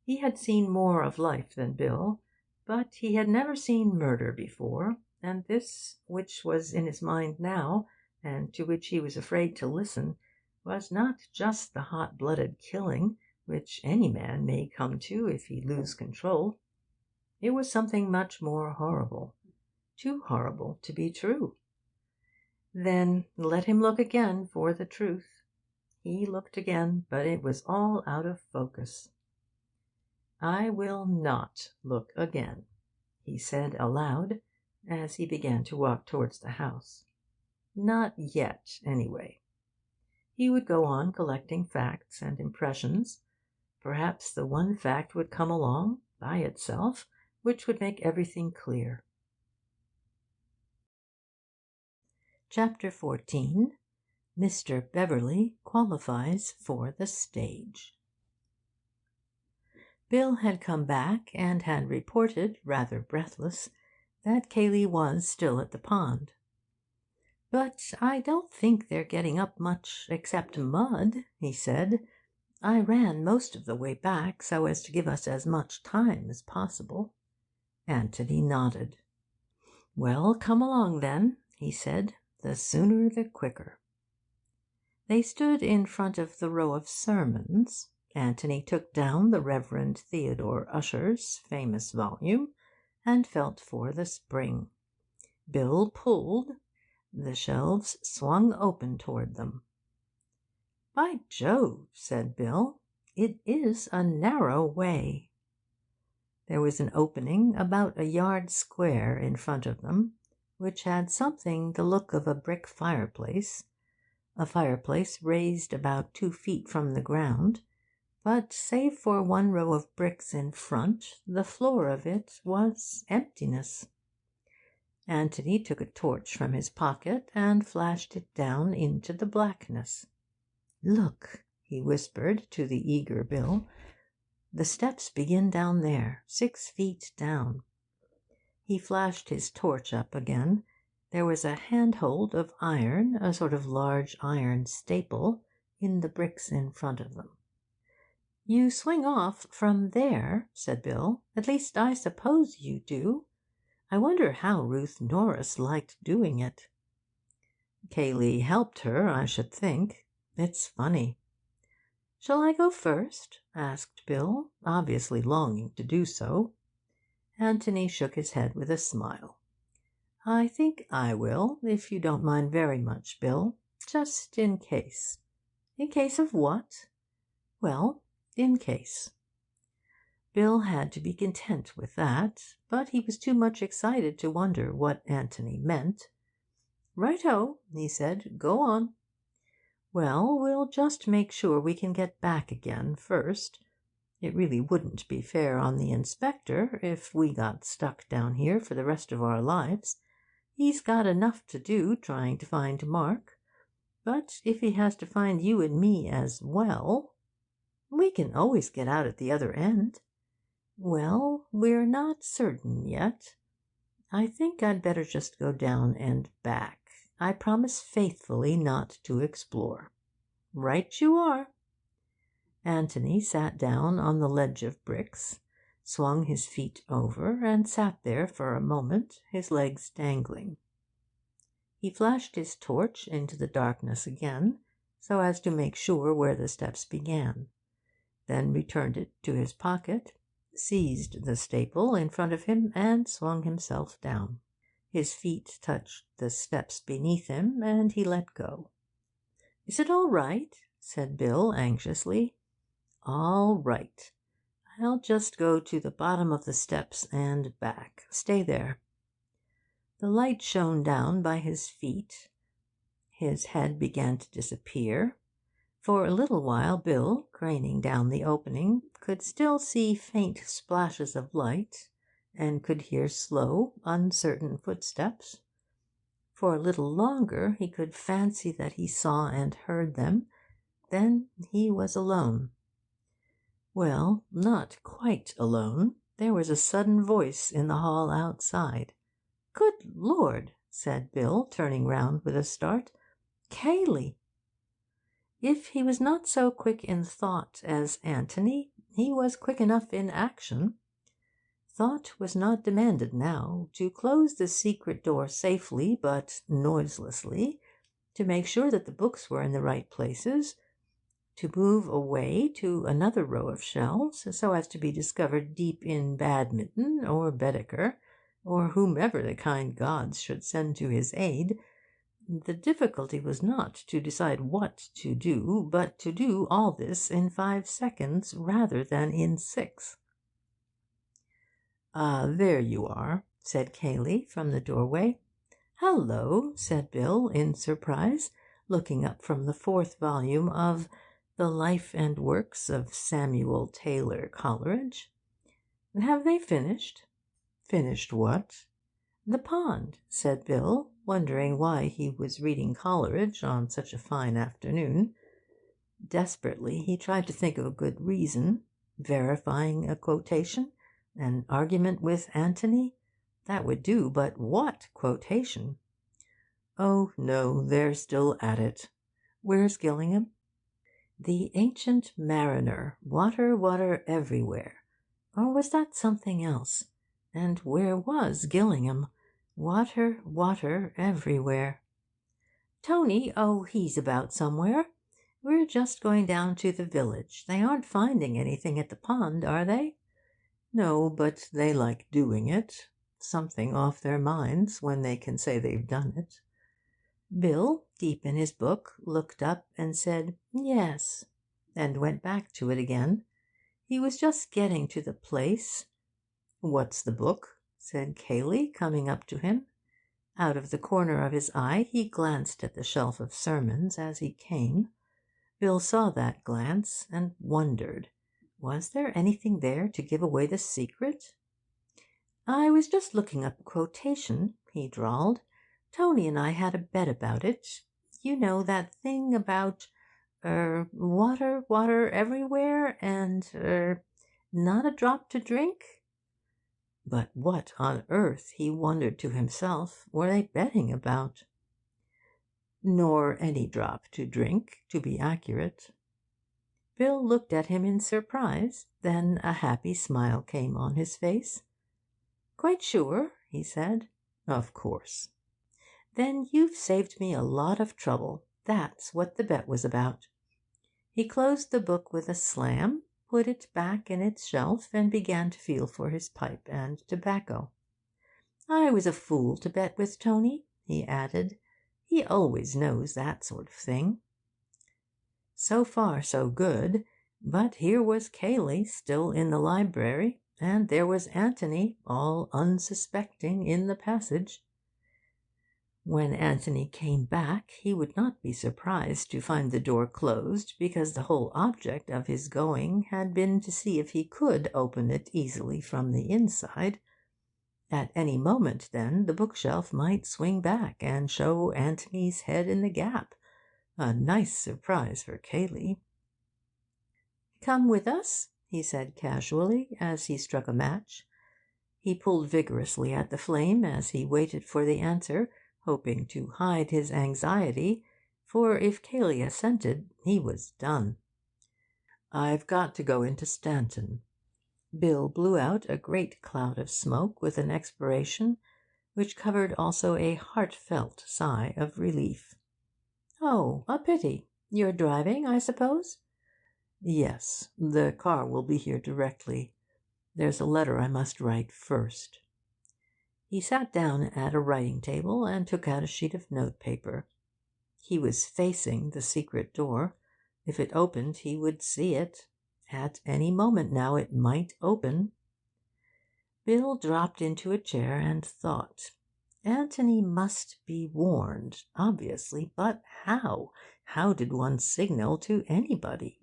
He had seen more of life than Bill, but he had never seen murder before, and this, which was in his mind now, and to which he was afraid to listen, was not just the hot-blooded killing which any man may come to if he lose control. It was something much more horrible, too horrible to be true. Then let him look again for the truth. He looked again, but it was all out of focus. 'I will not look again,' he said aloud, as he began to walk towards the house. Not yet, anyway. He would go on collecting facts and impressions. Perhaps the one fact would come along, by itself, which would make everything clear. Chapter 14. Mr. Beverley qualifies for the stage. Bill had come back, and had reported, rather breathless, that Cayley was still at the pond. 'But I don't think they're getting up much except mud,' he said. I ran most of the way back so as to give us as much time as possible." Anthony nodded. "Well, come along then," he said. "The sooner the quicker." They stood in front of the row of sermons. Anthony took down the Reverend Theodore Ussher's famous volume, and felt for the spring. Bill pulled. The shelves swung open toward them. "By Jove," said Bill, "it is a narrow way." There was an opening about a yard square in front of them, which had something the look of a brick fireplace, a fireplace raised about 2 feet from the ground, but save for one row of bricks in front, the floor of it was emptiness. Anthony took a torch from his pocket and flashed it down into the blackness. "Look," he whispered to the eager Bill. "The steps begin down there, 6 feet down." He flashed his torch up again. There was a handhold of iron, a sort of large iron staple, in the bricks in front of them. "You swing off from there," said Bill. "At least, I suppose you do. I wonder how Ruth Norris liked doing it." "Cayley helped her, I should think. It's funny." "Shall I go first?" asked Bill, obviously longing to do so. Anthony shook his head with a smile. "I think I will, if you don't mind very much, Bill. Just in case." "In case of what?" "Well, in case." Bill had to be content with that, but he was too much excited to wonder what Anthony meant. "Right-o," he said. "Go on." "Well, we'll just make sure we can get back again first. It really wouldn't be fair on the inspector if we got stuck down here for the rest of our lives. He's got enough to do trying to find Mark. But if he has to find you and me as well, we can always get out at the other end." "Well, we're not certain yet. I think I'd better just go down and back. I promise faithfully not to explore." "Right you are." Anthony sat down on the ledge of bricks, swung his feet over, and sat there for a moment, his legs dangling. He flashed his torch into the darkness again, so as to make sure where the steps began, then returned it to his pocket, seized the staple in front of him, and swung himself down. His feet touched the steps beneath him, and he let go. "Is it all right?" said Bill anxiously. "All right. I'll just go to the bottom of the steps and back. Stay there." The light shone down by his feet. His head began to disappear. For a little while Bill, craning down the opening, could still see faint splashes of light, and could hear slow, uncertain footsteps. For a little longer he could fancy that he saw and heard them. Then he was alone. Well, not quite alone. There was a sudden voice in the hall outside. "Good Lord!" said Bill, turning round with a start. "Cayley!" If he was not so quick in thought as Anthony, he was quick enough in action. Thought was not demanded now. To close the secret door safely but noiselessly, to make sure that the books were in the right places, to move away to another row of shelves, so as to be discovered deep in Badminton or Baedeker, or whomever the kind gods should send to his aid. The difficulty was not to decide what to do, but to do all this in 5 seconds rather than in 6. "Ah, there you are," said Cayley from the doorway. "Hallo," said Bill in surprise, looking up from the 4th volume of The Life and Works of Samuel Taylor Coleridge. "Have they finished?" "Finished what?" "The pond," said Bill, wondering why he was reading Coleridge on such a fine afternoon. Desperately he tried to think of a good reason. Verifying a quotation? An argument with Anthony? That would do, but what quotation? "Oh, no, they're still at it. Where's Gillingham?" The Ancient Mariner, water, water everywhere. Or was that something else? And where was Gillingham? Water, water everywhere. Tony, oh, he's about somewhere. We're just going down to the village. They aren't finding anything at the pond, are they? No, but they like doing it. Something off their minds when they can say they've done it. Bill, deep in his book, looked up and said, "Yes," and went back to it again. He was just getting to the place. "What's the book?" said Cayley, coming up to him. Out of the corner of his eye he glanced at the shelf of sermons as he came. Bill saw that glance and wondered. Was there anything there to give away the secret? "I was just looking up a quotation," he drawled. "Tony and I had a bet about it. You know that thing about water, water everywhere, and not a drop to drink?" But what on earth, he wondered to himself, were they betting about? Nor any drop to drink, to be accurate. Bill looked at him in surprise. Then a happy smile came on his face. "Quite sure?" he said. "Of course." "Then you've saved me a lot of trouble. That's what the bet was about." He closed the book with a slam, put it back in its shelf, and began to feel for his pipe and tobacco. "I was a fool to bet with Tony," he added. "He always knows that sort of thing." So far, so good. But here was Cayley still in the library, and there was Anthony, all unsuspecting, in the passage. When Anthony came back, he would not be surprised to find the door closed, because the whole object of his going had been to see if he could open it easily from the inside. At any moment, then, the bookshelf might swing back and show Anthony's head in the gap. A nice surprise for Cayley. "Come with us?" he said casually, as he struck a match. He pulled vigorously at the flame as he waited for the answer, hoping to hide his anxiety, for if Cayley assented, he was done. "I've got to go into Stanton." Bill blew out a great cloud of smoke with an expiration which covered also a heartfelt sigh of relief. "Oh, a pity. You're driving, I suppose?" "Yes. The car will be here directly. There's a letter I must write first." He sat down at a writing table and took out a sheet of notepaper. He was facing the secret door. If it opened, he would see it. At any moment now it might open. Bill dropped into a chair and thought. Anthony must be warned, obviously, but how? How did one signal to anybody?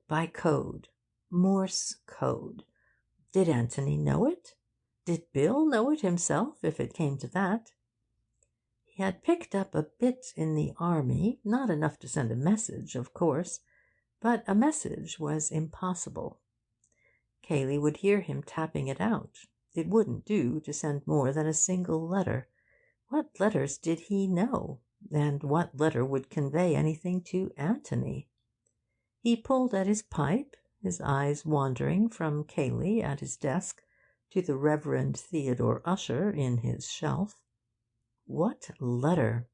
By code. Morse code. Did Anthony know it? Did Bill know it himself, if it came to that? He had picked up a bit in the army, not enough to send a message, of course, but a message was impossible. Cayley would hear him tapping it out. It wouldn't do to send more than a single letter. What letters did he know? And what letter would convey anything to Anthony? He pulled at his pipe, his eyes wandering from Cayley at his desk to the Reverend Theodore Ussher in his shelf. What letter?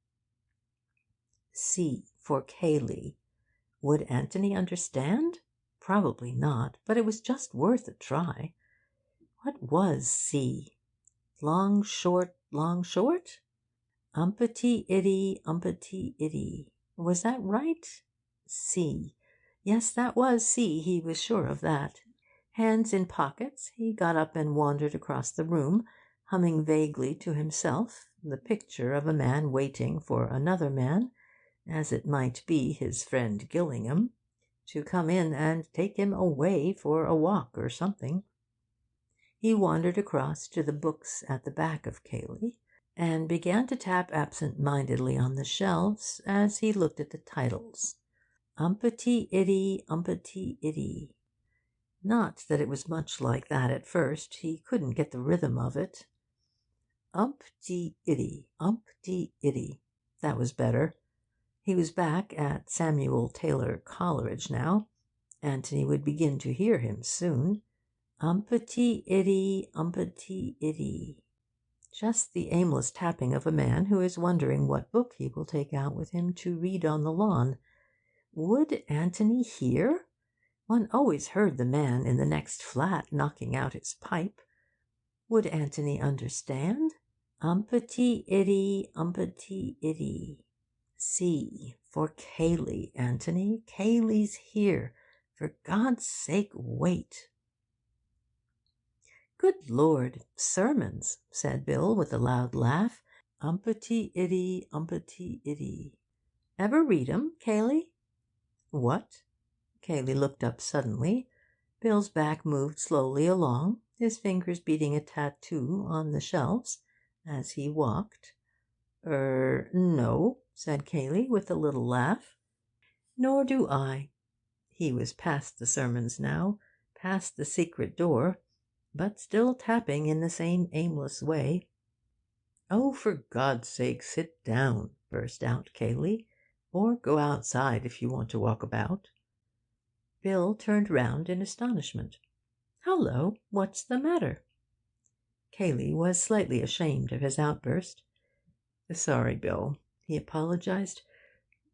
C for Cayley. Would Anthony understand? Probably not, but it was just worth a try. What was C? Long, short, long, short? Umpty itty, umpty itty. Was that right? C. Yes, that was C. He was sure of that. Hands in pockets, he got up and wandered across the room, humming vaguely to himself, the picture of a man waiting for another man, as it might be his friend Gillingham, to come in and take him away for a walk or something. He wandered across to the books at the back of Cayley, and began to tap absent-mindedly on the shelves as he looked at the titles. Umpty itty, umpty itty. Not that it was much like that at first. He couldn't get the rhythm of it. Umpty itty, umpty itty. That was better. He was back at Samuel Taylor Coleridge now. Anthony would begin to hear him soon. Umpty itty, umpty itty. Just the aimless tapping of a man who is wondering what book he will take out with him to read on the lawn. Would Anthony hear? One always heard the man in the next flat knocking out his pipe. Would Anthony understand? Umpty itty, umpty itty. See, for Cayley, Anthony. Cayley's here. For God's sake, wait. Good Lord, sermons, said Bill with a loud laugh. Umpty itty, umpty itty. Ever read 'em, Cayley? What? Cayley looked up suddenly. Bill's back moved slowly along, his fingers beating a tattoo on the shelves as he walked. No, said Cayley with a little laugh. Nor do I. He was past the sermons now, past the secret door, but still tapping in the same aimless way. Oh, for God's sake, sit down, burst out Cayley, or go outside if you want to walk about. Bill turned round in astonishment. Hullo, what's the matter? Cayley was slightly ashamed of his outburst. Sorry, Bill, he apologized.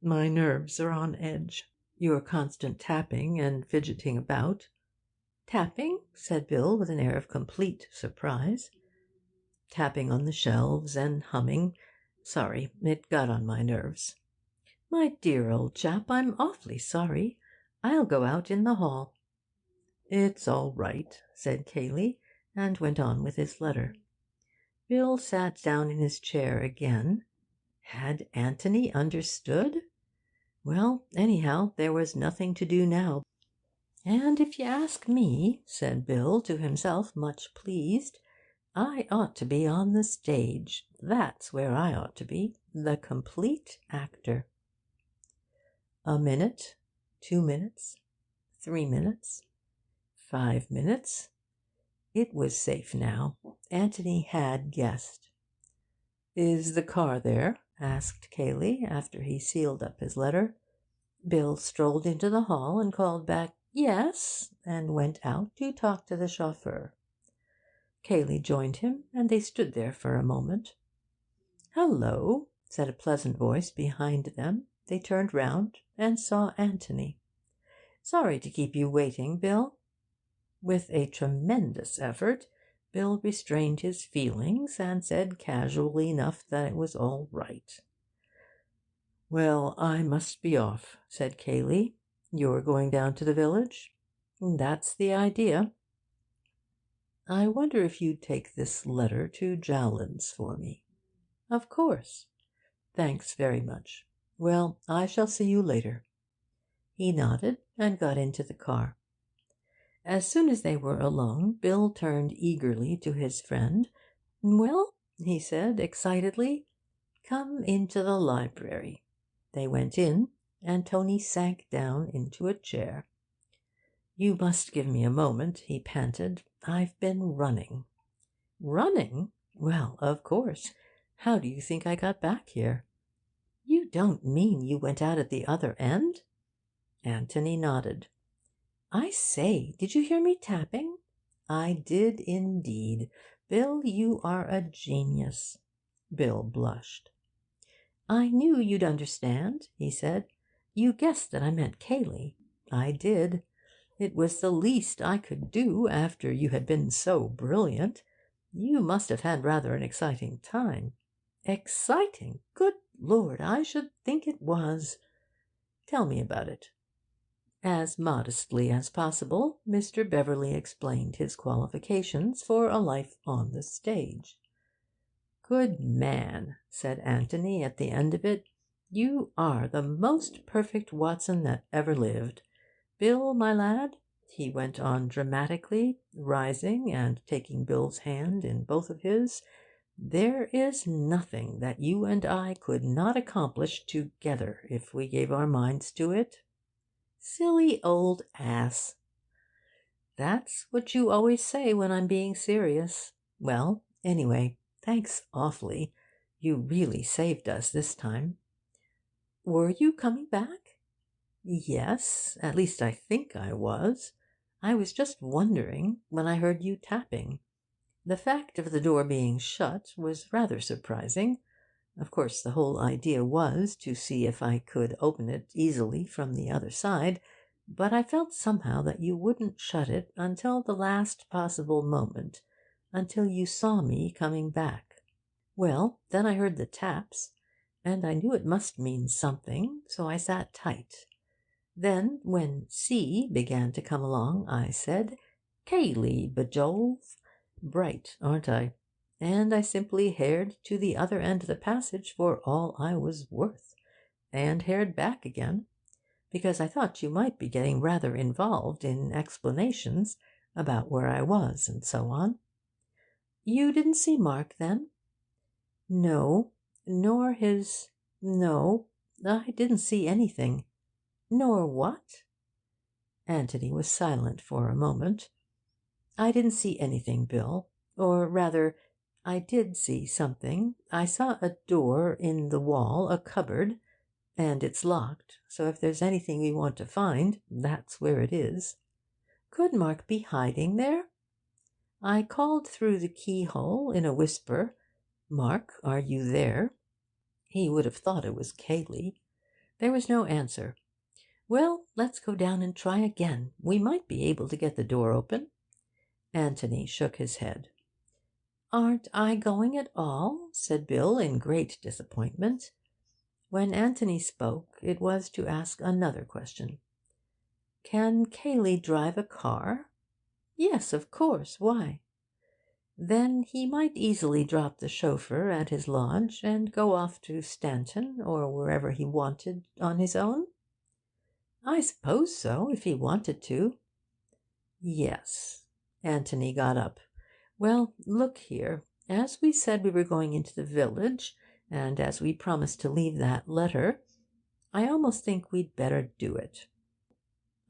My nerves are on edge. Your constant tapping and fidgeting about. Tapping? Said Bill with an air of complete surprise. Tapping on the shelves and humming. Sorry, it got on my nerves. My dear old chap, I'm awfully sorry. I'll go out in the hall. It's all right, said Cayley, and went on with his letter. Bill sat down in his chair again. Had Anthony understood? Well, anyhow, there was nothing to do now. And if you ask me, said Bill to himself, much pleased, I ought to be on the stage. That's where I ought to be, the complete actor. A minute, 2 minutes, 3 minutes, 5 minutes. It was safe now. Anthony had guessed. Is the car there? Asked Cayley, after he sealed up his letter. Bill strolled into the hall and called back, Yes, and went out to talk to the chauffeur. Cayley joined him, and they stood there for a moment. Hello, said a pleasant voice behind them. They turned round and saw Anthony. Sorry to keep you waiting, Bill. With a tremendous effort, Bill restrained his feelings and said casually enough that it was all right. Well, I must be off, said Cayley. You're going down to the village? That's the idea. I wonder if you'd take this letter to Jowlin's for me. Of course. Thanks very much. Well, I shall see you later. He nodded and got into the car. As soon as they were alone, Bill turned eagerly to his friend. Well, he said excitedly, come into the library. They went in, and Tony sank down into a chair. You must give me a moment, he panted. I've been running. Running? Well, of course. How do you think I got back here? You don't mean you went out at the other end? Anthony nodded. I say, did you hear me tapping? I did indeed. Bill, you are a genius. Bill blushed. I knew you'd understand, he said. You guessed that I meant Cayley. I did. It was the least I could do after you had been so brilliant. You must have had rather an exciting time. Exciting? Good Lord, I should think it was. Tell me about it. As modestly as possible, Mr. Beverley explained his qualifications for a life on the stage. Good man, said Anthony at the end of it. You are the most perfect Watson that ever lived. Bill, my lad, he went on dramatically, rising and taking Bill's hand in both of his, there is nothing that you and I could not accomplish together if we gave our minds to it. Silly old ass. That's what you always say when I'm being serious. Well, anyway, thanks awfully. You really saved us this time. Were you coming back?" "Yes, at least I think I was. I was just wondering when I heard you tapping. The fact of the door being shut was rather surprising. Of course, the whole idea was to see if I could open it easily from the other side, but I felt somehow that you wouldn't shut it until the last possible moment, until you saw me coming back. Well, then I heard the taps, and I knew it must mean something, so I sat tight. Then, when C began to come along, I said, 'Cayley, bejove!' Bright, aren't I? And I simply hared to the other end of the passage for all I was worth, and hared back again, because I thought you might be getting rather involved in explanations about where I was and so on. You didn't see Mark, then?" "No, nor his... No, I didn't see anything." "Nor what?" Anthony was silent for a moment. "I didn't see anything, Bill. Or rather, I did see something. I saw a door in the wall, a cupboard, and it's locked, so if there's anything we want to find, that's where it is." "Could Mark be hiding there?" I called through the keyhole in a whisper, 'Mark, are you there?' He would have thought it was Cayley. There was no answer. Well, let's go down and try again. We might be able to get the door open." Anthony shook his head. "Aren't I going at all?" said Bill in great disappointment. When Anthony spoke, it was to ask another question. "Can Cayley drive a car?" "Yes, of course. Why?" "Then he might easily drop the chauffeur at his lodge and go off to Stanton or wherever he wanted on his own?" "I suppose so, if he wanted to." "Yes." Anthony got up. "Well, look here. As we said we were going into the village, and as we promised to leave that letter, I almost think we'd better do it."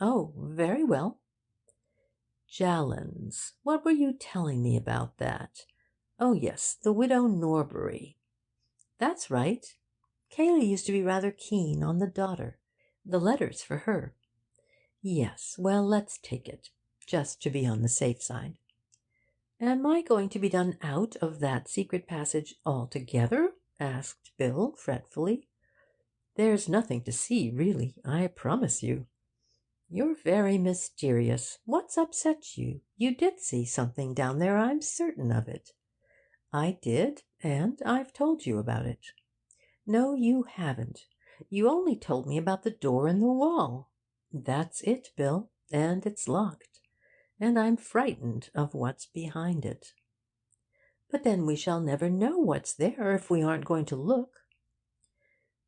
"Oh, very well." "Jallands. What were you telling me about that? Oh, yes, the widow Norbury." "That's right. Cayley used to be rather keen on the daughter. The letter's for her." "Yes. Well, let's take it, just to be on the safe side." "Am I going to be done out of that secret passage altogether?" asked Bill fretfully. "There's nothing to see, really, I promise you." "You're very mysterious. What's upset you? You did see something down there, I'm certain of it." "I did, and I've told you about it." "No, you haven't. You only told me about the door in the wall." "That's it, Bill, and it's locked, and I'm frightened of what's behind it." "But then we shall never know what's there if we aren't going to look."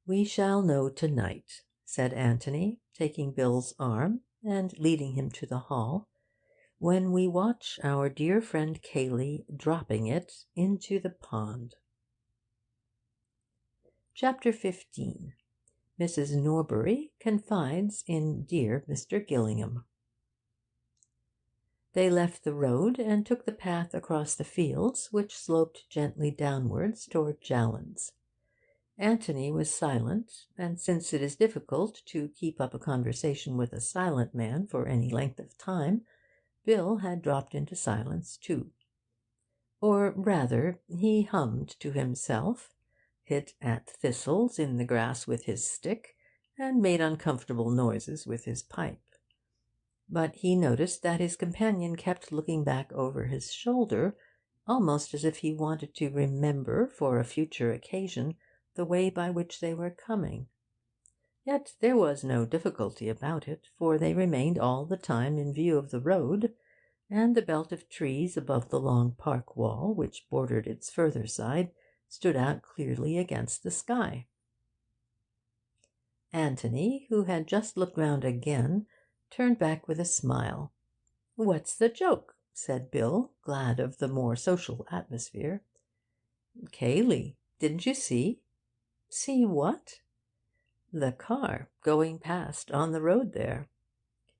"We shall know to-night," said Anthony, taking Bill's arm and leading him to the hall, "when we watch our dear friend Cayley dropping it into the pond." Chapter 15. Mrs. Norbury confides in dear Mr. Gillingham. They left the road and took the path across the fields, which sloped gently downwards toward Jallands. Anthony was silent, and since it is difficult to keep up a conversation with a silent man for any length of time, Bill had dropped into silence too. Or rather, he hummed to himself, hit at thistles in the grass with his stick, and made uncomfortable noises with his pipe. But he noticed that his companion kept looking back over his shoulder, almost as if he wanted to remember for a future occasion the way by which they were coming. Yet there was no difficulty about it, for they remained all the time in view of the road, and the belt of trees above the long park wall, which bordered its further side, stood out clearly against the sky. Anthony, who had just looked round again, turned back with a smile. "What's the joke?" said Bill, glad of the more social atmosphere. "Cayley. Didn't you see?" "See what?" "The car going past on the road there."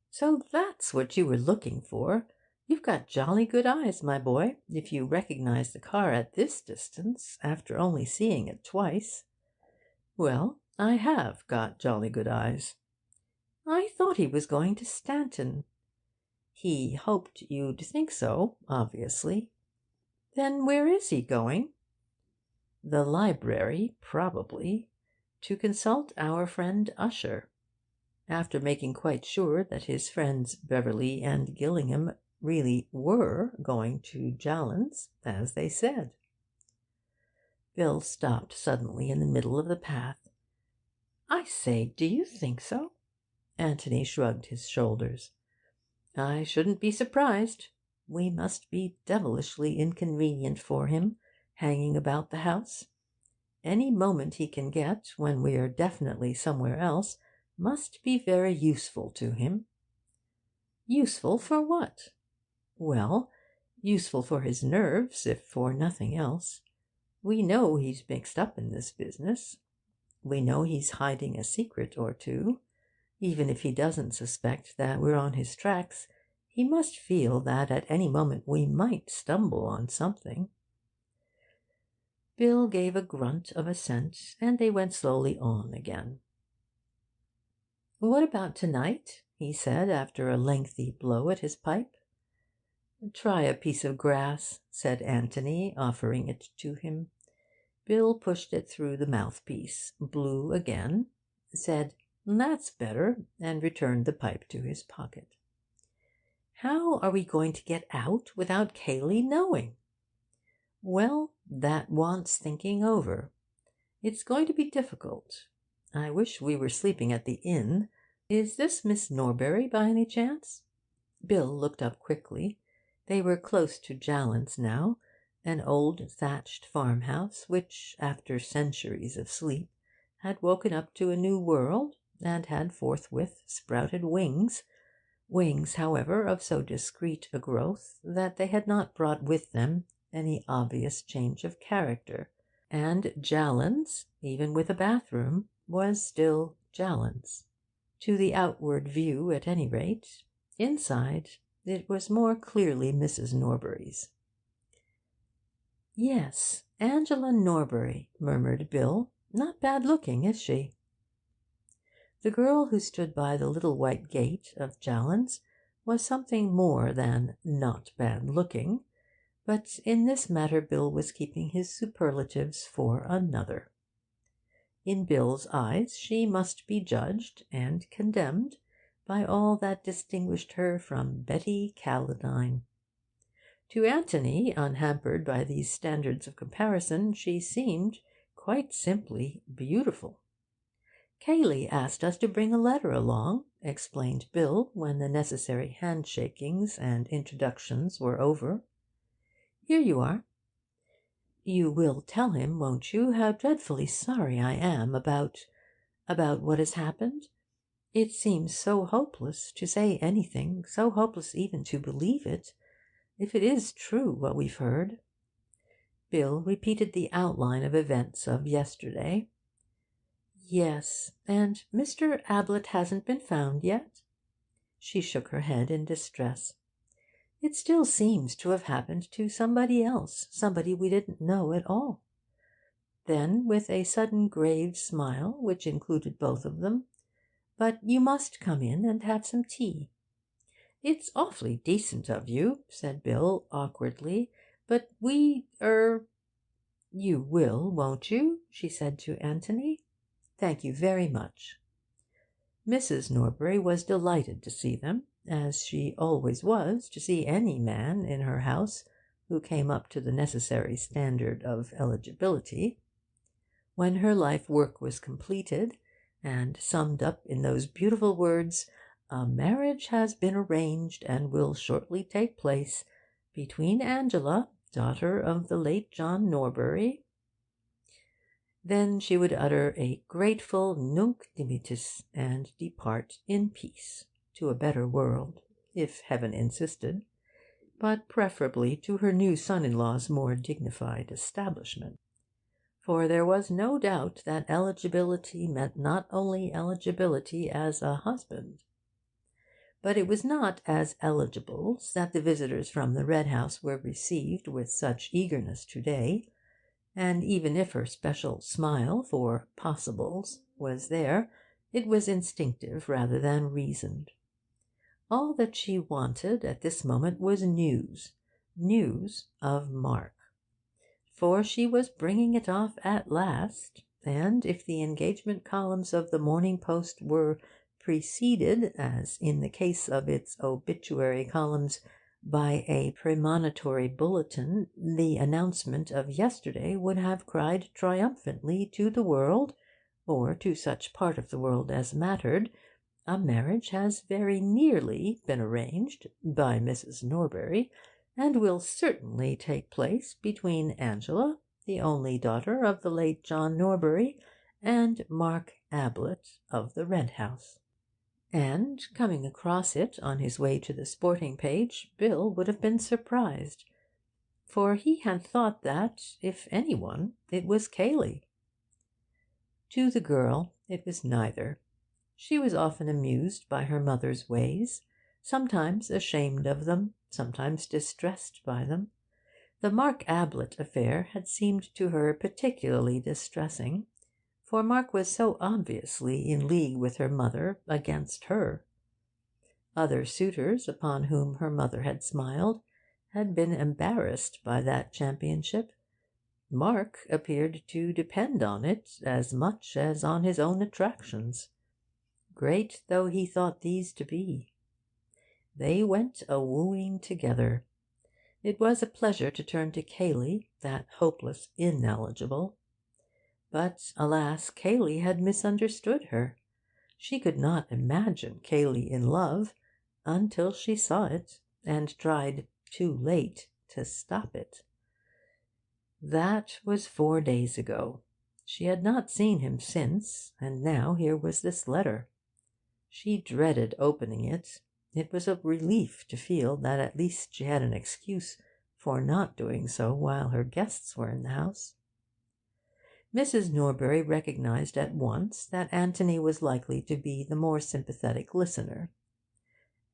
"So that's what you were looking for? You've got jolly good eyes, my boy, if you recognise the car at this distance, after only seeing it twice." "Well, I have got jolly good eyes. I thought he was going to Stanton. He hoped you'd think so, obviously. Then where is he going? The library, probably, to consult our friend Ussher, after making quite sure that his friends Beverley and Gillingham really were going to Jallands, as they said. Bill stopped suddenly in the middle of the path. I say, do you think so? Anthony shrugged his shoulders. I shouldn't be surprised. We must be devilishly inconvenient for him, hanging about the house. Any moment he can get, when we're definitely somewhere else, must be very useful to him. Useful for what? Well, useful for his nerves, if for nothing else. We know he's mixed up in this business. We know he's hiding a secret or two. Even if he doesn't suspect that we're on his tracks, he must feel that at any moment we might stumble on something. Bill gave a grunt of assent, and they went slowly on again. What about tonight? He said, after a lengthy blow at his pipe. Try a piece of grass, said Anthony, offering it to him. Bill pushed it through the mouthpiece, blew again, said, That's better, and returned the pipe to his pocket. How are we going to get out without Cayley knowing? Well, that wants thinking over. It's going to be difficult. I wish we were sleeping at the inn. Is this Miss Norbury, by any chance? Bill looked up quickly. They were close to Jallands now, an old thatched farmhouse which, after centuries of sleep, had woken up to a new world, and had forthwith sprouted wings, however, of so discreet a growth that they had not brought with them any obvious change of character, and Jallands, even with a bathroom, was still Jallands. To the outward view, at any rate. Inside, it was more clearly Mrs. Norbury's. Yes, Angela Norbury, murmured Bill. Not bad looking, is she? The girl who stood by the little white gate of Jallands was something more than not bad looking, but in this matter Bill was keeping his superlatives for another. In Bill's eyes she must be judged and condemned by all that distinguished her from Betty Calladine. To Anthony, unhampered by these standards of comparison, she seemed, quite simply, beautiful. Cayley asked us to bring a letter along, explained Bill, when the necessary handshakings and introductions were over. Here you are. You will tell him, won't you, how dreadfully sorry I am about what has happened? It seems so hopeless to say anything, so hopeless even to believe it, if it is true what we've heard. Bill repeated the outline of events of yesterday. Yes, and Mr. Ablett hasn't been found yet? She shook her head in distress. It still seems to have happened to somebody else, somebody we didn't know at all. Then, with a sudden grave smile, which included both of them, But you must come in and have some tea. It's awfully decent of you, said Bill awkwardly, but You will, won't you? She said to Anthony. Thank you very much. Mrs. Norbury was delighted to see them, as she always was to see any man in her house who came up to the necessary standard of eligibility. When her life work was completed, and summed up in those beautiful words, "A marriage has been arranged and will shortly take place between Angela, daughter of the late John Norbury," then she would utter a grateful Nunc Dimittis and depart in peace to a better world, if heaven insisted, but preferably to her new son-in-law's more dignified establishment. For there was no doubt that eligibility meant not only eligibility as a husband. But it was not as eligibles that the visitors from the Red House were received with such eagerness to-day, and even if her special smile for possibles was there, it was instinctive rather than reasoned. All that she wanted at this moment was news of Mark. For she was bringing it off at last, and if the engagement columns of the Morning Post were preceded, as in the case of its obituary columns, by a premonitory bulletin, the announcement of yesterday would have cried triumphantly to the world, or to such part of the world as mattered, a marriage has very nearly been arranged by Mrs. Norbury, and will certainly take place between Angela, the only daughter of the late John Norbury, and Mark Ablett of the Red House. And, coming across it on his way to the sporting page, Bill would have been surprised, for he had thought that, if any one, it was Cayley. To the girl it was neither. She was often amused by her mother's ways, sometimes ashamed of them, sometimes distressed by them. The Mark Ablett affair had seemed to her particularly distressing, for Mark was so obviously in league with her mother against her. Other suitors upon whom her mother had smiled had been embarrassed by that championship. Mark appeared to depend on it as much as on his own attractions, great though he thought these to be. They went a-wooing together. It was a pleasure to turn to Cayley, that hopeless ineligible. But, alas, Cayley had misunderstood her. She could not imagine Cayley in love until she saw it, and tried, too late, to stop it. That was 4 days ago. She had not seen him since, and now here was this letter. She dreaded opening it. It was a relief to feel that at least she had an excuse for not doing so while her guests were in the house. Mrs. Norbury recognized at once that Anthony was likely to be the more sympathetic listener,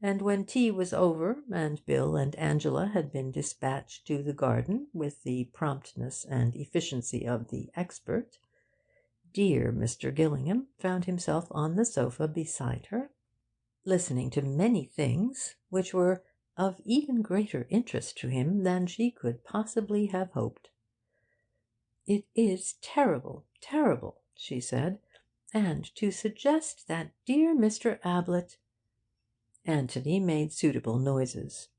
and when tea was over and Bill and Angela had been dispatched to the garden with the promptness and efficiency of the expert, dear Mr. Gillingham found himself on the sofa beside her, listening to many things which were of even greater interest to him than she could possibly have hoped. "It is terrible, terrible," she said, "and to suggest that dear Mr. Ablett—" Anthony made suitable noises.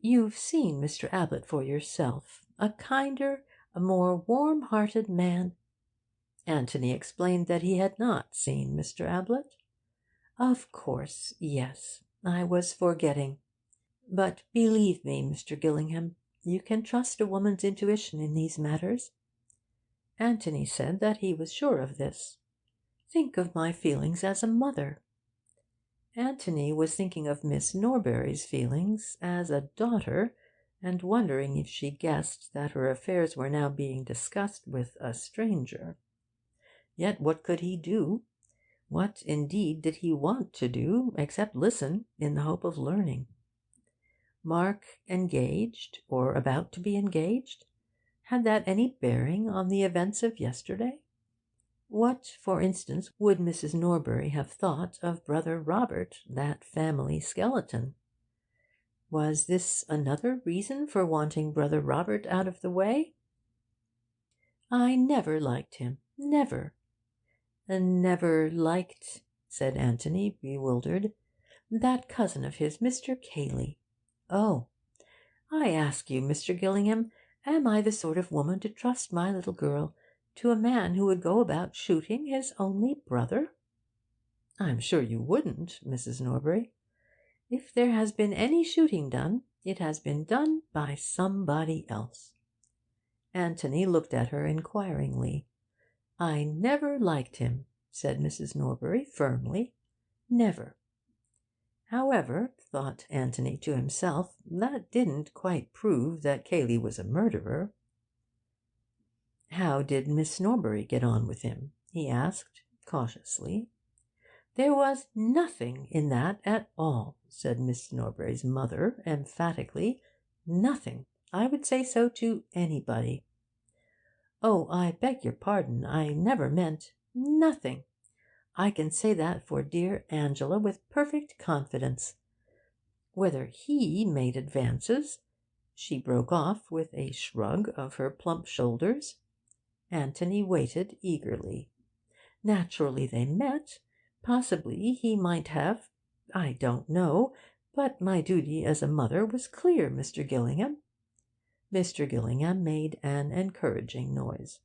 "You've seen Mr. Ablett for yourself. A kinder, a more warm-hearted man—" Anthony explained that he had not seen Mr. Ablett. "Of course, yes. I was forgetting. But believe me, Mr. Gillingham, you can trust a woman's intuition in these matters." Anthony said that he was sure of this. "Think of my feelings as a mother." Anthony was thinking of Miss Norbury's feelings as a daughter, and wondering if she guessed that her affairs were now being discussed with a stranger. Yet what could he do? What, indeed, did he want to do, except listen in the hope of learning? Mark engaged, or about to be engaged? Had that any bearing on the events of yesterday? What, for instance, would Mrs. Norbury have thought of brother Robert, that family skeleton? Was this another reason for wanting brother Robert out of the way? "I never liked him, never." "Never liked," said Anthony, bewildered, "that cousin of his, Mr. Cayley. Oh! I ask you, Mr. Gillingham, am I the sort of woman to trust my little girl to a man who would go about shooting his only brother?" "I'm sure you wouldn't, Mrs. Norbury." "If there has been any shooting done, it has been done by somebody else." Anthony looked at her inquiringly. "I never liked him," said Mrs. Norbury firmly. "Never." However, thought Anthony to himself, that didn't quite prove that Cayley was a murderer. "How did Miss Norbury get on with him?" he asked, cautiously. "There was nothing in that at all," said Miss Norbury's mother emphatically. "Nothing. I would say so to anybody." "Oh, I beg your pardon. I never meant nothing. I can say that for dear Angela with perfect confidence. Whether he made advances—" She broke off with a shrug of her plump shoulders. Anthony waited eagerly. Naturally they met. Possibly he might have. I don't know. But my duty as a mother was clear, Mr. Gillingham. Mr. Gillingham made an encouraging noise.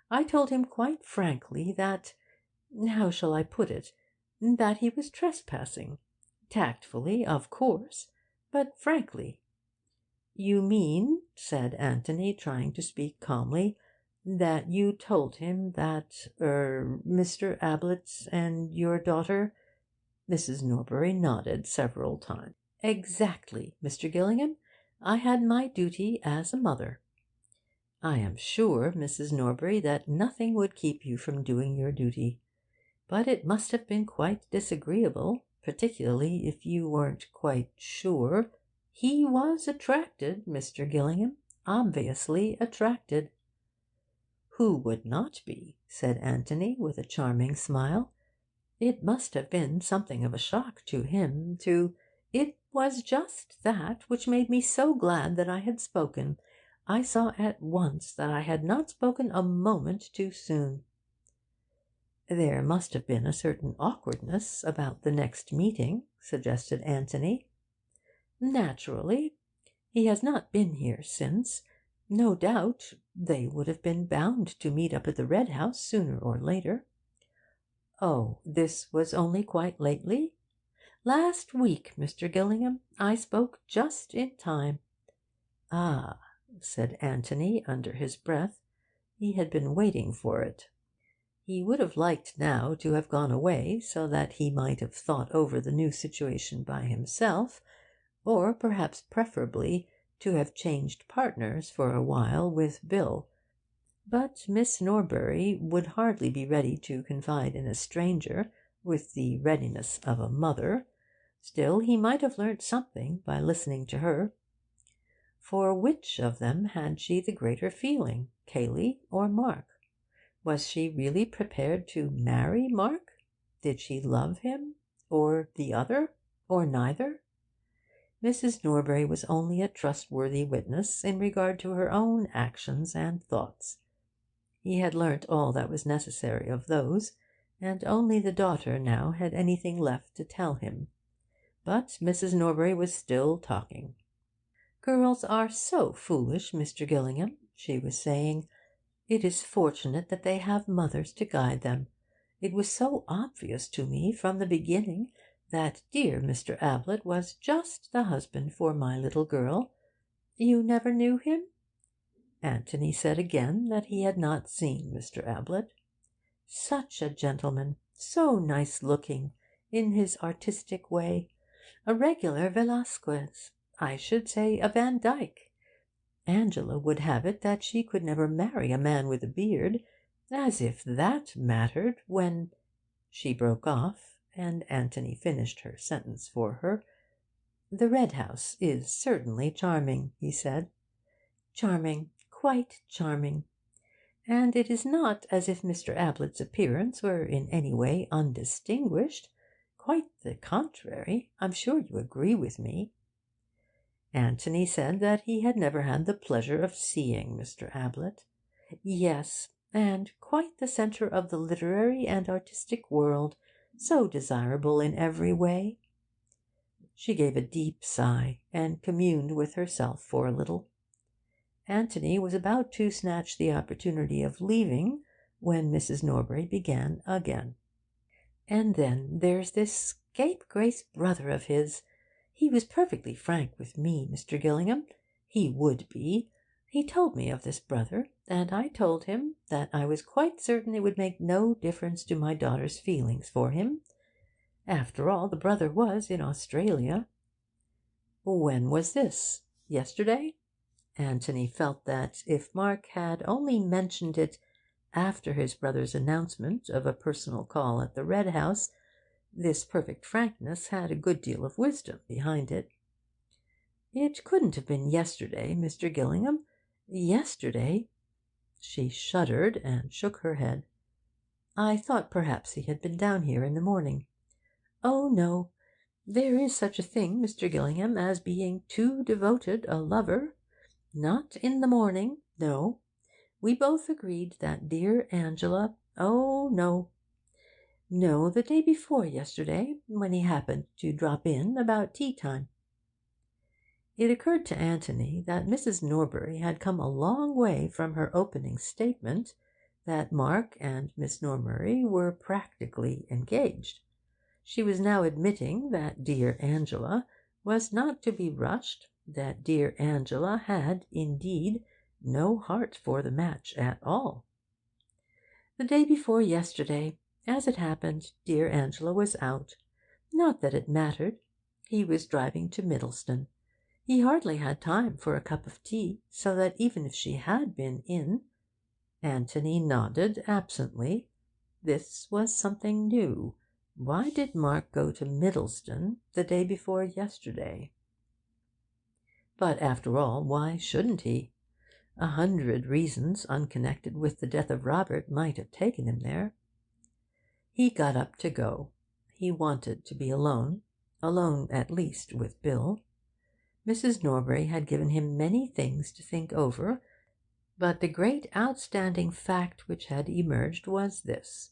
I told him quite frankly that—how shall I put it?—that he was trespassing. Tactfully, of course, but frankly. "You mean," said Anthony, trying to speak calmly, "that you told him that Mr. Ablett and your daughter—" Mrs. Norbury nodded several times. "Exactly, Mr. Gillingham. I had my duty as a mother." "I am sure, Mrs. Norbury, that nothing would keep you from doing your duty. But it must have been quite disagreeable, particularly if you weren't quite sure. He was attracted, Mr. Gillingham, obviously attracted." "Who would not be?" said Anthony, with a charming smile. "It must have been something of a shock to him to—" "It was just that which made me so glad that I had spoken. I saw at once that I had not spoken a moment too soon." "There must have been a certain awkwardness about the next meeting," suggested Anthony. "Naturally. He has not been here since. No doubt they would have been bound to meet up at the Red House sooner or later." "Oh, this was only quite lately?" "Last week, Mr. Gillingham. I spoke just in time." "Ah," said Anthony under his breath. He had been waiting for it. He would have liked now to have gone away, so that he might have thought over the new situation by himself, or perhaps preferably to have changed partners for a while with Bill. But Miss Norbury would hardly be ready to confide in a stranger with the readiness of a mother. Still, he might have learnt something by listening to her. For which of them had she the greater feeling, Cayley or Mark? Was she really prepared to marry Mark? Did she love him? Or the other? Or neither? Mrs. Norbury was only a trustworthy witness in regard to her own actions and thoughts. He had learnt all that was necessary of those, and only the daughter now had anything left to tell him. But Mrs. Norbury was still talking. "Girls are so foolish, Mr. Gillingham," she was saying. "It is fortunate that they have mothers to guide them. It was so obvious to me from the beginning that dear Mr. Ablett was just the husband for my little girl. You never knew him?" Anthony said again that he had not seen Mr. Ablett. "Such a gentleman, so nice looking, in his artistic way. A regular Velasquez. I should say a Van Dyck. Angela would have it that she could never marry a man with a beard. As if that mattered, when—" She broke off, and Anthony finished her sentence for her. "The Red House is certainly charming," he said. "Charming, quite charming. And it is not as if Mr. Ablett's appearance were in any way undistinguished. Quite the contrary. I'm sure you agree with me." Anthony said that he had never had the pleasure of seeing Mr. Ablett. "Yes, and quite the centre of the literary and artistic world, so desirable in every way." She gave a deep sigh, and communed with herself for a little. Anthony was about to snatch the opportunity of leaving, when Mrs. Norbury began again. "And then there's this scapegrace brother of his. He was perfectly frank with me, Mr. Gillingham. He would be. He told me of this brother, and I told him that I was quite certain it would make no difference to my daughter's feelings for him. After all, the brother was in Australia." "When was this? Yesterday?" Anthony felt that if Mark had only mentioned it after his brother's announcement of a personal call at the Red House, this perfect frankness had a good deal of wisdom behind it. "It couldn't have been yesterday, Mr. Gillingham. Yesterday—" She shuddered and shook her head. "I thought perhaps he had been down here in the morning." "Oh, no. There is such a thing, Mr. Gillingham, as being too devoted a lover. Not in the morning, no. We both agreed that dear Angela— Oh, no. No, the day before yesterday, when he happened to drop in about tea time." It occurred to Anthony that Mrs. Norbury had come a long way from her opening statement that Mark and Miss Norbury were practically engaged. She was now admitting that dear Angela was not to be rushed, that dear Angela had, indeed, no heart for the match at all. The day before yesterday, as it happened, dear Angela was out. Not that it mattered. He was driving to Middleston. He hardly had time for a cup of tea, so that even if she had been in— Anthony nodded absently. This was something new. Why did Mark go to Middleston the day before yesterday? But after all, why shouldn't he? 100 reasons unconnected with the death of Robert might have taken him there. He got up to go. He wanted to be alone at least with Bill. Mrs. Norbury had given him many things to think over, but the great outstanding fact which had emerged was this,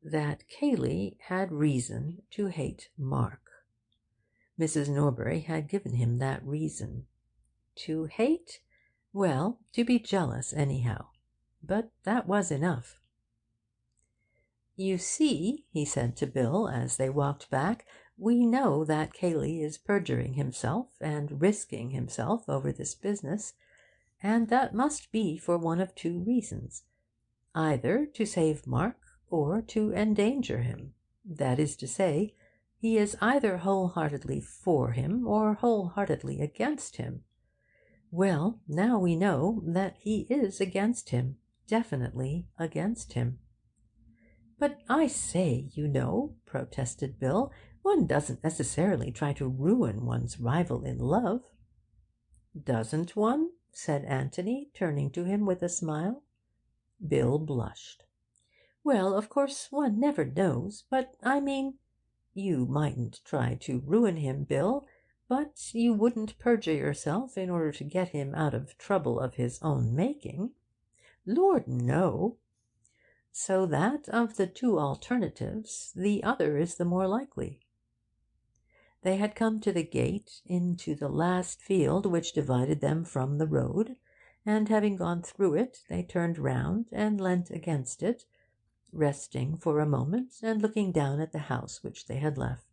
that Cayley had reason to hate Mark. Mrs. Norbury had given him that reason. To hate? Well, to be jealous, anyhow. But that was enough. "You see," he said to Bill as they walked back, "we know that Cayley is perjuring himself and risking himself over this business, and that must be for one of two reasons: either to save Mark or to endanger him. That is to say, he is either wholeheartedly for him or wholeheartedly against him. Well, now we know that he is against him, definitely against him." "But I say, you know," protested Bill, "one doesn't necessarily try to ruin one's rival in love." "Doesn't one?" said Anthony, turning to him with a smile. Bill blushed. "Well, of course one never knows, but I mean— You mightn't try to ruin him, Bill, but you wouldn't perjure yourself in order to get him out of trouble of his own making." "Lord, no." "So that, of the two alternatives, the other is the more likely." They had come to the gate into the last field which divided them from the road, and having gone through it, they turned round and leant against it, resting for a moment and looking down at the house which they had left.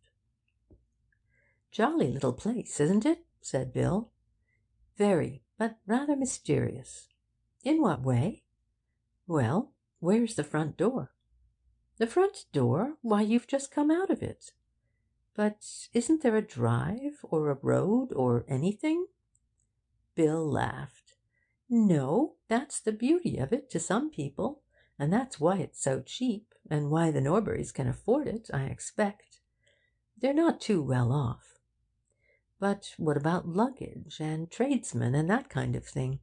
"Jolly little place, isn't it?" said Bill. "Very, but rather mysterious." "In what way?" "Well, where's the front door?" "The front door? Why, you've just come out of it." "But isn't there a drive, or a road, or anything?" Bill laughed. "No, that's the beauty of it to some people, and that's why it's so cheap, and why the Norburys can afford it, I expect. They're not too well off." "But what about luggage, and tradesmen, and that kind of thing?"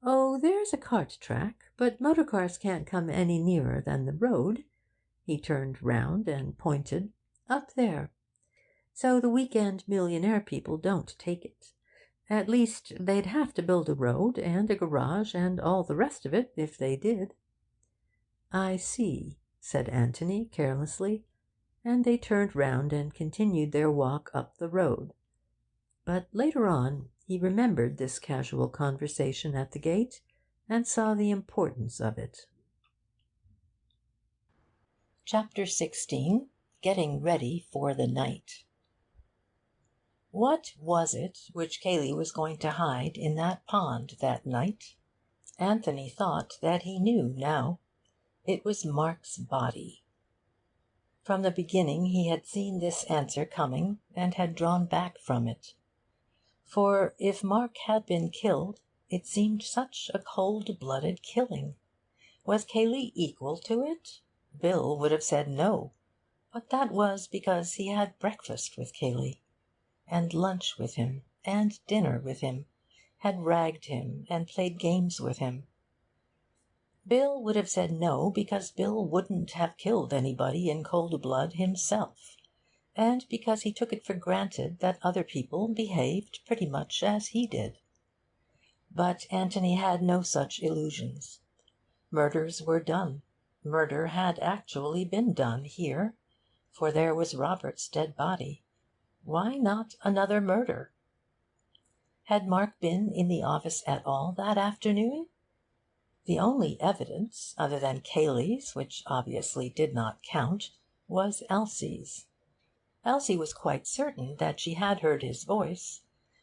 "Oh, there's a cart track, but motor cars can't come any nearer than the road." He turned round and pointed. "Up there. So the week-end millionaire people don't take it. At least, they'd have to build a road and a garage and all the rest of it, if they did." "I see," said Anthony carelessly, and they turned round and continued their walk up the road. But later on he remembered this casual conversation at the gate, and saw the importance of it. Chapter 16. Getting Ready for the Night. What was it which Cayley was going to hide in that pond that night? Anthony thought that he knew now. It was Mark's body. From the beginning he had seen this answer coming, and had drawn back from it. For if Mark had been killed, it seemed such a cold-blooded killing. Was Cayley equal to it? Bill would have said no, but that was because he had breakfast with Cayley, and lunch with him, and dinner with him, had ragged him and played games with him. Bill would have said no because Bill wouldn't have killed anybody in cold blood himself, and because he took it for granted that other people behaved pretty much as he did. But Anthony had no such illusions. Murders were done. Murder had actually been done here, for there was Robert's dead body. Why not another murder? Had Mark been in the office at all that afternoon? The only evidence, other than Cayley's, which obviously did not count, was Elsie's. Elsie was quite certain that she had heard his voice,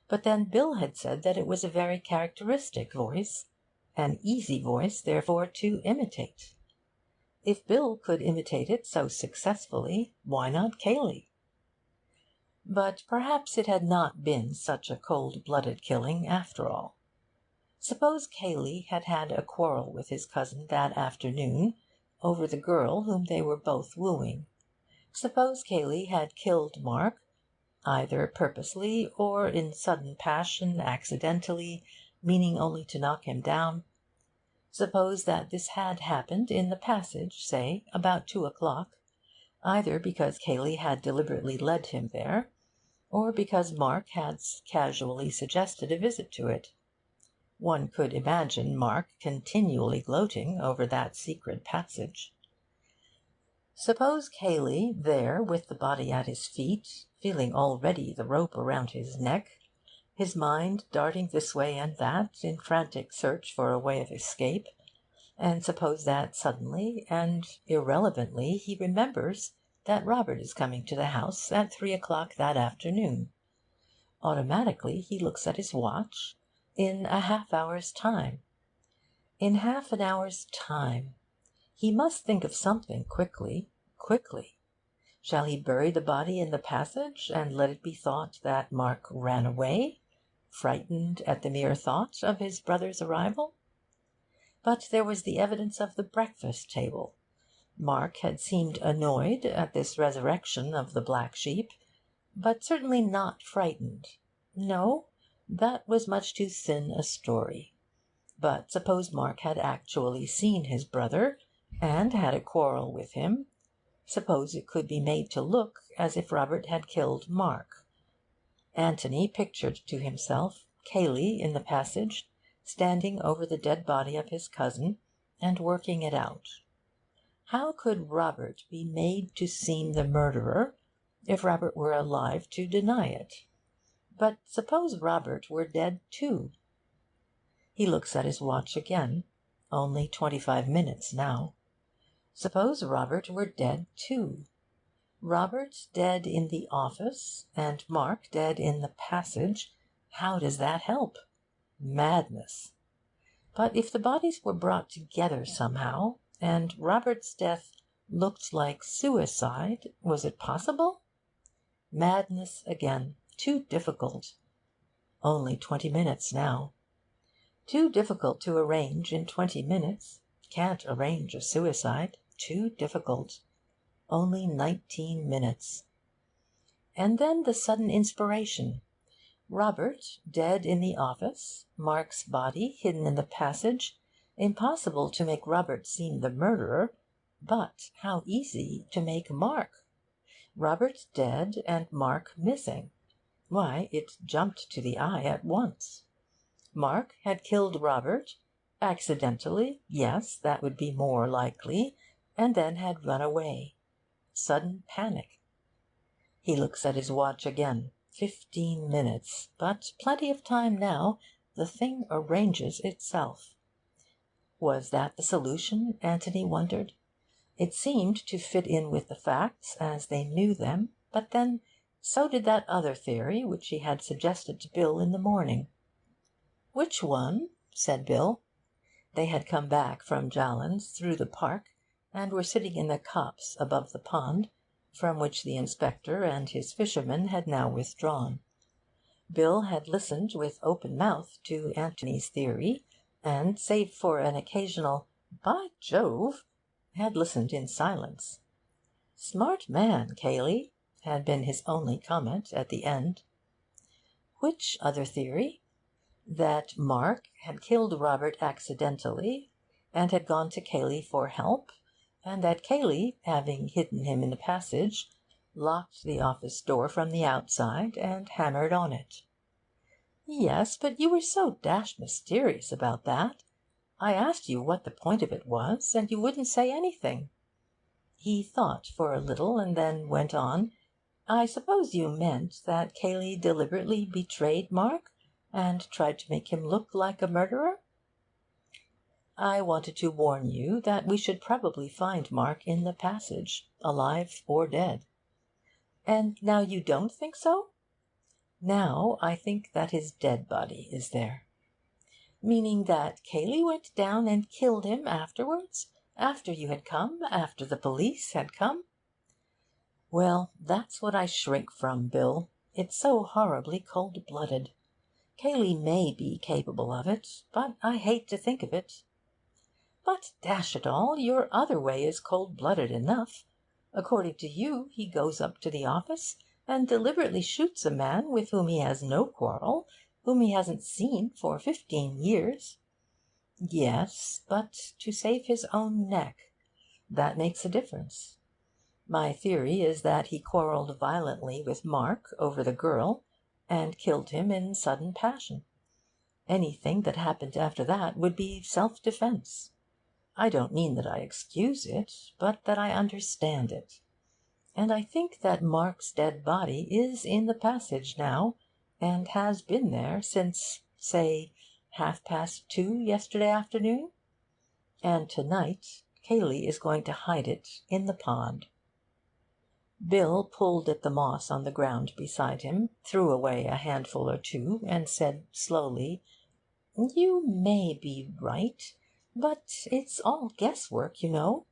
but then Bill had said that it was a very characteristic voice, an easy voice, therefore, to imitate. If Bill could imitate it so successfully, why not Cayley? But perhaps it had not been such a cold-blooded killing after all. Suppose Cayley had had a quarrel with his cousin that afternoon over the girl whom they were both wooing. Suppose Cayley had killed Mark, either purposely or in sudden passion, accidentally, meaning only to knock him down. Suppose that this had happened in the passage, say, about 2:00, either because Cayley had deliberately led him there, or because Mark had casually suggested a visit to it. One could imagine Mark continually gloating over that secret passage. Suppose Cayley, there with the body at his feet, feeling already the rope around his neck, his mind darting this way and that in frantic search for a way of escape, and suppose that suddenly and irrelevantly he remembers that Robert is coming to the house at 3:00 that afternoon. Automatically he looks at his watch. In a half-hour's time. In half an hour's time. He must think of something quickly, quickly. Shall he bury the body in the passage and let it be thought that Mark ran away, frightened at the mere thought of his brother's arrival? But there was the evidence of the breakfast table. Mark had seemed annoyed at this resurrection of the black sheep, but certainly not frightened. No, that was much too thin a story. But suppose Mark had actually seen his brother, and had a quarrel with him. Suppose it could be made to look as if Robert had killed Mark. Anthony pictured to himself Cayley in the passage, standing over the dead body of his cousin, and working it out. How could Robert be made to seem the murderer, if Robert were alive to deny it? But suppose Robert were dead too? He looks at his watch again. Only 25 minutes now. Suppose Robert were dead too? Robert dead in the office, and Mark dead in the passage. How does that help? Madness. But if the bodies were brought together somehow, and Robert's death looked like suicide, was it possible? Madness again. Too difficult. Only 20 minutes now. Too difficult to arrange in 20 minutes. Can't arrange a suicide. Too difficult. Only 19 minutes. And then the sudden inspiration. Robert dead in the office, Mark's body hidden in the passage. Impossible to make Robert seem the murderer, but how easy to make Mark. Robert dead and Mark missing. Why, it jumped to the eye at once. Mark had killed Robert, accidentally, yes, that would be more likely, and then had run away. Sudden panic. He looks at his watch again. 15 minutes. But plenty of time now. The thing arranges itself. Was that the solution, Anthony wondered? It seemed to fit in with the facts as they knew them, but then so did that other theory which he had suggested to Bill in the morning. "Which one?" said Bill. They had come back from Jallan's through the park, and were sitting in the copse above the pond, from which the inspector and his fishermen had now withdrawn. Bill had listened with open mouth to Anthony's theory, and, save for an occasional "By Jove!" had listened in silence. "Smart man, Cayley," had been his only comment at the end. Which other theory? That Mark had killed Robert accidentally, and had gone to Cayley for help, and that Cayley, having hidden him in the passage, locked the office door from the outside and hammered on it. "Yes, but you were so dashed mysterious about that. I asked you what the point of it was, and you wouldn't say anything." He thought for a little, and then went on. "I suppose you meant that Cayley deliberately betrayed Mark, and tried to make him look like a murderer?" "I wanted to warn you that we should probably find Mark in the passage, alive or dead." "And now you don't think so?" "Now I think that his dead body is there." "Meaning that Cayley went down and killed him afterwards? After you had come? After the police had come?" "Well, that's what I shrink from, Bill. It's so horribly cold-blooded. Cayley may be capable of it, but I hate to think of it." "But, dash it all, your other way is cold-blooded enough. According to you, he goes up to the office and deliberately shoots a man with whom he has no quarrel, whom he hasn't seen for 15 years. "Yes, but to save his own neck. That makes a difference. My theory is that he quarrelled violently with Mark over the girl, and killed him in sudden passion. Anything that happened after that would be self-defence. I don't mean that I excuse it, but that I understand it. And I think that Mark's dead body is in the passage now, and has been there since, say, 2:30 yesterday afternoon. And to-night Cayley is going to hide it in the pond." Bill pulled at the moss on the ground beside him, threw away a handful or two, and said slowly, "You may be right, but it's all guesswork, you know."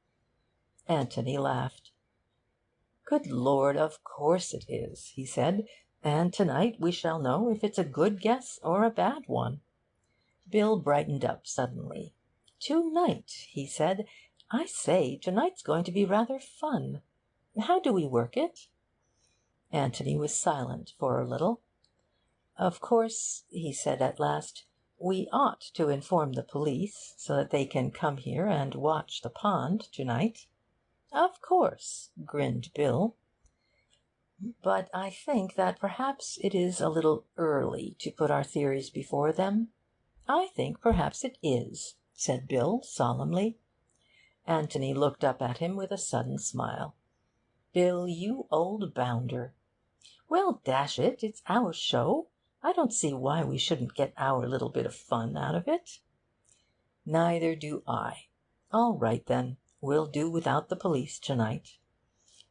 Anthony laughed. "Good Lord, of course it is," he said, "and to-night we shall know if it's a good guess or a bad one." Bill brightened up suddenly. "To-night," he said. "I say, to-night's going to be rather fun. How do we work it?" Anthony was silent for a little. "Of course," he said at last, "we ought to inform the police, so that they can come here and watch the pond to-night." "Of course," grinned Bill. "But I think that perhaps it is a little early to put our theories before them." "I think perhaps it is," said Bill solemnly. Anthony looked up at him with a sudden smile. "Bill, you old bounder." "Well, dash it, it's our show. I don't see why we shouldn't get our little bit of fun out of it." "Neither do I. All right, then. We'll do without the police to-night."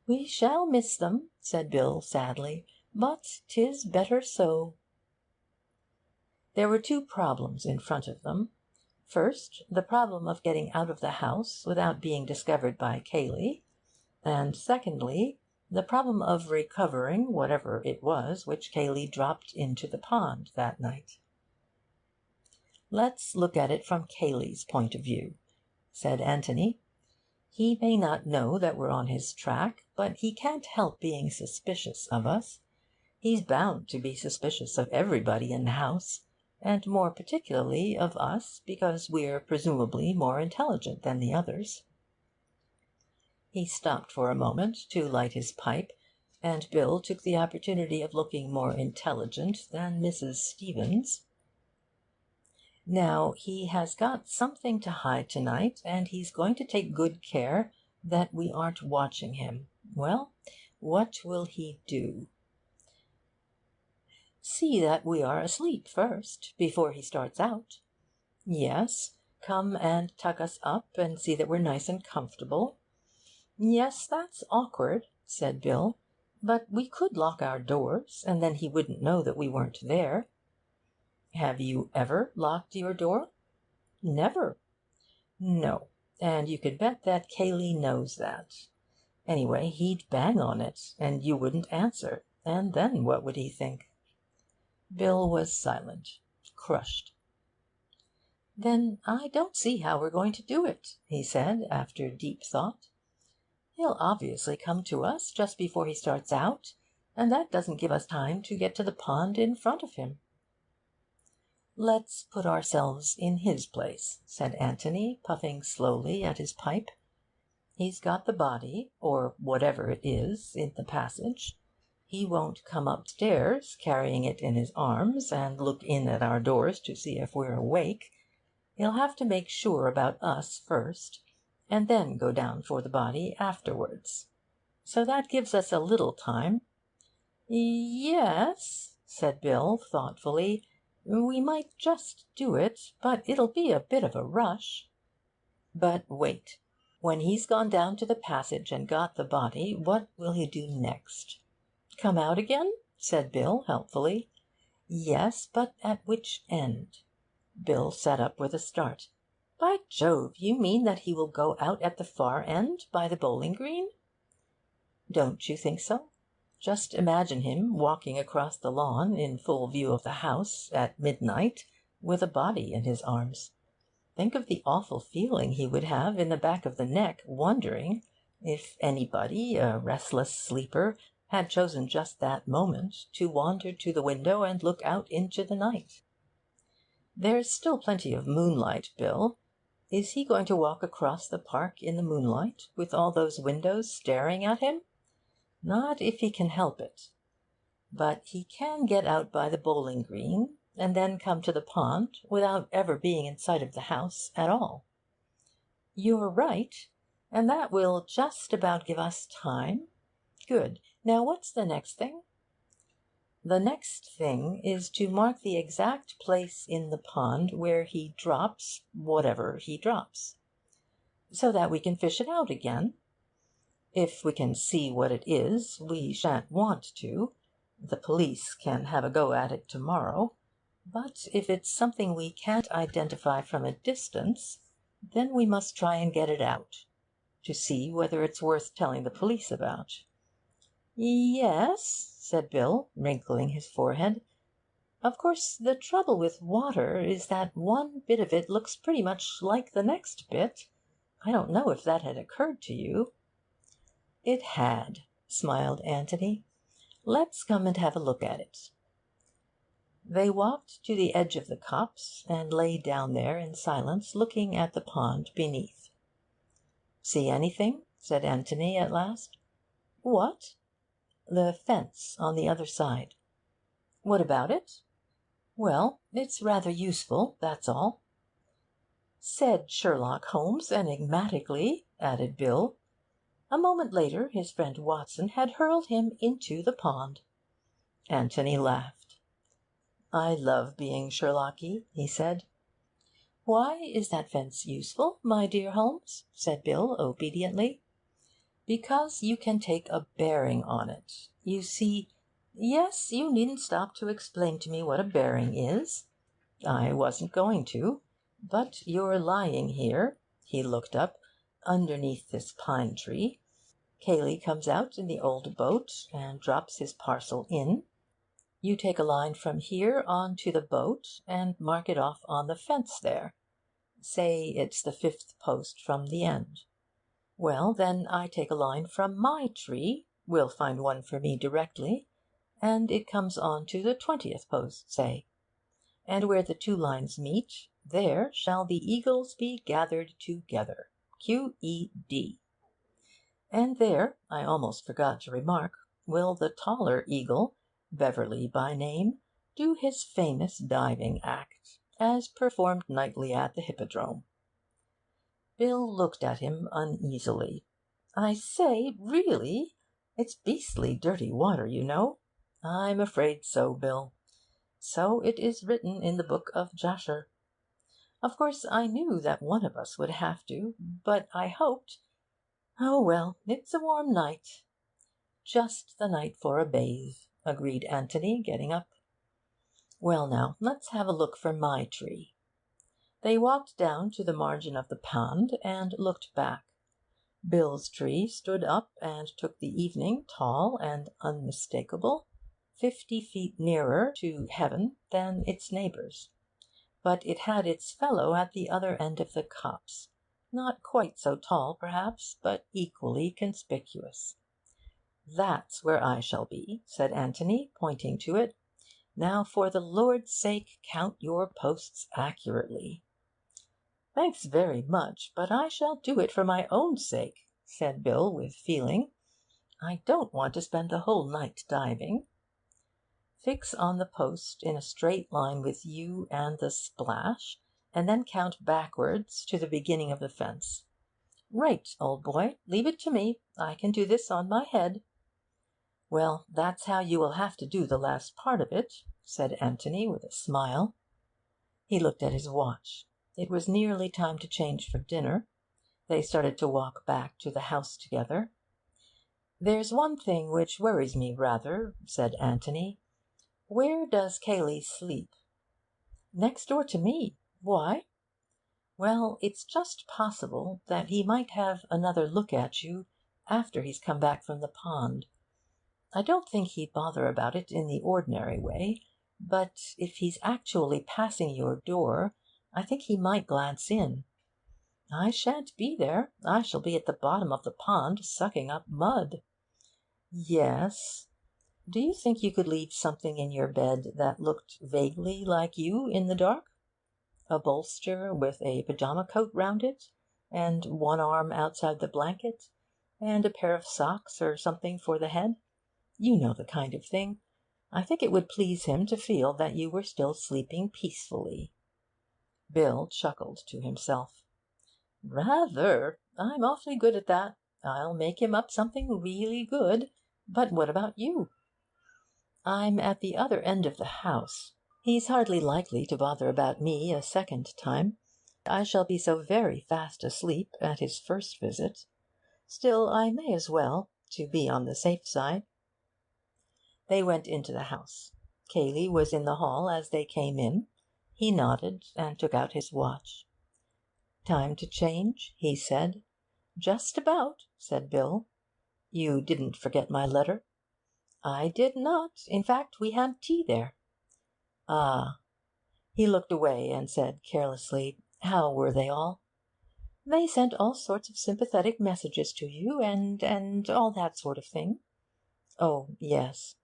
"We shall miss them," said Bill sadly, "but 'tis better so." There were two problems in front of them. First, the problem of getting out of the house without being discovered by Cayley, and secondly, the problem of recovering whatever it was which Cayley dropped into the pond that night. "Let's look at it from Cayley's point of view," said Anthony. "He may not know that we're on his track, but he can't help being suspicious of us. He's bound to be suspicious of everybody in the house, and more particularly of us, because we're presumably more intelligent than the others." He stopped for a moment to light his pipe, and Bill took the opportunity of looking more intelligent than Mrs. Stevens. "Now, he has got something to hide to-night, and he's going to take good care that we aren't watching him. Well, what will he do? See that we are asleep first, before he starts out. Yes, come and tuck us up and see that we're nice and comfortable. Yes, that's awkward," said Bill, "but we could lock our doors, and then he wouldn't know that we weren't there." "Have you ever locked your door?" "Never." "No, and you could bet that Cayley knows that. Anyway, he'd bang on it, and you wouldn't answer, and then what would he think?" Bill was silent, crushed. "Then I don't see how we're going to do it," he said, after deep thought. "He'll obviously come to us just before he starts out, and that doesn't give us time to get to the pond in front of him." "Let's put ourselves in his place," said Anthony, puffing slowly at his pipe. "He's got the body, or whatever it is, in the passage. He won't come upstairs carrying it in his arms and look in at our doors to see if we're awake. He'll have to make sure about us first, and then go down for the body afterwards. So that gives us a little time." "Yes," said Bill thoughtfully, "we might just do it, but it'll be a bit of a rush." "But wait. When he's gone down to the passage and got the body, what will he do next?" "Come out again?" said Bill helpfully. "Yes, but at which end?" Bill sat up with a start. "By Jove, you mean that he will go out at the far end, by the bowling green?" "Don't you think so? Just imagine him walking across the lawn, in full view of the house, at midnight, with a body in his arms. Think of the awful feeling he would have in the back of the neck, wondering if anybody, a restless sleeper, had chosen just that moment to wander to the window and look out into the night. There's still plenty of moonlight, Bill. Is he going to walk across the park in the moonlight, with all those windows staring at him? Not if he can help it. But he can get out by the bowling green, and then come to the pond without ever being in sight of the house at all." "You're right, and that will just about give us time. Good. Now what's the next thing?" "The next thing is to mark the exact place in the pond where he drops whatever he drops." "So that we can fish it out again?" "If we can see what it is, we shan't want to. The police can have a go at it to-morrow. But if it's something we can't identify from a distance, then we must try and get it out, to see whether it's worth telling the police about." "Yes," said Bill, wrinkling his forehead. "Of course, the trouble with water is that one bit of it looks pretty much like the next bit. I don't know if that had occurred to you." "It had," smiled Anthony. "Let's come and have a look at it." They walked to the edge of the copse, and lay down there in silence, looking at the pond beneath. "See anything?" said Anthony at last. "What?" "The fence on the other side." "What about it?" "Well, it's rather useful, that's all." "Said Sherlock Holmes enigmatically," added Bill. A moment later his friend Watson had hurled him into the pond. Anthony laughed. "I love being Sherlocky," he said. "Why is that fence useful, my dear Holmes?" said Bill obediently. "Because you can take a bearing on it. You see—" "Yes, you needn't stop to explain to me what a bearing is." "I wasn't going to. But you're lying here," he looked up, "underneath this pine tree. Cayley comes out in the old boat and drops his parcel in. You take a line from here on to the boat and mark it off on the fence there. Say it's the 5th post from the end. Well, then I take a line from my tree, we'll find one for me directly, and it comes on to the 20th post, say. And where the two lines meet, there shall the eagles be gathered together. QED. And there, I almost forgot to remark, will the taller eagle, Beverley by name, do his famous diving act, as performed nightly at the Hippodrome." Bill looked at him uneasily. "I say, really? It's beastly dirty water, you know." "I'm afraid so, Bill. So it is written in the book of Ussher. Of course, I knew that one of us would have to, but I hoped—oh, well, it's a warm night." "Just the night for a bathe," agreed Anthony, getting up. "Well, now, let's have a look for my tree." They walked down to the margin of the pond and looked back. Bill's tree stood up and took the evening, tall and unmistakable, 50 feet nearer to heaven than its neighbours. But it had its fellow at the other end of the copse, not quite so tall, perhaps, but equally conspicuous. "That's where I shall be," said Anthony, pointing to it. Now, for the Lord's sake, count your posts accurately." "Thanks very much, but I shall do it for my own sake," said Bill with feeling. "I don't want to spend the whole night diving." "Fix on the post in a straight line with you and the splash, and then count backwards to the beginning of the fence." "Right, old boy. Leave it to me. I can do this on my head." "Well, that's how you will have to do the last part of it," said Anthony with a smile. He looked at his watch. It was nearly time to change for dinner. They started to walk back to the house together. "There's one thing which worries me rather," said Anthony. "Where does Cayley sleep?" "Next door to me. Why?" "Well, it's just possible that he might have another look at you after he's come back from the pond. I don't think he'd bother about it in the ordinary way, but if he's actually passing your door, I think he might glance in. I shan't be there. I shall be at the bottom of the pond, sucking up mud." "Yes. Do you think you could leave something in your bed that looked vaguely like you in the dark? A bolster with a pyjama coat round it, and one arm outside the blanket, and a pair of socks or something for the head? You know the kind of thing. I think it would please him to feel that you were still sleeping peacefully." Bill chuckled to himself. "Rather! I'm awfully good at that. I'll make him up something really good. But what about you?" "I'm at the other end of the house. He's hardly likely to bother about me a second time. I shall be so very fast asleep at his first visit. Still, I may as well, to be on the safe side." They went into the house. Cayley was in the hall as they came in. He nodded and took out his watch. "Time to change?" he said. "Just about," said Bill. "You didn't forget my letter?" "I did not. In fact, we had tea there." "Ah." He looked away and said carelessly, "How were they all?" "They sent all sorts of sympathetic messages to you, and all that sort of thing." "Oh, yes."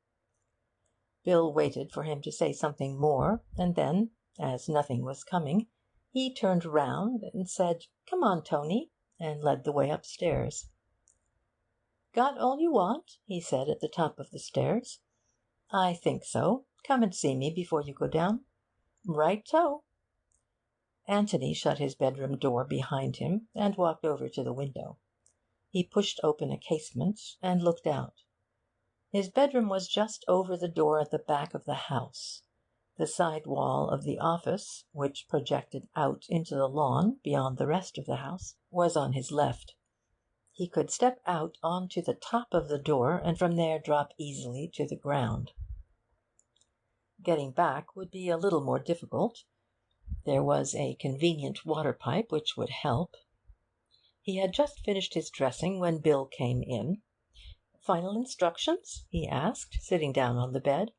Bill waited for him to say something more, and then, as nothing was coming, he turned round and said, "Come on, Tony," and led the way upstairs. "Got all you want?" he said at the top of the stairs. "I think so. Come and see me before you go down." "Right-o." Anthony shut his bedroom door behind him and walked over to the window. He pushed open a casement and looked out. His bedroom was just over the door at the back of the house. The side wall of the office, which projected out into the lawn beyond the rest of the house, was on his left. He could step out on to the top of the door, and from there drop easily to the ground. Getting back would be a little more difficult. There was a convenient water pipe which would help. He had just finished his dressing when Bill came in. "Final instructions?" he asked, sitting down on the bed.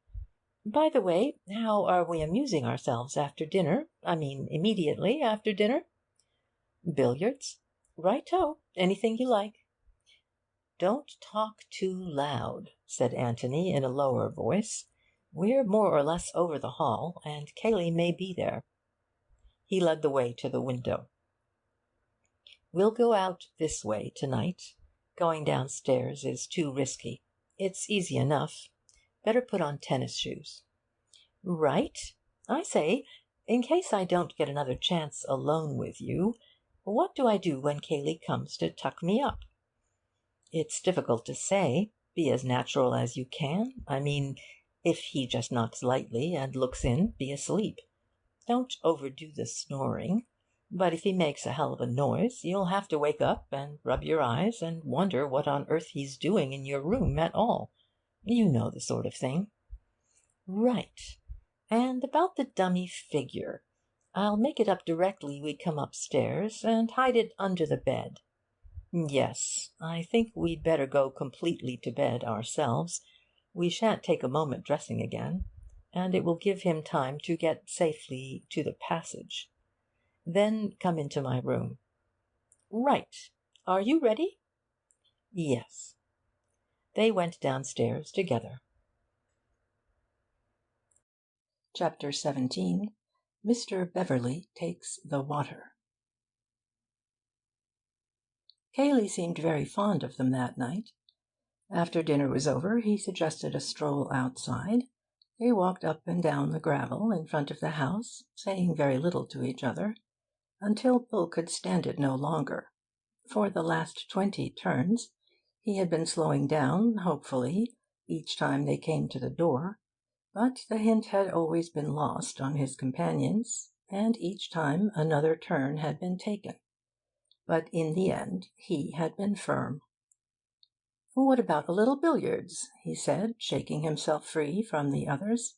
"By the way, how are we amusing ourselves after dinner? I mean, immediately after dinner?" "Billiards." "Right-o. Anything you like." "Don't talk too loud," said Anthony in a lower voice. "We're more or less over the hall, and Cayley may be there." He led the way to the window. "We'll go out this way to-night. Going downstairs is too risky. It's easy enough. Better put on tennis shoes." "Right. I say, in case I don't get another chance alone with you, what do I do when Cayley comes to tuck me up?" "It's difficult to say. Be as natural as you can. I mean, if he just knocks lightly and looks in, be asleep. Don't overdo the snoring. But if he makes a hell of a noise, you'll have to wake up and rub your eyes and wonder what on earth he's doing in your room at all. You know the sort of thing." "Right. And about the dummy figure. I'll make it up directly we come upstairs, and hide it under the bed." "Yes. I think we'd better go completely to bed ourselves. We shan't take a moment dressing again, and it will give him time to get safely to the passage. Then come into my room." "Right. Are you ready?" "Yes." They went downstairs together. Chapter 17. Mr. Beverley Takes the Water. Cayley seemed very fond of them that night. After dinner was over, he suggested a stroll outside. They walked up and down the gravel in front of the house, saying very little to each other, until Bill could stand it no longer. For the last 20 turns he had been slowing down, hopefully, each time they came to the door, but the hint had always been lost on his companions, and each time another turn had been taken. But in the end he had been firm. "What about a little billiards?" he said, shaking himself free from the others.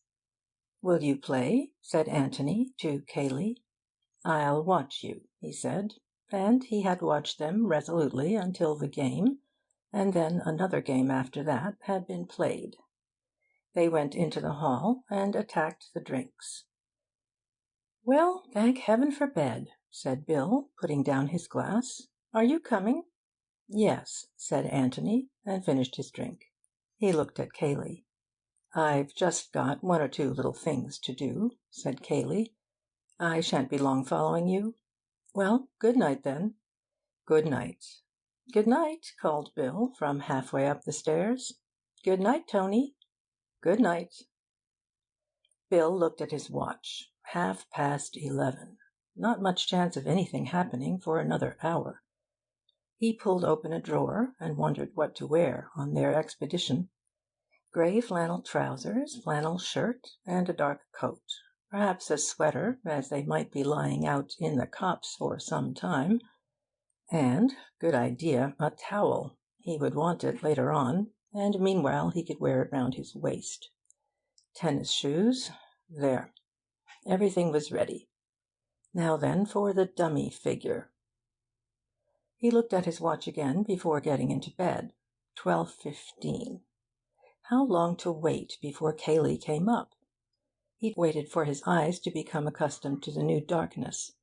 "Will you play?" said Anthony to Cayley. "I'll watch you," he said, and he had watched them resolutely until the game, and then another game after that, had been played. They went into the hall and attacked the drinks. "Well, thank heaven for bed," said Bill, putting down his glass. "Are you coming?" "Yes," said Anthony, and finished his drink. He looked at Cayley. "I've just got one or two little things to do," said Cayley. "I shan't be long following you." "Well, good night, then." "Good night." "Good night," called Bill from halfway up the stairs. "Good night, Tony." "Good night." Bill looked at his watch. 11:30. Not much chance of anything happening for another hour. He pulled open a drawer and wondered what to wear on their expedition. Grey flannel trousers, flannel shirt, and a dark coat. Perhaps a sweater, as they might be lying out in the copse for some time. And, good idea, a towel. He would want it later on, and meanwhile he could wear it round his waist. Tennis shoes. There. Everything was ready. Now then for the dummy figure. He looked at his watch again before getting into bed. 12:15. How long to wait before Cayley came up? He waited for his eyes to become accustomed to the new darkness.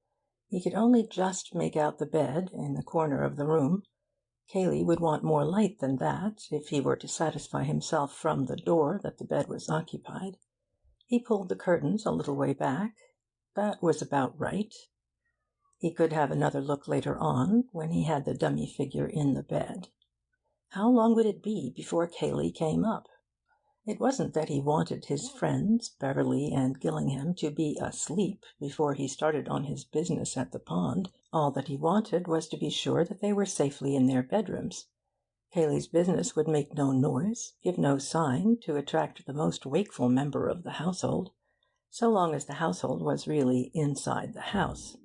He could only just make out the bed in the corner of the room. Cayley would want more light than that, if he were to satisfy himself from the door that the bed was occupied. He pulled the curtains a little way back. That was about right. He could have another look later on, when he had the dummy figure in the bed. How long would it be before Cayley came up? It wasn't that he wanted his friends, Beverley and Gillingham, to be asleep before he started on his business at the pond. All that he wanted was to be sure that they were safely in their bedrooms. Cayley's business would make no noise, give no sign, to attract the most wakeful member of the household, so long as the household was really inside the house.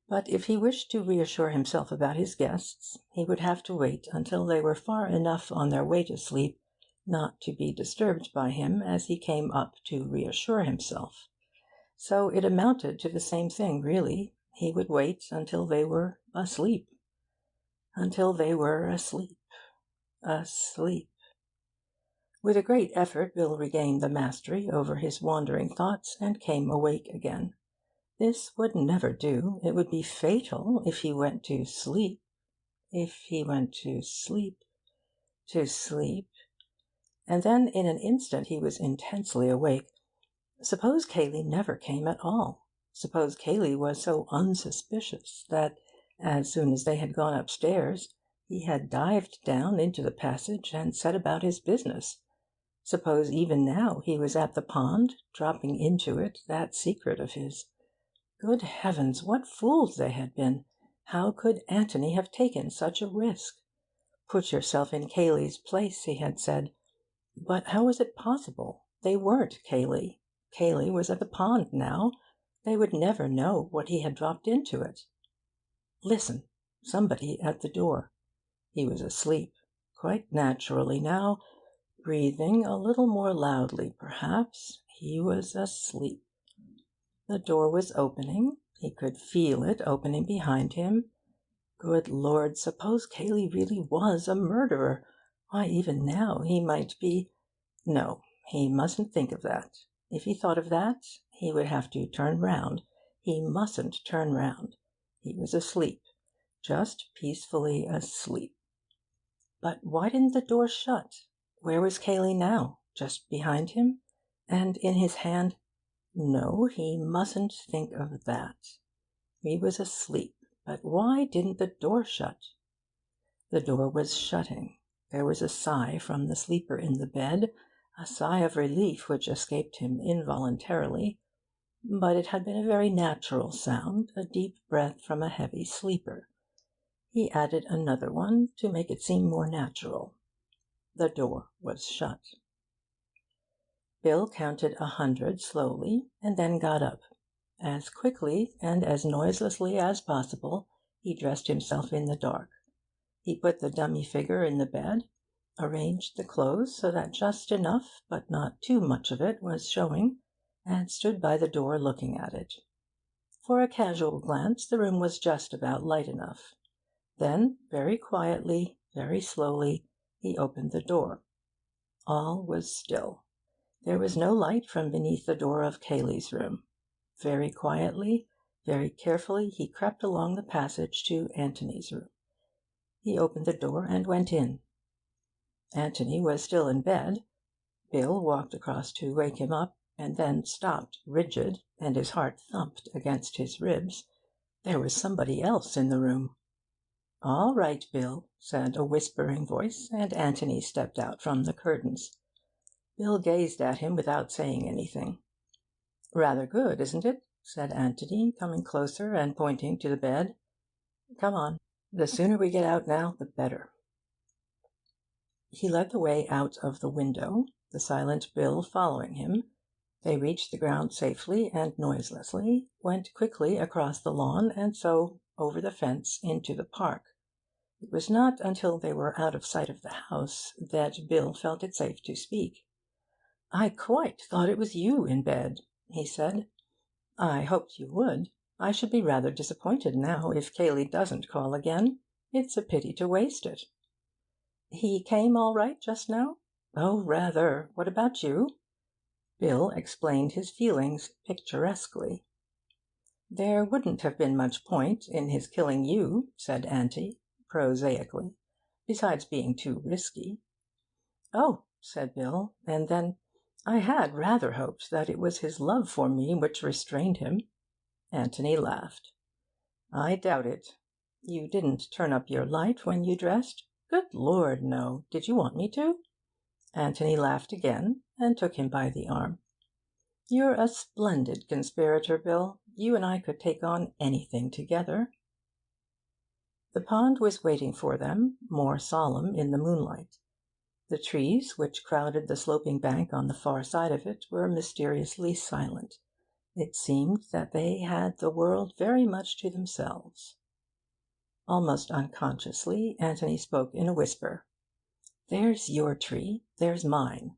But if he wished to reassure himself about his guests, he would have to wait until they were far enough on their way to sleep not to be disturbed by him as he came up to reassure himself. So it amounted to the same thing, really. He would wait until they were asleep. Until they were asleep. Asleep. With a great effort, Bill regained the mastery over his wandering thoughts and came awake again. This would never do. It would be fatal if he went to sleep. If he went to sleep. To sleep. And then in an instant he was intensely awake. Suppose Cayley never came at all? Suppose Cayley was so unsuspicious that, as soon as they had gone upstairs, he had dived down into the passage and set about his business? Suppose even now he was at the pond, dropping into it that secret of his? Good heavens, what fools they had been! How could Anthony have taken such a risk? Put yourself in Cayley's place, he had said. But how was it possible? They weren't Cayley. Cayley was at the pond now. They would never know what he had dropped into it. Listen! Somebody at the door. He was asleep, quite naturally now, breathing a little more loudly, perhaps. He was asleep. The door was opening. He could feel it opening behind him. Good Lord, suppose Cayley really was a murderer! Why, even now he might be... No, he mustn't think of that. If he thought of that, he would have to turn round. He mustn't turn round. He was asleep, just peacefully asleep. But why didn't the door shut? Where was Cayley now? Just behind him? And in his hand... No, he mustn't think of that. He was asleep. But why didn't the door shut? The door was shutting. There was a sigh from the sleeper in the bed, a sigh of relief which escaped him involuntarily, but it had been a very natural sound, a deep breath from a heavy sleeper. He added another one to make it seem more natural. The door was shut. Bill counted 100 slowly, and then got up. As quickly and as noiselessly as possible, he dressed himself in the dark. He put the dummy figure in the bed, arranged the clothes so that just enough, but not too much of it, was showing, and stood by the door looking at it. For a casual glance, the room was just about light enough. Then, very quietly, very slowly, he opened the door. All was still. There was no light from beneath the door of Cayley's room. Very quietly, very carefully, he crept along the passage to Anthony's room. He opened the door and went in. Anthony was still in bed. Bill walked across to wake him up, and then stopped rigid, and his heart thumped against his ribs. There was somebody else in the room. "All right, Bill," said a whispering voice, and Anthony stepped out from the curtains. Bill gazed at him without saying anything. "Rather good, isn't it?" said Anthony, coming closer and pointing to the bed. "Come on. The sooner we get out now, the better." He led the way out of the window, the silent Bill following him. They reached the ground safely and noiselessly, went quickly across the lawn, and so over the fence into the park. It was not until they were out of sight of the house that Bill felt it safe to speak. "I quite thought it was you in bed," he said. "I hoped you would. I should be rather disappointed now if Cayley doesn't call again. It's a pity to waste it." "He came all right just now?" "Oh, rather. What about you?" Bill explained his feelings picturesquely. "There wouldn't have been much point in his killing you," said Auntie, prosaically, "besides being too risky." "Oh," said Bill, and then, "I had rather hoped that it was his love for me which restrained him." Anthony laughed. "I doubt it. You didn't turn up your light when you dressed?" "Good Lord, no. Did you want me to?" Anthony laughed again, and took him by the arm. "You're a splendid conspirator, Bill. You and I could take on anything together." The pond was waiting for them, more solemn in the moonlight. The trees which crowded the sloping bank on the far side of it were mysteriously silent. It seemed that they had the world very much to themselves. Almost unconsciously, Anthony spoke in a whisper. "There's your tree. There's mine.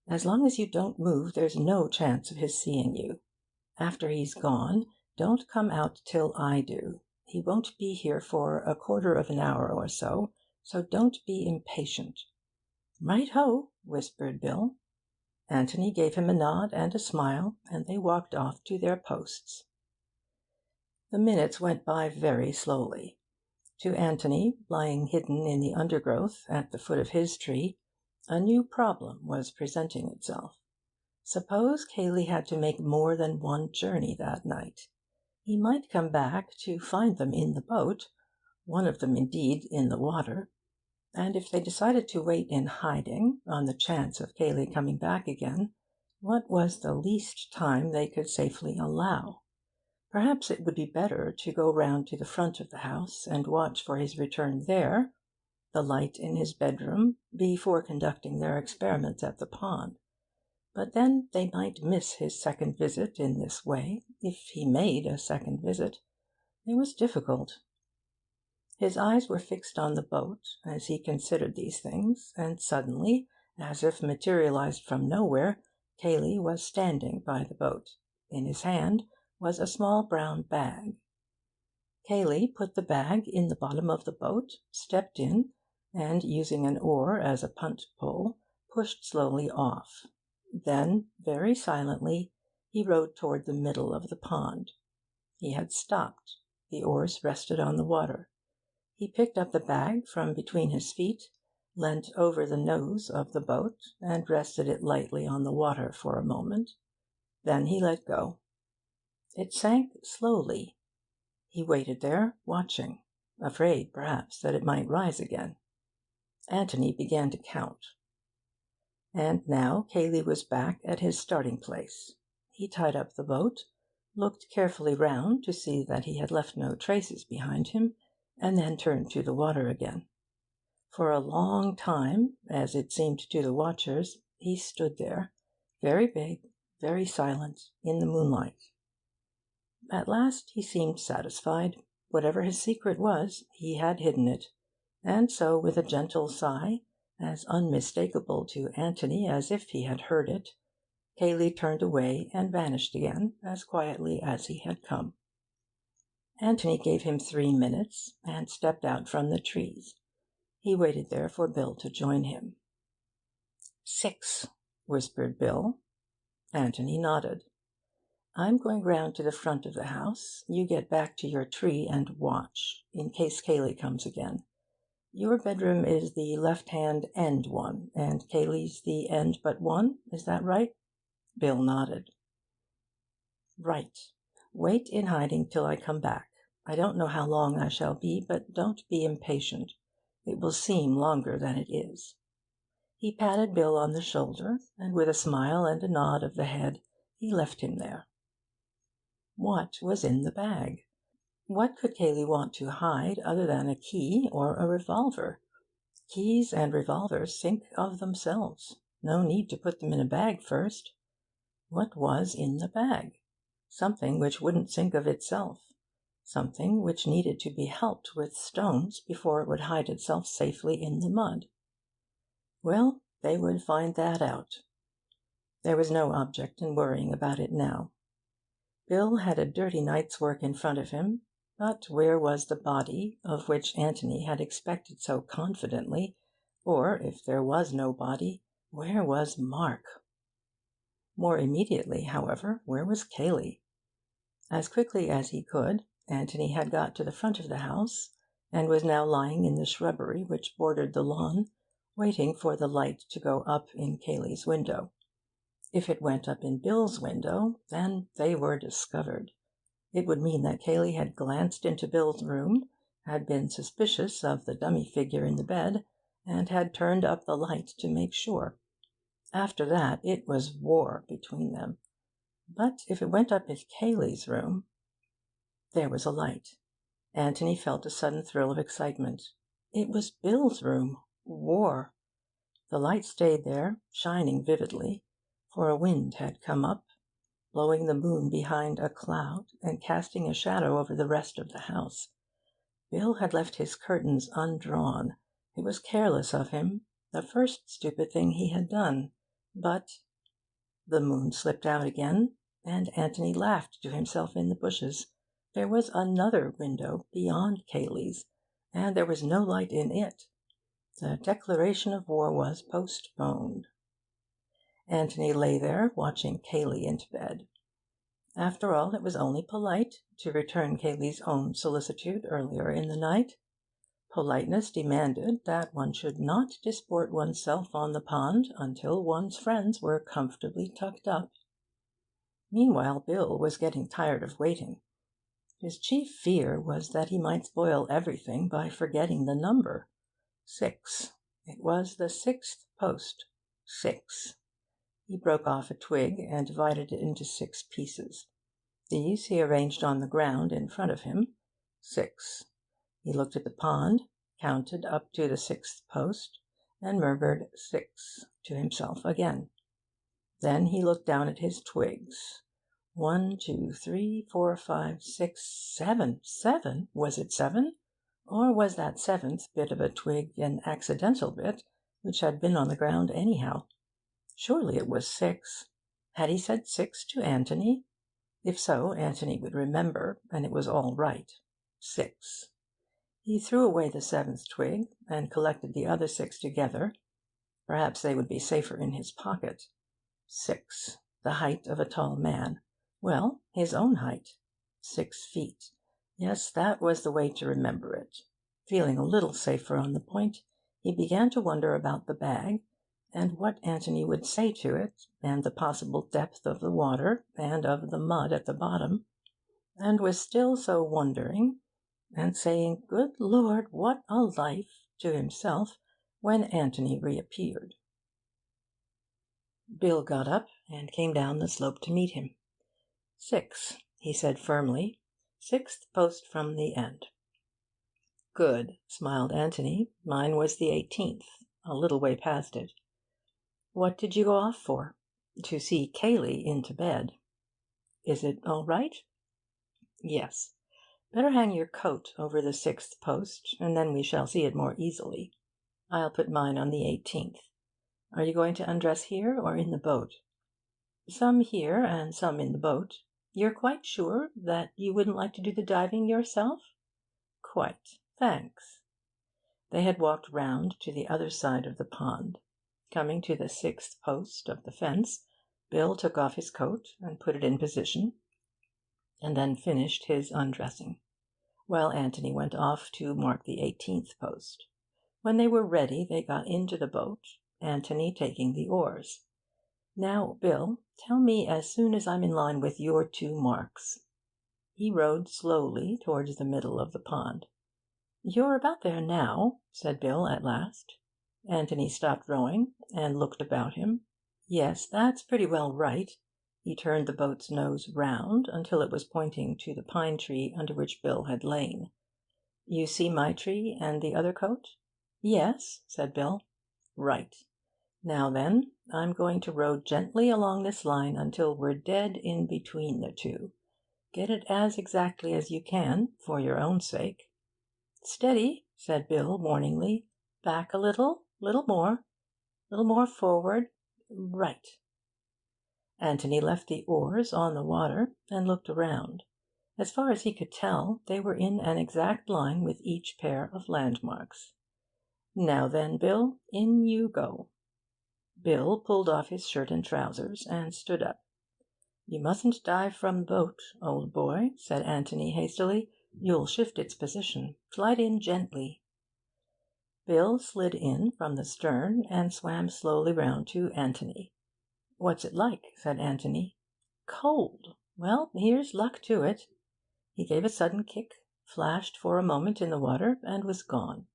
As long as you don't move, there's no chance of his seeing you. After he's gone, don't come out till I do. He won't be here for a quarter of an hour or so don't be impatient." "Right ho," whispered Bill. Anthony gave him a nod and a smile, and they walked off to their posts. The minutes went by very slowly. To Anthony, lying hidden in the undergrowth at the foot of his tree, a new problem was presenting itself. Suppose Cayley had to make more than one journey that night. He might come back to find them in the boat, one of them indeed in the water, and if they decided to wait in hiding, on the chance of Cayley coming back again, what was the least time they could safely allow? Perhaps it would be better to go round to the front of the house and watch for his return there, the light in his bedroom, before conducting their experiments at the pond. But then they might miss his second visit in this way, if he made a second visit. It was difficult. His eyes were fixed on the boat as he considered these things, and suddenly, as if materialised from nowhere, Cayley was standing by the boat. In his hand was a small brown bag. Cayley put the bag in the bottom of the boat, stepped in, and, using an oar as a punt pole, pushed slowly off. Then, very silently, he rowed toward the middle of the pond. He had stopped. The oars rested on the water. He picked up the bag from between his feet, leant over the nose of the boat, and rested it lightly on the water for a moment. Then he let go. It sank slowly. He waited there, watching, afraid, perhaps, that it might rise again. Anthony began to count. And now Cayley was back at his starting place. He tied up the boat, looked carefully round to see that he had left no traces behind him, and then turned to the water again. For a long time, as it seemed to the watchers, he stood there, very big, very silent, in the moonlight. At last he seemed satisfied. Whatever his secret was, he had hidden it, and so, with a gentle sigh, as unmistakable to Anthony as if he had heard it, Cayley turned away and vanished again as quietly as he had come. Anthony gave him 3 minutes, and stepped out from the trees. He waited there for Bill to join him. 6, whispered Bill. Anthony nodded. I'm going round to the front of the house. You get back to your tree and watch, in case Cayley comes again. Your bedroom is the left-hand end one, and Cayley's the end but one, is that right? Bill nodded. Right. Wait in hiding till I come back. I don't know how long I shall be, but don't be impatient. It will seem longer than it is. He patted Bill on the shoulder, and with a smile and a nod of the head, he left him there. What was in the bag? What could Cayley want to hide other than a key or a revolver? Keys and revolvers sink of themselves. No need to put them in a bag first. What was in the bag? Something which wouldn't sink of itself. Something which needed to be helped with stones before it would hide itself safely in the mud. Well, they would find that out. There was no object in worrying about it now. Bill had a dirty night's work in front of him, but where was the body of which Anthony had expected so confidently? Or, if there was no body, where was Mark? More immediately, however, where was Cayley? As quickly as he could, Anthony had got to the front of the house, and was now lying in the shrubbery which bordered the lawn, waiting for the light to go up in Cayley's window. If it went up in Bill's window, then they were discovered. It would mean that Cayley had glanced into Bill's room, had been suspicious of the dummy figure in the bed, and had turned up the light to make sure. After that, it was war between them. But if it went up in Cayley's room... There was a light. Anthony felt a sudden thrill of excitement. It was Bill's room. War. The light stayed there, shining vividly, for a wind had come up, blowing the moon behind a cloud and casting a shadow over the rest of the house. Bill had left his curtains undrawn. It was careless of him, the first stupid thing he had done. But the moon slipped out again, and Anthony laughed to himself in the bushes. There was another window beyond Cayley's, and there was no light in it. The declaration of war was postponed. Anthony lay there, watching Cayley into bed. After all, it was only polite to return Cayley's own solicitude earlier in the night. Politeness demanded that one should not disport oneself on the pond until one's friends were comfortably tucked up. Meanwhile, Bill was getting tired of waiting. His chief fear was that he might spoil everything by forgetting the number. 6. It was the 6th post. 6. He broke off a twig and divided it into 6 pieces. These he arranged on the ground in front of him. 6. He looked at the pond, counted up to the 6th post, and murmured 6 to himself again. Then he looked down at his twigs. 1, 2, 3, 4, 5, 6, 7. 7? Was it 7? Or was that 7th bit of a twig an accidental bit, which had been on the ground anyhow? Surely it was 6. Had he said 6 to Anthony? If so, Anthony would remember, and it was all right. 6. He threw away the 7th twig, and collected the other 6 together. Perhaps they would be safer in his pocket. 6. The height of a tall man. Well, his own height. 6 feet. Yes, that was the way to remember it. Feeling a little safer on the point, he began to wonder about the bag, and what Anthony would say to it, and the possible depth of the water and of the mud at the bottom, and was still so wondering, and saying, "Good Lord, what a life!" to himself, when Anthony reappeared. Bill got up and came down the slope to meet him. 6, he said firmly. 6th post from the end. Good, smiled Anthony. Mine was the 18th, a little way past it. What did you go off for? To see Cayley into bed. Is it all right? Yes. Better hang your coat over the 6th post, and then we shall see it more easily. I'll put mine on the 18th. Are you going to undress here or in the boat? Some here and some in the boat. You're quite sure that you wouldn't like to do the diving yourself? Quite. Thanks. They had walked round to the other side of the pond. Coming to the 6th post of the fence, Bill took off his coat and put it in position, and then finished his undressing, while Anthony went off to mark the 18th post. When they were ready, they got into the boat, Anthony taking the oars. Now, Bill, tell me as soon as I'm in line with your 2 marks. He rowed slowly towards the middle of the pond. You're about there now, said Bill at last. Anthony stopped rowing and looked about him. Yes, that's pretty well right. He turned the boat's nose round until it was pointing to the pine tree under which Bill had lain. You see my tree and the other coat? Yes, said Bill. Right. Now then, I'm going to row gently along this line until we're dead in between the 2. Get it as exactly as you can, for your own sake. Steady, said Bill warningly. Back a little more forward. Right. Anthony left the oars on the water and looked around. As far as he could tell, they were in an exact line with each pair of landmarks. Now then, Bill, in you go. Bill pulled off his shirt and trousers and stood up. You mustn't dive from the boat, old boy, said Anthony hastily. You'll shift its position. Slide in gently. Bill slid in from the stern and swam slowly round to Anthony. What's it like? Said Anthony. Cold. Well, here's luck to it. He gave a sudden kick, flashed for a moment in the water, and was gone.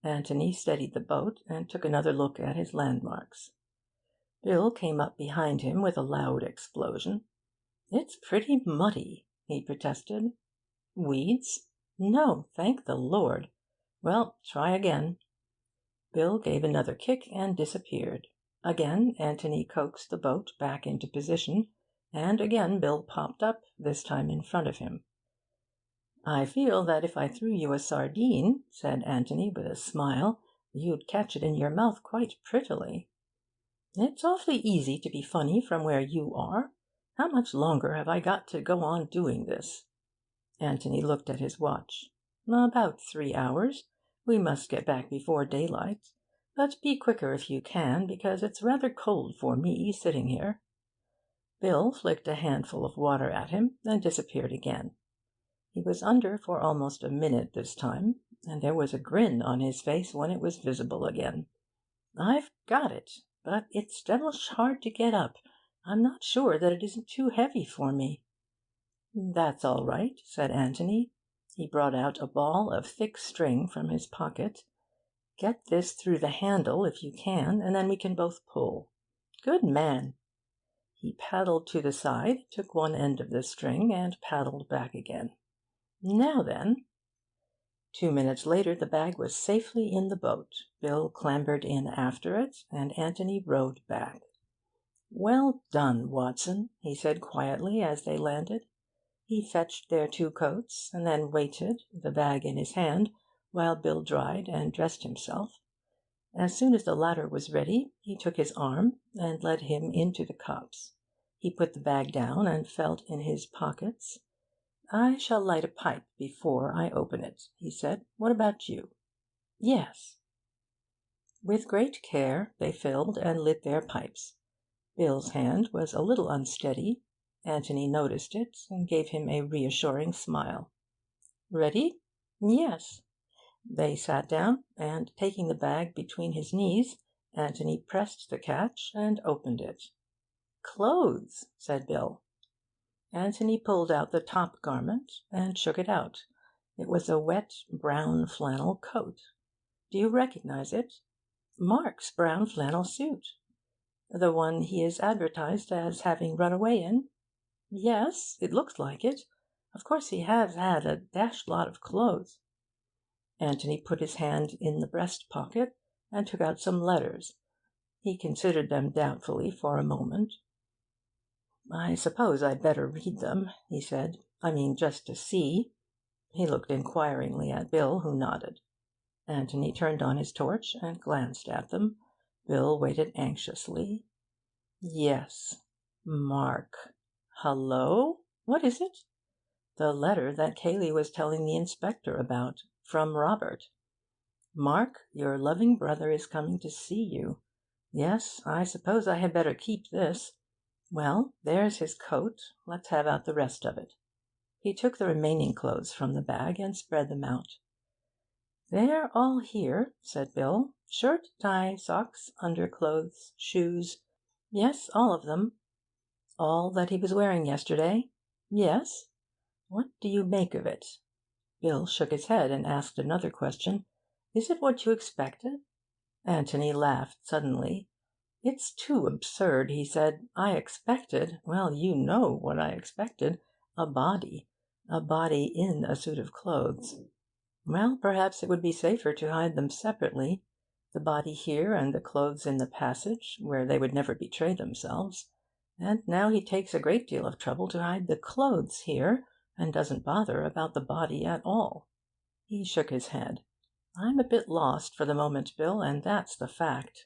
Anthony steadied the boat and took another look at his landmarks. Bill came up behind him with a loud explosion. It's pretty muddy, he protested. Weeds? No, thank the Lord. Well, try again. Bill gave another kick and disappeared. Again Anthony coaxed the boat back into position, and again Bill popped up, this time in front of him. I feel that if I threw you a sardine, said Anthony with a smile, you'd catch it in your mouth quite prettily. It's awfully easy to be funny from where you are. How much longer have I got to go on doing this? Anthony looked at his watch. About 3 hours. We must get back before daylight. But be quicker if you can, because it's rather cold for me sitting here. Bill flicked a handful of water at him and disappeared again. He was under for almost a minute this time, and there was a grin on his face when it was visible again. I've got it, but it's devilish hard to get up. I'm not sure that it isn't too heavy for me. That's all right, said Anthony. He brought out a ball of thick string from his pocket. Get this through the handle if you can, and then we can both pull. Good man. He paddled to the side, took one end of the string, and paddled back again. Now then. 2 minutes later the bag was safely in the boat. Bill clambered in after it, and Anthony rowed back. Well done, Watson, he said quietly as they landed. He fetched their 2 coats, and then waited, the bag in his hand, while Bill dried and dressed himself. As soon as the latter was ready, he took his arm and led him into the copse. He put the bag down and felt in his pockets. I shall light a pipe before I open it, he said. What about you? Yes. With great care they filled and lit their pipes. Bill's hand was a little unsteady. Anthony noticed it and gave him a reassuring smile. Ready? Yes. They sat down, and taking the bag between his knees, Anthony pressed the catch and opened it. "Clothes," said Bill. Anthony pulled out the top garment and shook it out. It was a wet brown flannel coat. "Do you recognise it?" "Mark's brown flannel suit." "The one he is advertised as having run away in?" "Yes, it looks like it. Of course he has had a dashed lot of clothes." Anthony put his hand in the breast pocket and took out some letters. He considered them doubtfully for a moment. "I suppose I'd better read them," he said. "I mean, just to see." He looked inquiringly at Bill, who nodded. Anthony turned on his torch and glanced at them. Bill waited anxiously. "Yes, Mark. Hullo! What is it?" "The letter that Cayley was telling the inspector about. From Robert. 'Mark, your loving brother is coming to see you.' Yes, I suppose I had better keep this. Well, there's his coat. Let's have out the rest of it." He took the remaining clothes from the bag and spread them out. "They're all here," said Bill. "Shirt, tie, socks, underclothes, shoes. Yes, all of them." "All that he was wearing yesterday?" "Yes." "What do you make of it?" Bill shook his head and asked another question. "Is it what you expected?" Anthony laughed suddenly. "It's too absurd," he said. "I expected well, you know what I expected. A body. A body in a suit of clothes. Well, perhaps it would be safer to hide them separately. The body here and the clothes in the passage, where they would never betray themselves. And now he takes a great deal of trouble to hide the clothes here, and doesn't bother about the body at all." He shook his head. "I'm a bit lost for the moment, Bill, and that's the fact."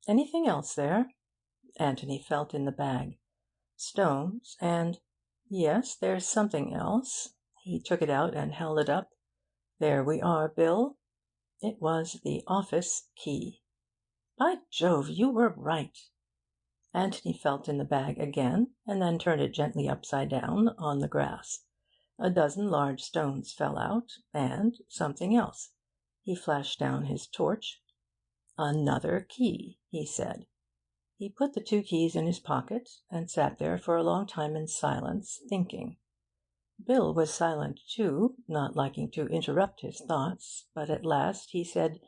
"Anything else there?" Anthony felt in the bag. "Stones and yes, there's something else." He took it out and held it up. "There we are, Bill." It was the office key. "By Jove, you were right." Anthony felt in the bag again, and then turned it gently upside down on the grass. A dozen large stones fell out, and something else. He flashed down his torch. "Another key," he said. He put the two keys in his pocket, and sat there for a long time in silence, thinking. Bill was silent too, not liking to interrupt his thoughts, but at last he said,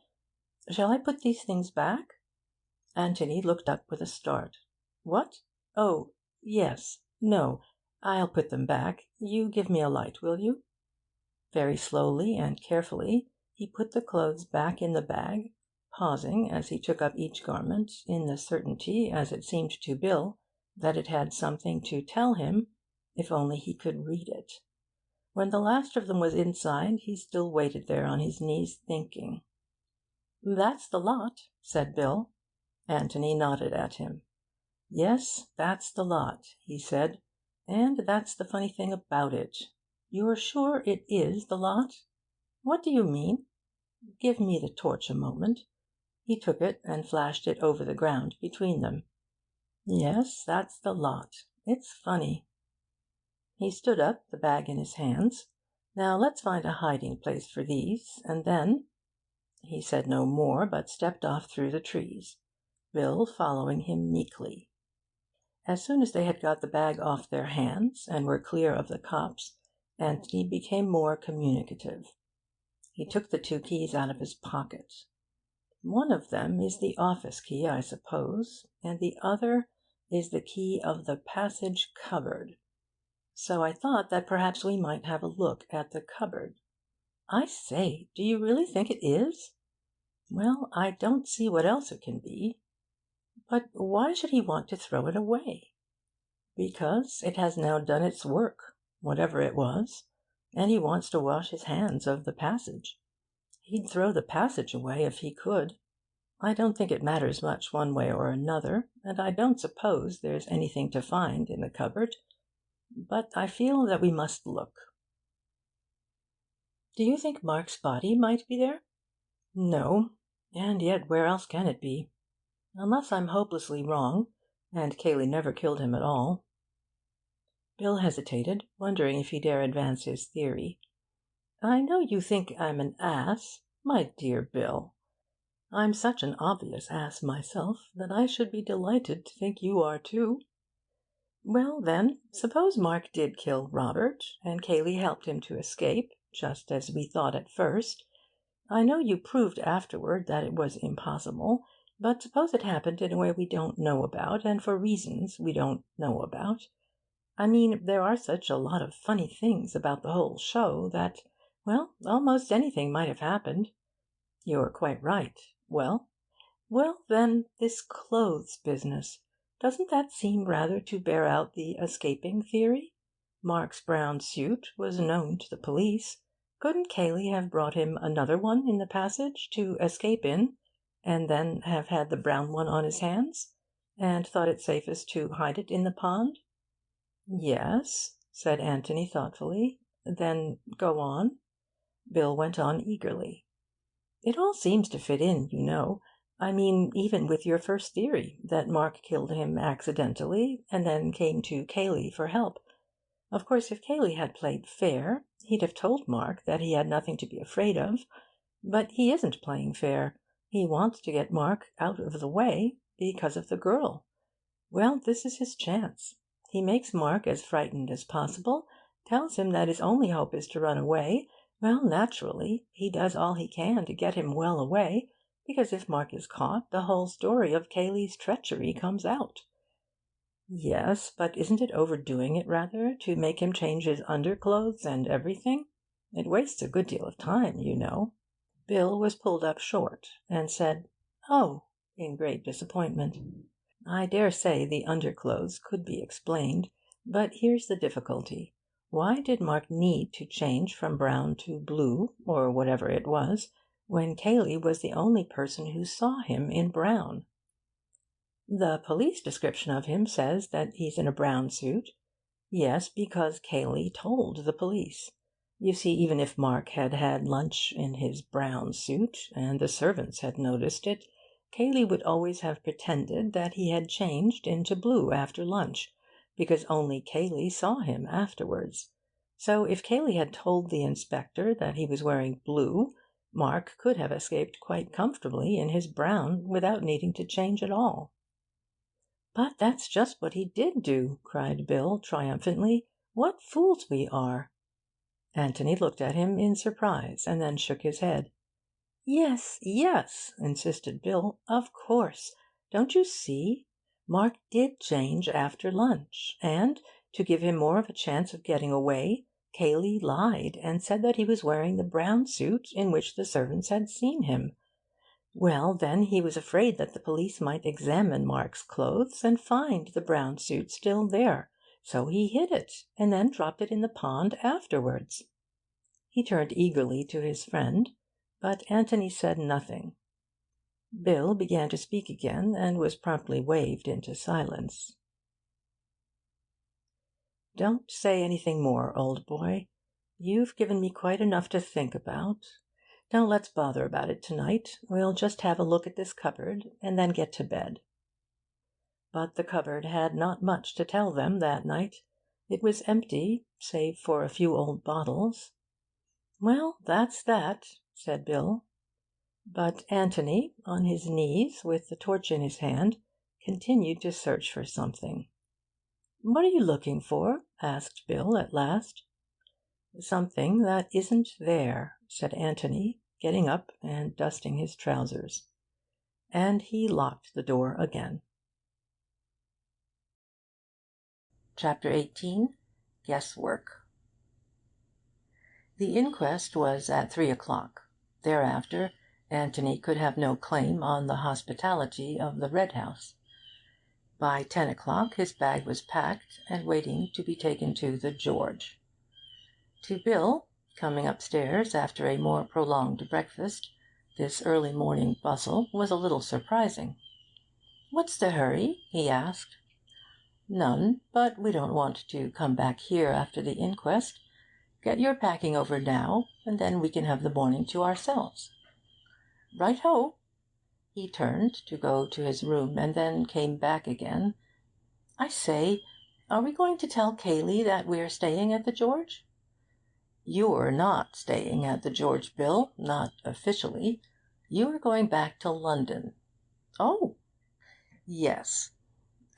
"Shall I put these things back?" Anthony looked up with a start. "What? Oh, yes. No, I'll put them back. You give me a light, will you?" Very slowly and carefully he put the clothes back in the bag, pausing as he took up each garment, in the certainty, as it seemed to Bill, that it had something to tell him, if only he could read it. When the last of them was inside, he still waited there on his knees, thinking. "That's the lot," said Bill. Anthony nodded at him. "Yes, that's the lot," he said. "And that's the funny thing about it. You're sure it is the lot?" "What do you mean?" "Give me the torch a moment." He took it and flashed it over the ground between them. "Yes, that's the lot. It's funny." He stood up, the bag in his hands. "Now let's find a hiding place for these, and then—" He said no more, but stepped off through the trees, Bill following him meekly. As soon as they had got the bag off their hands, and were clear of the copse, Anthony became more communicative. He took the two keys out of his pocket. "One of them is the office key, I suppose, and the other is the key of the passage cupboard. So I thought that perhaps we might have a look at the cupboard." "I say, do you really think it is?" "Well, I don't see what else it can be." "But why should he want to throw it away?" "Because it has now done its work, whatever it was, and he wants to wash his hands of the passage. He'd throw the passage away if he could. I don't think it matters much one way or another, and I don't suppose there's anything to find in the cupboard. But I feel that we must look." "Do you think Mark's body might be there?" "No. And yet where else can it be? Unless I'm hopelessly wrong, and Cayley never killed him at all." Bill hesitated, wondering if he dare advance his theory. "I know you think I'm an ass—" "My dear Bill!" I'm such an obvious ass myself that I should be delighted to think you are too. Well, then, suppose Mark did kill Robert, and Cayley helped him to escape, just as we thought at first. I know you proved afterward that it was impossible, but suppose it happened in a way we don't know about, and for reasons we don't know about. I mean, there are such a lot of funny things about the whole show that, well, almost anything might have happened. You're quite right. Well? Well, then, this clothes business. Doesn't that seem rather to bear out the escaping theory? Mark's brown suit was known to the police. Couldn't Cayley have brought him another one in the passage to escape in, and then have had the brown one on his hands, and thought it safest to hide it in the pond? Yes, said Anthony thoughtfully. Then go on. Bill went on eagerly. It all seems to fit in, you know. I mean, even with your first theory, that Mark killed him accidentally, and then came to Cayley for help. Of course, if Cayley had played fair, he'd have told Mark that he had nothing to be afraid of. But he isn't playing fair. He wants to get Mark out of the way because of the girl. Well, this is his chance. He makes Mark as frightened as possible, tells him that his only hope is to run away. Well, naturally, he does all he can to get him well away, because if Mark is caught, the whole story of Cayley's treachery comes out. Yes, but isn't it overdoing it, rather, to make him change his underclothes and everything? It wastes a good deal of time, you know. Bill was pulled up short, and said, "Oh," in great disappointment. I dare say the underclothes could be explained, but here's the difficulty. Why did Mark need to change from brown to blue, or whatever it was, when Cayley was the only person who saw him in brown? The police description of him says that he's in a brown suit. Yes, because Cayley told the police. You see, even if Mark had had lunch in his brown suit, and the servants had noticed it, Cayley would always have pretended that he had changed into blue after lunch, because only Cayley saw him afterwards. So if Cayley had told the inspector that he was wearing blue, Mark could have escaped quite comfortably in his brown without needing to change at all. "But that's just what he did do," cried Bill triumphantly. "What fools we are!" Anthony looked at him in surprise, and then shook his head. "Yes, yes," insisted Bill. "Of course. Don't you see? Mark did change after lunch, and, to give him more of a chance of getting away, Cayley lied and said that he was wearing the brown suit in which the servants had seen him. Well, then, he was afraid that the police might examine Mark's clothes and find the brown suit still there, so he hid it, and then dropped it in the pond afterwards." He turned eagerly to his friend, but Anthony said nothing. Bill began to speak again, and was promptly waved into silence. "Don't say anything more, old boy. You've given me quite enough to think about. Don't let's bother about it tonight. We'll just have a look at this cupboard, and then get to bed." But the cupboard had not much to tell them that night. It was empty, save for a few old bottles. "Well, that's that," said Bill. But Anthony, on his knees, with the torch in his hand, continued to search for something. "What are you looking for?" asked Bill at last. "Something that isn't there," said Anthony, getting up and dusting his trousers. And he locked the door again. Chapter 18. Guesswork. The inquest was at 3 o'clock. Thereafter, Anthony could have no claim on the hospitality of the Red House. By 10 o'clock his bag was packed and waiting to be taken to the George. To Bill, coming upstairs after a more prolonged breakfast, this early morning bustle was a little surprising. "What's the hurry?" he asked. "None, but we don't want to come back here after the inquest. Get your packing over now, and then we can have the morning to ourselves." "Right-ho!" He turned to go to his room, and then came back again. "I say, are we going to tell Cayley that we're staying at the George?" "You're not staying at the George, Bill, not officially. You are going back to London. Oh! Yes.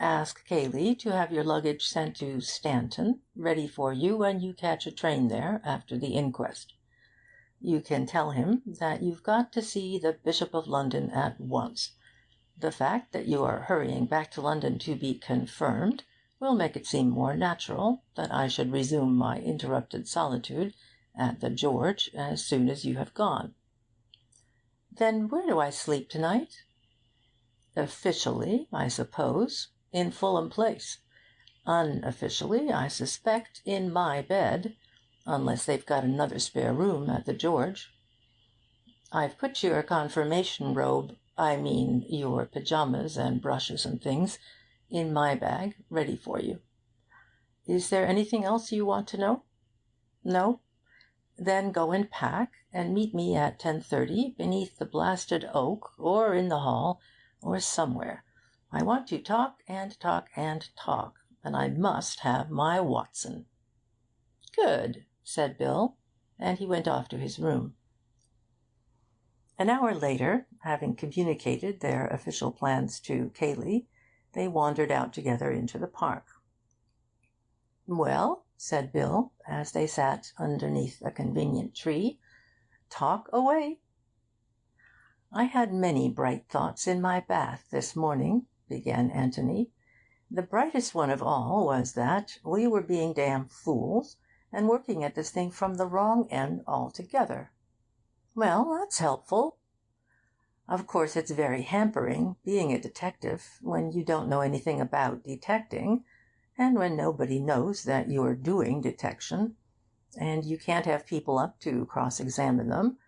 Ask Cayley to have your luggage sent to Stanton, ready for you when you catch a train there after the inquest. You can tell him that you've got to see the Bishop of London at once. The fact that you are hurrying back to London to be confirmed will make it seem more natural that I should resume my interrupted solitude at the George as soon as you have gone. Then where do I sleep tonight? Officially, I suppose, in Fulham Place. Unofficially, I suspect, in my bed, unless they've got another spare room at the George. I've put your confirmation robe, I mean your pyjamas and brushes and things, in my bag, ready for you. Is there anything else you want to know? No? Then go and pack, and meet me at 10:30 beneath the blasted oak, or in the hall, or somewhere. I want to talk and talk and talk, and I must have my Watson. Good, said Bill, and he went off to his room. An hour later, having communicated their official plans to Cayley, they wandered out together into the park. Well, said Bill, as they sat underneath a convenient tree, talk away. I had many bright thoughts in my bath this morning, began Anthony. The brightest one of all was that we were being damn fools and working at this thing from the wrong end altogether. Well, that's helpful. Of course, it's very hampering, being a detective, when you don't know anything about detecting, and when nobody knows that you're doing detection, and you can't have people up to cross-examine them,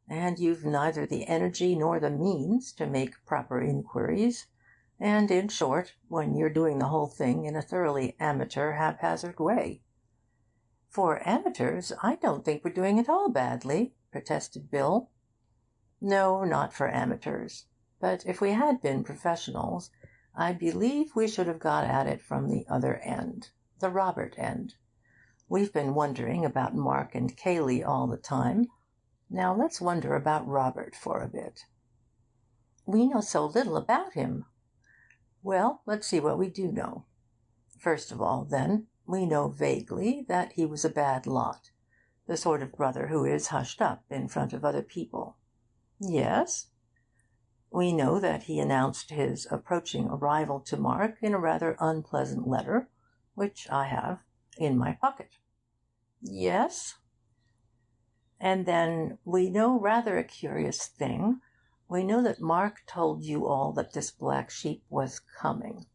and you've neither the energy nor the means to make proper inquiries, and, in short, when you're doing the whole thing in a thoroughly amateur, haphazard way. For amateurs, I don't think we're doing it all badly, protested Bill. No, not for amateurs. But if we had been professionals, I believe we should have got at it from the other end, the Robert end. We've been wondering about Mark and Cayley all the time. Now let's wonder about Robert for a bit. We know so little about him. Well, let's see what we do know. First of all, then, we know vaguely that he was a bad lot, the sort of brother who is hushed up in front of other people. Yes? We know that he announced his approaching arrival to Mark in a rather unpleasant letter, which I have in my pocket. Yes? And then we know rather a curious thing. We know that Mark told you all that this black sheep was coming.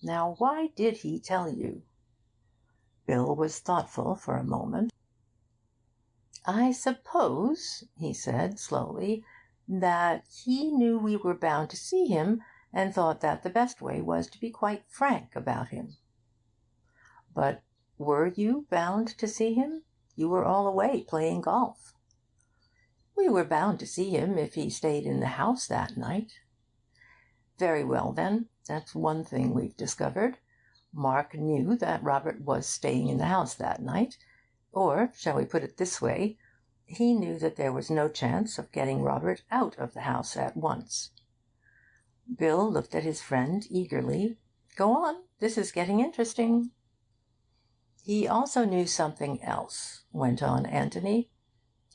Now, why did he tell you? Bill was thoughtful for a moment. I suppose, he said slowly, that he knew we were bound to see him, and thought that the best way was to be quite frank about him. But were you bound to see him? You were all away playing golf. We were bound to see him if he stayed in the house that night. Very well, then. That's one thing we've discovered. Mark knew that Robert was staying in the house that night. Or, shall we put it this way, he knew that there was no chance of getting Robert out of the house at once. Bill looked at his friend eagerly. Go on, this is getting interesting. He also knew something else, went on Anthony.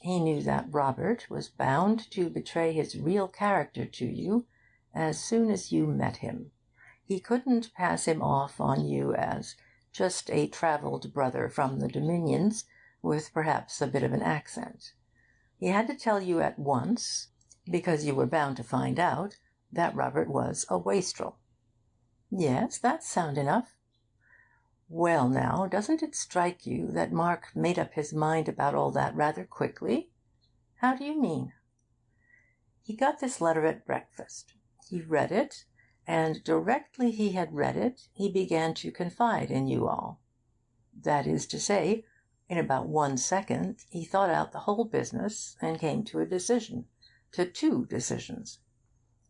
He knew that Robert was bound to betray his real character to you as soon as you met him. He couldn't pass him off on you as just a travelled brother from the Dominions, with perhaps a bit of an accent. He had to tell you at once, because you were bound to find out, that Robert was a wastrel. Yes, that's sound enough. Well, now, doesn't it strike you that Mark made up his mind about all that rather quickly? How do you mean? He got this letter at breakfast. He read it, and directly he had read it, he began to confide in you all. That is to say, in about 1 second, he thought out the whole business and came to a decision, to 2 decisions.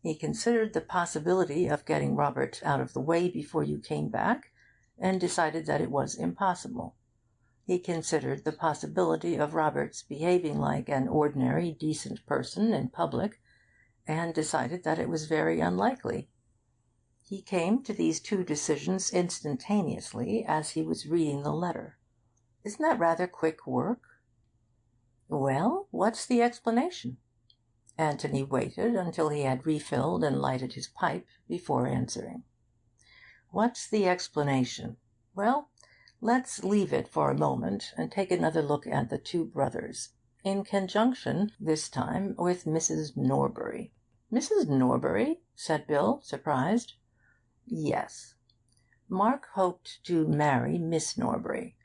He considered the possibility of getting Robert out of the way before you came back, and decided that it was impossible. He considered the possibility of Robert's behaving like an ordinary, decent person in public, and decided that it was very unlikely. He came to these two decisions instantaneously as he was reading the letter. Isn't that rather quick work? Well, what's the explanation? Anthony waited until he had refilled and lighted his pipe before answering. What's the explanation? Well, let's leave it for a moment and take another look at the two brothers, in conjunction, this time, with Mrs. Norbury. Mrs. Norbury? Said Bill, surprised. Yes. Mark hoped to marry Miss Norbury.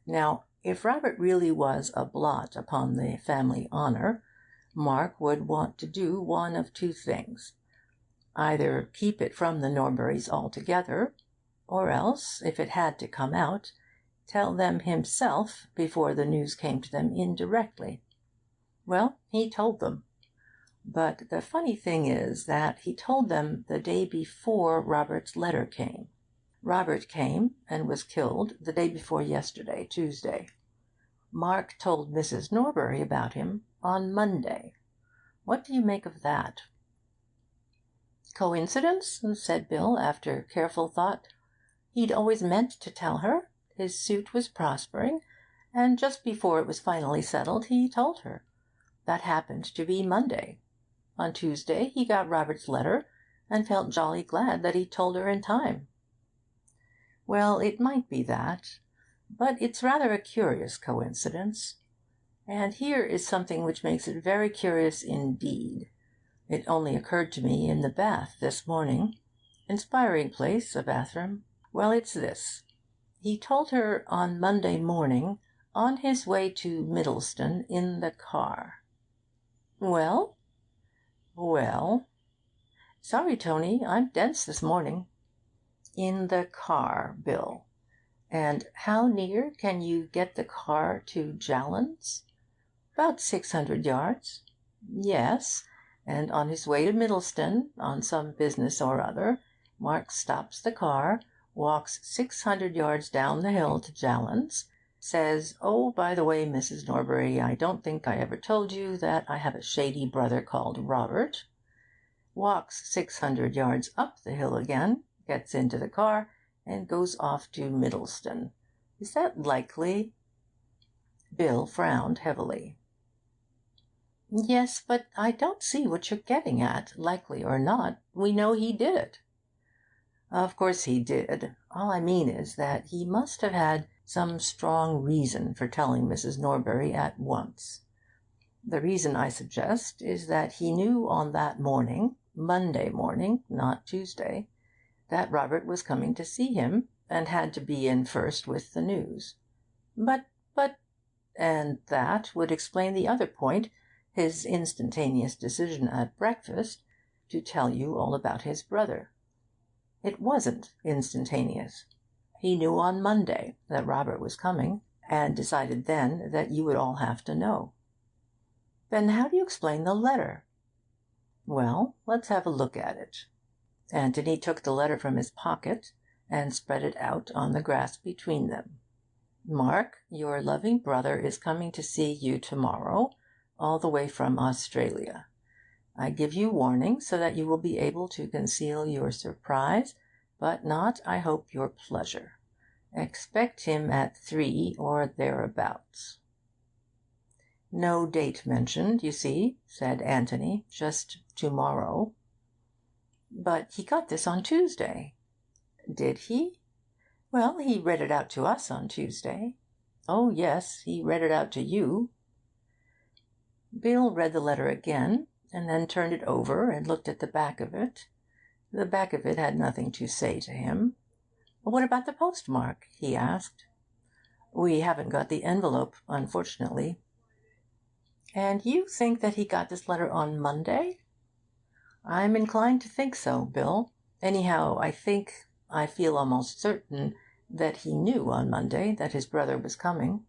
Now, if Robert really was a blot upon the family honour, Mark would want to do one of two things. Either keep it from the Norburys altogether, or else, if it had to come out, tell them himself before the news came to them indirectly. Well, he told them. But the funny thing is that he told them the day before Robert's letter came. Robert came and was killed the day before yesterday, Tuesday. Mark told Mrs. Norbury about him on Monday. What do you make of that? Coincidence? Said Bill, after careful thought. He'd always meant to tell her. His suit was prospering, and just before it was finally settled, he told her. That happened to be Monday. On Tuesday he got Robert's letter, and felt jolly glad that he'd told her in time. Well, it might be that, but it's rather a curious coincidence. And here is something which makes it very curious indeed. It only occurred to me in the bath this morning. Inspiring place, a bathroom. Well, it's this. He told her on Monday morning, on his way to Middleston in the car. Well? Well. Sorry, Tony, I'm dense this morning. In the car, Bill. And how near can you get the car to Jallands? About 600 yards. Yes, and on his way to Middleston, on some business or other, Mark stops the car, walks 600 yards down the hill to Jallands, says, "Oh, by the way, Mrs. Norbury, I don't think I ever told you that I have a shady brother called Robert," walks 600 yards up the hill again, gets into the car, and goes off to Middleston. Is that likely? Bill frowned heavily. Yes, but I don't see what you're getting at. Likely or not, we know he did it. Of course he did. All I mean is that he must have had some strong reason for telling Mrs. Norbury at once. The reason, I suggest, is that he knew on that morning, Monday morning, not Tuesday, that Robert was coming to see him, and had to be in first with the news. But, and that would explain the other point, his instantaneous decision at breakfast to tell you all about his brother. It wasn't instantaneous. He knew on Monday that Robert was coming, and decided then that you would all have to know. Then how do you explain the letter? Well, let's have a look at it. Anthony took the letter from his pocket and spread it out on the grass between them. Mark, your loving brother is coming to see you tomorrow, all the way from Australia. I give you warning so that you will be able to conceal your surprise, but not, I hope, your pleasure. Expect him at 3 or thereabouts. No date mentioned, you see, said Anthony, just tomorrow. But he got this on Tuesday. Did he? Well, he read it out to us on Tuesday. Oh, yes, he read it out to you. Bill read the letter again, and then turned it over and looked at the back of it. The back of it had nothing to say to him. What about the postmark? He asked. We haven't got the envelope, unfortunately. And you think that he got this letter on Monday? I'm inclined to think so, Bill. Anyhow, I feel almost certain that he knew on Monday that his brother was coming.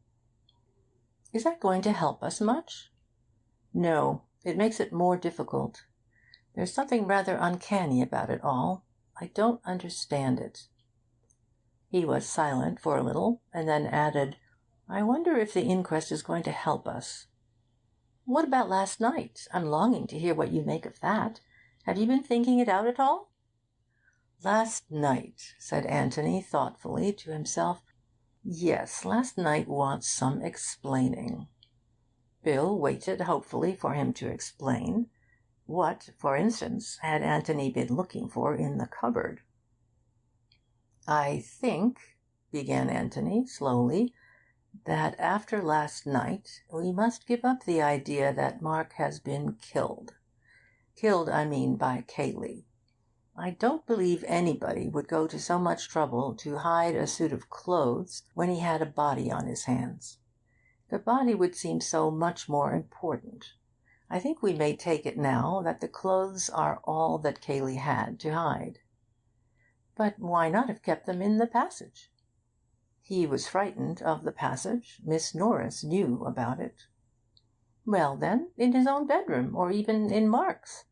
Is that going to help us much? No, it makes it more difficult. There's something rather uncanny about it all. I don't understand it. He was silent for a little, and then added, I wonder if the inquest is going to help us. What about last night? I'm longing to hear what you make of that. Have you been thinking it out at all?" "Last night," said Anthony thoughtfully to himself. "Yes, last night wants some explaining." Bill waited hopefully for him to explain. What, for instance, had Anthony been looking for in the cupboard? "I think," began Anthony slowly, "that after last night we must give up the idea that Mark has been killed. Killed, I mean, by Cayley. I don't believe anybody would go to so much trouble to hide a suit of clothes when he had a body on his hands. The body would seem so much more important. I think we may take it now that the clothes are all that Cayley had to hide." "But why not have kept them in the passage?" "He was frightened of the passage. Miss Norris knew about it." "Well, then, in his own bedroom, or even in Mark's.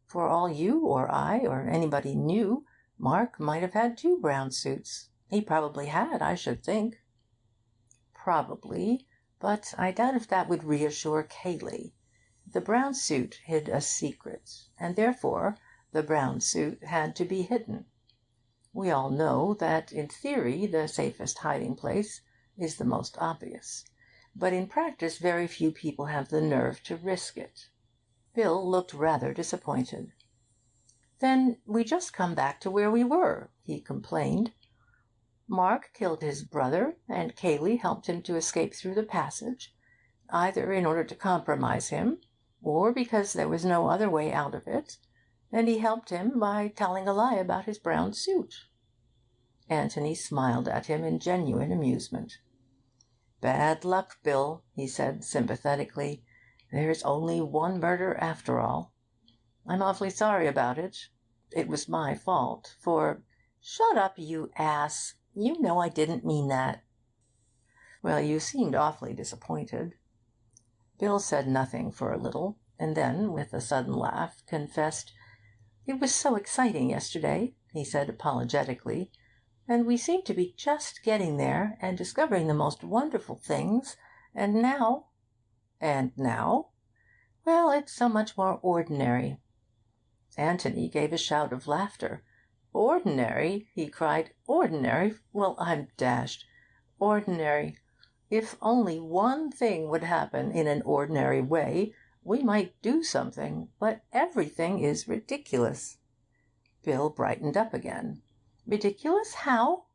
For all you or I or anybody knew, Mark might have had 2 brown suits. He probably had, I should think." "Probably. But I doubt if that would reassure Cayley. The brown suit hid a secret, and therefore the brown suit had to be hidden. We all know that in theory the safest hiding place is the most obvious. But in practice very few people have the nerve to risk it." Bill looked rather disappointed. "Then we just come back to where we were," he complained. "Mark killed his brother, and Cayley helped him to escape through the passage, either in order to compromise him, or because there was no other way out of it, and he helped him by telling a lie about his brown suit." Anthony smiled at him in genuine amusement. "Bad luck, Bill," he said sympathetically. "There's only one murder after all. I'm awfully sorry about it. It was my fault, for—" "Shut up, you ass! You know I didn't mean that." "Well, you seemed awfully disappointed." Bill said nothing for a little, and then, with a sudden laugh, confessed. "It was so exciting yesterday," he said apologetically, "and we seemed to be just getting there and discovering the most wonderful things, and now—" "And now?" "Well, it's so much more ordinary." Anthony gave a shout of laughter. "Ordinary?" he cried. "Ordinary? Well, I'm dashed! Ordinary! If only one thing would happen in an ordinary way, we might do something. But everything is ridiculous." Bill brightened up again. "Ridiculous? How?"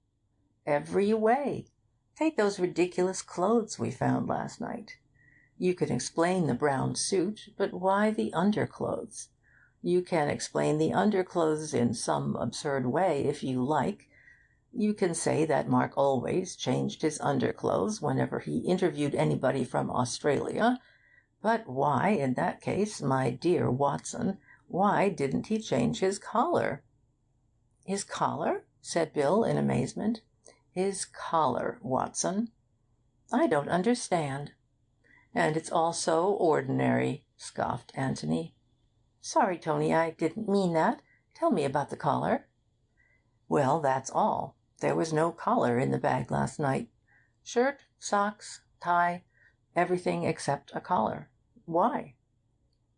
"Every way. Take those ridiculous clothes we found last night. You can explain the brown suit, but why the underclothes? You can explain the underclothes in some absurd way, if you like. You can say that Mark always changed his underclothes whenever he interviewed anybody from Australia. But why, in that case, my dear Watson, why didn't he change his collar?" "His collar?" said Bill in amazement. "His collar, Watson." "I don't understand." "And it's all so ordinary," scoffed Anthony. "Sorry, Tony, I didn't mean that. Tell me about the collar." "Well, that's all. There was no collar in the bag last night. Shirt, socks, tie, everything except a collar. Why?"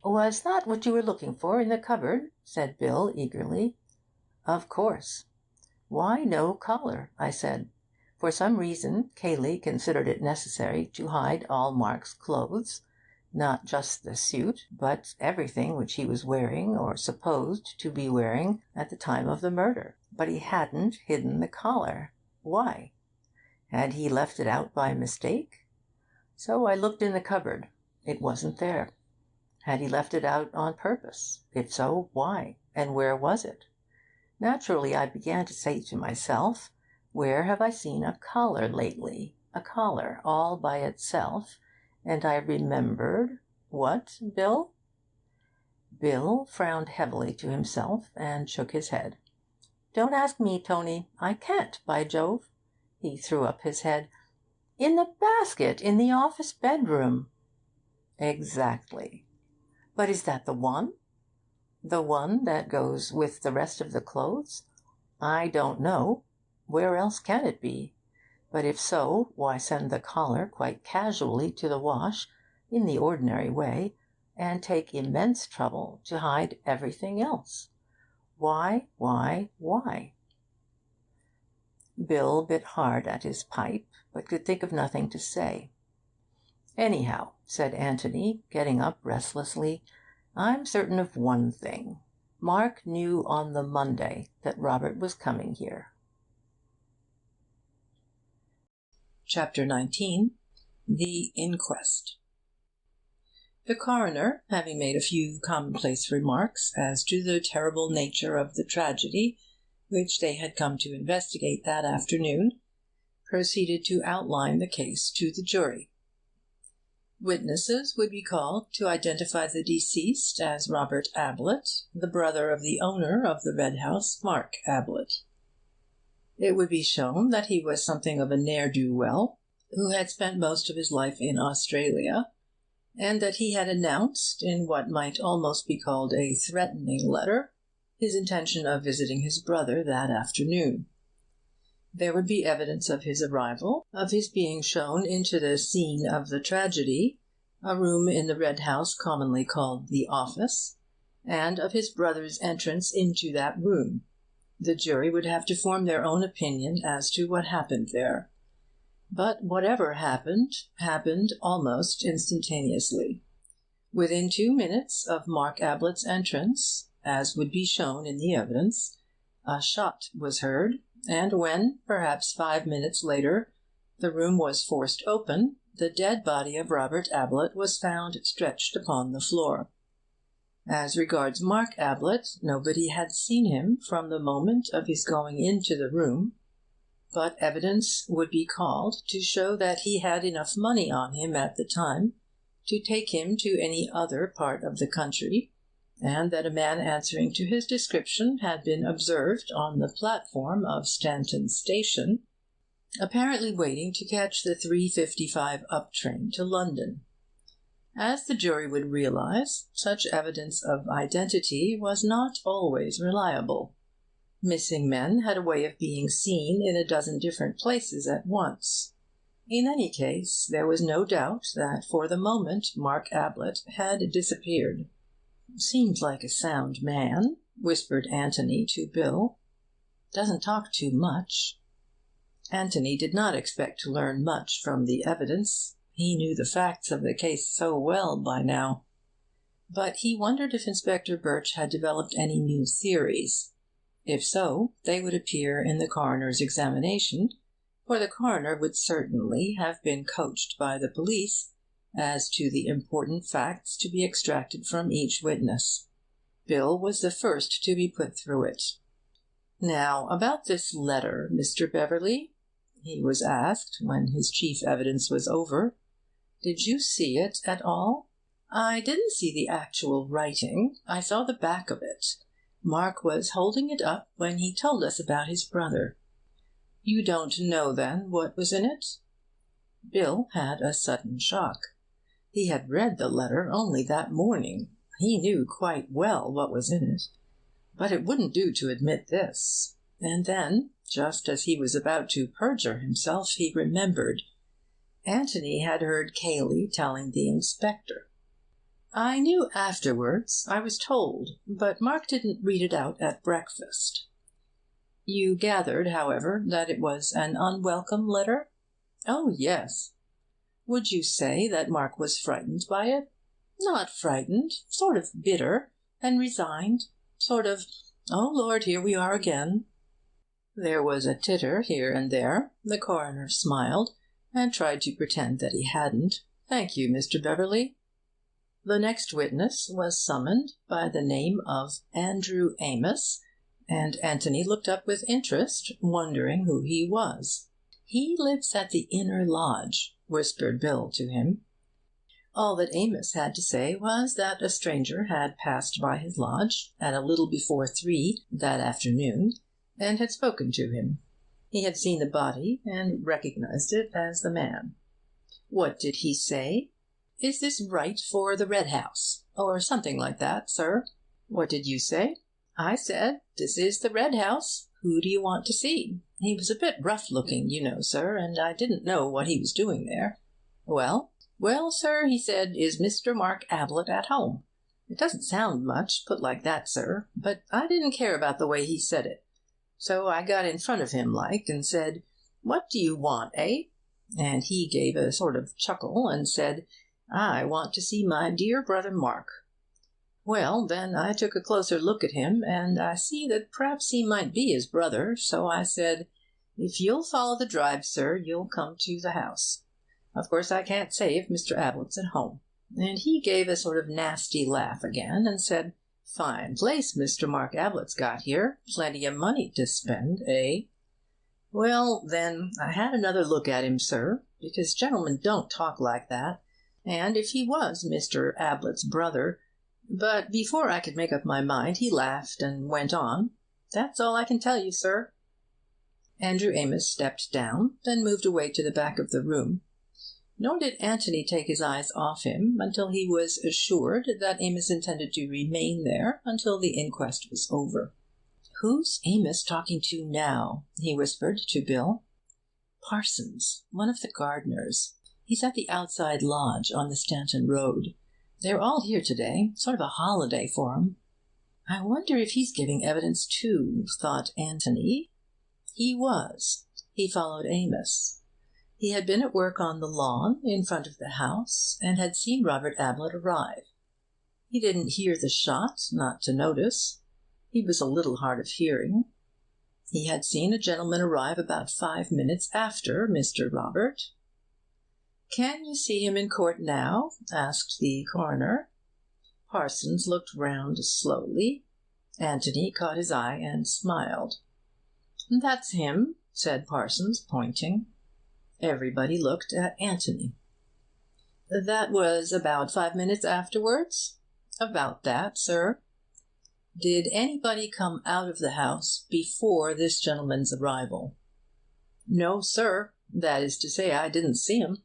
"Was that what you were looking for in the cupboard?" said Bill eagerly. "Of course. Why no collar? I said. For some reason Cayley considered it necessary to hide all Mark's clothes, not just the suit, but everything which he was wearing or supposed to be wearing at the time of the murder. But he hadn't hidden the collar. Why? Had he left it out by mistake? So I looked in the cupboard. It wasn't there. Had he left it out on purpose? If so, why? And where was it? Naturally, I began to say to myself, where have I seen a collar lately? A collar all by itself. And I remembered— What, Bill? Bill frowned heavily to himself and shook his head. "Don't ask me, Tony. I can't, by Jove." He threw up his head. "In the basket in the office bedroom." "Exactly. But is that the one? The one that goes with the rest of the clothes? I don't know. Where else can it be? But if so, why send the collar quite casually to the wash in the ordinary way, and take immense trouble to hide everything else? Why? Bill bit hard at his pipe, but could think of nothing to say. "Anyhow," said Anthony, getting up restlessly, "I'm certain of one thing. Mark knew on the Monday that Robert was coming here." Chapter 19. The Inquest. The coroner, having made a few commonplace remarks as to the terrible nature of the tragedy which they had come to investigate that afternoon, proceeded to outline the case to the jury. Witnesses would be called to identify the deceased as Robert Ablett, the brother of the owner of the Red House, Mark Ablett. It would be shown that he was something of a ne'er-do-well, who had spent most of his life in Australia, and that he had announced, in what might almost be called a threatening letter, his intention of visiting his brother that afternoon. There would be evidence of his arrival, of his being shown into the scene of the tragedy, a room in the Red House commonly called the office, and of his brother's entrance into that room. The jury would have to form their own opinion as to what happened there. But whatever happened almost instantaneously. Within 2 minutes of Mark Ablett's entrance, as would be shown in the evidence, a shot was heard, and when, perhaps 5 minutes later, the room was forced open, the dead body of Robert Ablett was found stretched upon the floor. As regards Mark Ablett, nobody had seen him from the moment of his going into the room, but evidence would be called to show that he had enough money on him at the time to take him to any other part of the country, and that a man answering to his description had been observed on the platform of Stanton Station, apparently waiting to catch the 3:55 up train to London. As the jury would realize, such evidence of identity was not always reliable. Missing men had a way of being seen in a dozen different places at once. In any case, there was no doubt that for the moment Mark Ablett had disappeared. "Seems like a sound man," whispered Anthony to Bill. "Doesn't talk too much." Anthony did not expect to learn much from the evidence. He knew the facts of the case so well by now. But he wondered if Inspector Birch had developed any new theories. If so, they would appear in the coroner's examination, for the coroner would certainly have been coached by the police as to the important facts to be extracted from each witness. Bill was the first to be put through it. "Now, about this letter, Mr. Beverley," he was asked when his chief evidence was over. "Did you see it at all?" "I didn't see the actual writing. I saw the back of it. Mark was holding it up when he told us about his brother." "You don't know, then, what was in it?" Bill had a sudden shock. He had read the letter only that morning. He knew quite well what was in it. But it wouldn't do to admit this. And then, just as he was about to perjure himself, he remembered. Anthony had heard Cayley telling the inspector. "I knew afterwards. I was told. But Mark didn't read it out at breakfast." "You gathered, however, that it was an unwelcome letter?" "Oh, yes." "Would you say that Mark was frightened by it?" "Not frightened. Sort of bitter. And resigned. Sort of, 'Oh, Lord, here we are again.'" There was a titter here and there. The coroner smiled, and tried to pretend that he hadn't. "Thank you, Mr. Beverley." The next witness was summoned by the name of Andrew Amos, and Anthony looked up with interest, wondering who he was. "He lives at the inner lodge," whispered Bill to him. All that Amos had to say was that a stranger had passed by his lodge at a little before 3 that afternoon, and had spoken to him. He had seen the body and recognized it as the man. "What did he say?" "Is this right for the Red House?" or something like that, sir. "What did you say?" "I said, 'This is the Red House. Who do you want to see?' He was a bit rough-looking, you know, sir, and I didn't know what he was doing there." "Well?" "Well, sir," he said, "is Mr. Mark Ablett at home?" It doesn't sound much, put like that, sir, but I didn't care about the way he said it. So I got in front of him like, and said, "What do you want, eh?" And he gave a sort of chuckle and said, "I want to see my dear brother Mark." Well, then I took a closer look at him, and I see that p'raps he might be his brother, so I said, "If you'll follow the drive, sir, you'll come to the house. Of course I can't say if Mr. Ablett's at home." And he gave a sort of nasty laugh again, and said, "Fine place Mr. Mark Ablett's got here. Plenty of money to spend, eh?" Well, then, I had another look at him, sir, because gentlemen don't talk like that, and if he was Mr. Ablett's brother, but before I could make up my mind, he laughed and went on. That's all I can tell you, sir. Andrew Amos stepped down, then moved away to the back of the room. Nor did Antony take his eyes off him until he was assured that Amos intended to remain there until the inquest was over. "Who's Amos talking to now?" he whispered to Bill. "Parsons, one of the gardeners. He's at the outside lodge on the Stanton Road. They're all here today, sort of a holiday for 'em." "I wonder if he's giving evidence too," thought Antony. He was. He followed Amos. He had been at work on the lawn in front of the house, and had seen Robert Ablett arrive. He didn't hear the shot, not to notice. He was a little hard of hearing. He had seen a gentleman arrive about 5 minutes after Mr. Robert. "Can you see him in court now?" asked the coroner. Parsons looked round slowly. Antony caught his eye and smiled. "That's him," said Parsons, pointing. Everybody looked at Antony. "That was about 5 minutes afterwards?" "About that, sir." "Did anybody come out of the house before this gentleman's arrival?" "No, sir. That is to say, I didn't see him."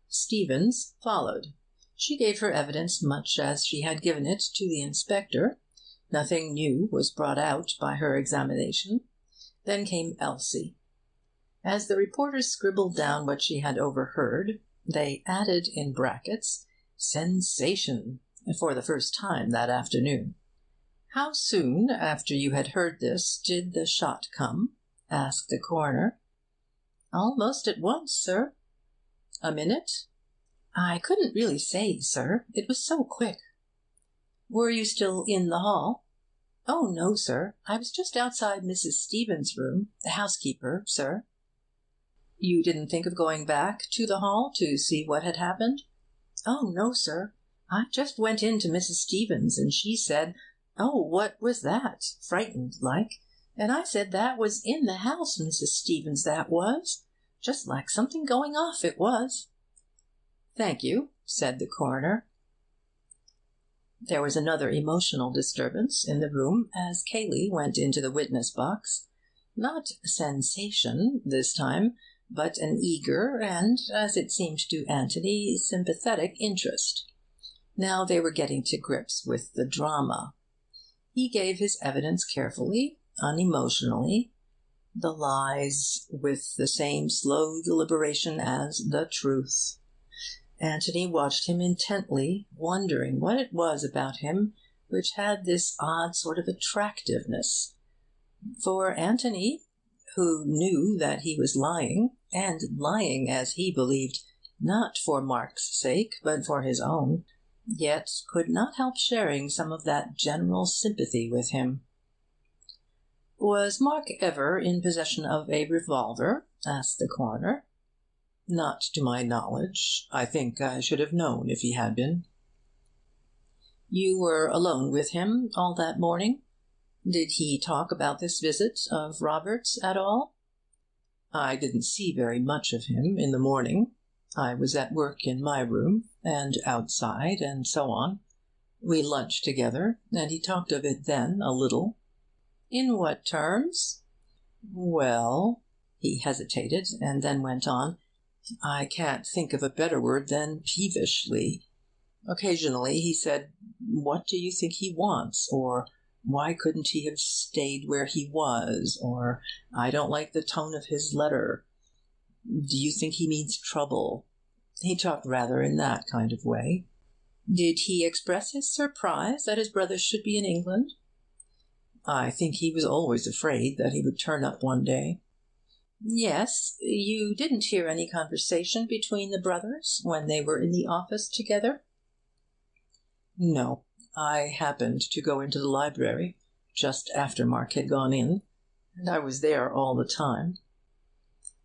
Stevens followed. She gave her evidence much as she had given it to the inspector. Nothing new was brought out by her examination. Then came Elsie. As the reporters scribbled down what she had overheard, they added in brackets, "Sensation," for the first time that afternoon. "How soon after you had heard this did the shot come?" asked the coroner. "Almost at once, sir." "A minute?" "I couldn't really say, sir. It was so quick." "Were you still in the hall?" "Oh, no, sir. I was just outside Mrs. Stevens' room, the housekeeper, sir." "You didn't think of going back to the hall to see what had happened?" "Oh, no, sir. I just went in to Mrs. Stevens, and she said, 'Oh, what was that?' frightened like. And I said that was in the house, Mrs. Stevens, that was. Just like something going off, it was." "Thank you," said the coroner. There was another emotional disturbance in the room as Cayley went into the witness box. Not sensation this time, but an eager and, as it seemed to Antony, sympathetic interest. Now they were getting to grips with the drama. He gave his evidence carefully, unemotionally. The lies with the same slow deliberation as the truth. Antony watched him intently, wondering what it was about him which had this odd sort of attractiveness. For Antony, who knew that he was lying, and lying, as he believed, not for Mark's sake, but for his own, yet could not help sharing some of that general sympathy with him. "Was Mark ever in possession of a revolver?" asked the coroner. "Not to my knowledge. I think I should have known if he had been." "You were alone with him all that morning? Did he talk about this visit of Robert's at all?" "I didn't see very much of him in the morning. I was at work in my room, and outside, and so on. We lunched together, and he talked of it then a little." "In what terms?" "Well," he hesitated, and then went on, "I can't think of a better word than peevishly. Occasionally he said, 'What do you think he wants?' or 'Why couldn't he have stayed where he was?' or 'I don't like the tone of his letter. Do you think he means trouble?' He talked rather in that kind of way. Did he express his surprise that his brother should be in England? I think he was always afraid that he would turn up one day. Yes. You didn't hear any conversation between the brothers when they were in the office together? No. I happened to go into the library just after Mark had gone in, and I was there all the time.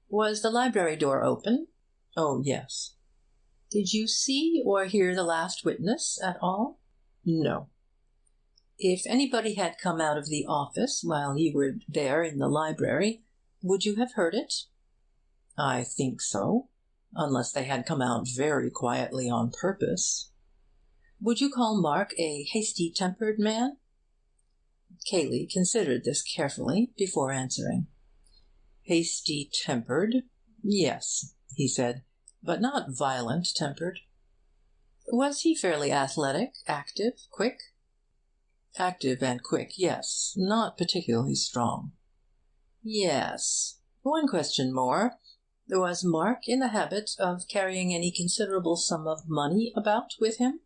Was the library door open? Oh, yes. Did you see or hear the last witness at all? No. If anybody had come out of the office while you were there in the library, would you have heard it? I think so, unless they had come out very quietly on purpose. Would you call Mark a hasty-tempered man? Cayley considered this carefully before answering. Hasty-tempered? Yes, he said, but not violent-tempered. Was he fairly athletic, active, quick? Active and quick, yes. Not particularly strong. Yes. One question more. Was Mark in the habit of carrying any considerable sum of money about with him?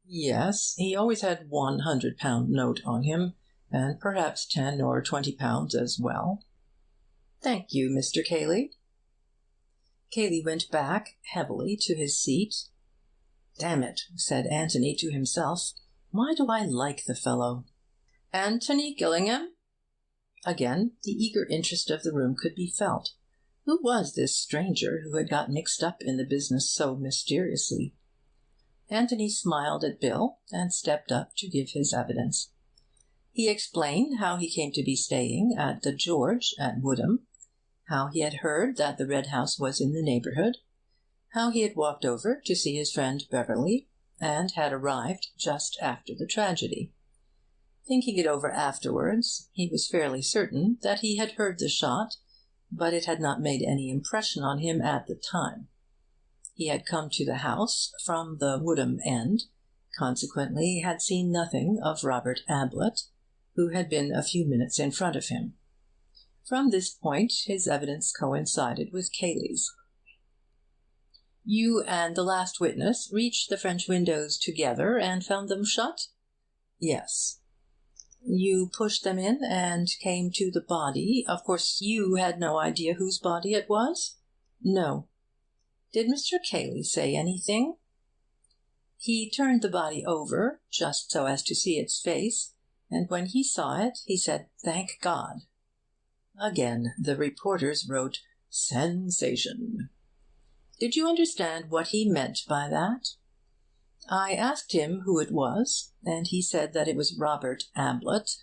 Yes, he always had £100 note on him, and perhaps £10 or £20 as well. Thank you, Mr. Cayley. Cayley went back heavily to his seat. Damn it, said Anthony to himself. Why do I like the fellow? Anthony Gillingham? Again, the eager interest of the room could be felt. Who was this stranger who had got mixed up in the business so mysteriously? Anthony smiled at Bill and stepped up to give his evidence. He explained how he came to be staying at the George at Woodham, how he had heard that the Red House was in the neighbourhood, how he had walked over to see his friend Beverley, and had arrived just after the tragedy. Thinking it over afterwards, he was fairly certain that he had heard the shot, but it had not made any impression on him at the time. He had come to the house from the Woodham end, consequently had seen nothing of Robert Ablett, who had been a few minutes in front of him. From this point his evidence coincided with Cayley's. You and the last witness reached the French windows together and found them shut? Yes. You pushed them in and came to the body. Of course, you had no idea whose body it was? No. Did Mr. Cayley say anything? He turned the body over, just so as to see its face, and when he saw it, he said, "Thank God." Again, the reporters wrote, "Sensation." Did you understand what he meant by that? I asked him who it was, and he said that it was Robert Ablett.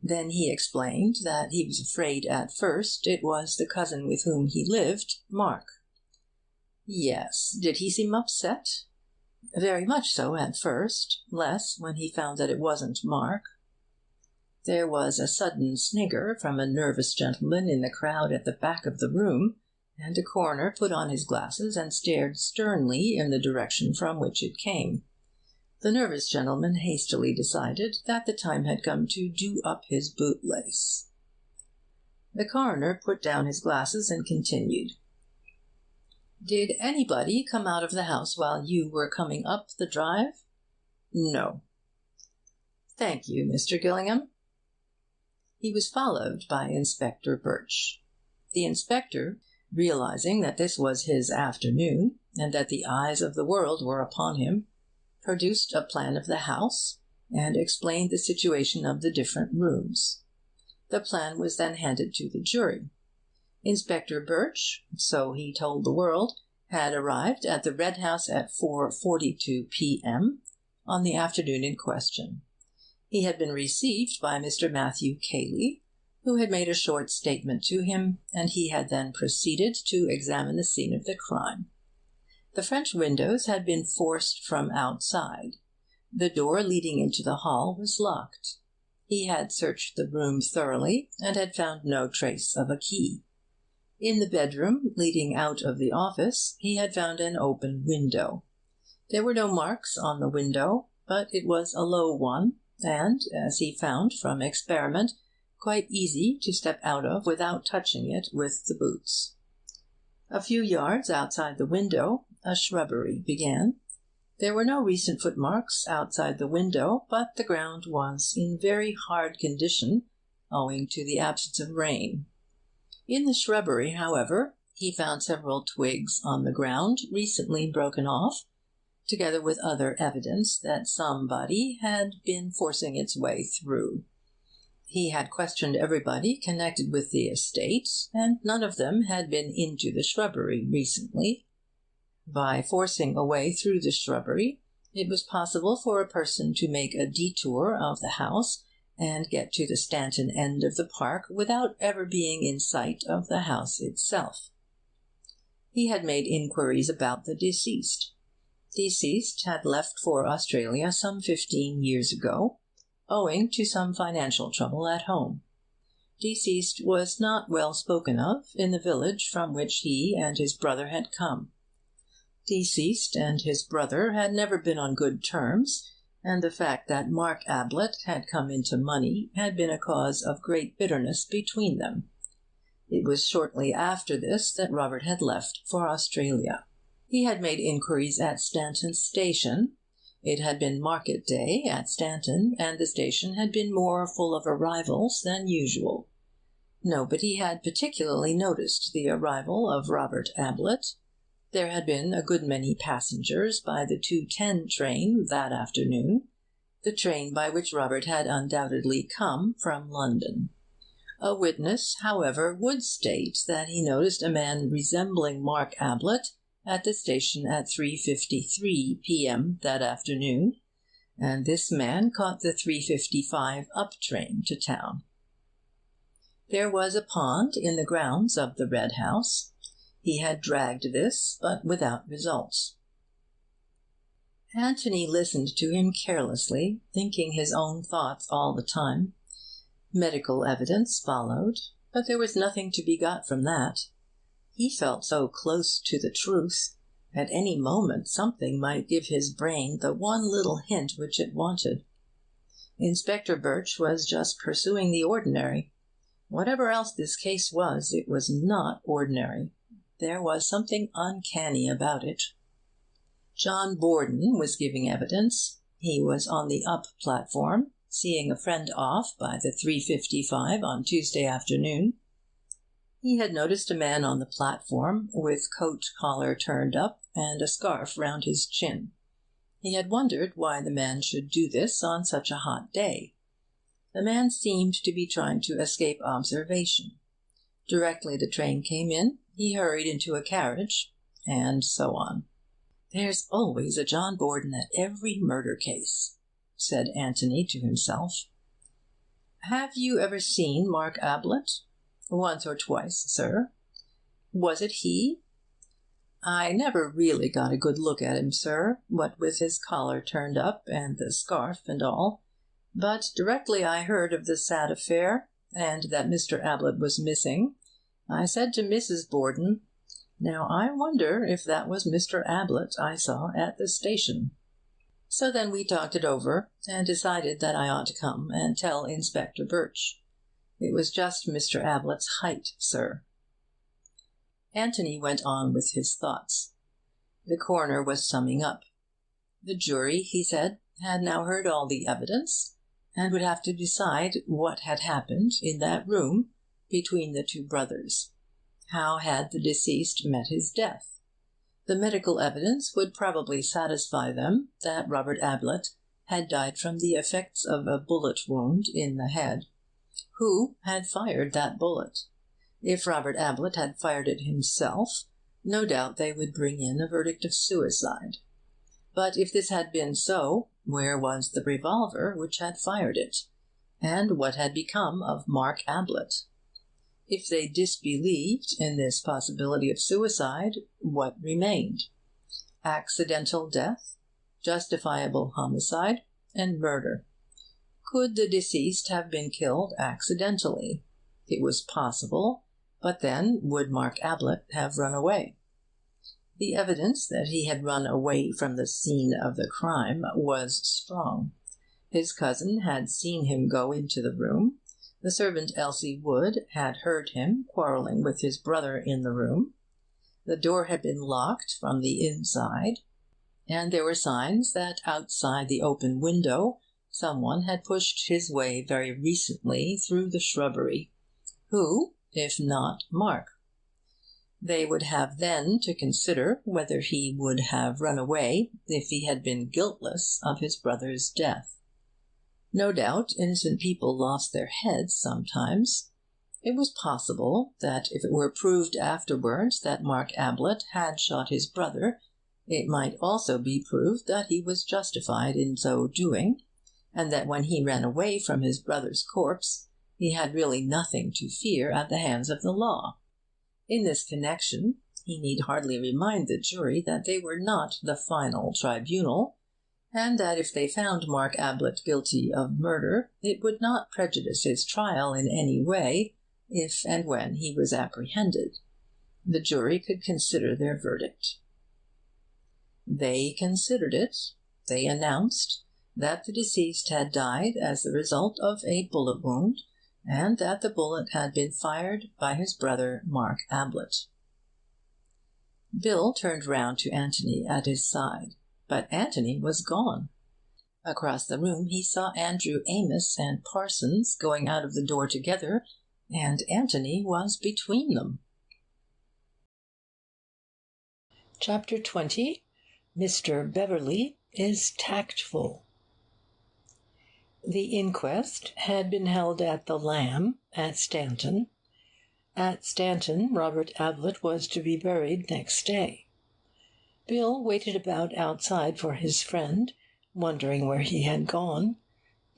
Then he explained that he was afraid at first it was the cousin with whom he lived, Mark. Yes. Did he seem upset? Very much so at first, less when he found that it wasn't Mark. There was a sudden snigger from a nervous gentleman in the crowd at the back of the room, and a coroner put on his glasses and stared sternly in the direction from which it came. The nervous gentleman hastily decided that the time had come to do up his bootlace. The coroner put down his glasses and continued. Did anybody come out of the house while you were coming up the drive? No. Thank you, Mr. Gillingham. He was followed by Inspector Birch. The inspector, realizing that this was his afternoon, and that the eyes of the world were upon him, produced a plan of the house, and explained the situation of the different rooms. The plan was then handed to the jury. Inspector Birch, so he told the world, had arrived at the Red House at 4:42 p.m. on the afternoon in question. He had been received by Mr. Matthew Cayley, who had made a short statement to him, and he had then proceeded to examine the scene of the crime. The French windows had been forced from outside. The door leading into the hall was locked. He had searched the room thoroughly, and had found no trace of a key. In the bedroom leading out of the office he had found an open window. There were no marks on the window, but it was a low one, and, as he found from experiment, quite easy to step out of without touching it with the boots. A few yards outside the window a shrubbery began. There were no recent footmarks outside the window, but the ground was in very hard condition, owing to the absence of rain. In the shrubbery, however, he found several twigs on the ground, recently broken off, together with other evidence that somebody had been forcing its way through. He had questioned everybody connected with the estate, and none of them had been into the shrubbery recently. By forcing a way through the shrubbery, it was possible for a person to make a detour of the house and get to the Stanton end of the park without ever being in sight of the house itself. He had made inquiries about the deceased. Deceased had left for Australia some 15 years ago, owing to some financial trouble at home. Deceased was not well spoken of in the village from which he and his brother had come. Deceased and his brother had never been on good terms, and the fact that Mark Ablett had come into money had been a cause of great bitterness between them. It was shortly after this that Robert had left for Australia. He had made inquiries at Stanton station. It had been market day at Stanton, and the station had been more full of arrivals than usual. Nobody had particularly noticed the arrival of Robert Ablett. There had been a good many passengers by the 2:10 train that afternoon, the train by which Robert had undoubtedly come from London. A witness, however, would state that he noticed a man resembling Mark Ablett at the station at 3:53 p.m. that afternoon, and this man caught the 3:55 up train to town. There was a pond in the grounds of the Red House. He had dragged this, but without results. Anthony listened to him carelessly, thinking his own thoughts all the time. Medical evidence followed, but there was nothing to be got from that. He felt so close to the truth. At any moment something might give his brain the one little hint which it wanted. Inspector Birch was just pursuing the ordinary. Whatever else this case was, it was not ordinary. There was something uncanny about it. John Borden was giving evidence. He was on the up platform, seeing a friend off by the 3:55 on Tuesday afternoon. He had noticed a man on the platform, with coat collar turned up and a scarf round his chin. He had wondered why the man should do this on such a hot day. The man seemed to be trying to escape observation. Directly the train came in, he hurried into a carriage, and so on. "There's always a John Borden at every murder case," said Anthony to himself. "Have you ever seen Mark Ablett?" "Once or twice, sir." "Was it he?" "I never really got a good look at him, sir, what with his collar turned up and the scarf and all. But directly I heard of the sad affair, and that Mr. Ablett was missing, I said to Mrs. Borden, 'Now I wonder if that was Mr. Ablett I saw at the station.' So then we talked it over, and decided that I ought to come and tell Inspector Birch. It was just Mr. Ablett's height, sir." Anthony went on with his thoughts. The coroner was summing up. The jury, he said, had now heard all the evidence, and would have to decide what had happened in that room between the two brothers. How had the deceased met his death? The medical evidence would probably satisfy them that Robert Ablett had died from the effects of a bullet wound in the head. Who had fired that bullet? If Robert Ablett had fired it himself, no doubt they would bring in a verdict of suicide. But if this had been so, where was the revolver which had fired it? And what had become of Mark Ablett? If they disbelieved in this possibility of suicide, what remained? Accidental death, justifiable homicide, and murder. Could the deceased have been killed accidentally? It was possible, but then would Mark Ablett have run away? The evidence that he had run away from the scene of the crime was strong. His cousin had seen him go into the room. The servant Elsie Wood had heard him quarrelling with his brother in the room. The door had been locked from the inside, and there were signs that outside the open window someone had pushed his way very recently through the shrubbery. Who, if not Mark? They would have then to consider whether he would have run away if he had been guiltless of his brother's death. No doubt innocent people lost their heads sometimes. It was possible that if it were proved afterwards that Mark Ablett had shot his brother, it might also be proved that he was justified in so doing, and that when he ran away from his brother's corpse, he had really nothing to fear at the hands of the law. In this connection, he need hardly remind the jury that they were not the final tribunal, and that if they found Mark Ablett guilty of murder, it would not prejudice his trial in any way if and when he was apprehended. The jury could consider their verdict. They considered it. They announced that the deceased had died as the result of a bullet wound, and that the bullet had been fired by his brother Mark Ablett. Bill turned round to Anthony at his side, but Anthony was gone. Across the room he saw Andrew Amos and Parsons going out of the door together, and Anthony was between them. Chapter 20. Mr. Beverley is Tactful. The inquest had been held at the Lamb at Stanton. At Stanton, Robert Ablett was to be buried next day. Bill waited about outside for his friend, wondering where he had gone.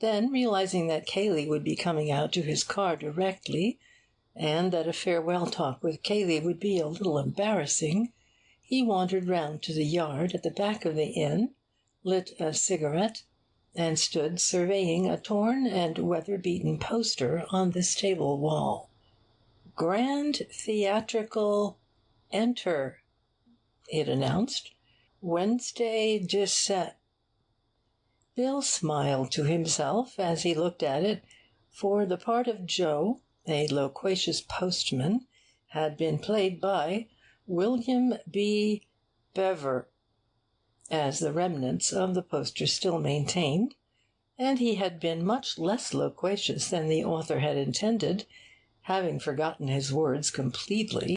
Then, realizing that Cayley would be coming out to his car directly, and that a farewell talk with Cayley would be a little embarrassing, he wandered round to the yard at the back of the inn, lit a cigarette, and stood surveying a torn and weather-beaten poster on the stable wall. "Grand Theatrical Enter," it announced. "Wednesday Dissent." Bill smiled to himself as he looked at it, for the part of Joe, a loquacious postman, had been played by William B. Bever, as the remnants of the poster still maintained, and he had been much less loquacious than the author had intended, having forgotten his words completely.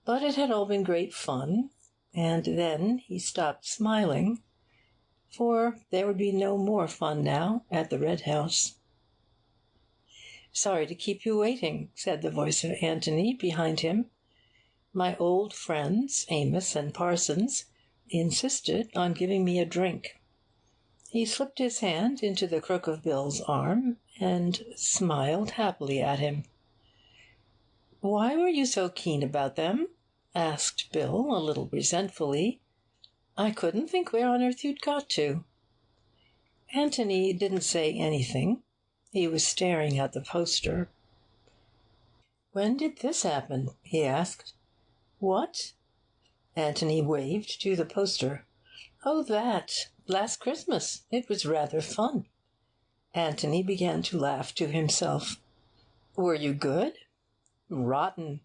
But it had all been great fun, and then he stopped smiling, for there would be no more fun now at the Red House. "Sorry to keep you waiting," said the voice of Anthony behind him. "My old friends, Amos and Parsons, insisted on giving me a drink." He slipped his hand into the crook of Bill's arm and smiled happily at him. "Why were you so keen about them?" asked Bill, a little resentfully. "I couldn't think where on earth you'd got to." Anthony didn't say anything. He was staring at the poster. "When did this happen?" he asked. "What?" Anthony waved to the poster. "Oh, that. Last Christmas. It was rather fun." Anthony began to laugh to himself. "Were you good?" "Rotten.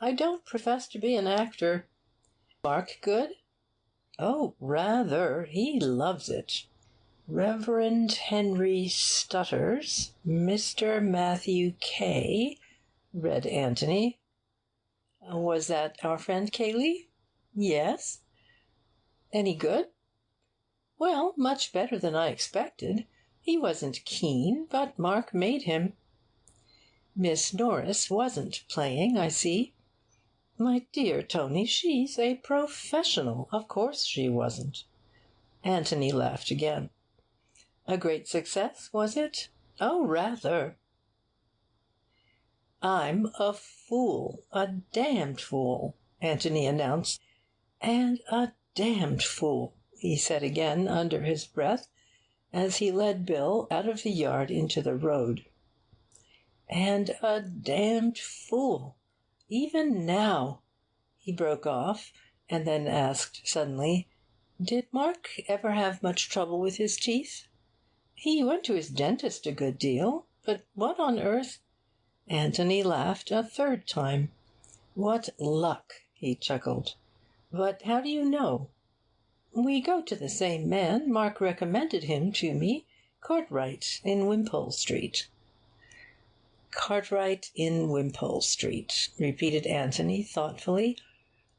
I don't profess to be an actor." "Mark good?" "Oh, rather. He loves it." "Reverend Henry Stutters, Mr. Matthew K.," read Anthony. "Was that our friend Cayley?" "Yes." "Any good?" "Well, much better than I expected. He wasn't keen, but Mark made him." "Miss Norris wasn't playing, I see." "My dear Tony, she's a professional. Of course she wasn't." Anthony laughed again. "A great success, was it?" "Oh, rather." "I'm a fool, a damned fool," Anthony announced. "And a damned fool," he said again under his breath, as he led Bill out of the yard into the road. "And a damned fool. Even now," he broke off, and then asked suddenly, "Did Mark ever have much trouble with his teeth?" "He went to his dentist a good deal. But what on earth—" Anthony laughed a third time. "What luck!" he chuckled. "But how do you know?" "We go to the same man. Mark recommended him to me. Cartwright in Wimpole Street." "Cartwright in Wimpole Street," repeated Anthony thoughtfully.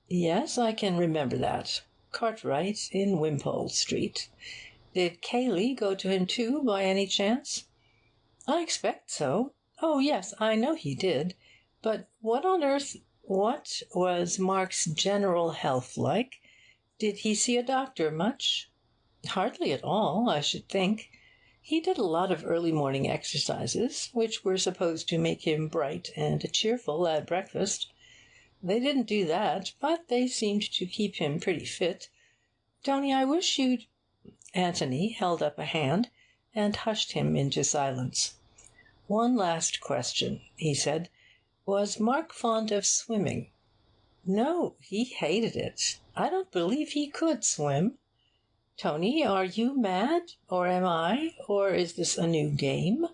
"Yes, I can remember that. Cartwright in Wimpole Street. Did Cayley go to him too, by any chance?" "I expect so. Oh, yes, I know he did. But what was Mark's general health like? Did he see a doctor much?" "Hardly at all, I should think. He did a lot of early morning exercises, which were supposed to make him bright and cheerful at breakfast. They didn't do that, but they seemed to keep him pretty fit. Tony, I wish you'd—" Anthony held up a hand and hushed him into silence. "One last question," he said. "Was Mark fond of swimming?" "No, he hated it. I don't believe he could swim. Tony, are you mad, or am I, or is this a new game?"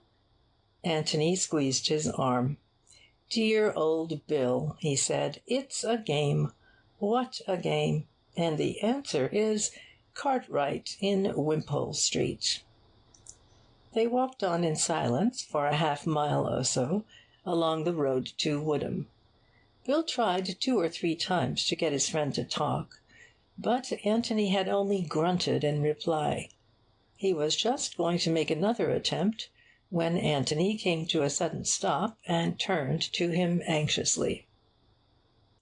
Anthony squeezed his arm. "Dear old Bill," he said, "it's a game. What a game! And the answer is Cartwright in Wimpole Street." They walked on in silence for a half-mile or so along the road to Woodham. Bill tried 2 or 3 times to get his friend to talk, but Anthony had only grunted in reply. He was just going to make another attempt when Anthony came to a sudden stop and turned to him anxiously.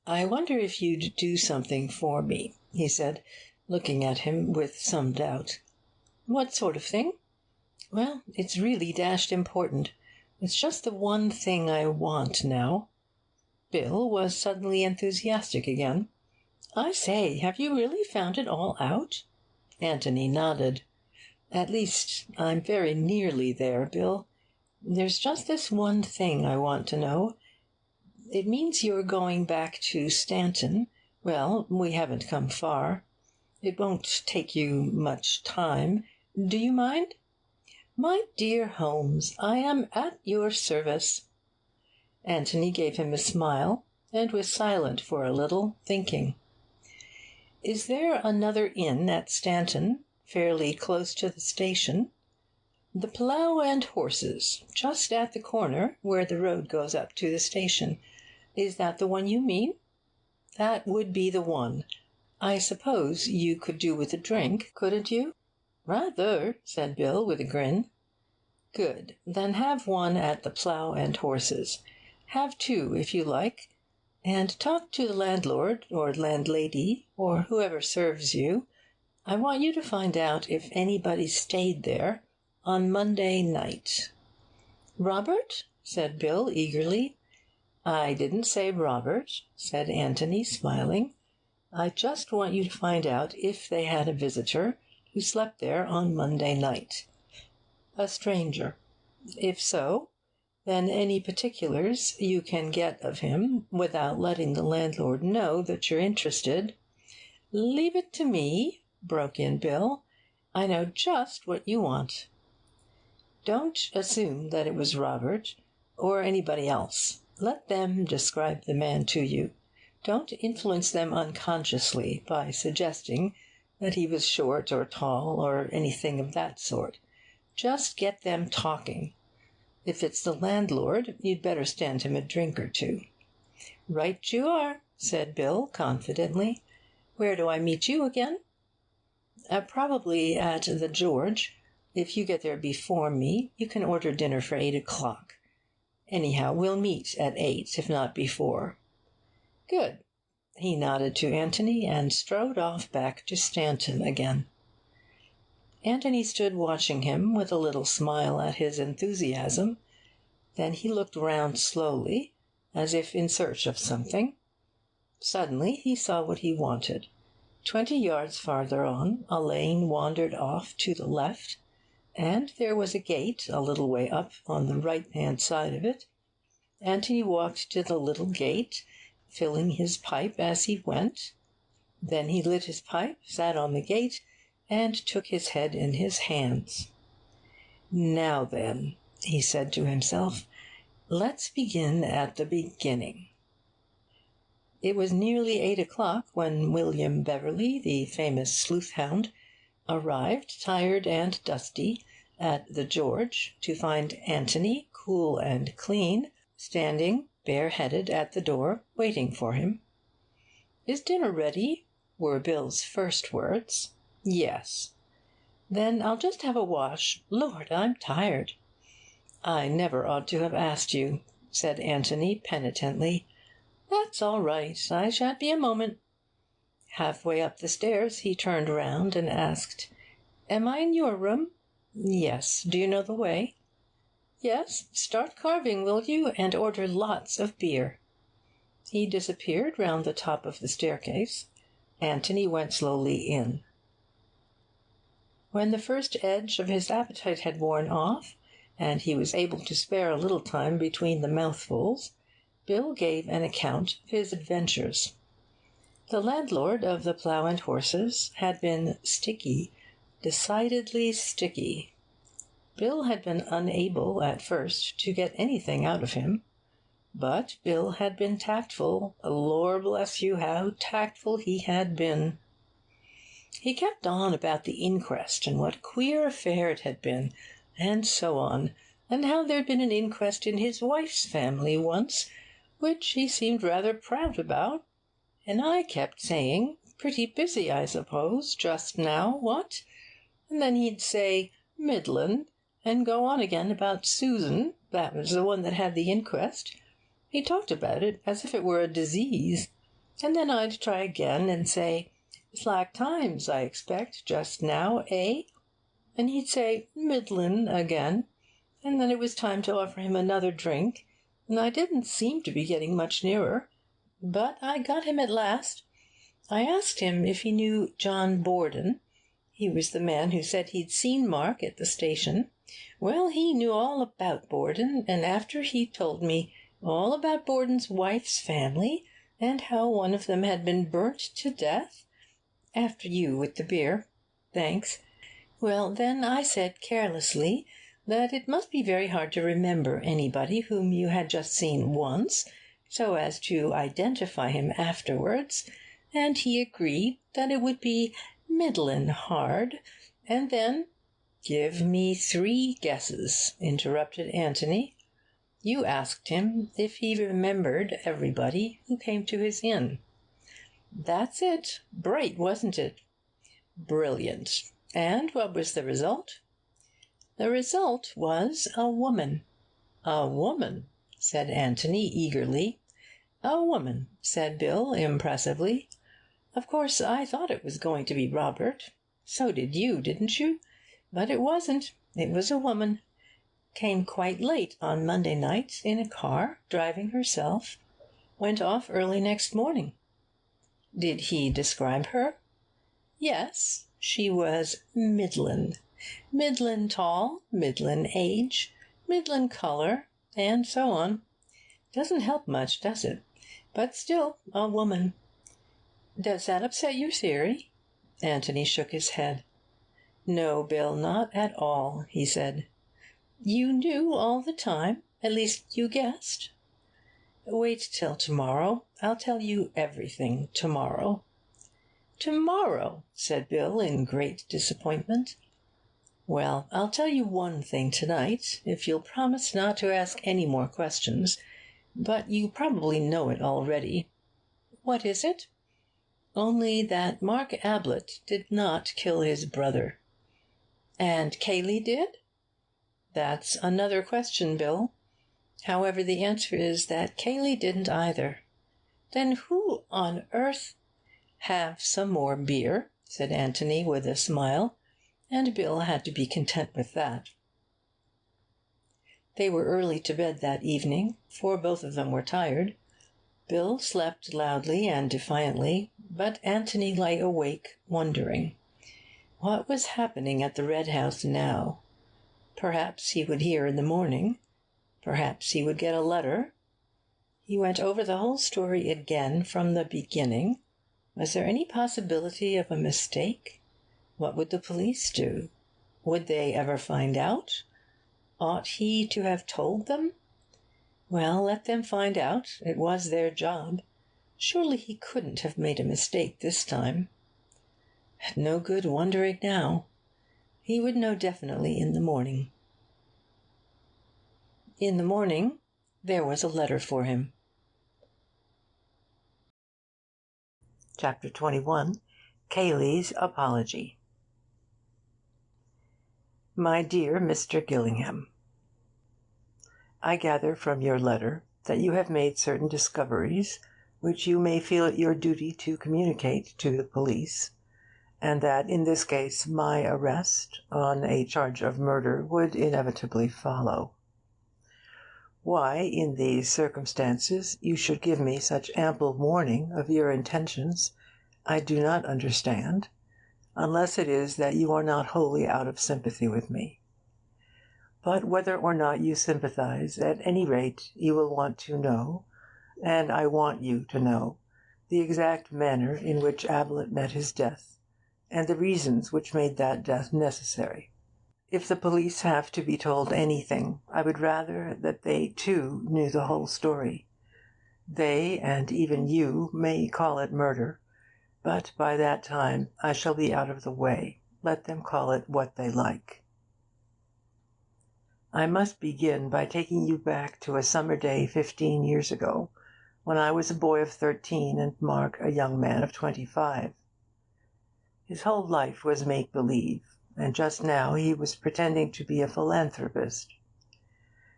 "I wonder if you'd do something for me," he said, looking at him with some doubt. "What sort of thing?" "Well, it's really dashed important. It's just the one thing I want now." Bill was suddenly enthusiastic again. "I say, have you really found it all out?" Anthony nodded. "At least, I'm very nearly there, Bill. There's just this one thing I want to know. It means you're going back to Stanton. Well, we haven't come far. It won't take you much time. Do you mind?" "My dear Holmes, I am at your service." Anthony gave him a smile, and was silent for a little, thinking. "Is there another inn at Stanton, fairly close to the station?" "The Plough and Horses, just at the corner where the road goes up to the station. Is that the one you mean?" "That would be the one. I suppose you could do with a drink, couldn't you?" "Rather," said Bill, with a grin. "Good. Then have one at the Plough and Horses. Have 2, if you like. And talk to the landlord or landlady, or whoever serves you. I want you to find out if anybody stayed there on Monday night." "Robert?" said Bill eagerly. "I didn't say Robert," said Anthony, smiling. "I just want you to find out if they had a visitor who slept there on Monday night. A stranger. If so, then any particulars you can get of him without letting the landlord know that you're interested—" "Leave it to me," broke in Bill. "I know just what you want." "Don't assume that it was Robert, or anybody else. Let them describe the man to you. Don't influence them unconsciously by suggesting that he was short or tall, or anything of that sort. Just get them talking. If it's the landlord, you'd better stand him a drink or 2. "Right you are," said Bill confidently. "Where do I meet you again?" "Probably at the George. If you get there before me, you can order dinner for 8 o'clock. Anyhow, we'll meet at 8, if not before." "Good." He nodded to Anthony and strode off back to Stanton again. Anthony stood watching him with a little smile at his enthusiasm. Then he looked round slowly, as if in search of something. Suddenly he saw what he wanted. 20 yards farther on, a lane wandered off to the left, and there was a gate a little way up on the right-hand side of it. Anthony walked to the little gate, filling his pipe as he went. Then he lit his pipe, sat on the gate, and took his head in his hands. "Now then," he said to himself, "let's begin at the beginning." It was nearly 8 o'clock when William Beverley, the famous sleuth-hound, arrived, tired and dusty, at the George, to find Anthony, cool and clean, standing bareheaded at the door, waiting for him. "Is dinner ready?" were Bill's first words. "Yes." "Then I'll just have a wash. Lord, I'm tired." "I never ought to have asked you," said Anthony penitently. "That's all right. I shan't be a moment." Halfway up the stairs he turned round and asked, "Am I in your room?" "Yes. Do you know the way?" "Yes. Start carving, will you, and order lots of beer." He disappeared round the top of the staircase. Anthony went slowly in. When the first edge of his appetite had worn off, and he was able to spare a little time between the mouthfuls, Bill gave an account of his adventures. The landlord of the Plough and Horses had been sticky, decidedly sticky. Bill had been unable, at first, to get anything out of him. But Bill had been tactful. Lord bless you, how tactful he had been! He kept on about the inquest, and what a queer affair it had been, and so on, and how there'd been an inquest in his wife's family once, which he seemed rather proud about, and I kept saying, "Pretty busy, I suppose, just now, what?" And then he'd say, "Middlin'," and go on again about Susan, that was the one that had the inquest. He talked about it as if it were a disease, and then I'd try again and say, "Slack times, I expect, just now, eh?" And he'd say, "Middlin'," again, and then it was time to offer him another drink, and I didn't seem to be getting much nearer. But I got him at last. I asked him if he knew John Borden. He was the man who said he'd seen Mark at the station. Well, he knew all about Borden, and after he told me all about Borden's wife's family, and how one of them had been burnt to death, after you with the beer, thanks, well, then I said carelessly that it must be very hard to remember anybody whom you had just seen once, so as to identify him afterwards, and he agreed that it would be middlin' hard, and then— "Give me 3 guesses," interrupted Anthony. "You asked him if he remembered everybody who came to his inn." "That's it. Bright, wasn't it?" "Brilliant. And what was the result?" "The result was a woman." "A woman?" said Anthony eagerly. "A woman," said Bill impressively. "Of course I thought it was going to be Robert. So did you, didn't you? But it wasn't. It was a woman. Came quite late on Monday night in a car, driving herself. Went off early next morning." "Did he describe her?" "Yes. She was middlin'. Middlin' tall, middlin' age, middlin' colour, and so on. Doesn't help much, does it? But still a woman." "Does that upset your theory?" Anthony shook his head. "No, Bill, not at all," he said. "You knew all the time? At least you guessed?" "Wait till tomorrow. I'll tell you everything tomorrow." "Tomorrow!" said Bill in great disappointment. "Well, I'll tell you one thing tonight, if you'll promise not to ask any more questions, but you probably know it already." "What is it?" "Only that Mark Ablett did not kill his brother." "And Cayley did?" "That's another question, Bill. However, the answer is that Cayley didn't either." "Then who on earth—" "Have some more beer," said Anthony with a smile, and Bill had to be content with that. They were early to bed that evening, for both of them were tired. Bill slept loudly and defiantly, but Anthony lay awake, wondering. What was happening at the Red House now? Perhaps he would hear in the morning. Perhaps he would get a letter. He went over the whole story again from the beginning. Was there any possibility of a mistake? What would the police do? Would they ever find out? Ought he to have told them? Well, let them find out. It was their job. Surely he couldn't have made a mistake this time. No good wondering now. He would know definitely in the morning. In the morning, there was a letter for him. Chapter 21. Cayley's Apology. My dear Mr. Gillingham, I gather from your letter that you have made certain discoveries which you may feel it your duty to communicate to the police, and that in this case my arrest on a charge of murder would inevitably follow. Why, in these circumstances, you should give me such ample warning of your intentions, I do not understand, unless it is that you are not wholly out of sympathy with me. But whether or not you sympathize, at any rate you will want to know, and I want you to know, the exact manner in which Ablett met his death, and the reasons which made that death necessary. If the police have to be told anything, I would rather that they, too, knew the whole story. They, and even you, may call it murder, but by that time I shall be out of the way. Let them call it what they like. I must begin by taking you back to a summer day 15 years ago, when I was a boy of 13 and Mark a young man of 25. His whole life was make-believe, and just now he was pretending to be a philanthropist.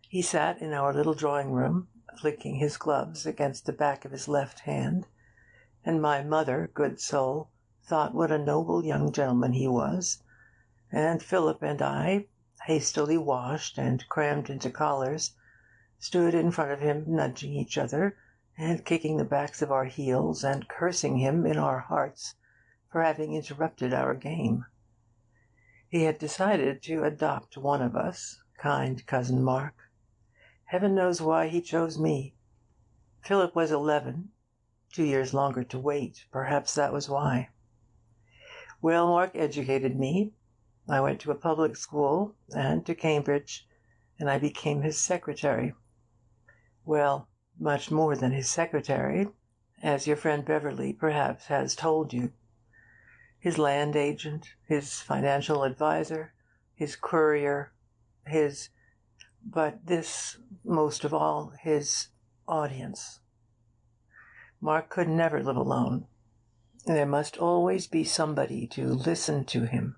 He sat in our little drawing-room, flicking his gloves against the back of his left hand, and my mother, good soul, thought what a noble young gentleman he was, and Philip and I, hastily washed and crammed into collars, stood in front of him nudging each other and kicking the backs of our heels and cursing him in our hearts for having interrupted our game. He had decided to adopt one of us, kind cousin Mark. Heaven knows why he chose me. Philip was 11, 2 years longer to wait. Perhaps that was why. Well, Mark educated me. I went to a public school and to Cambridge, and I became his secretary. Well, much more than his secretary, as your friend Beverley perhaps has told you. His land agent, his financial adviser, his courier, but this, most of all, his audience. Mark could never live alone. There must always be somebody to listen to him.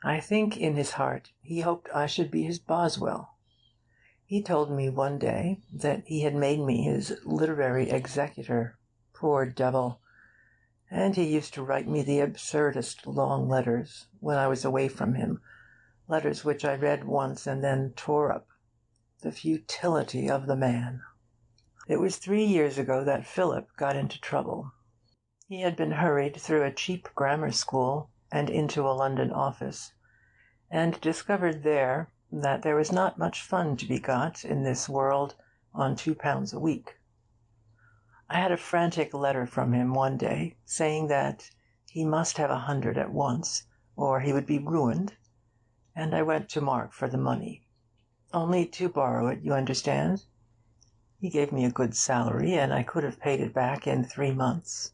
I think in his heart he hoped I should be his Boswell. He told me one day that he had made me his literary executor. Poor devil! And he used to write me the absurdest long letters when I was away from him, letters which I read once and then tore up. The futility of the man! It was 3 years ago that Philip got into trouble. He had been hurried through a cheap grammar school and into a London office, and discovered there that there was not much fun to be got in this world on £2 a week. I had a frantic letter from him one day, saying that he must have 100 at once, or he would be ruined, and I went to Mark for the money. Only to borrow it, you understand. He gave me a good salary, and I could have paid it back in 3 months.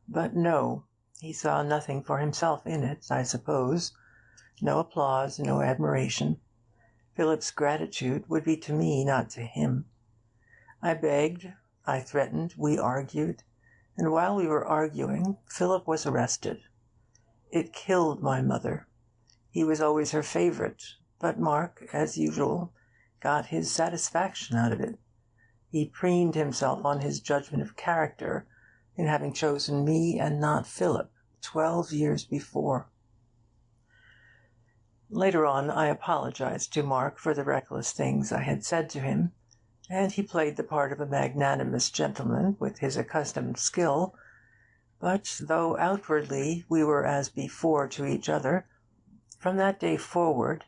But no, he saw nothing for himself in it, I suppose. No applause, no admiration. Philip's gratitude would be to me, not to him. I begged, I threatened, we argued, and while we were arguing, Philip was arrested. It killed my mother. He was always her favourite, but Mark, as usual, got his satisfaction out of it. He preened himself on his judgment of character in having chosen me and not Philip 12 years before. Later on, I apologized to Mark for the reckless things I had said to him, and he played the part of a magnanimous gentleman with his accustomed skill. But though outwardly we were as before to each other, from that day forward,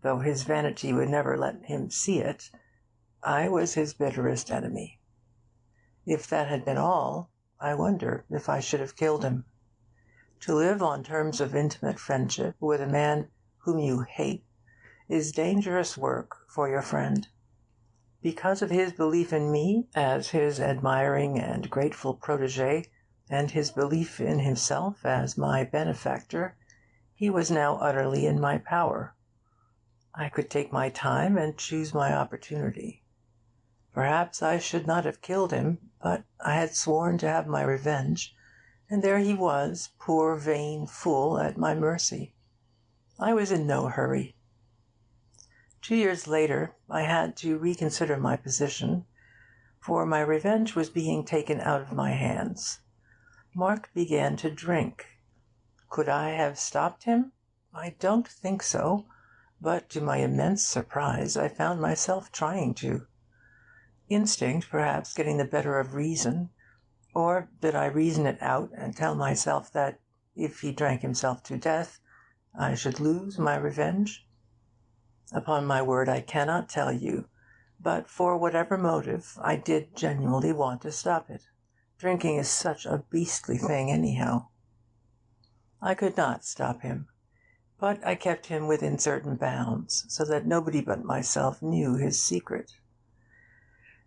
though his vanity would never let him see it, I was his bitterest enemy. If that had been all, I wonder if I should have killed him. To live on terms of intimate friendship with a man whom you hate is dangerous work for your friend. because of his belief in me as his admiring and grateful protégé, and his belief in himself as my benefactor, he was now utterly in my power. I could take my time and choose my opportunity. Perhaps I should not have killed him, but I had sworn to have my revenge, and there he was, poor vain fool, at my mercy. I was in no hurry. 2 years later, I had to reconsider my position, for my revenge was being taken out of my hands. Mark began to drink. Could I have stopped him? I don't think so, but to my immense surprise I found myself trying to. Instinct, perhaps, getting the better of reason, or did I reason it out and tell myself that, if he drank himself to death, I should lose my revenge? Upon my word, I cannot tell you, but for whatever motive, I did genuinely want to stop it. Drinking is such a beastly thing anyhow. I could not stop him, but I kept him within certain bounds, so that nobody but myself knew his secret.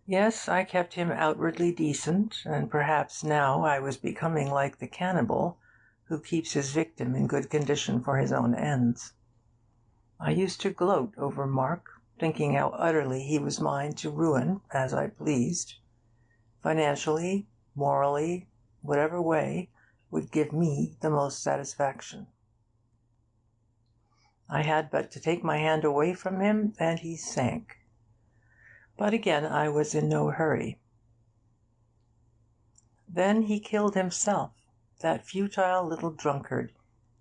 Yes, I kept him outwardly decent, and perhaps now I was becoming like the cannibal who keeps his victim in good condition for his own ends. I used to gloat over Mark, thinking how utterly he was mine to ruin as I pleased. Financially, morally, whatever way would give me the most satisfaction. I had but to take my hand away from him, and he sank. But again I was in no hurry. Then he killed himself, that futile little drunkard,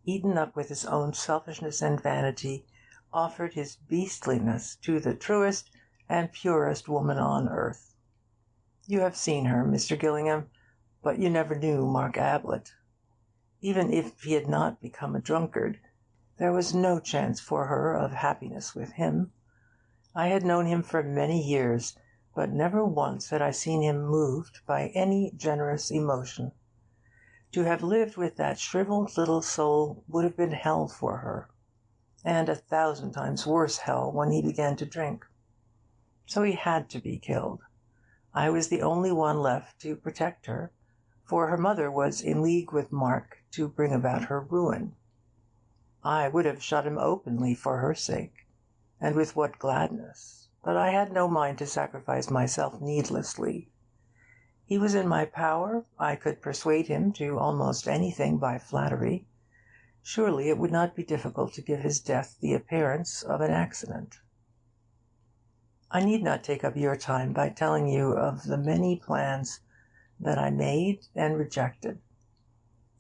eaten up with his own selfishness and vanity, offered his beastliness to the truest and purest woman on earth. You have seen her, Mr. Gillingham, but you never knew Mark Ablett. Even if he had not become a drunkard, there was no chance for her of happiness with him. I had known him for many years, but never once had I seen him moved by any generous emotion. To have lived with that shrivelled little soul would have been hell for her, and 1,000 times worse hell when he began to drink. So he had to be killed. I was the only one left to protect her, for her mother was in league with Mark to bring about her ruin. I would have shot him openly for her sake, and with what gladness, but I had no mind to sacrifice myself needlessly. He was in my power, I could persuade him to almost anything by flattery. Surely it would not be difficult to give his death the appearance of an accident. I need not take up your time by telling you of the many plans that I made and rejected.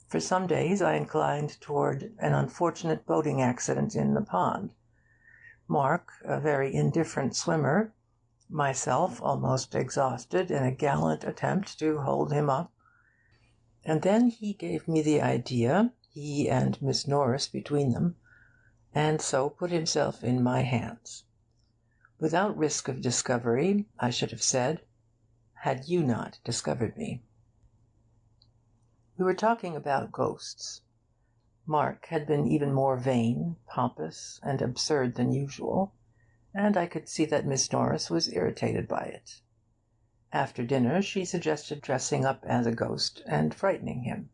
For some days I inclined toward an unfortunate boating accident in the pond. Mark, a very indifferent swimmer, myself almost exhausted in a gallant attempt to hold him up. And then he gave me the idea, he and Miss Norris between them, and so put himself in my hands. Without risk of discovery, I should have said, had you not discovered me. We were talking about ghosts. Mark had been even more vain, pompous, and absurd than usual, and I could see that Miss Norris was irritated by it. After dinner she suggested dressing up as a ghost and frightening him.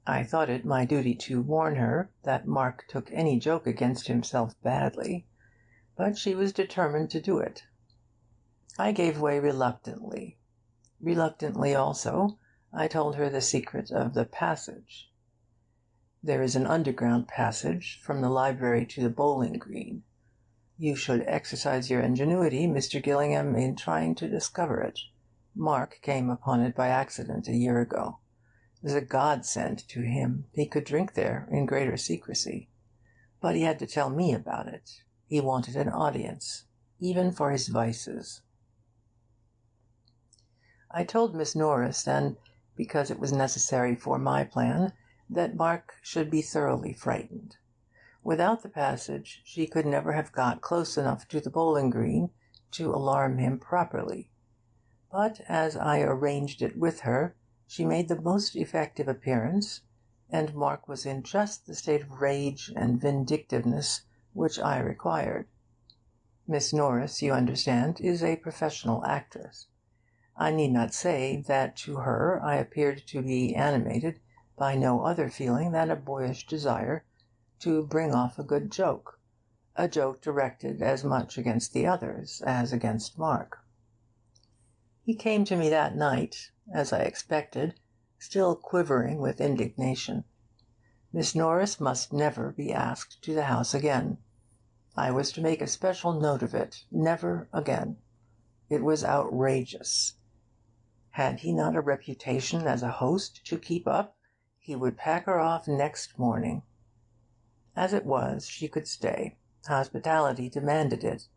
I thought it my duty to warn her that Mark took any joke against himself badly, but she was determined to do it. I gave way reluctantly. Reluctantly also, I told her the secret of the passage. There is an underground passage from the library to the bowling green. You should exercise your ingenuity, Mr. Gillingham, in trying to discover it. Mark came upon it by accident a year ago. It was a godsend to him. He could drink there in greater secrecy. But he had to tell me about it. He wanted an audience, even for his vices. I told Miss Norris, and because it was necessary for my plan, that Mark should be thoroughly frightened. Without the passage, she could never have got close enough to the bowling green to alarm him properly. But as I arranged it with her, she made the most effective appearance, and Mark was in just the state of rage and vindictiveness which I required. Miss Norris, you understand, is a professional actress. I need not say that to her I appeared to be animated by no other feeling than a boyish desire to bring off a good joke, a joke directed as much against the others as against Mark. He came to me that night, as I expected, still quivering with indignation. Miss Norris must never be asked to the house again. I was to make a special note of it. Never again. It was outrageous. Had he not a reputation as a host to keep up, he would pack her off next morning. As it was, she could stay. Hospitality demanded it.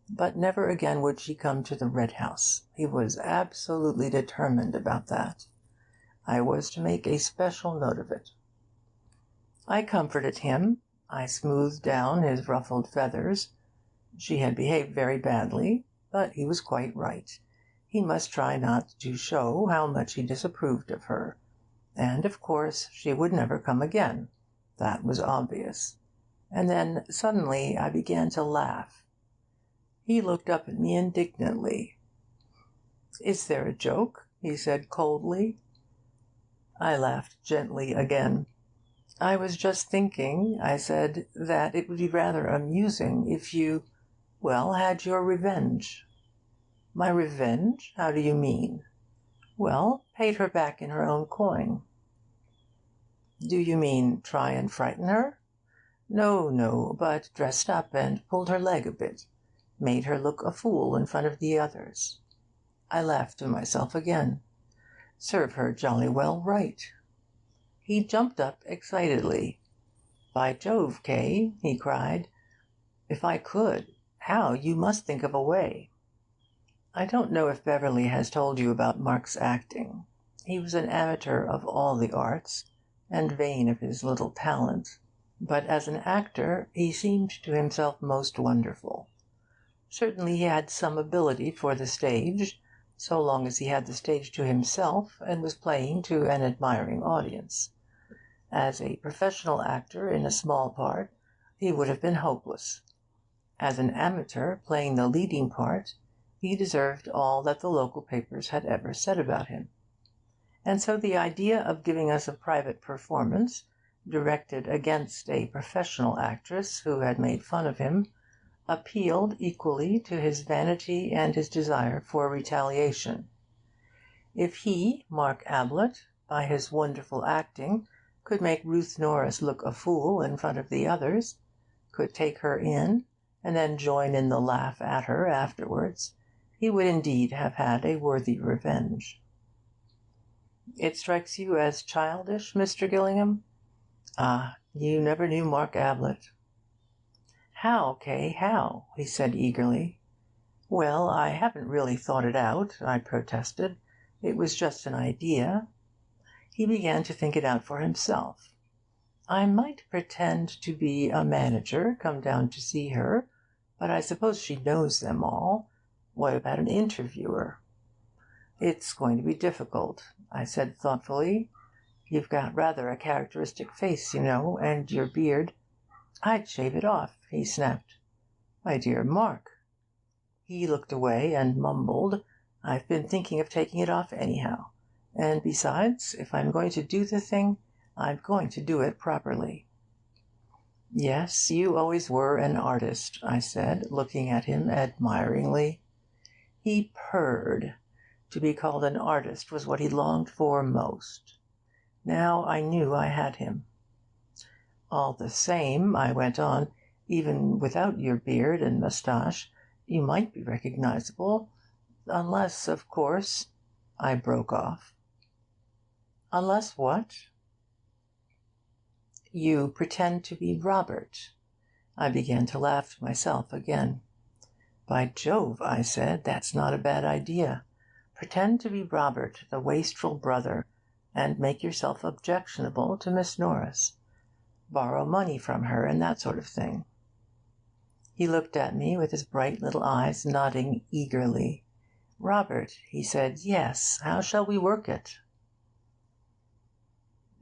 But never again would she come to the Red House. He was absolutely determined about that. I was to make a special note of it. I comforted him. I smoothed down his ruffled feathers. She had behaved very badly, but he was quite right. He must try not to show how much he disapproved of her. And, of course, she would never come again. That was obvious. And then, suddenly, I began to laugh. He looked up at me indignantly. "Is there a joke?" he said coldly. I laughed gently again. "I was just thinking," I said, "that it would be rather amusing if you, had your revenge." "My revenge? How do you mean?" "Well, paid her back in her own coin." "Do you mean try and frighten her?" No, but dressed up and pulled her leg a bit. Made her look a fool in front of the others." I laughed to myself again. Serve her jolly well right. He jumped up excitedly. "By Jove, Kay," he cried. "If I could! How you must think of a way." I don't know if Beverley has told you about Mark's acting. He was an amateur of all the arts, and vain of his little talent. But as an actor he seemed to himself most wonderful. Certainly he had some ability for the stage, so long as he had the stage to himself and was playing to an admiring audience. As a professional actor in a small part, he would have been hopeless. As an amateur playing the leading part, he deserved all that the local papers had ever said about him. And so the idea of giving us a private performance, directed against a professional actress who had made fun of him, appealed equally to his vanity and his desire for retaliation. If he, Mark Ablett, by his wonderful acting, could make Ruth Norris look a fool in front of the others, could take her in, and then join in the laugh at her afterwards, he would indeed have had a worthy revenge. It strikes you as childish, Mr. Gillingham? Ah, you never knew Mark Ablett. "How, Kay, how?" he said eagerly. "Well, I haven't really thought it out," I protested. "It was just an idea." He began to think it out for himself. "I might pretend to be a manager, come down to see her, but I suppose she knows them all. What about an interviewer?" "It's going to be difficult," I said thoughtfully. "You've got rather a characteristic face, you know, and your beard—" "I'd shave it off," he snapped. "My dear Mark!" He looked away and mumbled, "I've been thinking of taking it off anyhow. And besides, if I'm going to do the thing, I'm going to do it properly." "Yes, you always were an artist," I said, looking at him admiringly. He purred. To be called an artist was what he longed for most. Now I knew I had him. "All the same," I went on, "even without your beard and moustache, you might be recognisable. Unless, of course—" I broke off. "Unless what?" "You pretend to be Robert." I began to laugh myself again. "By Jove," I said, "that's not a bad idea. Pretend to be Robert, the wastrel brother, and make yourself objectionable to Miss Norris. Borrow money from her, and that sort of thing." He looked at me with his bright little eyes nodding eagerly. "Robert," he said, "yes. How shall we work it?"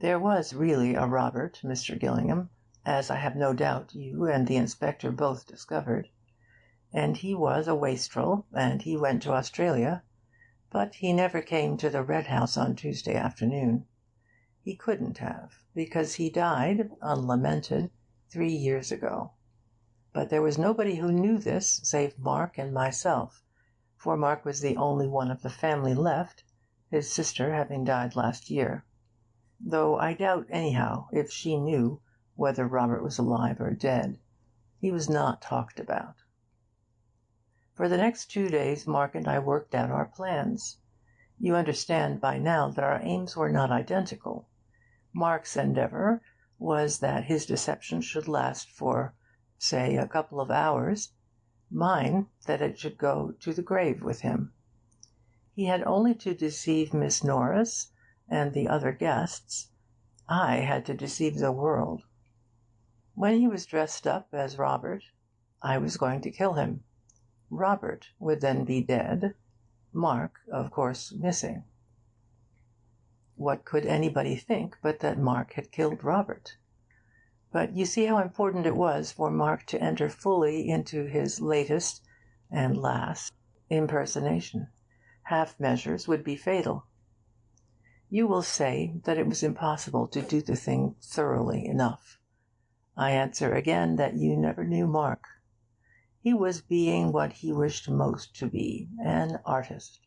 There was really a Robert, Mr. Gillingham, as I have no doubt you and the inspector both discovered. and he was a wastrel, and he went to Australia, but he never came to the Red House on Tuesday afternoon. He couldn't have, because he died, unlamented, 3 years ago. But there was nobody who knew this save Mark and myself, for Mark was the only one of the family left, his sister having died last year. Though I doubt, anyhow, if she knew whether Robert was alive or dead. He was not talked about. For the next 2 days Mark and I worked out our plans. You understand by now that our aims were not identical. Mark's endeavour was that his deception should last for, say, a couple of hours, mine that it should go to the grave with him. He had only to deceive Miss Norris and the other guests. I had to deceive the world. When he was dressed up as Robert, I was going to kill him. Robert would then be dead, Mark, of course, missing. What could anybody think but that Mark had killed Robert? But you see how important it was for Mark to enter fully into his latest and last impersonation. Half measures would be fatal. You will say that it was impossible to do the thing thoroughly enough. I answer again that you never knew Mark. He was being what he wished most to be, an artist.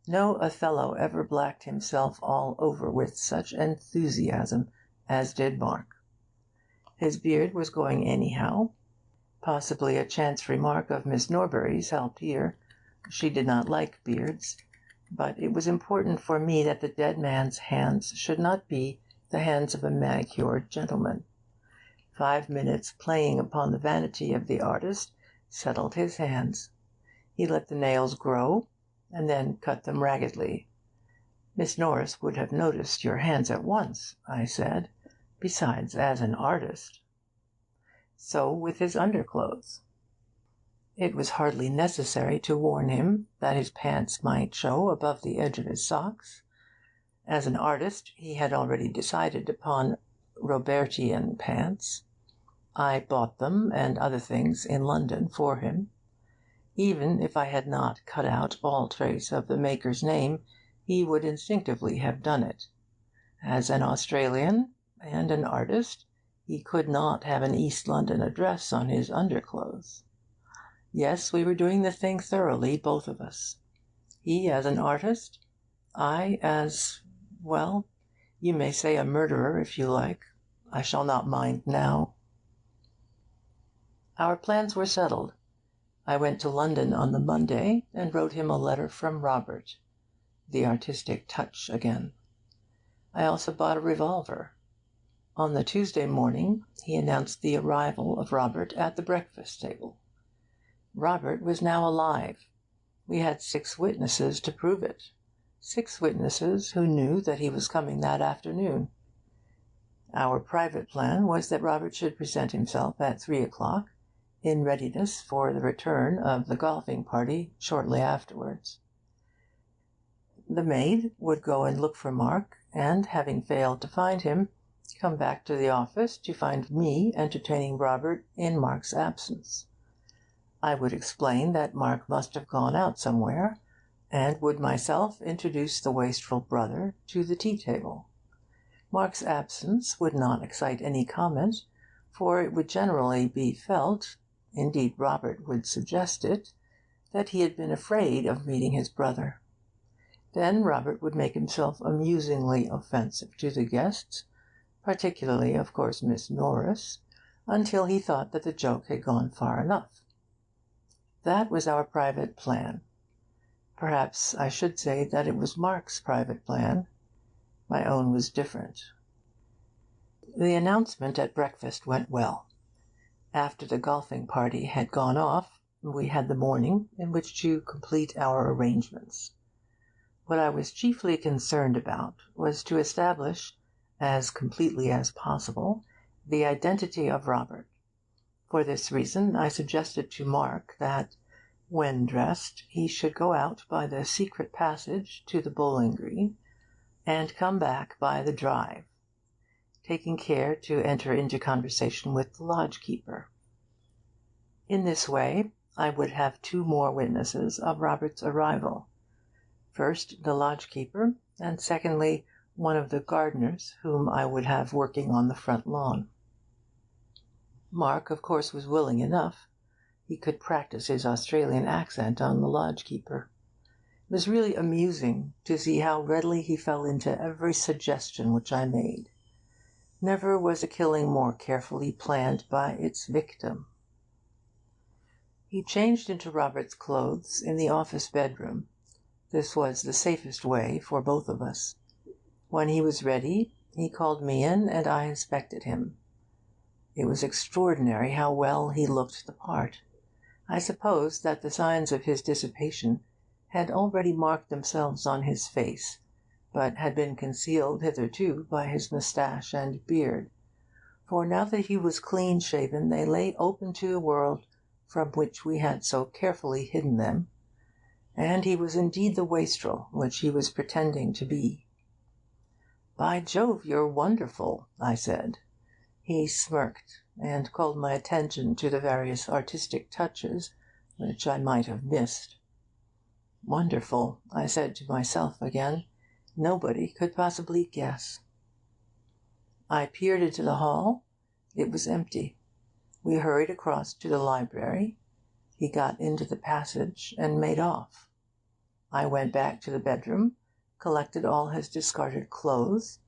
No Othello ever blacked himself all over with such enthusiasm as did Mark. His beard was going anyhow. Possibly a chance remark of Miss Norbury's helped here. She did not like beards. But it was important for me that the dead man's hands should not be the hands of a manicured gentleman. 5 minutes playing upon the vanity of the artist settled his hands. He let the nails grow, and then cut them raggedly. Miss Norris would have noticed your hands at once, I said, besides, as an artist. So with his underclothes. It was hardly necessary to warn him that his pants might show above the edge of his socks. As an artist, he had already decided upon Robertian pants. I bought them and other things in London for him. Even if I had not cut out all trace of the maker's name, he would instinctively have done it. As an Australian and an artist, he could not have an East London address on his underclothes. Yes, we were doing the thing thoroughly, both of us. He as an artist, I as, well, you may say a murderer if you like. I shall not mind now. Our plans were settled. I went to London on the Monday and wrote him a letter from Robert. The artistic touch again. I also bought a revolver. On the Tuesday morning he announced the arrival of Robert at the breakfast table. Robert was now alive. We had 6 witnesses to prove it. 6 witnesses who knew that he was coming that afternoon. Our private plan was that Robert should present himself at 3 o'clock, in readiness for the return of the golfing party shortly afterwards. The maid would go and look for Mark, and, having failed to find him, come back to the office to find me entertaining Robert in Mark's absence. I would explain that Mark must have gone out somewhere, and would myself introduce the wastrel brother to the tea-table. Mark's absence would not excite any comment, for it would generally be felt, indeed Robert would suggest it, that he had been afraid of meeting his brother. Then Robert would make himself amusingly offensive to the guests, particularly, of course, Miss Norris, until he thought that the joke had gone far enough. That was our private plan. Perhaps I should say that it was Mark's private plan. My own was different. The announcement at breakfast went well. After the golfing party had gone off, we had the morning in which to complete our arrangements. What I was chiefly concerned about was to establish, as completely as possible, the identity of Robert. For this reason I suggested to Mark that, when dressed, he should go out by the secret passage to the bowling green, and come back by the drive, taking care to enter into conversation with the lodge-keeper. In this way I would have 2 more witnesses of Robert's arrival. First, the lodge-keeper, and secondly, one of the gardeners whom I would have working on the front lawn. Mark, of course, was willing enough. He could practise his Australian accent on the lodge-keeper. It was really amusing to see how readily he fell into every suggestion which I made. Never was a killing more carefully planned by its victim. He changed into Robert's clothes in the office bedroom. This was the safest way for both of us. When he was ready, he called me in, and I inspected him. It was extraordinary how well he looked the part. I suppose that the signs of his dissipation had already marked themselves on his face, but had been concealed hitherto by his moustache and beard. For now that he was clean-shaven, they lay open to the world from which we had so carefully hidden them, and he was indeed the wastrel which he was pretending to be. "By Jove, you're wonderful," I said. He smirked, and called my attention to the various artistic touches which I might have missed. "Wonderful," I said to myself again. Nobody could possibly guess. I peered into the hall. It was empty. We hurried across to the library. He got into the passage and made off. I went back to the bedroom, collected all his discarded clothes,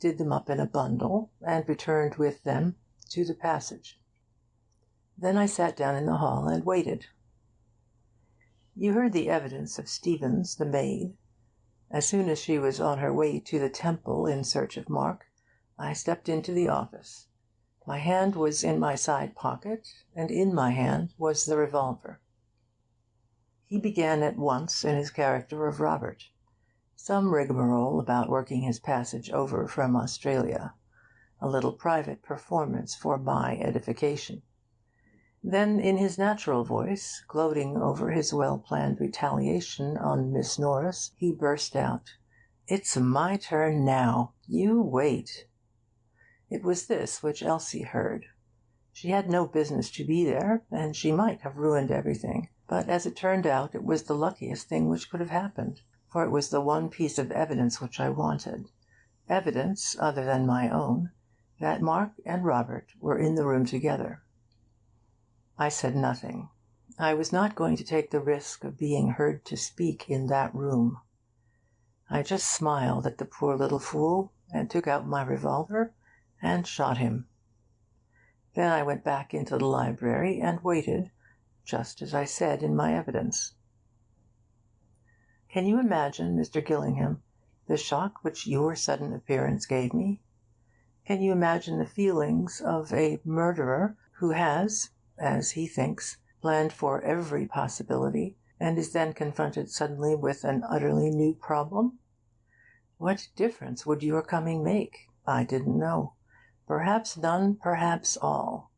did them up in a bundle, and returned with them to the passage. Then I sat down in the hall and waited. You heard the evidence of Stevens, the maid. As soon as she was on her way to the Temple in search of Mark, I stepped into the office. My hand was in my side pocket, and in my hand was the revolver. He began at once in his character of Robert. Some rigmarole about working his passage over from Australia. A little private performance for my edification. Then, in his natural voice, gloating over his well-planned retaliation on Miss Norris, he burst out, "It's my turn now. You wait." It was this which Elsie heard. She had no business to be there, and she might have ruined everything. But as it turned out, it was the luckiest thing which could have happened, for it was the one piece of evidence which I wanted. Evidence, other than my own, that Mark and Robert were in the room together. I said nothing. I was not going to take the risk of being heard to speak in that room. I just smiled at the poor little fool, and took out my revolver and shot him. Then I went back into the library and waited, just as I said in my evidence. Can you imagine, Mr. Gillingham, the shock which your sudden appearance gave me? Can you imagine the feelings of a murderer who has, as he thinks, planned for every possibility, and is then confronted suddenly with an utterly new problem? What difference would your coming make? I didn't know. Perhaps none, perhaps all.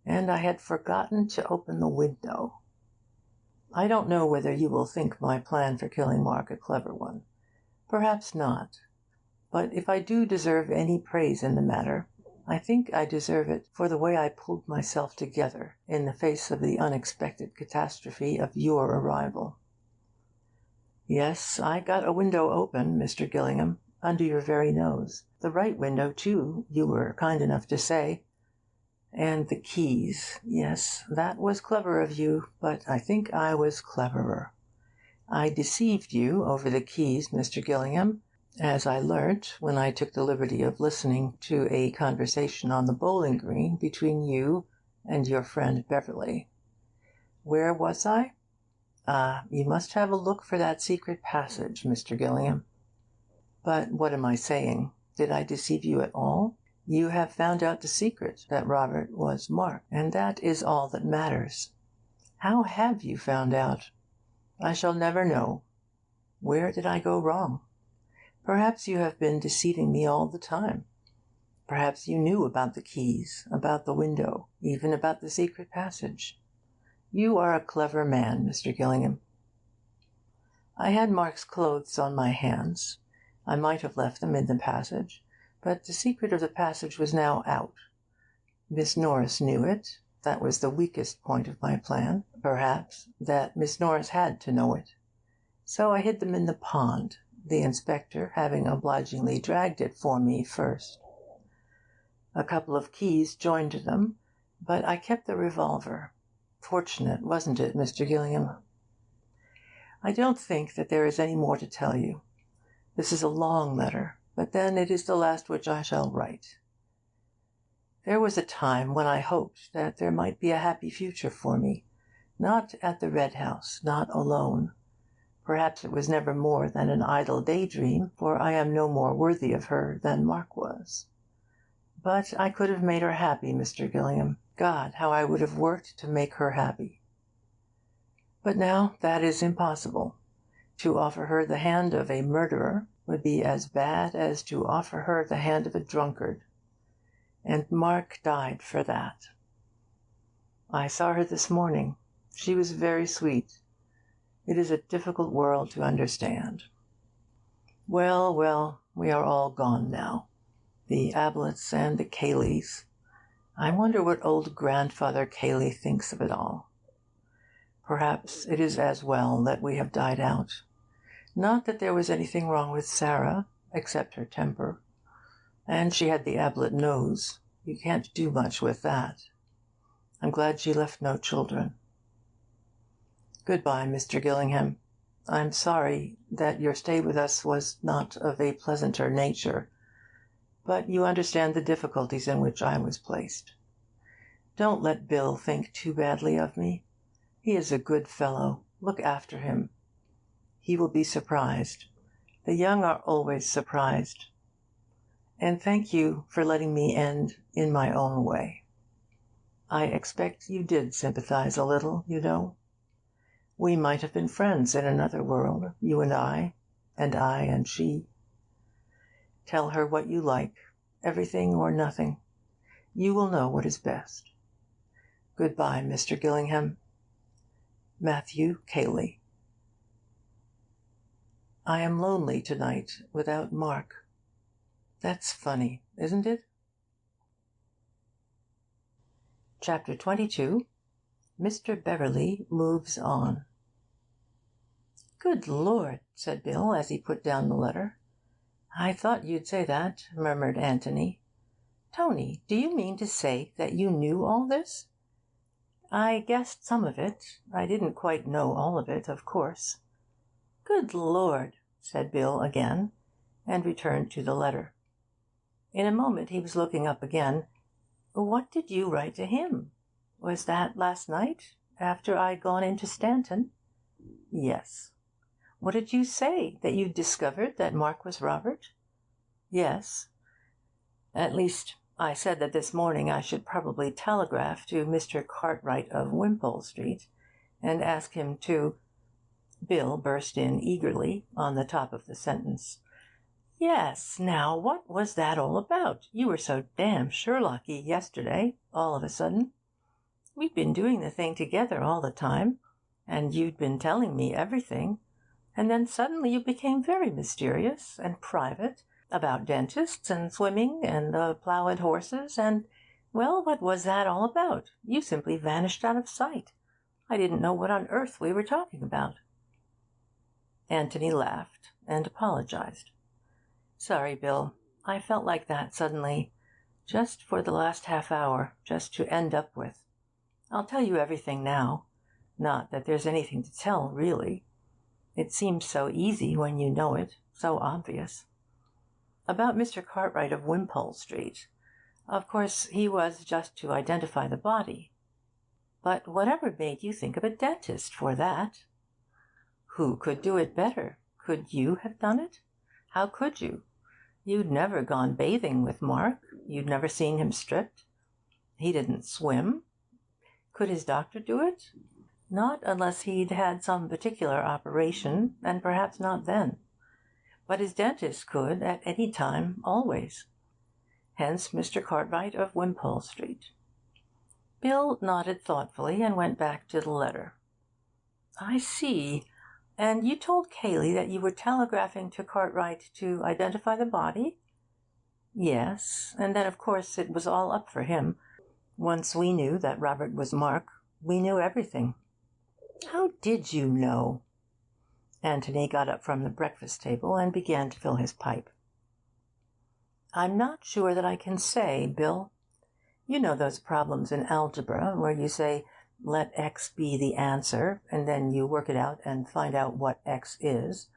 And I had forgotten to open the window. I don't know whether you will think my plan for killing Mark a clever one. Perhaps not. But if I do deserve any praise in the matter, I think I deserve it for the way I pulled myself together in the face of the unexpected catastrophe of your arrival. Yes, I got a window open, Mr. Gillingham, under your very nose. The right window, too, you were kind enough to say. And the keys, yes, that was clever of you, but I think I was cleverer. I deceived you over the keys, Mr. Gillingham, as I learnt when I took the liberty of listening to a conversation on the bowling green between you and your friend Beverley. Where was I? You must have a look for that secret passage, Mr. Gillingham. But what am I saying? Did I deceive you at all? You have found out the secret that Robert was Mark, and that is all that matters. How have you found out? I shall never know. Where did I go wrong? Perhaps you have been deceiving me all the time. Perhaps you knew about the keys, about the window, even about the secret passage. You are a clever man, Mr. Gillingham. I had Mark's clothes on my hands. I might have left them in the passage, but the secret of the passage was now out. Miss Norris knew it. That was the weakest point of my plan, perhaps, that Miss Norris had to know it. So I hid them in the pond, the inspector having obligingly dragged it for me first. A couple of keys joined them, but I kept the revolver. Fortunate, wasn't it, Mr. Gillingham? I don't think that there is any more to tell you. This is a long letter, but then it is the last which I shall write. There was a time when I hoped that there might be a happy future for me, not at the Red House, not alone. Perhaps it was never more than an idle daydream, for I am no more worthy of her than Mark was. But I could have made her happy, Mr. Gillingham. God, how I would have worked to make her happy. But now that is impossible. To offer her the hand of a murderer would be as bad as to offer her the hand of a drunkard. And Mark died for that. I saw her this morning. She was very sweet. It is a difficult world to understand. Well, well, we are all gone now. The Abletts and the Cayleys. I wonder what old grandfather Cayley thinks of it all. Perhaps it is as well that we have died out. Not that there was anything wrong with Sarah, except her temper. And she had the Ablett nose. You can't do much with that. I'm glad she left no children. Goodbye, Mr. Gillingham. I'm sorry that your stay with us was not of a pleasanter nature, but you understand the difficulties in which I was placed. Don't let Bill think too badly of me. He is a good fellow. Look after him. He will be surprised. The young are always surprised. And thank you for letting me end in my own way. I expect you did sympathize a little, you know. We might have been friends in another world, you and I and she. Tell her what you like, everything or nothing. You will know what is best. Goodbye, Mr. Gillingham. Matthew Cayley. I am lonely tonight without Mark. That's funny, isn't it? Chapter 22. Mr. Beverley moves on. Good Lord, said Bill as he put down the letter. I thought you'd say that, murmured Anthony. Tony, do you mean to say that you knew all this? I guessed some of it. I didn't quite know all of it, of course. Good Lord, said Bill again, and returned to the letter. In a moment he was looking up again. What did you write to him? Was that last night, after I'd gone into Stanton? Yes. What did you say? That you'd discovered that Mark was Robert? Yes. At least, I said that this morning I should probably telegraph to Mr. Cartwright of Wimpole Street and ask him to... Bill burst in eagerly on the top of the sentence. Yes, now, what was that all about? You were so damn Sherlocky yesterday, all of a sudden. We'd been doing the thing together all the time, and you'd been telling me everything, and then suddenly you became very mysterious and private about dentists and swimming and the ploughed horses, and, well, what was that all about? You simply vanished out of sight. I didn't know what on earth we were talking about. Anthony laughed and apologized. Sorry, Bill. I felt like that suddenly, just for the last half hour, just to end up with. I'll tell you everything now. Not that there's anything to tell, really. It seems so easy when you know it, so obvious. About Mr. Cartwright of Wimpole Street. Of course, he was just to identify the body. But whatever made you think of a dentist for that? Who could do it better? Could you have done it? How could you? You'd never gone bathing with Mark. You'd never seen him stripped. He didn't swim. Could his doctor do it? Not unless he'd had some particular operation, and perhaps not then. But his dentist could at any time, always. Hence Mr. Cartwright of Wimpole Street. Bill nodded thoughtfully and went back to the letter. I see. And you told Cayley that you were telegraphing to Cartwright to identify the body? Yes, and then, of course, it was all up for him. Once we knew that Robert was Mark, we knew everything. How did you know? Anthony got up from the breakfast table and began to fill his pipe. I'm not sure that I can say, Bill. You know those problems in algebra where you say, let x be the answer, and then you work it out and find out what x is?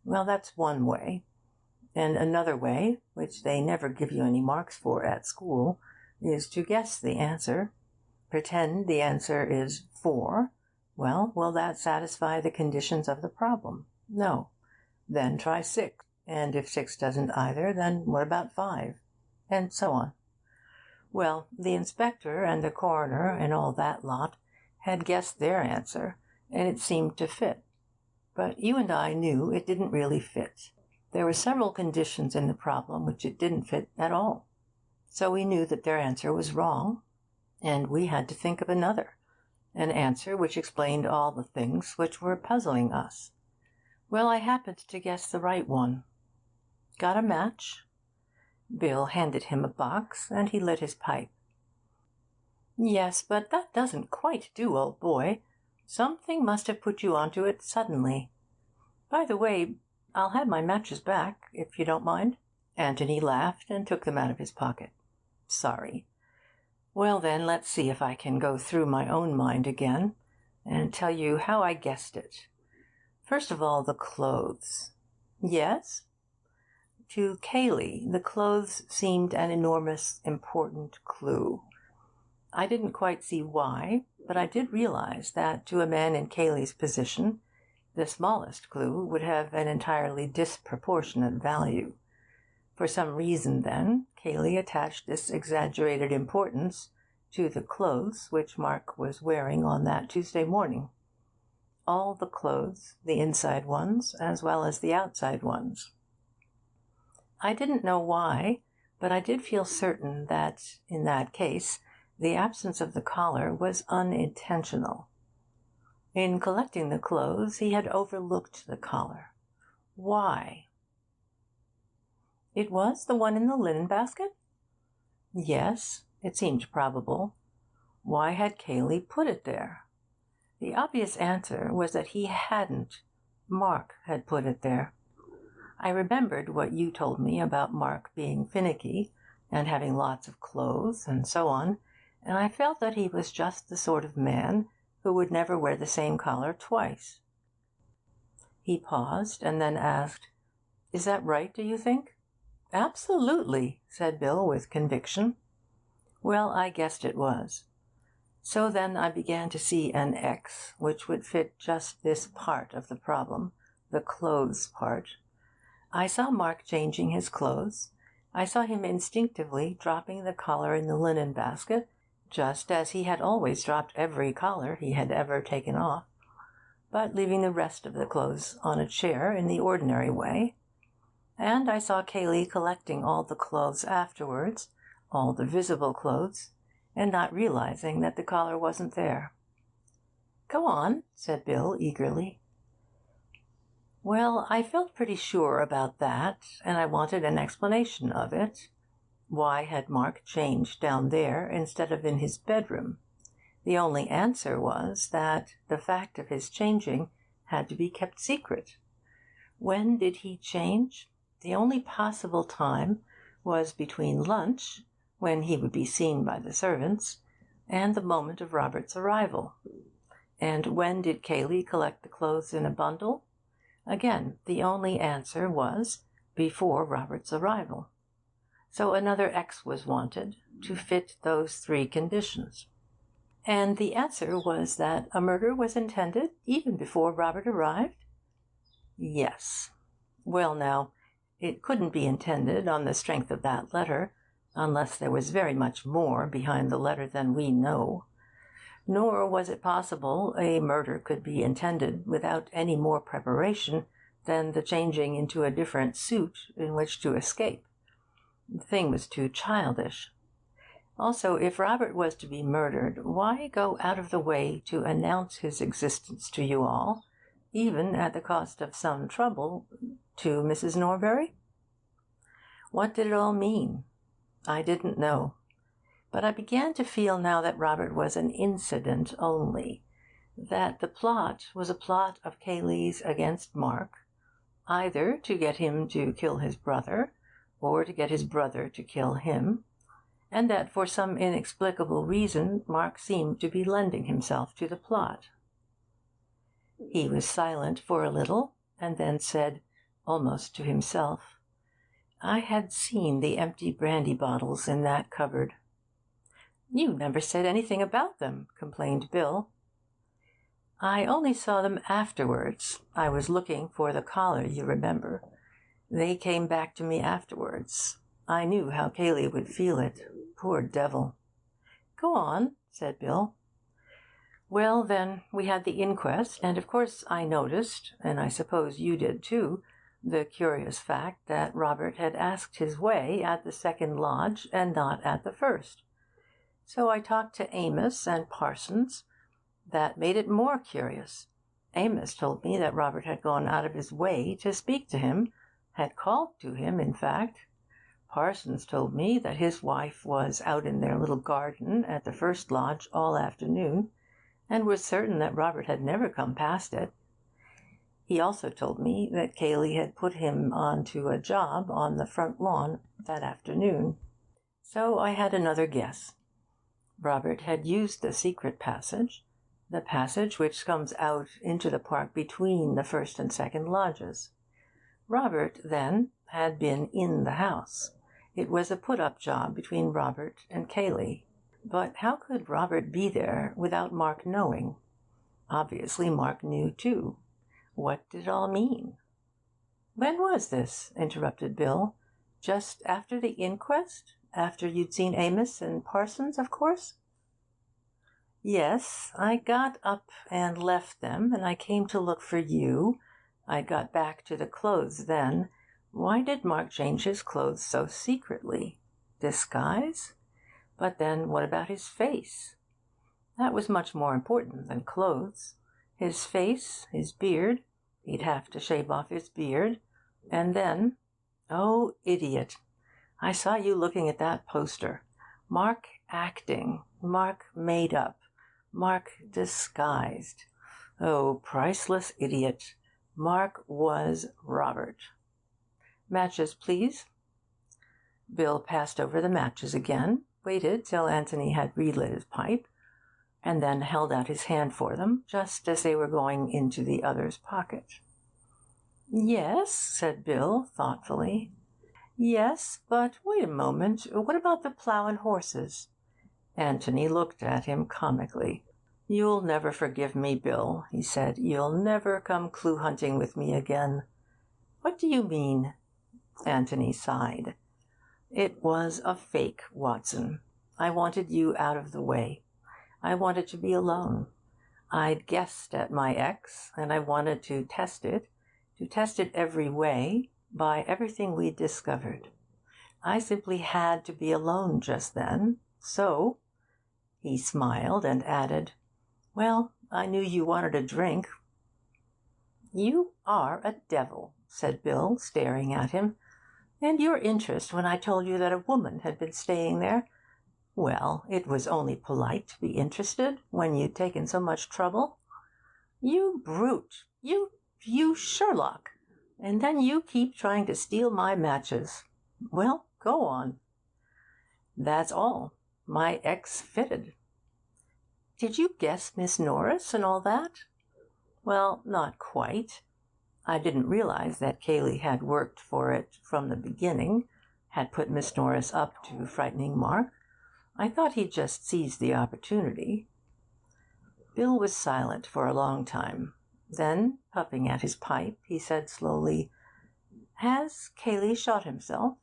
Well, that's one way. And another way, which they never give you any marks for at school, is to guess the answer. Pretend the answer is 4. Well, will that satisfy the conditions of the problem? No. Then try 6. And if 6 doesn't either, then what about 5? And so on. Well, the inspector and the coroner and all that lot had guessed their answer, and it seemed to fit. But you and I knew it didn't really fit. There were several conditions in the problem which it didn't fit at all. So we knew that their answer was wrong, and we had to think of another, an answer which explained all the things which were puzzling us. Well, I happened to guess the right one. Got a match? Bill handed him a box, and he lit his pipe. Yes, but that doesn't quite do, old boy. Something must have put you onto it suddenly. By the way, I'll have my matches back, if you don't mind. Anthony laughed and took them out of his pocket. Sorry. Well, then, let's see if I can go through my own mind again and tell you how I guessed it. First of all, the clothes. Yes? To Cayley, the clothes seemed an enormous, important clue. I didn't quite see why, but I did realize that to a man in Cayley's position, the smallest clue would have an entirely disproportionate value. For some reason, then, Cayley attached this exaggerated importance to the clothes which Mark was wearing on that Tuesday morning. All the clothes, the inside ones as well as the outside ones. I didn't know why, but I did feel certain that, in that case, the absence of the collar was unintentional. In collecting the clothes, he had overlooked the collar. Why? It was the one in the linen basket? Yes, it seemed probable. Why had Cayley put it there? The obvious answer was that he hadn't. Mark had put it there. I remembered what you told me about Mark being finicky and having lots of clothes and so on, and I felt that he was just the sort of man who would never wear the same collar twice. He paused and then asked, Is that right, do you think? Absolutely, said Bill with conviction. Well, I guessed it was. So then I began to see an X which would fit just this part of the problem, the clothes part. I saw Mark changing his clothes. I saw him instinctively dropping the collar in the linen basket, just as he had always dropped every collar he had ever taken off, but leaving the rest of the clothes on a chair in the ordinary way. And I saw Cayley collecting all the clothes afterwards, all the visible clothes, and not realizing that the collar wasn't there. Go on, said Bill eagerly. Well, I felt pretty sure about that, and I wanted an explanation of it. Why had Mark changed down there instead of in his bedroom? The only answer was that the fact of his changing had to be kept secret. When did he change? The only possible time was between lunch, when he would be seen by the servants, and the moment of Robert's arrival. And when did Cayley collect the clothes in a bundle? Again, the only answer was before Robert's arrival. So another X was wanted to fit those 3 conditions. And the answer was that a murder was intended even before Robert arrived? Yes. Well, now, it couldn't be intended on the strength of that letter, unless there was very much more behind the letter than we know. Nor was it possible a murder could be intended without any more preparation than the changing into a different suit in which to escape. The thing was too childish. Also, if Robert was to be murdered, why go out of the way to announce his existence to you all, even at the cost of some trouble, to Mrs. Norbury? What did it all mean? I didn't know. But I began to feel now that Robert was an incident only, that the plot was a plot of Cayley's against Mark, either to get him to kill his brother, or to get his brother to kill him, and that for some inexplicable reason Mark seemed to be lending himself to the plot. He was silent for a little, and then said, almost to himself, "I had seen the empty brandy bottles in that cupboard." "You never said anything about them," complained Bill. "I only saw them afterwards. I was looking for the collar, you remember. They came back to me afterwards. I knew how Cayley would feel it. Poor devil." "Go on," said Bill. "Well, then, we had the inquest, and of course I noticed, and I suppose you did too, the curious fact that Robert had asked his way at the second lodge and not at the first. So I talked to Amos and Parsons. That made it more curious. Amos told me that Robert had gone out of his way to speak to him, had called to him, in fact. Parsons told me that his wife was out in their little garden at the first lodge all afternoon, and was certain that Robert had never come past it. He also told me that Cayley had put him on to a job on the front lawn that afternoon. So I had another guess. Robert had used the secret passage, the passage which comes out into the park between the first and second lodges. Robert, then, had been in the house. It was a put-up job between Robert and Cayley. But how could Robert be there without Mark knowing? Obviously Mark knew too. What did it all mean? "When was this?" interrupted Bill. "Just after the inquest? After you'd seen Amos and Parsons, of course?" "Yes, I got up and left them, and I came to look for you. I got back to the clothes then. Why did Mark change his clothes so secretly? Disguise? But then what about his face? That was much more important than clothes. His face, his beard. He'd have to shave off his beard. And then... Oh, idiot! I saw you looking at that poster. Mark acting. Mark made up. Mark disguised. Oh, priceless idiot. Mark was Robert. Matches, please." Bill passed over the matches again, waited till Anthony had relit his pipe, and then held out his hand for them, just as they were going into the other's pocket. "Yes," said Bill, thoughtfully. "Yes, but wait a moment. What about the Plough and Horses?" Anthony looked at him comically. "You'll never forgive me, Bill," he said. "You'll never come clue-hunting with me again." "What do you mean?" Anthony sighed. "It was a fake, Watson. I wanted you out of the way. I wanted to be alone. I'd guessed at my ex, and I wanted to test it every way, by everything we'd discovered. I simply had to be alone just then. So," he smiled and added, "well, I knew you wanted a drink." "You are a devil," said Bill, staring at him. "And your interest when I told you that a woman had been staying there. Well, it was only polite to be interested when you'd taken so much trouble. You brute! You Sherlock! And then you keep trying to steal my matches. Well, go on." "That's all. My ex fitted." "Did you guess Miss Norris and all that?" "Well, not quite. I didn't realize that Cayley had worked for it from the beginning, had put Miss Norris up to frightening Mark. I thought he'd just seized the opportunity." Bill was silent for a long time. Then, puffing at his pipe, he said slowly, "Has Cayley shot himself?"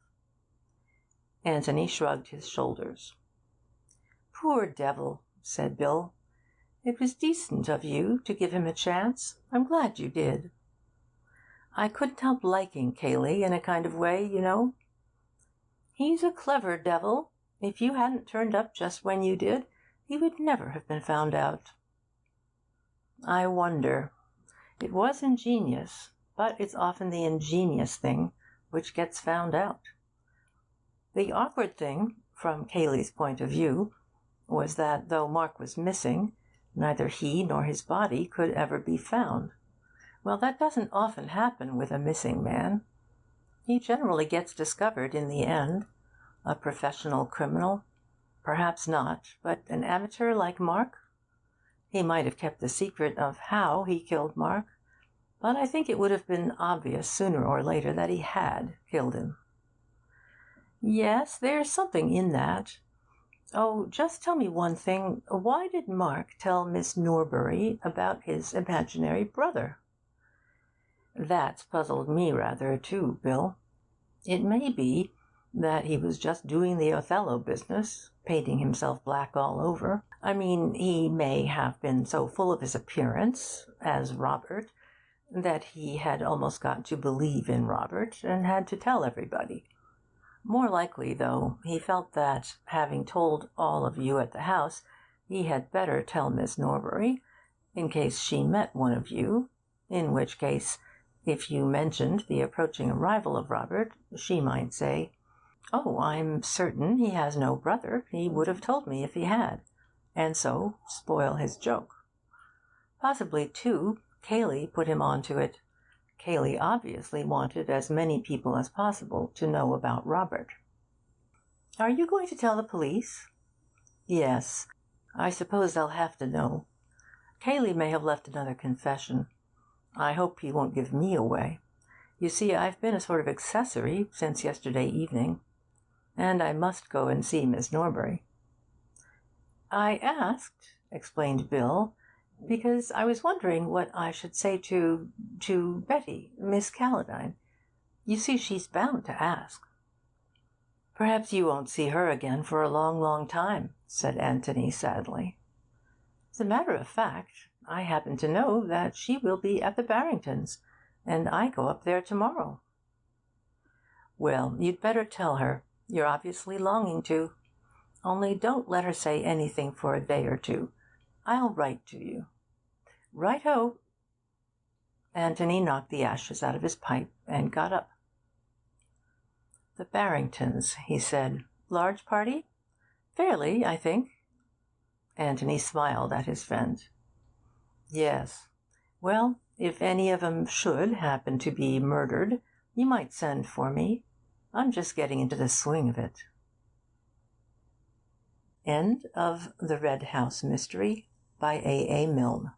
Anthony shrugged his shoulders. "Poor devil," said Bill. "It was decent of you to give him a chance. I'm glad you did." "I couldn't help liking Cayley in a kind of way, you know." "He's a clever devil. If you hadn't turned up just when you did, he would never have been found out." "I wonder. It was ingenious, but it's often the ingenious thing which gets found out. The awkward thing, from Cayley's point of view, was that though Mark was missing, neither he nor his body could ever be found. Well, that doesn't often happen with a missing man. He generally gets discovered in the end. A professional criminal? Perhaps not, but an amateur like Mark? He might have kept the secret of how he killed Mark, but I think it would have been obvious sooner or later that he had killed him. Yes, there's something in that. Oh, just tell me one thing. Why did Mark tell Miss Norbury about his imaginary brother? That's puzzled me rather, too, Bill. It may be that he was just doing the Othello business, painting himself black all over. I mean, he may have been so full of his appearance as Robert that he had almost got to believe in Robert and had to tell everybody. More likely, though, he felt that, having told all of you at the house, he had better tell Miss Norbury, in case she met one of you, in which case, if you mentioned the approaching arrival of Robert, she might say, "Oh, I'm certain he has no brother. He would have told me if he had," and so spoil his joke. Possibly, too, Cayley put him on to it. Cayley obviously wanted as many people as possible to know about Robert. "Are you going to tell the police?" "Yes. I suppose they'll have to know. Cayley may have left another confession. I hope he won't give me away. You see, I've been a sort of accessory since yesterday evening, and I must go and see Miss Norbury." "I asked," explained Bill, "because I was wondering what I should say to Betty, Miss Calladine. You see, she's bound to ask." "Perhaps you won't see her again for a long, long time," said Anthony sadly. "As a matter of fact, I happen to know that she will be at the Barringtons, and I go up there tomorrow." "Well, you'd better tell her. You're obviously longing to. Only don't let her say anything for a day or two. I'll write to you." "Right-ho." Anthony knocked the ashes out of his pipe and got up. "The Barringtons," he said. "Large party?" "Fairly, I think." Anthony smiled at his friend. "Yes. Well, if any of 'em should happen to be murdered, you might send for me. I'm just getting into the swing of it." End of The Red House Mystery by A. Milne.